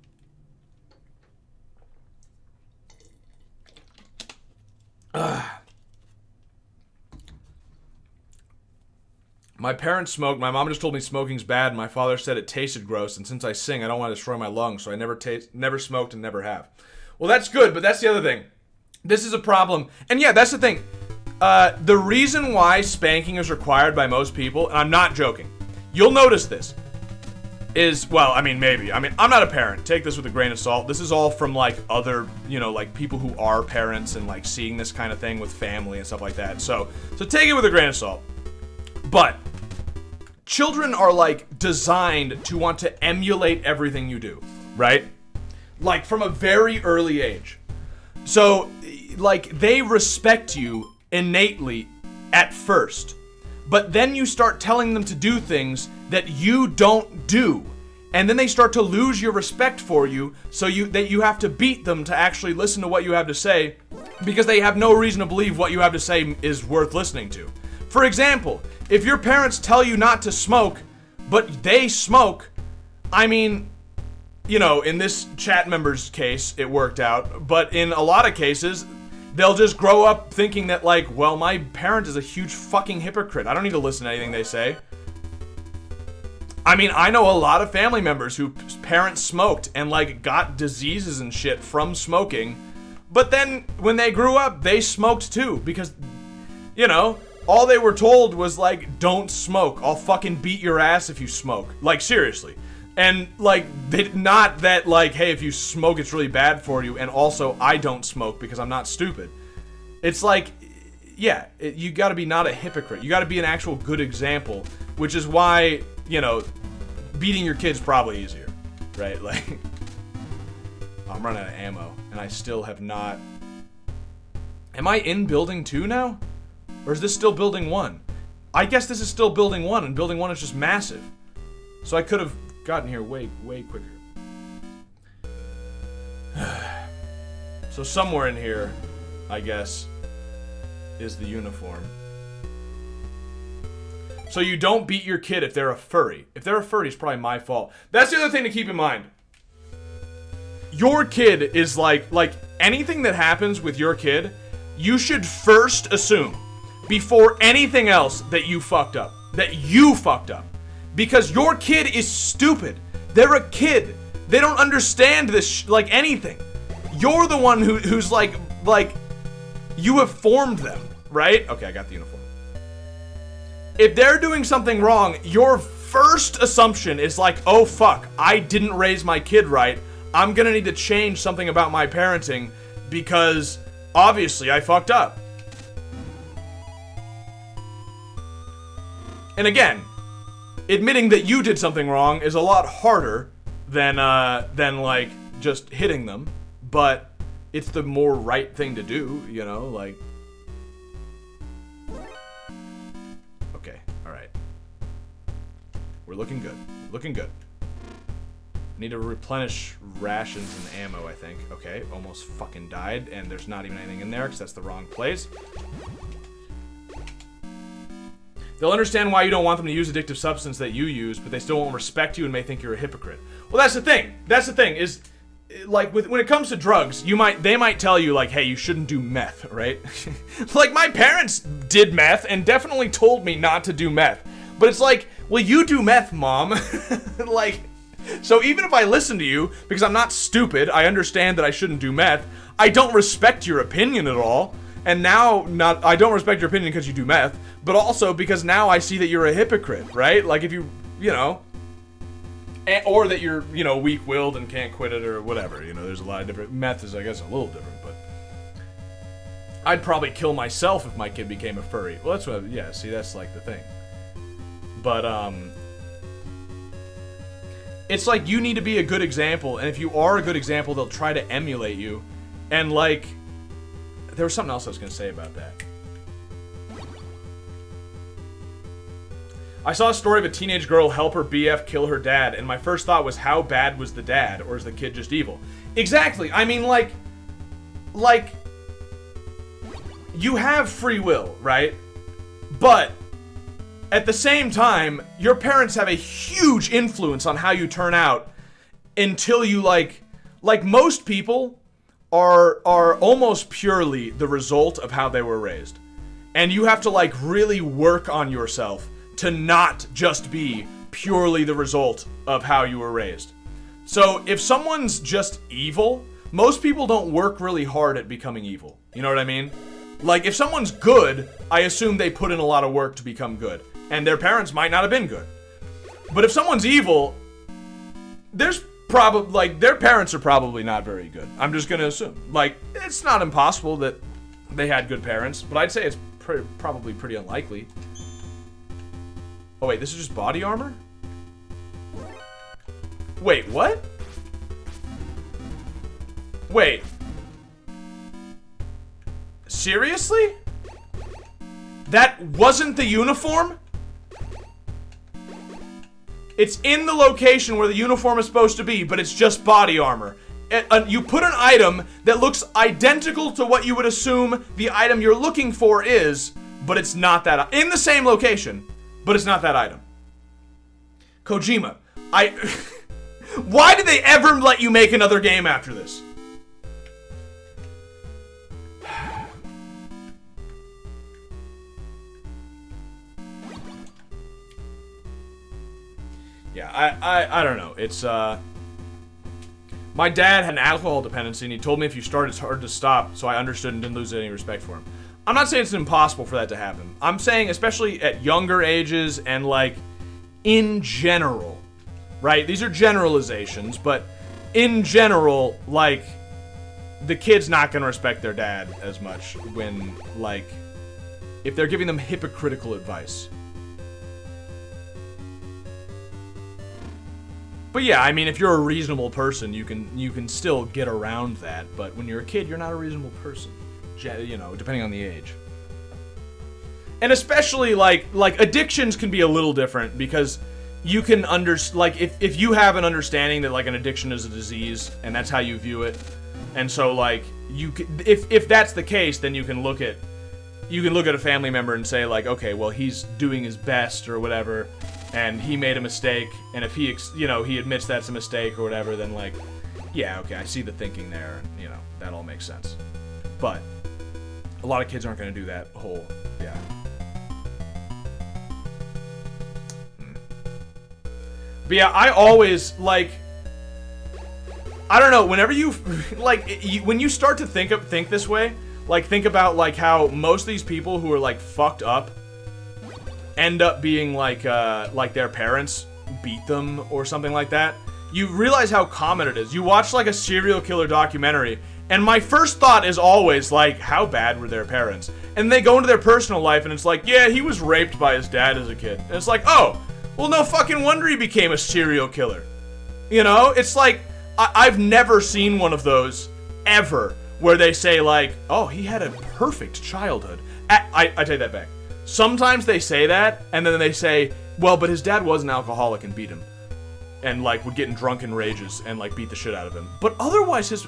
My parents smoked. My mom just told me smoking's bad, and my father said it tasted gross, and since I sing, I don't want to destroy my lungs, so I never smoked and never have. Well, that's good, but that's the other thing. This is a problem. And yeah, that's the thing. The reason why spanking is required by most people, and I'm not joking, you'll notice this, is, well, I mean, maybe. I mean, I'm not a parent. Take this with a grain of salt. This is all from, like, other, you know, like, people who are parents and, like, seeing this kind of thing with family and stuff like that. So take it with a grain of salt. But children are, like, designed to want to emulate everything you do, right? Like, from a very early age. So, like, they respect you innately at first. but then you start telling them to do things that you don't do. And then they start to lose your respect for you, so that you have to beat them to actually listen to what you have to say, because they have no reason to believe what you have to say is worth listening to. For example, if your parents tell you not to smoke, but they smoke, I mean, you know, in this chat member's case, it worked out, but in a lot of cases, they'll just grow up thinking that, like, well, my parent is a huge fucking hypocrite. I don't need to listen to anything they say. I mean, I know a lot of family members whose parents smoked and, like, got diseases and shit from smoking, but then when they grew up, they smoked too, because, you know, all they were told was, like, don't smoke. I'll fucking beat your ass if you smoke. Like, seriously. And, like, not that, like, hey, if you smoke, it's really bad for you, and also, I don't smoke because I'm not stupid. It's like, yeah, you gotta be not a hypocrite. You gotta be an actual good example, which is why, you know, beating your kid's probably easier, right? Like, I'm running out of ammo, and I still have not... Am I in building 2 now? Or is this still building 1? I guess this is still building 1, and building 1 is just massive. So I could have gotten here way quicker. So somewhere in here, I guess, is the uniform. So you don't beat your kid if they're a furry. If they're a furry, it's probably my fault. That's the other thing to keep in mind. Your kid is like anything that happens with your kid, you should first assume, before anything else, that you fucked up. That you fucked up. Because your kid is stupid. They're a kid. They don't understand this like anything. You're the one who's like you have formed them, right? Okay, I got the uniform. If they're doing something wrong, your first assumption is like, oh fuck, I didn't raise my kid right. I'm gonna need to change something about my parenting because obviously I fucked up. And again, admitting that you did something wrong is a lot harder than like just hitting them, but it's the more right thing to do, you know, like. Okay, alright. We're looking good. Looking good. Need to replenish rations and ammo, I think. Okay, almost fucking died, and there's not even anything in there, because that's the wrong place. They'll understand why you don't want them to use addictive substance that you use, but they still won't respect you and may think you're a hypocrite. Well, that's the thing. That's the thing, is, like, when it comes to drugs, they might tell you, like, hey, you shouldn't do meth, right? Like, my parents did meth and definitely told me not to do meth. But it's like, well, you do meth, Mom. Like, so even if I listen to you, because I'm not stupid, I understand that I shouldn't do meth, I don't respect your opinion at all. And now, I don't respect your opinion because you do meth, but also because now I see that you're a hypocrite, right? Like, if you know, or that you're, you know, weak-willed and can't quit it or whatever, you know, there's a lot of different, meth is, I guess, a little different, but I'd probably kill myself if my kid became a furry. Well, that's what, yeah, see, that's, like, the thing. But, it's like, you need to be a good example, and if you are a good example, they'll try to emulate you, and, like, there was something else I was going to say about that. I saw a story of a teenage girl help her BF kill her dad, and my first thought was, how bad was the dad, or is the kid just evil? Exactly. I mean, like, you have free will, right? But at the same time, your parents have a huge influence on how you turn out until you, like most people are almost purely the result of how they were raised. And you have to, like, really work on yourself to not just be purely the result of how you were raised. So if someone's just evil, most people don't work really hard at becoming evil. You know what I mean? Like, if someone's good, I assume they put in a lot of work to become good. And their parents might not have been good. But if someone's evil, there's probably, like, their parents are probably not very good. I'm just gonna assume. Like, it's not impossible that they had good parents, but I'd say it's probably pretty unlikely. Oh wait, this is just body armor? Wait, what? Wait. Seriously? That wasn't the uniform? It's in the location where the uniform is supposed to be, but it's just body armor. You put an item that looks identical to what you would assume the item you're looking for is, but it's not that. In the same location, but it's not that item. Kojima, why did they ever let you make another game after this? Yeah, I don't know. It's, my dad had an alcohol dependency, and he told me if you start, it's hard to stop, so I understood and didn't lose any respect for him. I'm not saying it's impossible for that to happen. I'm saying, especially at younger ages and, like, in general, right? These are generalizations, but in general, like, the kid's not gonna respect their dad as much when, like, if they're giving them hypocritical advice. But yeah, I mean, if you're a reasonable person, you can still get around that. But when you're a kid, you're not a reasonable person. You know, depending on the age. And especially, like addictions can be a little different because you can like, if you have an understanding that, like, an addiction is a disease, and that's how you view it, and so, like, if that's the case, then you can look at a family member and say, like, okay, well, he's doing his best or whatever, and he made a mistake, and if he admits that's a mistake or whatever, then, like, yeah, okay, I see the thinking there, you know, that all makes sense. But a lot of kids aren't going to do that whole, yeah. But yeah, I always, like, I don't know, whenever you, like, when you start to think this way, like, think about, like, how most of these people who are, like, fucked up end up being, like their parents beat them or something like that. You realize how common it is. You watch, like, a serial killer documentary, and my first thought is always, like, how bad were their parents? And they go into their personal life, and it's like, yeah, he was raped by his dad as a kid. And it's like, oh, well, no fucking wonder he became a serial killer. You know? It's like, I've never seen one of those, ever, where they say, like, oh, he had a perfect childhood. I take that back. Sometimes they say that, and then they say, well, but his dad was an alcoholic and beat him. And, like, would get in drunken rages and, like, beat the shit out of him. But otherwise, his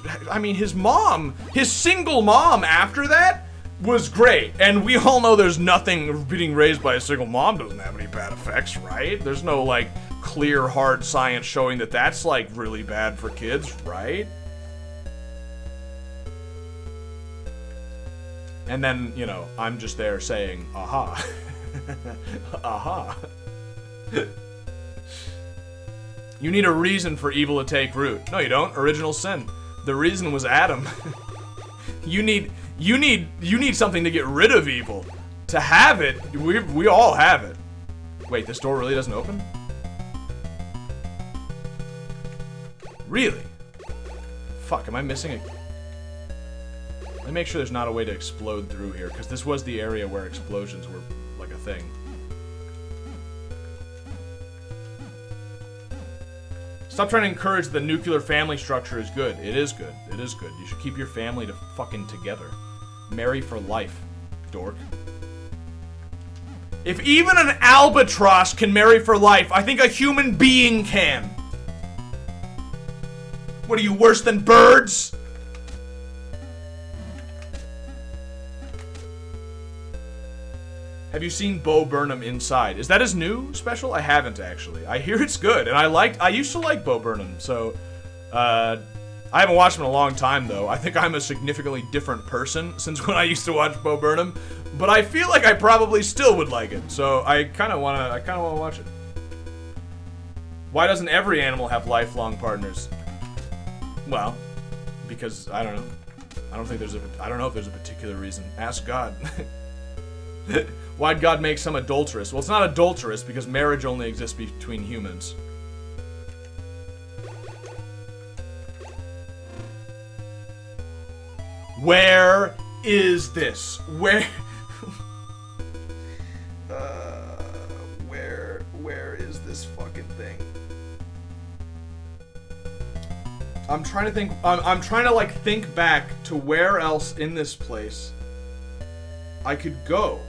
single mom after that was great. And we all know there's nothing, being raised by a single mom doesn't have any bad effects, right? There's no, like, clear, hard science showing that that's, like, really bad for kids, right? And then, you know, I'm just there saying, aha. Aha. You need a reason for evil to take root. No, you don't. Original sin. The reason was Adam. You need something to get rid of evil. To have it, we all have it. Wait, this door really doesn't open? Really? Fuck, am I missing a... Let me make sure there's not a way to explode through here, because this was the area where explosions were, like, a thing. Stop trying to encourage the nuclear family structure is good. It is good. It is good. You should keep your family to fucking together. Marry for life, dork. If even an albatross can marry for life, I think a human being can. What are you, worse than birds? Have you seen Bo Burnham Inside? Is that his new special? I haven't, actually. I hear it's good, and I used to like Bo Burnham, so, I haven't watched him in a long time, though. I think I'm a significantly different person since when I used to watch Bo Burnham, but I feel like I probably still would like it, so I kinda wanna watch it. Why doesn't every animal have lifelong partners? Well, because, I don't know. I don't know if there's a particular reason. Ask God. Why'd God make some adulterous? Well, it's not adulterous because marriage only exists between humans. Where is this? Where is this fucking thing? I'm trying to think. I'm trying to, like, think back to where else in this place I could go.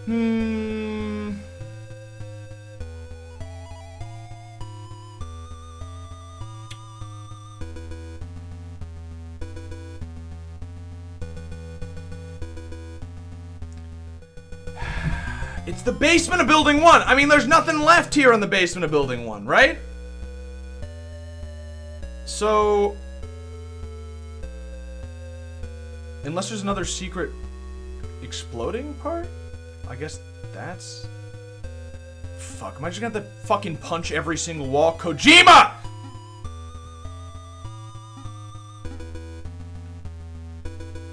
It's the basement of Building 1. I mean, there's nothing left here in the basement of Building 1, right? So... unless there's another secret exploding part? I guess that's... fuck, am I just gonna have to fucking punch every single wall? Kojima!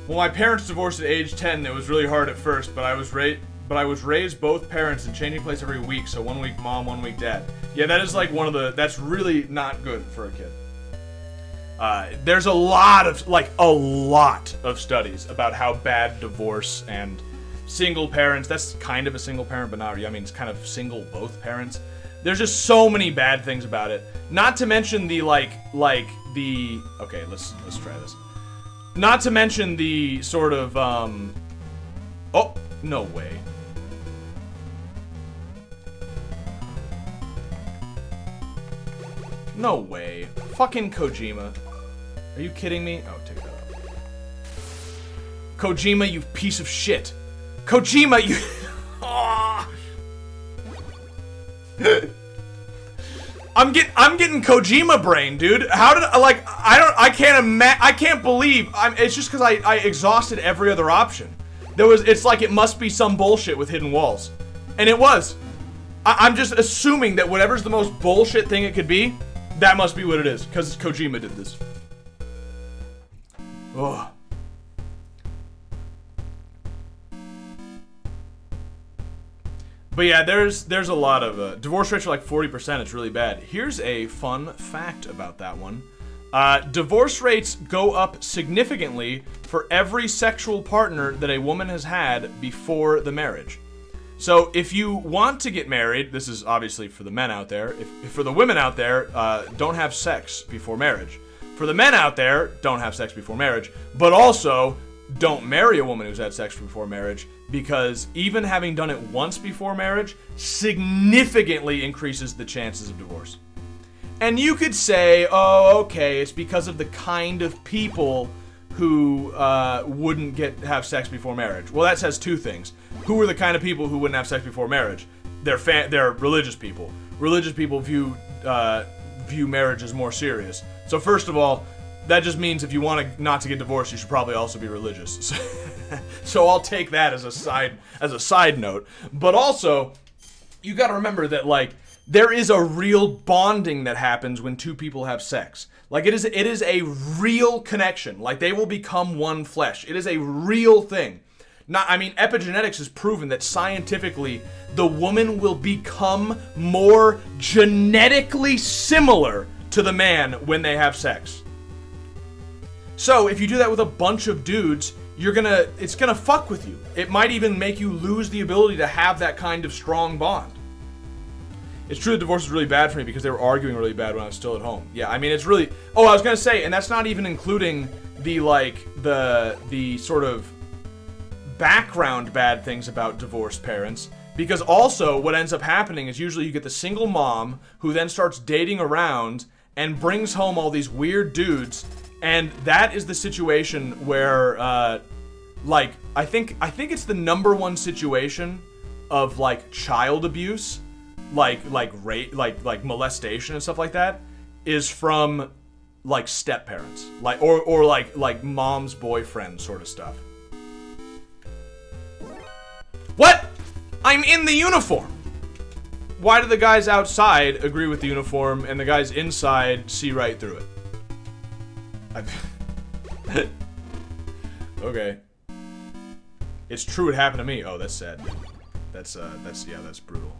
Well, my parents divorced at age 10. It was really hard at first, but I was raised both parents and changing place every week, so 1 week mom, 1 week dad. Yeah, that is like one of the... that's really not good for a kid. There's a lot of studies about how bad divorce and single parents, that's kind of a single parent, but not really, I mean, it's kind of single both parents. There's just so many bad things about it. Not to mention the, okay, let's try this. Not to mention the sort of, oh, no way. No way. Fucking Kojima. Are you kidding me? Oh, take that off. Kojima, you piece of shit. Kojima, you... I'm getting Kojima brain, dude. How did I can't believe it's just because I exhausted every other option. It's like it must be some bullshit with hidden walls. And it was. I'm just assuming that whatever's the most bullshit thing it could be, that must be what it is, because Kojima did this. Oh. But yeah, there's a lot of divorce rates are like 40%. It's really bad. Here's a fun fact about that one. Divorce rates go up significantly for every sexual partner that a woman has had before the marriage. So if you want to get married, this is obviously for the men out there. If for the women out there, don't have sex before marriage. For the men out there, don't have sex before marriage. But also, don't marry a woman who's had sex before marriage, because even having done it once before marriage significantly increases the chances of divorce. And you could say, oh, okay, it's because of the kind of people who wouldn't have sex before marriage. Well, that says two things. Who are the kind of people who wouldn't have sex before marriage? They're religious people. Religious people view marriage as more serious. So first of all, that just means if you want not to get divorced, you should probably also be religious. So I'll take that as a side note. But also, you got to remember that there is a real bonding that happens when two people have sex. Like it is a real connection. Like they will become one flesh. It is a real thing. Epigenetics has proven that scientifically the woman will become more genetically similar to the man when they have sex. So if you do that with a bunch of dudes, it's gonna fuck with you. It might even make you lose the ability to have that kind of strong bond. It's true that divorce is really bad for me because they were arguing really bad when I was still at home. Yeah, I mean, it's really... Oh, I was gonna say, and that's not even including the sort of background bad things about divorced parents. Because also, what ends up happening is usually you get the single mom who then starts dating around and brings home all these weird dudes. And that is the situation where, I think it's the number one situation of, child abuse, rape, molestation and stuff like that, is from, step-parents. Or mom's boyfriend sort of stuff. What? I'm in the uniform! Why do the guys outside agree with the uniform and the guys inside see right through it? Okay. It's true it happened to me. Oh, that's sad. That's brutal.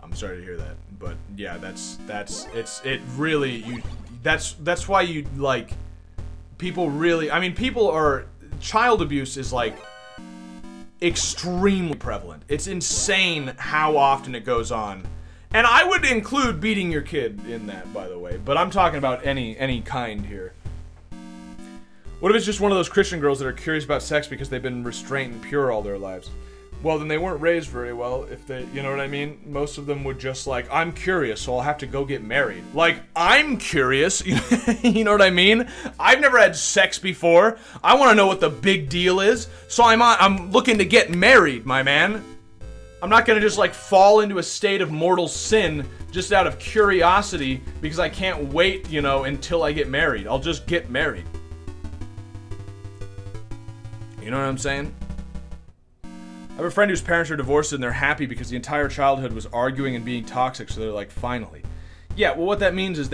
I'm sorry to hear that. But yeah, that's why you people really, child abuse is extremely prevalent. It's insane how often it goes on. And I would include beating your kid in that, by the way. But I'm talking about any kind here. What if it's just one of those Christian girls that are curious about sex because they've been restrained and pure all their lives? Well, then they weren't raised very well if they, you know what I mean? Most of them would just like, I'm curious, so I'll have to go get married. Like, I'm curious, you know what I mean? I've never had sex before. I want to know what the big deal is, so I'm looking to get married, my man. I'm not going to just like fall into a state of mortal sin just out of curiosity because I can't wait, you know, until I get married. I'll just get married. You know what I'm saying? I have a friend whose parents are divorced and they're happy because the entire childhood was arguing and being toxic, so they're like, finally. Yeah, well, what that means is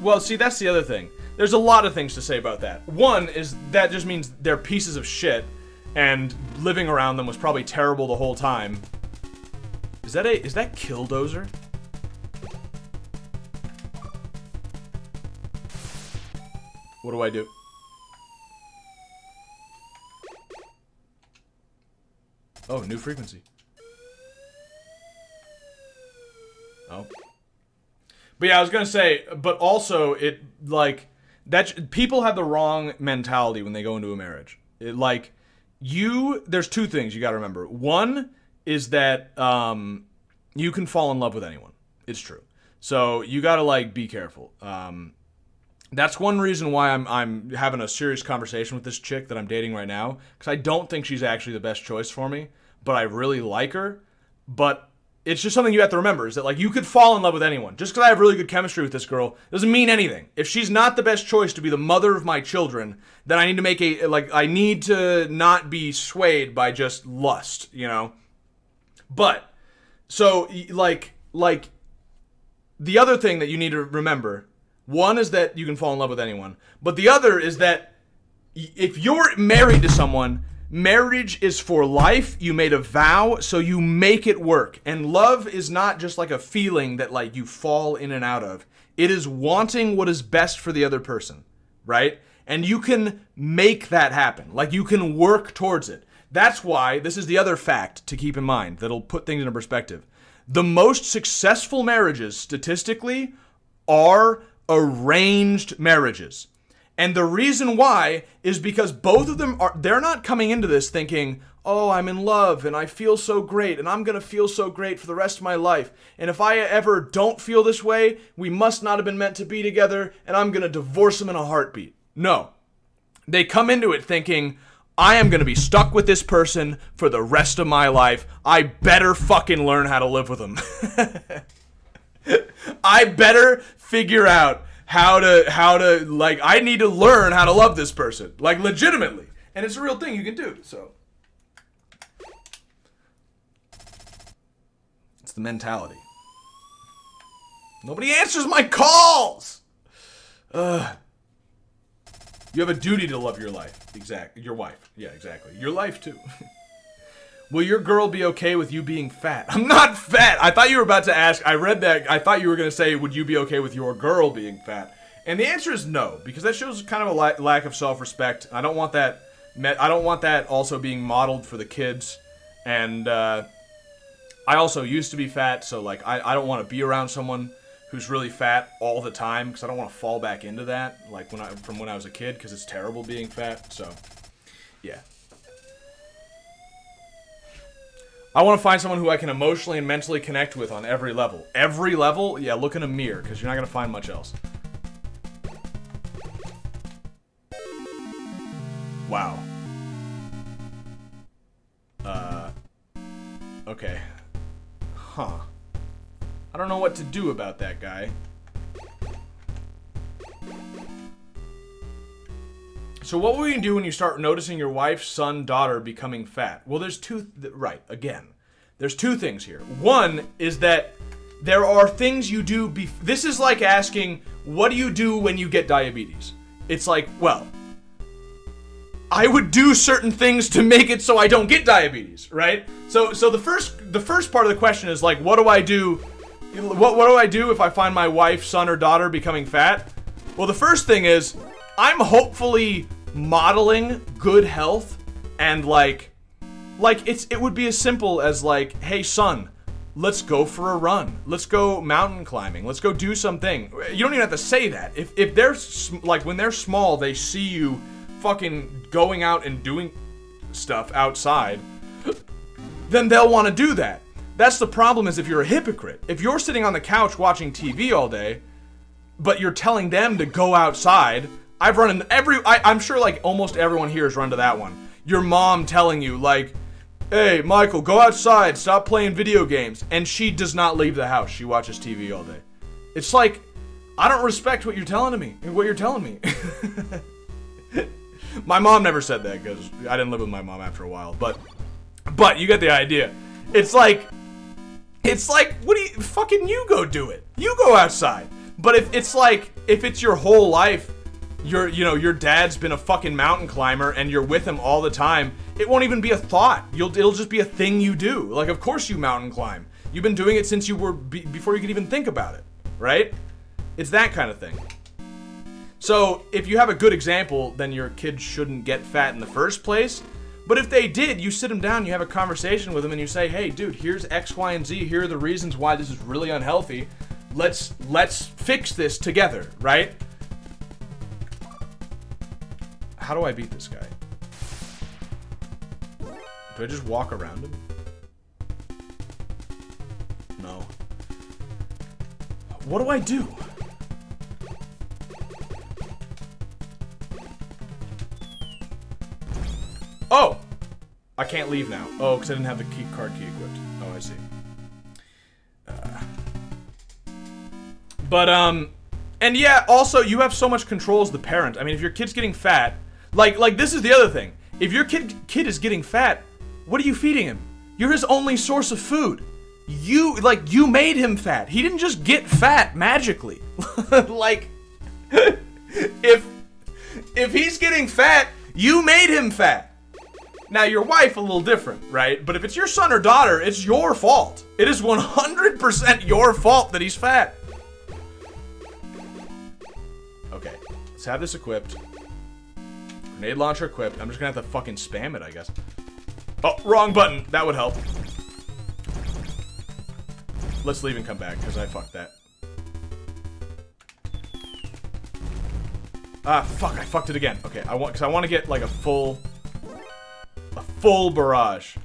well, see, that's the other thing. There's a lot of things to say about that. One is that just means they're pieces of shit, and living around them was probably terrible the whole time. Is that Killdozer? What do I do? Oh, new frequency. Oh. But yeah, I was gonna say, but also it, like, that people have the wrong mentality when they go into a marriage. There's two things you gotta remember. One is that, you can fall in love with anyone. It's true. So you gotta, like, be careful. That's one reason why I'm having a serious conversation with this chick that I'm dating right now, because I don't think she's actually the best choice for me, but I really like her. But it's just something you have to remember, is that, like, you could fall in love with anyone. Just because I have really good chemistry with this girl doesn't mean anything. If she's not the best choice to be the mother of my children, then I need to I need to not be swayed by just lust, you know? But, so, like, the other thing that you need to remember, one is that you can fall in love with anyone. But the other is that if you're married to someone, marriage is for life. You made a vow, so you make it work. And love is not just like a feeling that like you fall in and out of. It is wanting what is best for the other person, right? And you can make that happen. Like, you can work towards it. That's why, this is the other fact to keep in mind that'll put things into perspective. The most successful marriages, statistically, are arranged marriages. And the reason why is because both of them they're not coming into this thinking, oh, I'm in love and I feel so great and I'm going to feel so great for the rest of my life. And if I ever don't feel this way, we must not have been meant to be together and I'm going to divorce him in a heartbeat. No. They come into it thinking, I am going to be stuck with this person for the rest of my life. I better fucking learn how to live with him. I better figure out how to like, I need to learn how to love this person, like, legitimately. And it's a real thing you can do, so. It's the mentality. Nobody answers my calls! You have a duty to love your life. Your wife. Yeah, exactly. Your life, too. Will your girl be okay with you being fat? I'm not fat. I thought you were about to ask. I read that. I thought you were going to say, would you be okay with your girl being fat? And the answer is no, because that shows kind of a lack of self-respect. I don't want that. I don't want that also being modeled for the kids. And I also used to be fat, so like I don't want to be around someone who's really fat all the time, because I don't want to fall back into that, like from when I was a kid, because it's terrible being fat. So, yeah. I want to find someone who I can emotionally and mentally connect with on every level. Every level? Yeah, look in a mirror, because you're not going to find much else. Wow. Okay. Huh. I don't know what to do about that guy. So what will you do when you start noticing your wife, son, daughter becoming fat? Well, there's there's two things here. One is that there are things you do. This is like asking, what do you do when you get diabetes? It's like, well, I would do certain things to make it so I don't get diabetes, right? So the first part of the question is like, what do I do? What do I do if I find my wife, son, or daughter becoming fat? Well, the first thing is, I'm hopefully modeling good health, and like it would be as simple as like, hey son, let's go for a run, let's go mountain climbing, let's go do something. You don't even have to say that. If they're like, when they're small, they see you fucking going out and doing stuff outside, then they'll want to do that. That's the problem, is if you're a hypocrite. If you're sitting on the couch watching TV all day, but you're telling them to go outside, I've run into I'm sure like almost everyone here has run to that one. Your mom telling you like, hey, Michael, go outside, stop playing video games. And she does not leave the house. She watches TV all day. It's like, I don't respect what you're telling me. My mom never said that because I didn't live with my mom after a while. But you get the idea. It's like, what do you, fucking you go do it. You go outside. But if it's your whole life, your dad's been a fucking mountain climber and you're with him all the time, it won't even be a thought. It'll just be a thing you do. Like, of course you mountain climb. You've been doing it since you were, before you could even think about it, right? It's that kind of thing. So, if you have a good example, then your kid shouldn't get fat in the first place. But if they did, you sit them down, you have a conversation with them, and you say, hey, dude, here's X, Y, and Z. Here are the reasons why this is really unhealthy. Let's fix this together, right? How do I beat this guy? Do I just walk around him? No. What do I do? Oh! I can't leave now. Oh, because I didn't have the card key equipped. Oh, I see. And yeah, also, you have so much control as the parent. I mean, if your kid's getting fat, like this is the other thing. If your kid is getting fat, what are you feeding him? You're his only source of food. You made him fat. He didn't just get fat magically. Like, if he's getting fat, you made him fat. Now, your wife, a little different, right? But if it's your son or daughter, it's your fault. It is 100% your fault that he's fat. Okay, let's have this equipped. Grenade launcher equipped. I'm just gonna have to fucking spam it, I guess. Oh, wrong button. That would help. Let's leave and come back, because I fucked that. Ah, fuck, I fucked it again. Okay, I want to get, like, a full barrage.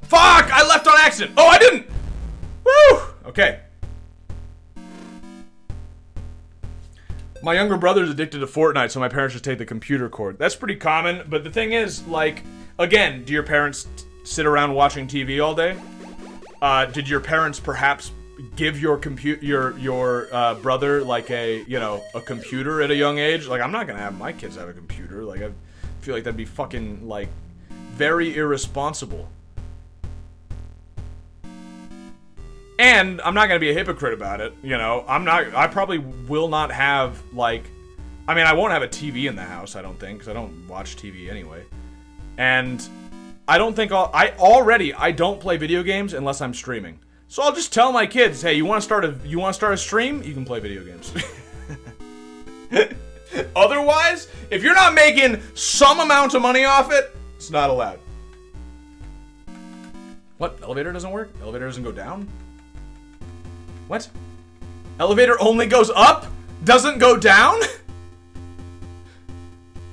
Fuck! I left on accident! Oh, I didn't! Woo! Okay. My younger brother's addicted to Fortnite, so my parents just take the computer cord. That's pretty common, but the thing is, like, again, do your parents sit around watching TV all day? Did your parents perhaps give your brother like a computer at a young age? Like, I'm not gonna have my kids have a computer. Like, I feel like that'd be fucking, like, very irresponsible. And I'm not gonna be a hypocrite about it, you know. I probably will not have, like, I mean, I won't have a TV in the house, I don't think, because I don't watch TV anyway. And I don't think I don't play video games unless I'm streaming. So I'll just tell my kids, hey, you want to start a stream? You can play video games. Otherwise, if you're not making some amount of money off it, it's not allowed. What? Elevator doesn't work? Elevator doesn't go down? What? Elevator only goes up? Doesn't go down?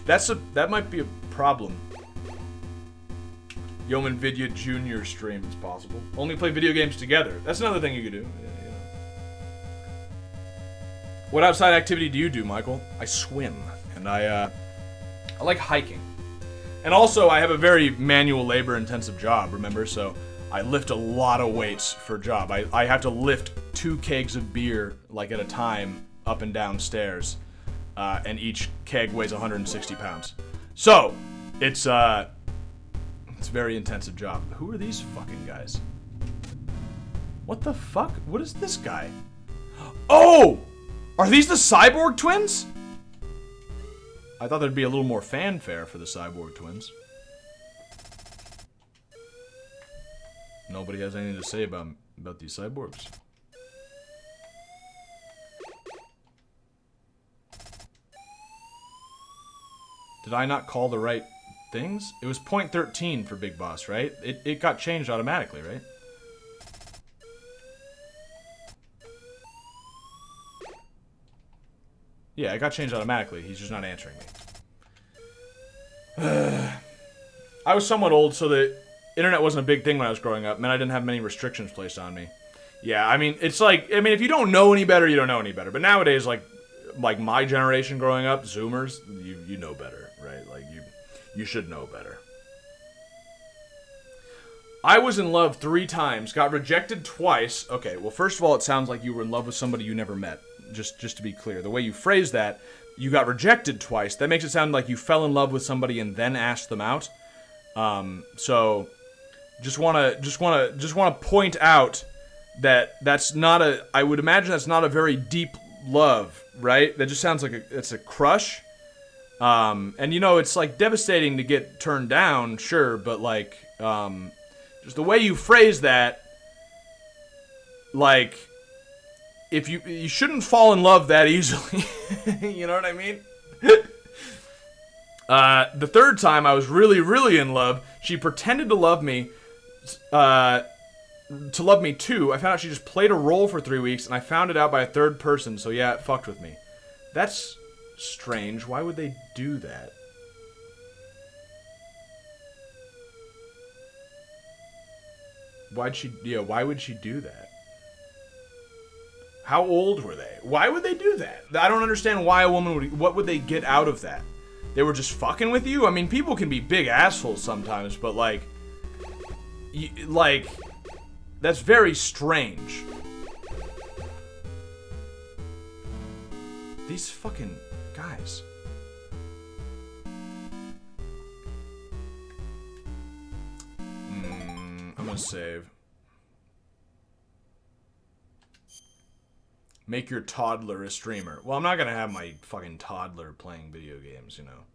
That might be a problem. Yeoman Vidya Jr. stream is possible. Only play video games together. That's another thing you could do. Yeah. What outside activity do you do, Michael? I swim. And I like hiking. And also, I have a very manual labor intensive job, remember? So I lift a lot of weights for a job. I have to lift 2 kegs of beer, like, at a time, up and down stairs. And each keg weighs 160 pounds. So, it's a very intensive job. Who are these fucking guys? What the fuck? What is this guy? Oh! Are these the Cyborg twins? I thought there'd be a little more fanfare for the Cyborg twins. Nobody has anything to say about these cyborgs. Did I not call the right things? It was 0.13 for Big Boss, right? It got changed automatically, right? Yeah, it got changed automatically. He's just not answering me. I was somewhat old, so the internet wasn't a big thing when I was growing up. Man, I didn't have many restrictions placed on me. Yeah, I mean, it's like, I mean, if you don't know any better, you don't know any better. But nowadays, like my generation growing up, Zoomers, you know better, right? Like, you should know better. I was in love 3 times, got rejected twice. Okay, well, first of all, it sounds like you were in love with somebody you never met. Just to be clear, the way you phrase that, you got rejected twice. That makes it sound like you fell in love with somebody and then asked them out. So just wanna point out that that's not a. I would imagine that's not a very deep love, right? That just sounds like it's a crush. And you know, it's like devastating to get turned down, sure, but like, just the way you phrase that, like, if you shouldn't fall in love that easily. You know what I mean? The third time I was really, really in love. She pretended to love me, to love me too. I found out she just played a role for 3 weeks, and I found it out by a third person, so yeah, it fucked with me. That's strange. Why would they do that? Why would she do that? How old were they? Why would they do that? I don't understand why a woman would... What would they get out of that? They were just fucking with you? I mean, people can be big assholes sometimes, but like... that's very strange. These fucking guys. I'm gonna save. Make your toddler a streamer. Well, I'm not gonna have my fucking toddler playing video games, you know.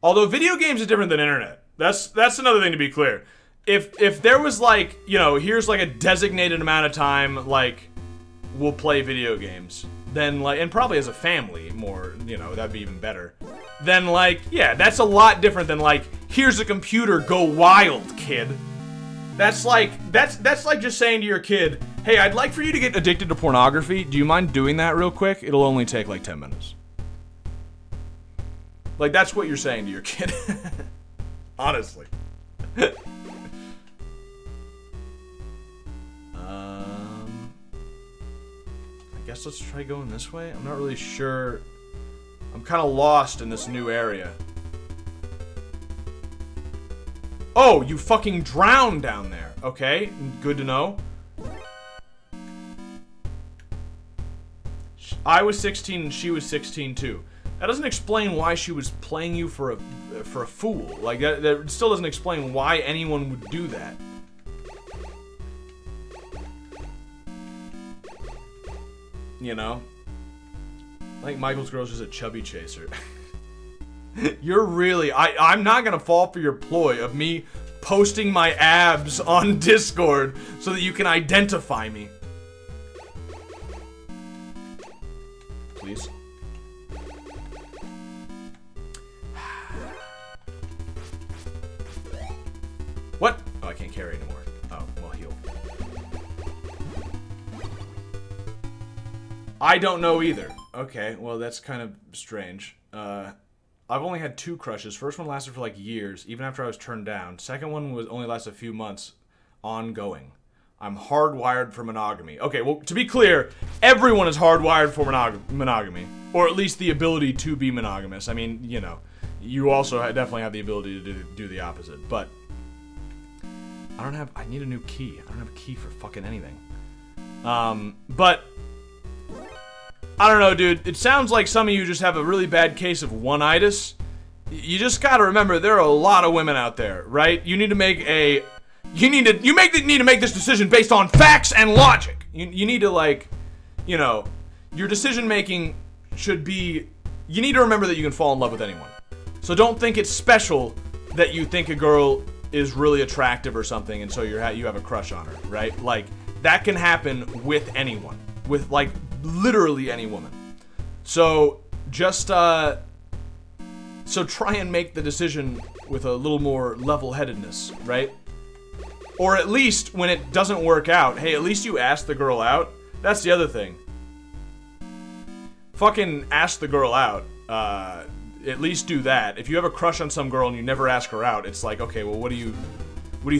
Although video games is different than internet. That's another thing to be clear. If there was like, you know, here's like a designated amount of time, like, we'll play video games. Then like, and probably as a family more, you know, that'd be even better. Then like, yeah, that's a lot different than like, here's a computer, go wild, kid. That's like just saying to your kid, hey, I'd like for you to get addicted to pornography. Do you mind doing that real quick? It'll only take like 10 minutes. Like, that's what you're saying to your kid. Honestly. I guess let's try going this way. I'm not really sure. I'm kind of lost in this new area. Oh, you fucking drowned down there. Okay, good to know. I was 16 and she was 16 too. That doesn't explain why she was playing you for a fool. Like, that still doesn't explain why anyone would do that. You know? I think Michael's girl's just a chubby chaser. You're really... I'm not gonna fall for your ploy of me posting my abs on Discord so that you can identify me. Please. What? Oh, I can't carry anymore. Oh, well, heal. I don't know either. Okay, well, that's kind of strange. I've only had 2 crushes. First one lasted for like years, even after I was turned down. Second one was only lasted a few months, ongoing. I'm hardwired for monogamy. Okay, well, to be clear, everyone is hardwired for monogamy. Or at least the ability to be monogamous. I mean, you know, you also definitely have the ability to do the opposite. But I need a new key. I don't have a key for fucking anything. But I don't know, dude. It sounds like some of you just have a really bad case of one-itis. You just gotta remember, there are a lot of women out there, right? You need to make a... You need to make this decision based on facts and logic. You need to, like, you know, your decision-making should be... You need to remember that you can fall in love with anyone. So don't think it's special that you think a girl is really attractive or something, and so you have a crush on her, right? Like, that can happen with anyone. With, like, literally any woman. So just so try and make the decision with a little more level-headedness, right? Or at least when it doesn't work out, hey, at least you ask the girl out. That's the other thing. Fucking ask the girl out. at least do that. If you have a crush on some girl and you never ask her out, it's like, okay, well, what do you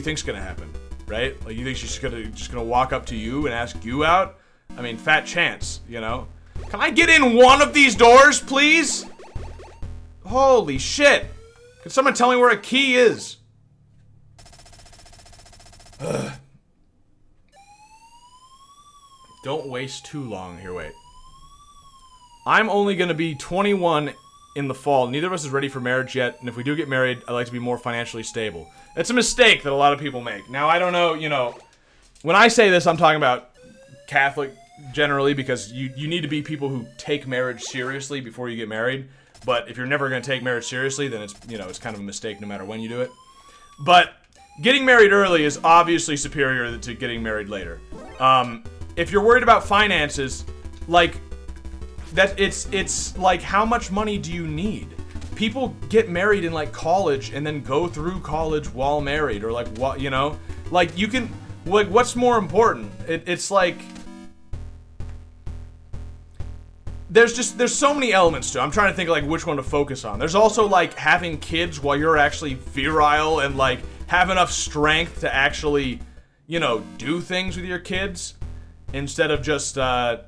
think's gonna happen, right? Like, you think she's just gonna walk up to you and ask you out? I mean, fat chance, you know? Can I get in one of these doors, please? Holy shit! Can someone tell me where a key is? Ugh. Don't waste too long. Here, wait. I'm only gonna be 21 in the fall. Neither of us is ready for marriage yet, and if we do get married, I'd like to be more financially stable. It's a mistake that a lot of people make. Now, I don't know, you know, when I say this, I'm talking about Catholic generally, because you need to be people who take marriage seriously before you get married. But if you're never going to take marriage seriously, then it's, you know, it's kind of a mistake no matter when you do it. But getting married early is obviously superior to getting married later. If you're worried about finances, like, that it's like, how much money do you need? People get married in, like, college and then go through college while married, or, like, what, you know? Like, you can, like, what's more important? It's like, there's so many elements to it. I'm trying to think, like, which one to focus on. There's also, like, having kids while you're actually virile and, like, have enough strength to actually, you know, do things with your kids instead of just, oh.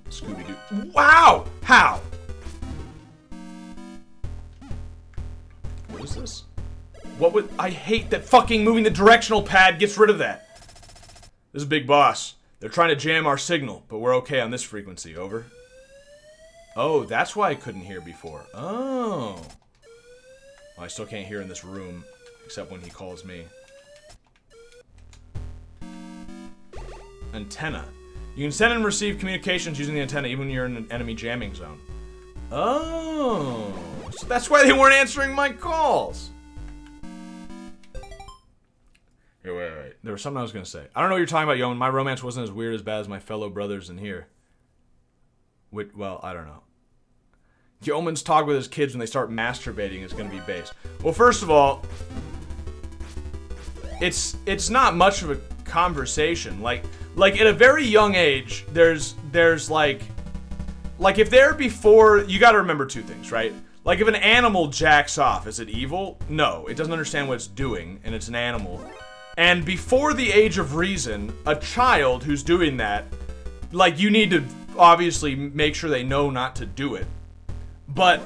Scooby-Doo. Wow! How? What is this? What would... I hate that fucking moving the directional pad gets rid of that. This is Big Boss. They're trying to jam our signal, but we're okay on this frequency. Over. Oh, that's why I couldn't hear before. Oh. Well, I still can't hear in this room, except when he calls me. Antenna. You can send and receive communications using the antenna even when you're in an enemy jamming zone. Oh. So that's why they weren't answering my calls. Here, wait. There was something I was going to say. I don't know what you're talking about, Yeoman. My romance wasn't as weird as bad as my fellow brothers in here. Well, I don't know. Yeoman's talk with his kids when they start masturbating is going to be based. Well, first of all, it's not much of a conversation. Like at a very young age, there's like if they're before, you got to remember two things, right? Like, if an animal jacks off, is it evil? No, it doesn't understand what it's doing, and it's an animal. And before the age of reason, a child who's doing that, like, you need to obviously make sure they know not to do it. But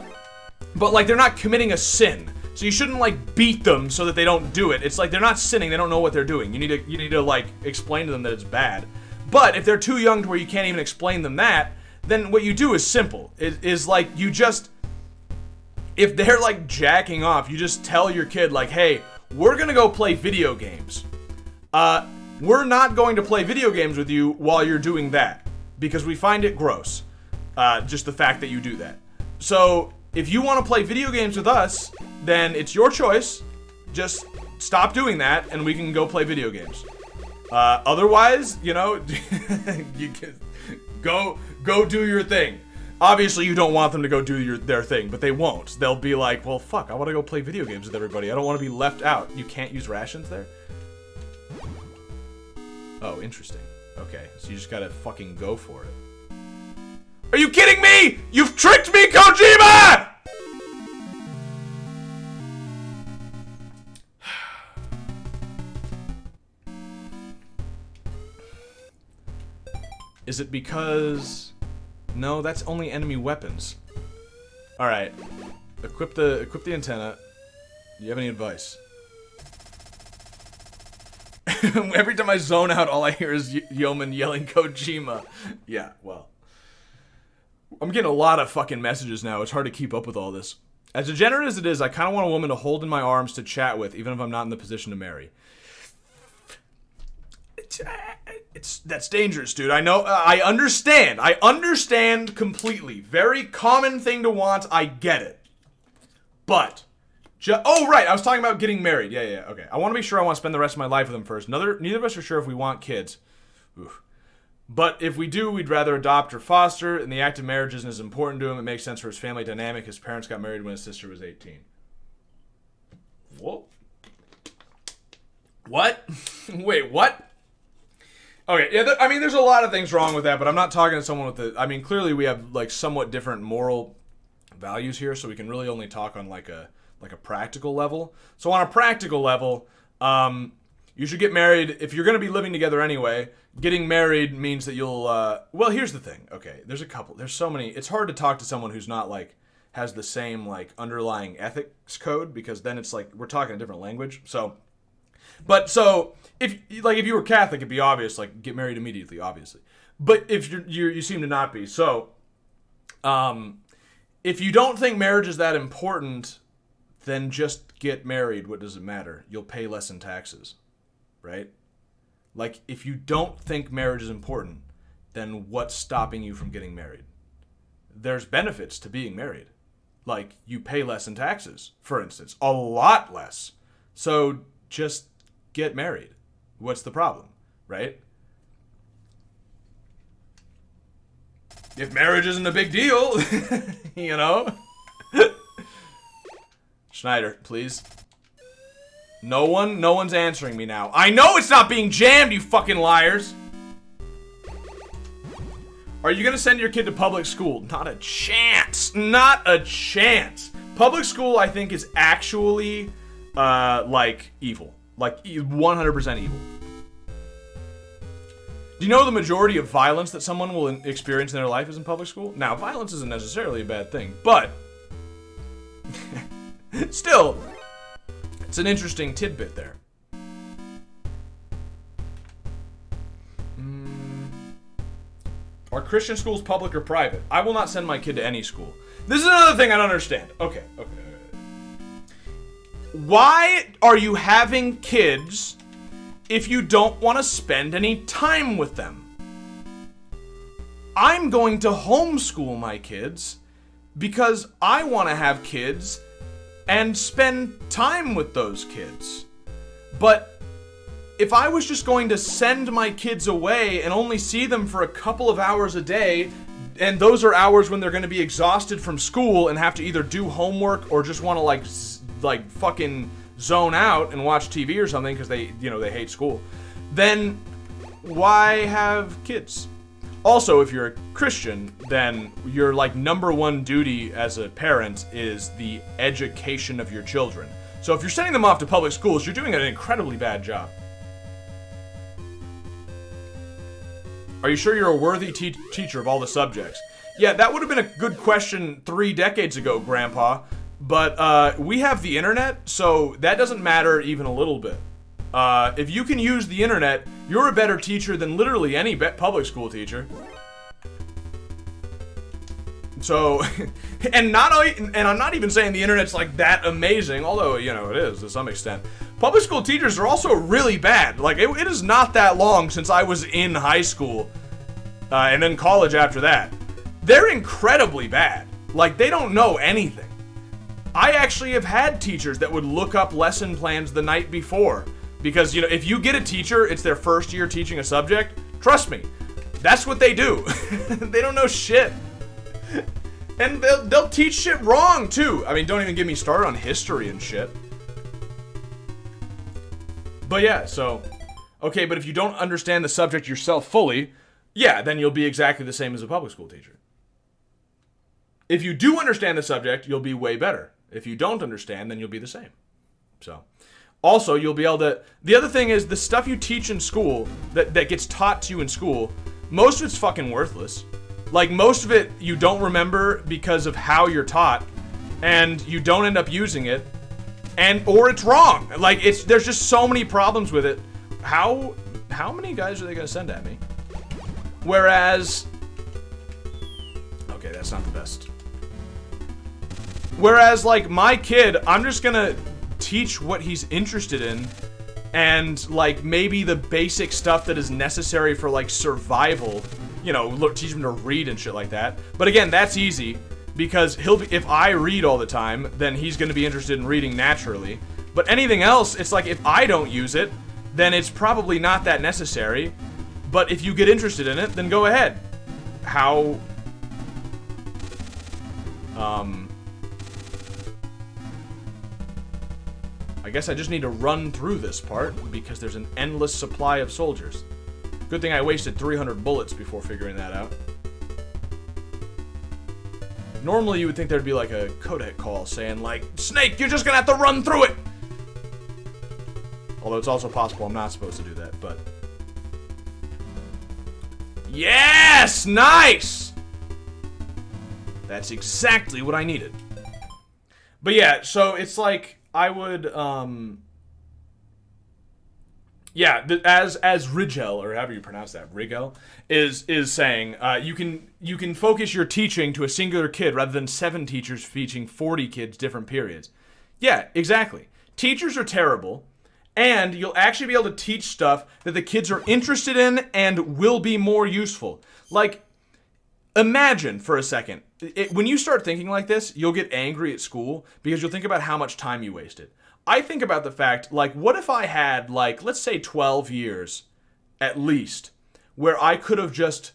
like, they're not committing a sin. So you shouldn't, like, beat them so that they don't do it. It's like, they're not sinning, they don't know what they're doing. You need to like, explain to them that it's bad. But if they're too young to where you can't even explain them that, then what you do is simple. It is like, you just, if they're, like, jacking off, you just tell your kid, like, hey, we're gonna go play video games. We're not going to play video games with you while you're doing that, because we find it gross. Just the fact that you do that. So, if you want to play video games with us, then it's your choice. Just stop doing that, and we can go play video games. Otherwise, you know, you can go do your thing. Obviously, you don't want them to go do their thing, but they won't. They'll be like, well, fuck, I want to go play video games with everybody. I don't want to be left out. You can't use rations there? Oh, interesting. Okay, so you just gotta fucking go for it. Are you kidding me? You've tricked me, Kojima! Is it because... No, that's only enemy weapons. Alright. Equip the antenna. Do you have any advice? Every time I zone out, all I hear is Yeoman yelling Kojima. Yeah, well. I'm getting a lot of fucking messages now. It's hard to keep up with all this. As degenerate as it is, I kind of want a woman to hold in my arms to chat with, even if I'm not in the position to marry. That's dangerous, dude. I know. I understand. I understand completely. Very common thing to want. I get it. But, oh right, I was talking about getting married. Yeah. Okay. I want to be sure I want to spend the rest of my life with them first. Neither of us are sure if we want kids. Oof. But if we do, we'd rather adopt or foster, and the act of marriage isn't as important to him. It makes sense for his family dynamic. His parents got married when his sister was 18. Whoa. What? Wait, what? Okay, yeah, I mean, there's a lot of things wrong with that, but I'm not talking to someone with the... I mean, clearly we have, like, somewhat different moral values here, so we can really only talk on, like a practical level. So on a practical level, you should get married. If you're going to be living together anyway, getting married means that you'll... well, here's the thing. Okay, there's so many... It's hard to talk to someone who's not, like, has the same, like, underlying ethics code, because then it's, like, we're talking a different language, so... But, so... If you were Catholic, it'd be obvious, like, get married immediately, obviously. But if you seem to not be. So, if you don't think marriage is that important, then just get married. What does it matter? You'll pay less in taxes, right? Like, if you don't think marriage is important, then what's stopping you from getting married? There's benefits to being married. Like, you pay less in taxes, for instance. A lot less. So, just get married. What's the problem, right? If marriage isn't a big deal, you know? Schneider, please. No one's answering me now. I know it's not being jammed, you fucking liars! Are you gonna send your kid to public school? Not a chance! Not a chance! Public school, I think, is actually, like, evil. Like, 100% evil. Do you know the majority of violence that someone will experience in their life is in public school? Now, violence isn't necessarily a bad thing, but... still, it's an interesting tidbit there. Are Christian schools public or private? I will not send my kid to any school. This is another thing I don't understand. Okay. Why are you having kids if you don't want to spend any time with them? I'm going to homeschool my kids because I want to have kids and spend time with those kids. But if I was just going to send my kids away and only see them for a couple of hours a day, and those are hours when they're going to be exhausted from school and have to either do homework or just want to like fucking zone out and watch TV or something because they hate school, then why have kids? Also, if you're a Christian, then your like number one duty as a parent is the education of your children. So if you're sending them off to public schools, you're doing an incredibly bad job. Are you sure you're a worthy teacher of all the subjects? Yeah, that would have been a good question 3 decades ago, Grandpa. But we have the internet, so that doesn't matter even a little bit. If you can use the internet, you're a better teacher than literally any public school teacher. So, and I'm not even saying the internet's like that amazing, although, you know, it is to some extent. Public school teachers are also really bad. Like, it is not that long since I was in high school, and then college after that. They're incredibly bad. Like, they don't know anything. I actually have had teachers that would look up lesson plans the night before. Because, you know, if you get a teacher, it's their first year teaching a subject, trust me, that's what they do. They don't know shit. And they'll teach shit wrong, too. I mean, don't even get me started on history and shit. But yeah, so... Okay, but if you don't understand the subject yourself fully, yeah, then you'll be exactly the same as a public school teacher. If you do understand the subject, you'll be way better. If you don't understand, then you'll be the same. So, also, you'll be able to... The other thing is, the stuff you teach in school, that gets taught to you in school, most of it's fucking worthless. Like, most of it you don't remember because of how you're taught, and you don't end up using it, or it's wrong. Like, there's just so many problems with it. How many guys are they going to send at me? Whereas... Okay, that's not the best. Whereas, like, my kid, I'm just gonna teach what he's interested in, and, like, maybe the basic stuff that is necessary for, like, survival. You know, teach him to read and shit like that. But again, that's easy, because if I read all the time, then he's gonna be interested in reading naturally. But anything else, it's like, if I don't use it, then it's probably not that necessary. But if you get interested in it, then go ahead. How... I guess I just need to run through this part, because there's an endless supply of soldiers. Good thing I wasted 300 bullets before figuring that out. Normally you would think there'd be like a codec call saying like, Snake, you're just gonna have to run through it! Although it's also possible I'm not supposed to do that, but... Yes! Nice! That's exactly what I needed. But yeah, so it's like, I would, yeah, as Rigel, or however you pronounce that, Rigel, is saying, you can focus your teaching to a singular kid rather than 7 teachers teaching 40 kids different periods. Yeah, exactly. Teachers are terrible, and you'll actually be able to teach stuff that the kids are interested in and will be more useful. Like, imagine for a second, when you start thinking like this, you'll get angry at school because you'll think about how much time you wasted. I think about the fact, like, what if I had, like, let's say 12 years, at least, where I could have just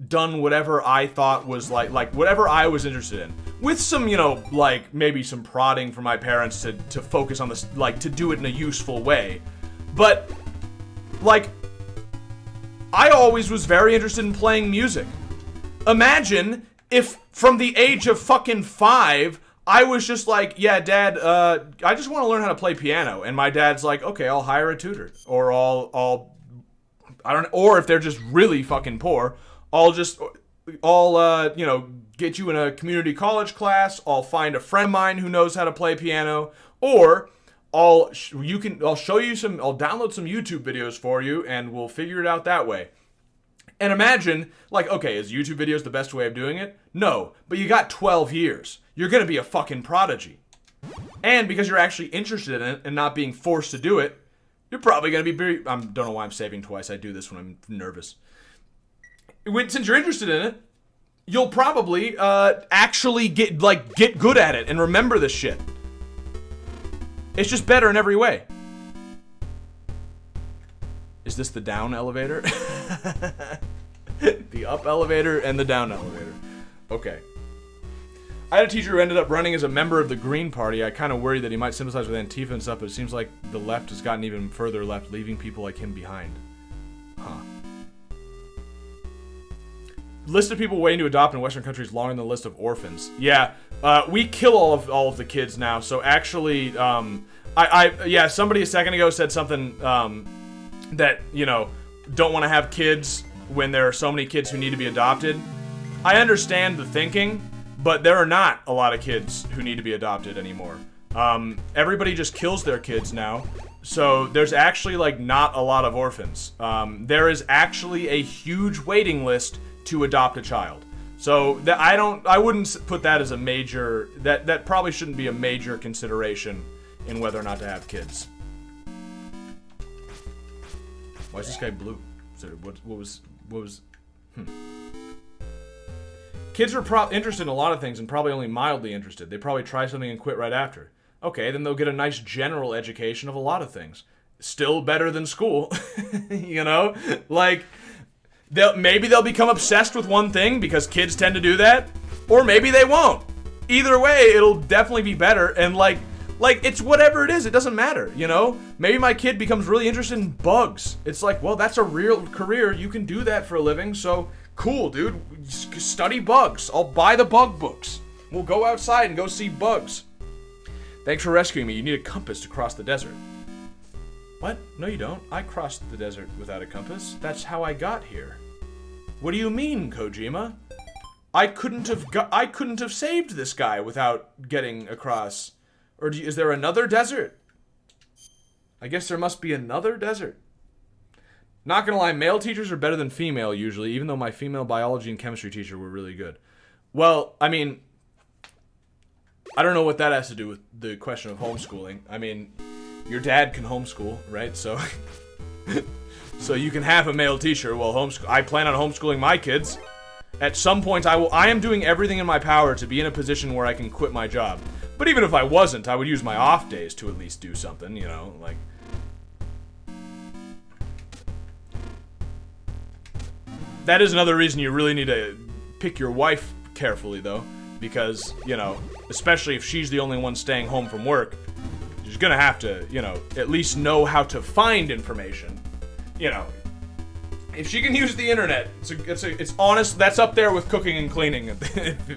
done whatever I thought was, like, whatever I was interested in. With some, you know, like, maybe some prodding from my parents to focus on this, like, to do it in a useful way. But, like, I always was very interested in playing music. Imagine if, from the age of fucking 5, I was just like, yeah, Dad, I just want to learn how to play piano. And my dad's like, okay, I'll hire a tutor. Or or if they're just really fucking poor, I'll you know, get you in a community college class. I'll find a friend of mine who knows how to play piano. Or I'll show you I'll download some YouTube videos for you and we'll figure it out that way. And imagine, like, okay, is YouTube videos the best way of doing it? No, but you got 12 years. You're gonna be a fucking prodigy. And because you're actually interested in it and not being forced to do it, you're probably gonna be I don't know why I'm saving twice. I do this when I'm nervous. Since you're interested in it, you'll probably actually get good at it and remember this shit. It's just better in every way. Is this the down elevator? The up elevator and the down elevator. Okay. I had a teacher who ended up running as a member of the Green Party. I kind of worried that he might sympathize with Antifa and stuff, but it seems like the left has gotten even further left, leaving people like him behind. Huh. List of people waiting to adopt in Western countries longer than the list of orphans. Yeah, we kill all of the kids now, so actually, yeah, somebody a second ago said something, that, you know, don't want to have kids when there are so many kids who need to be adopted. I understand the thinking, but there are not a lot of kids who need to be adopted anymore. Everybody just kills their kids now, so there's actually, like, not a lot of orphans. There is actually a huge waiting list to adopt a child. So I wouldn't put that as a major, that probably shouldn't be a major consideration in whether or not to have kids. Why is this guy blue? Sorry, what was? Kids are interested in a lot of things and probably only mildly interested. They probably try something and quit right after. Okay, then they'll get a nice general education of a lot of things. Still better than school, you know? Like, maybe they'll become obsessed with one thing because kids tend to do that, or maybe they won't. Either way, it'll definitely be better, and like, it's whatever it is, it doesn't matter, you know? Maybe my kid becomes really interested in bugs. It's like, well, that's a real career. You can do that for a living, so cool, dude. Study bugs. I'll buy the bug books. We'll go outside and go see bugs. Thanks for rescuing me. You need a compass to cross the desert. What? No, you don't. I crossed the desert without a compass. That's how I got here. What do you mean, Kojima? I couldn't have saved this guy without getting across. Or is there another desert? I guess there must be another desert. Not gonna lie, male teachers are better than female usually, even though my female biology and chemistry teacher were really good. Well, I mean, I don't know what that has to do with the question of homeschooling. I mean, your dad can homeschool, right? So, so you can have a male teacher while I plan on homeschooling my kids. At some point, I am doing everything in my power to be in a position where I can quit my job. But even if I wasn't, I would use my off days to at least do something, you know, like... That is another reason you really need to pick your wife carefully, though. Because, you know, especially if she's the only one staying home from work, she's gonna have to, you know, at least know how to find information. You know, If she can use the internet, it's honest. That's up there with cooking and cleaning.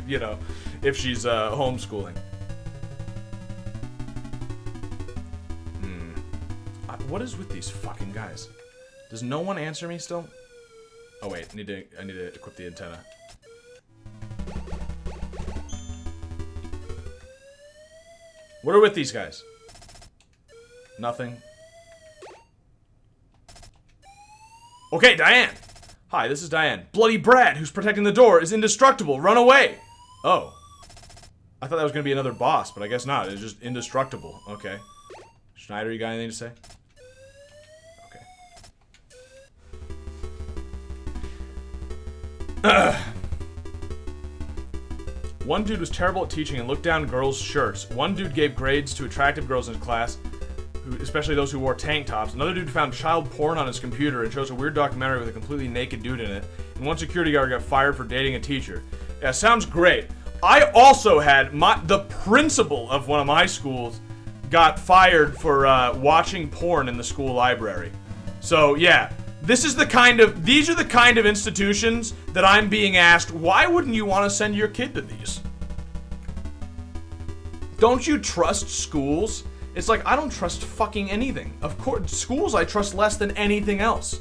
You know, if she's homeschooling. What is with these fucking guys? Does no one answer me still? Oh wait, I need to equip the antenna. What are with these guys? Nothing. Okay, Diane! Hi, this is Diane. Bloody Brad, who's protecting the door, is indestructible. Run away! Oh. I thought that was gonna be another boss, but I guess not. It's just indestructible. Okay. Schneider, you got anything to say? Okay. One dude was terrible at teaching and looked down girls' shirts. One dude gave grades to attractive girls in his class, especially those who wore tank tops. Another dude found child porn on his computer and chose a weird documentary with a completely naked dude in it. And one security guard got fired for dating a teacher. Yeah, sounds great. I also had the principal of one of my schools got fired for watching porn in the school library. So yeah, these are the kind of institutions that I'm being asked, why wouldn't you want to send your kid to these? Don't you trust schools? It's like, I don't trust fucking anything. Of course, schools I trust less than anything else.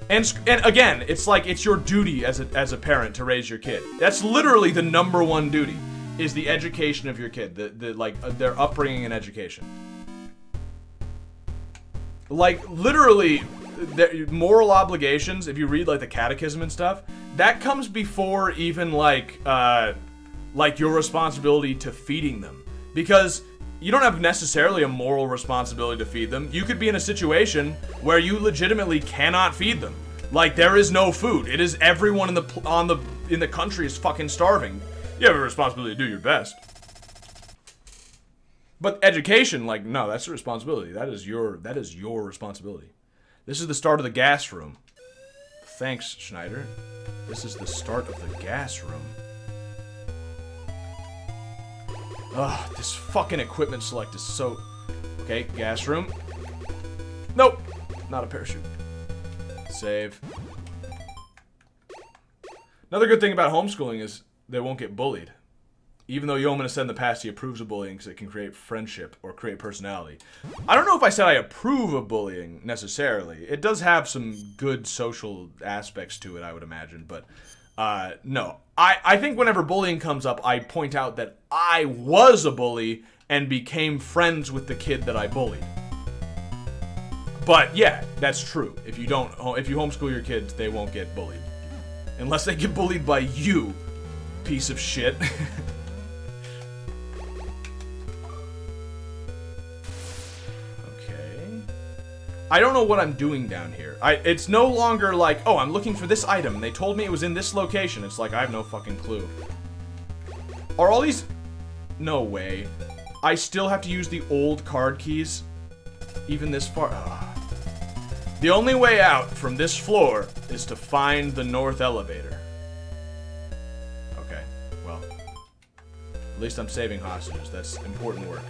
And again, it's like, it's your duty as a parent to raise your kid. That's literally the #1 duty, is the education of your kid, their upbringing and education. Like, literally, moral obligations, if you read, like, the catechism and stuff, that comes before even, like your responsibility to feeding them. Because you don't have necessarily a moral responsibility to feed them. You could be in a situation where you legitimately cannot feed them. Like, there is no food. It is everyone in the country is fucking starving. You have a responsibility to do your best. But education, like, no, that's a responsibility. That is your responsibility. This is the start of the gas room. Thanks, Schneider. This is the start of the gas room. Ugh, this fucking equipment select is so... Okay, gas room. Nope, not a parachute. Save. Another good thing about homeschooling is they won't get bullied. Even though Yeoman has said in the past he approves of bullying because it can create friendship or create personality. I don't know if I said I approve of bullying, necessarily. It does have some good social aspects to it, I would imagine, but no. I think whenever bullying comes up, I point out that I was a bully and became friends with the kid that I bullied. But yeah, that's true. If you homeschool your kids, they won't get bullied. Unless they get bullied by you, piece of shit. I don't know what I'm doing down here. It's no longer like, oh, I'm looking for this item. They told me it was in this location. It's like, I have no fucking clue. Are all these... No way. I still have to use the old card keys? Even this far? Ugh. The only way out from this floor is to find the north elevator. Okay, well. At least I'm saving hostages. That's important work.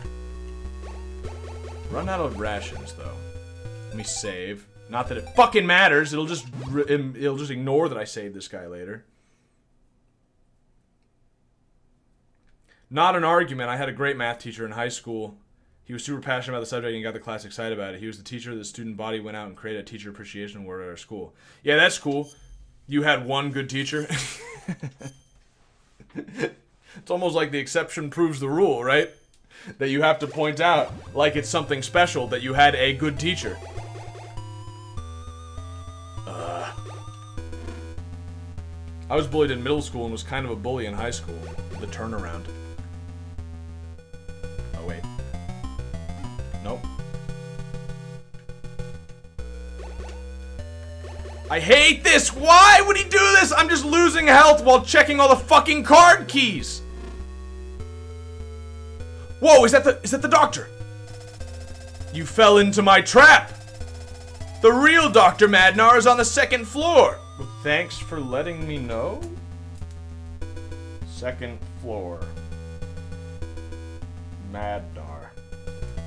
Run out of rations, though. Let me save. Not that it fucking matters. It'll just ignore that I saved this guy later. Not an argument. I had a great math teacher in high school. He was super passionate about the subject and got the class excited about it. He was the teacher. The student body went out and created a teacher appreciation award at our school. Yeah, that's cool. You had one good teacher. It's almost like the exception proves the rule, right? That you have to point out, like it's something special, that you had a good teacher. I was bullied in middle school and was kind of a bully in high school. The turnaround. Oh, wait. Nope. I hate this! Why would he do this? I'm just losing health while checking all the fucking card keys! Whoa, is that the doctor? You fell into my trap! The real Dr. Madnar is on the 2nd floor! Well, thanks for letting me know. 2nd floor. Madnar.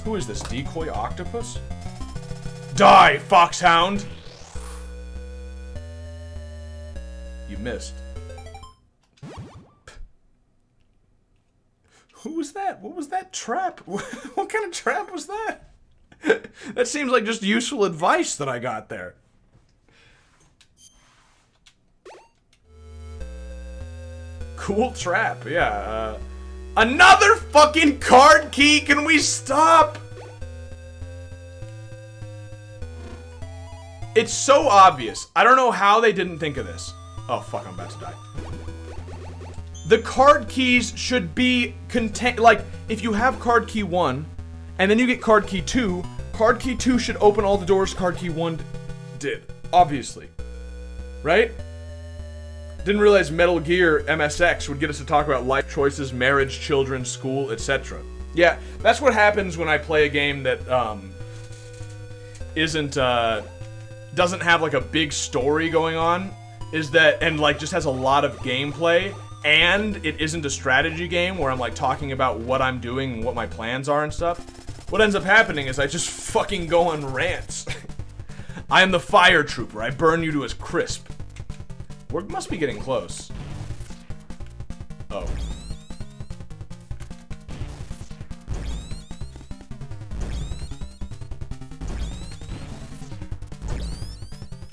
Who is this, decoy octopus? Die, Foxhound! You missed. Who was that? What was that trap? What kind of trap was that? That seems like just useful advice that I got there. Cool trap, yeah. Another fucking card key! Can we stop? It's so obvious. I don't know how they didn't think of this. Oh fuck, I'm about to die. The card keys should be contained. Like, if you have card key 1, and then you get card key 2 should open all the doors card key 1 did. Obviously. Right? Didn't realize Metal Gear MSX would get us to talk about life choices, marriage, children, school, etc. Yeah, that's what happens when I play a game that, doesn't have, like, a big story going on, is that, and, like, just has a lot of gameplay, and it isn't a strategy game where I'm, like, talking about what I'm doing and what my plans are and stuff. What ends up happening is I just fucking go on rants. I am the fire trooper. I burn you to a crisp. We must be getting close. Oh.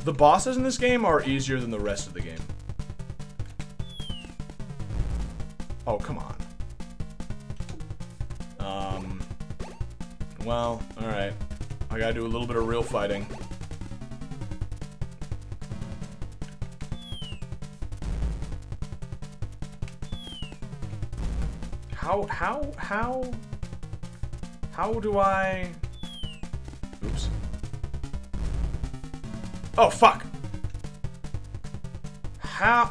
The bosses in this game are easier than the rest of the game. Oh, come on. Well, alright. I gotta do a little bit of real fighting. How do I... Oops. Oh, fuck! How,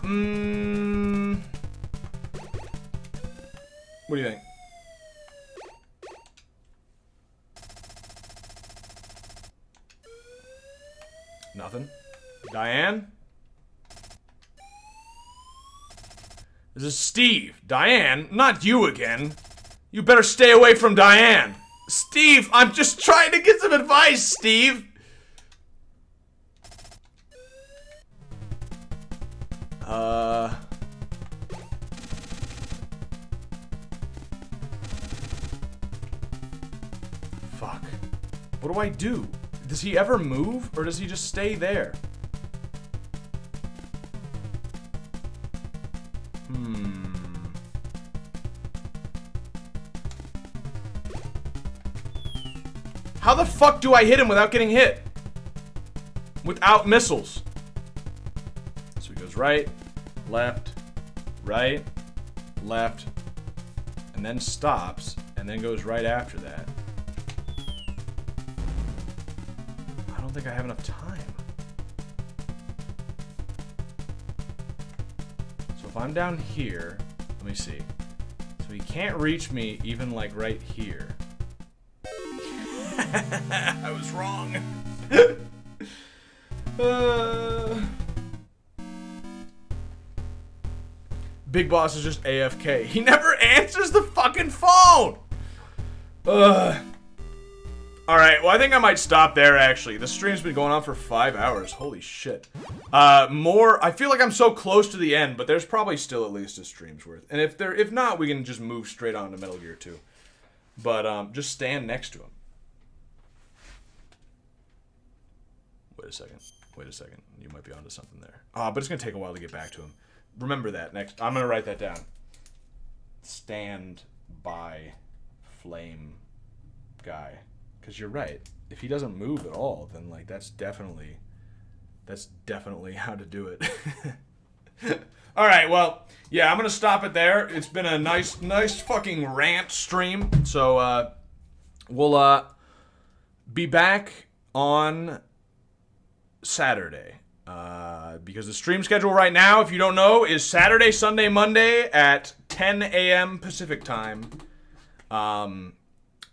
What do you think? Nothing. Diane? This is Steve. Diane? Not you again. You better stay away from Diane. Steve, I'm just trying to get some advice, Steve. Fuck. What do I do? Does he ever move, or does he just stay there? How the fuck do I hit him without getting hit? Without missiles. So he goes right, left, and then stops, and then goes right after that. I don't think I have enough time. So if I'm down here, let me see. So he can't reach me even like right here. I was wrong. Big Boss is just AFK. He never answers the fucking phone! Alright, well I think I might stop there actually. The stream's been going on for 5 hours. Holy shit. I feel like I'm so close to the end, but there's probably still at least a stream's worth. And if not, we can just move straight on to Metal Gear 2. But just stand next to him. Wait a second. You might be onto something there. But it's gonna take a while to get back to him. Remember that next. I'm gonna write that down. Stand by flame guy. Because you're right. If he doesn't move at all, then like that's definitely how to do it. All right. Well, yeah. I'm gonna stop it there. It's been a nice fucking rant stream. So we'll be back on Saturday, because the stream schedule right now, if you don't know, is Saturday, Sunday, Monday at 10 a.m. Pacific time, and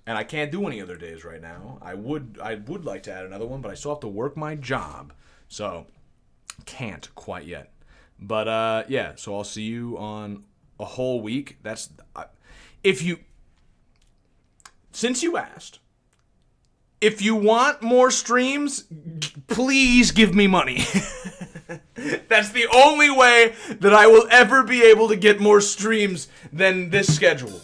I can't do any other days right now. I would like to add another one, but I still have to work my job, so can't quite yet. But yeah, so I'll see you on a whole week. Since you asked, if you want more streams, please give me money. That's the only way that I will ever be able to get more streams than this schedule.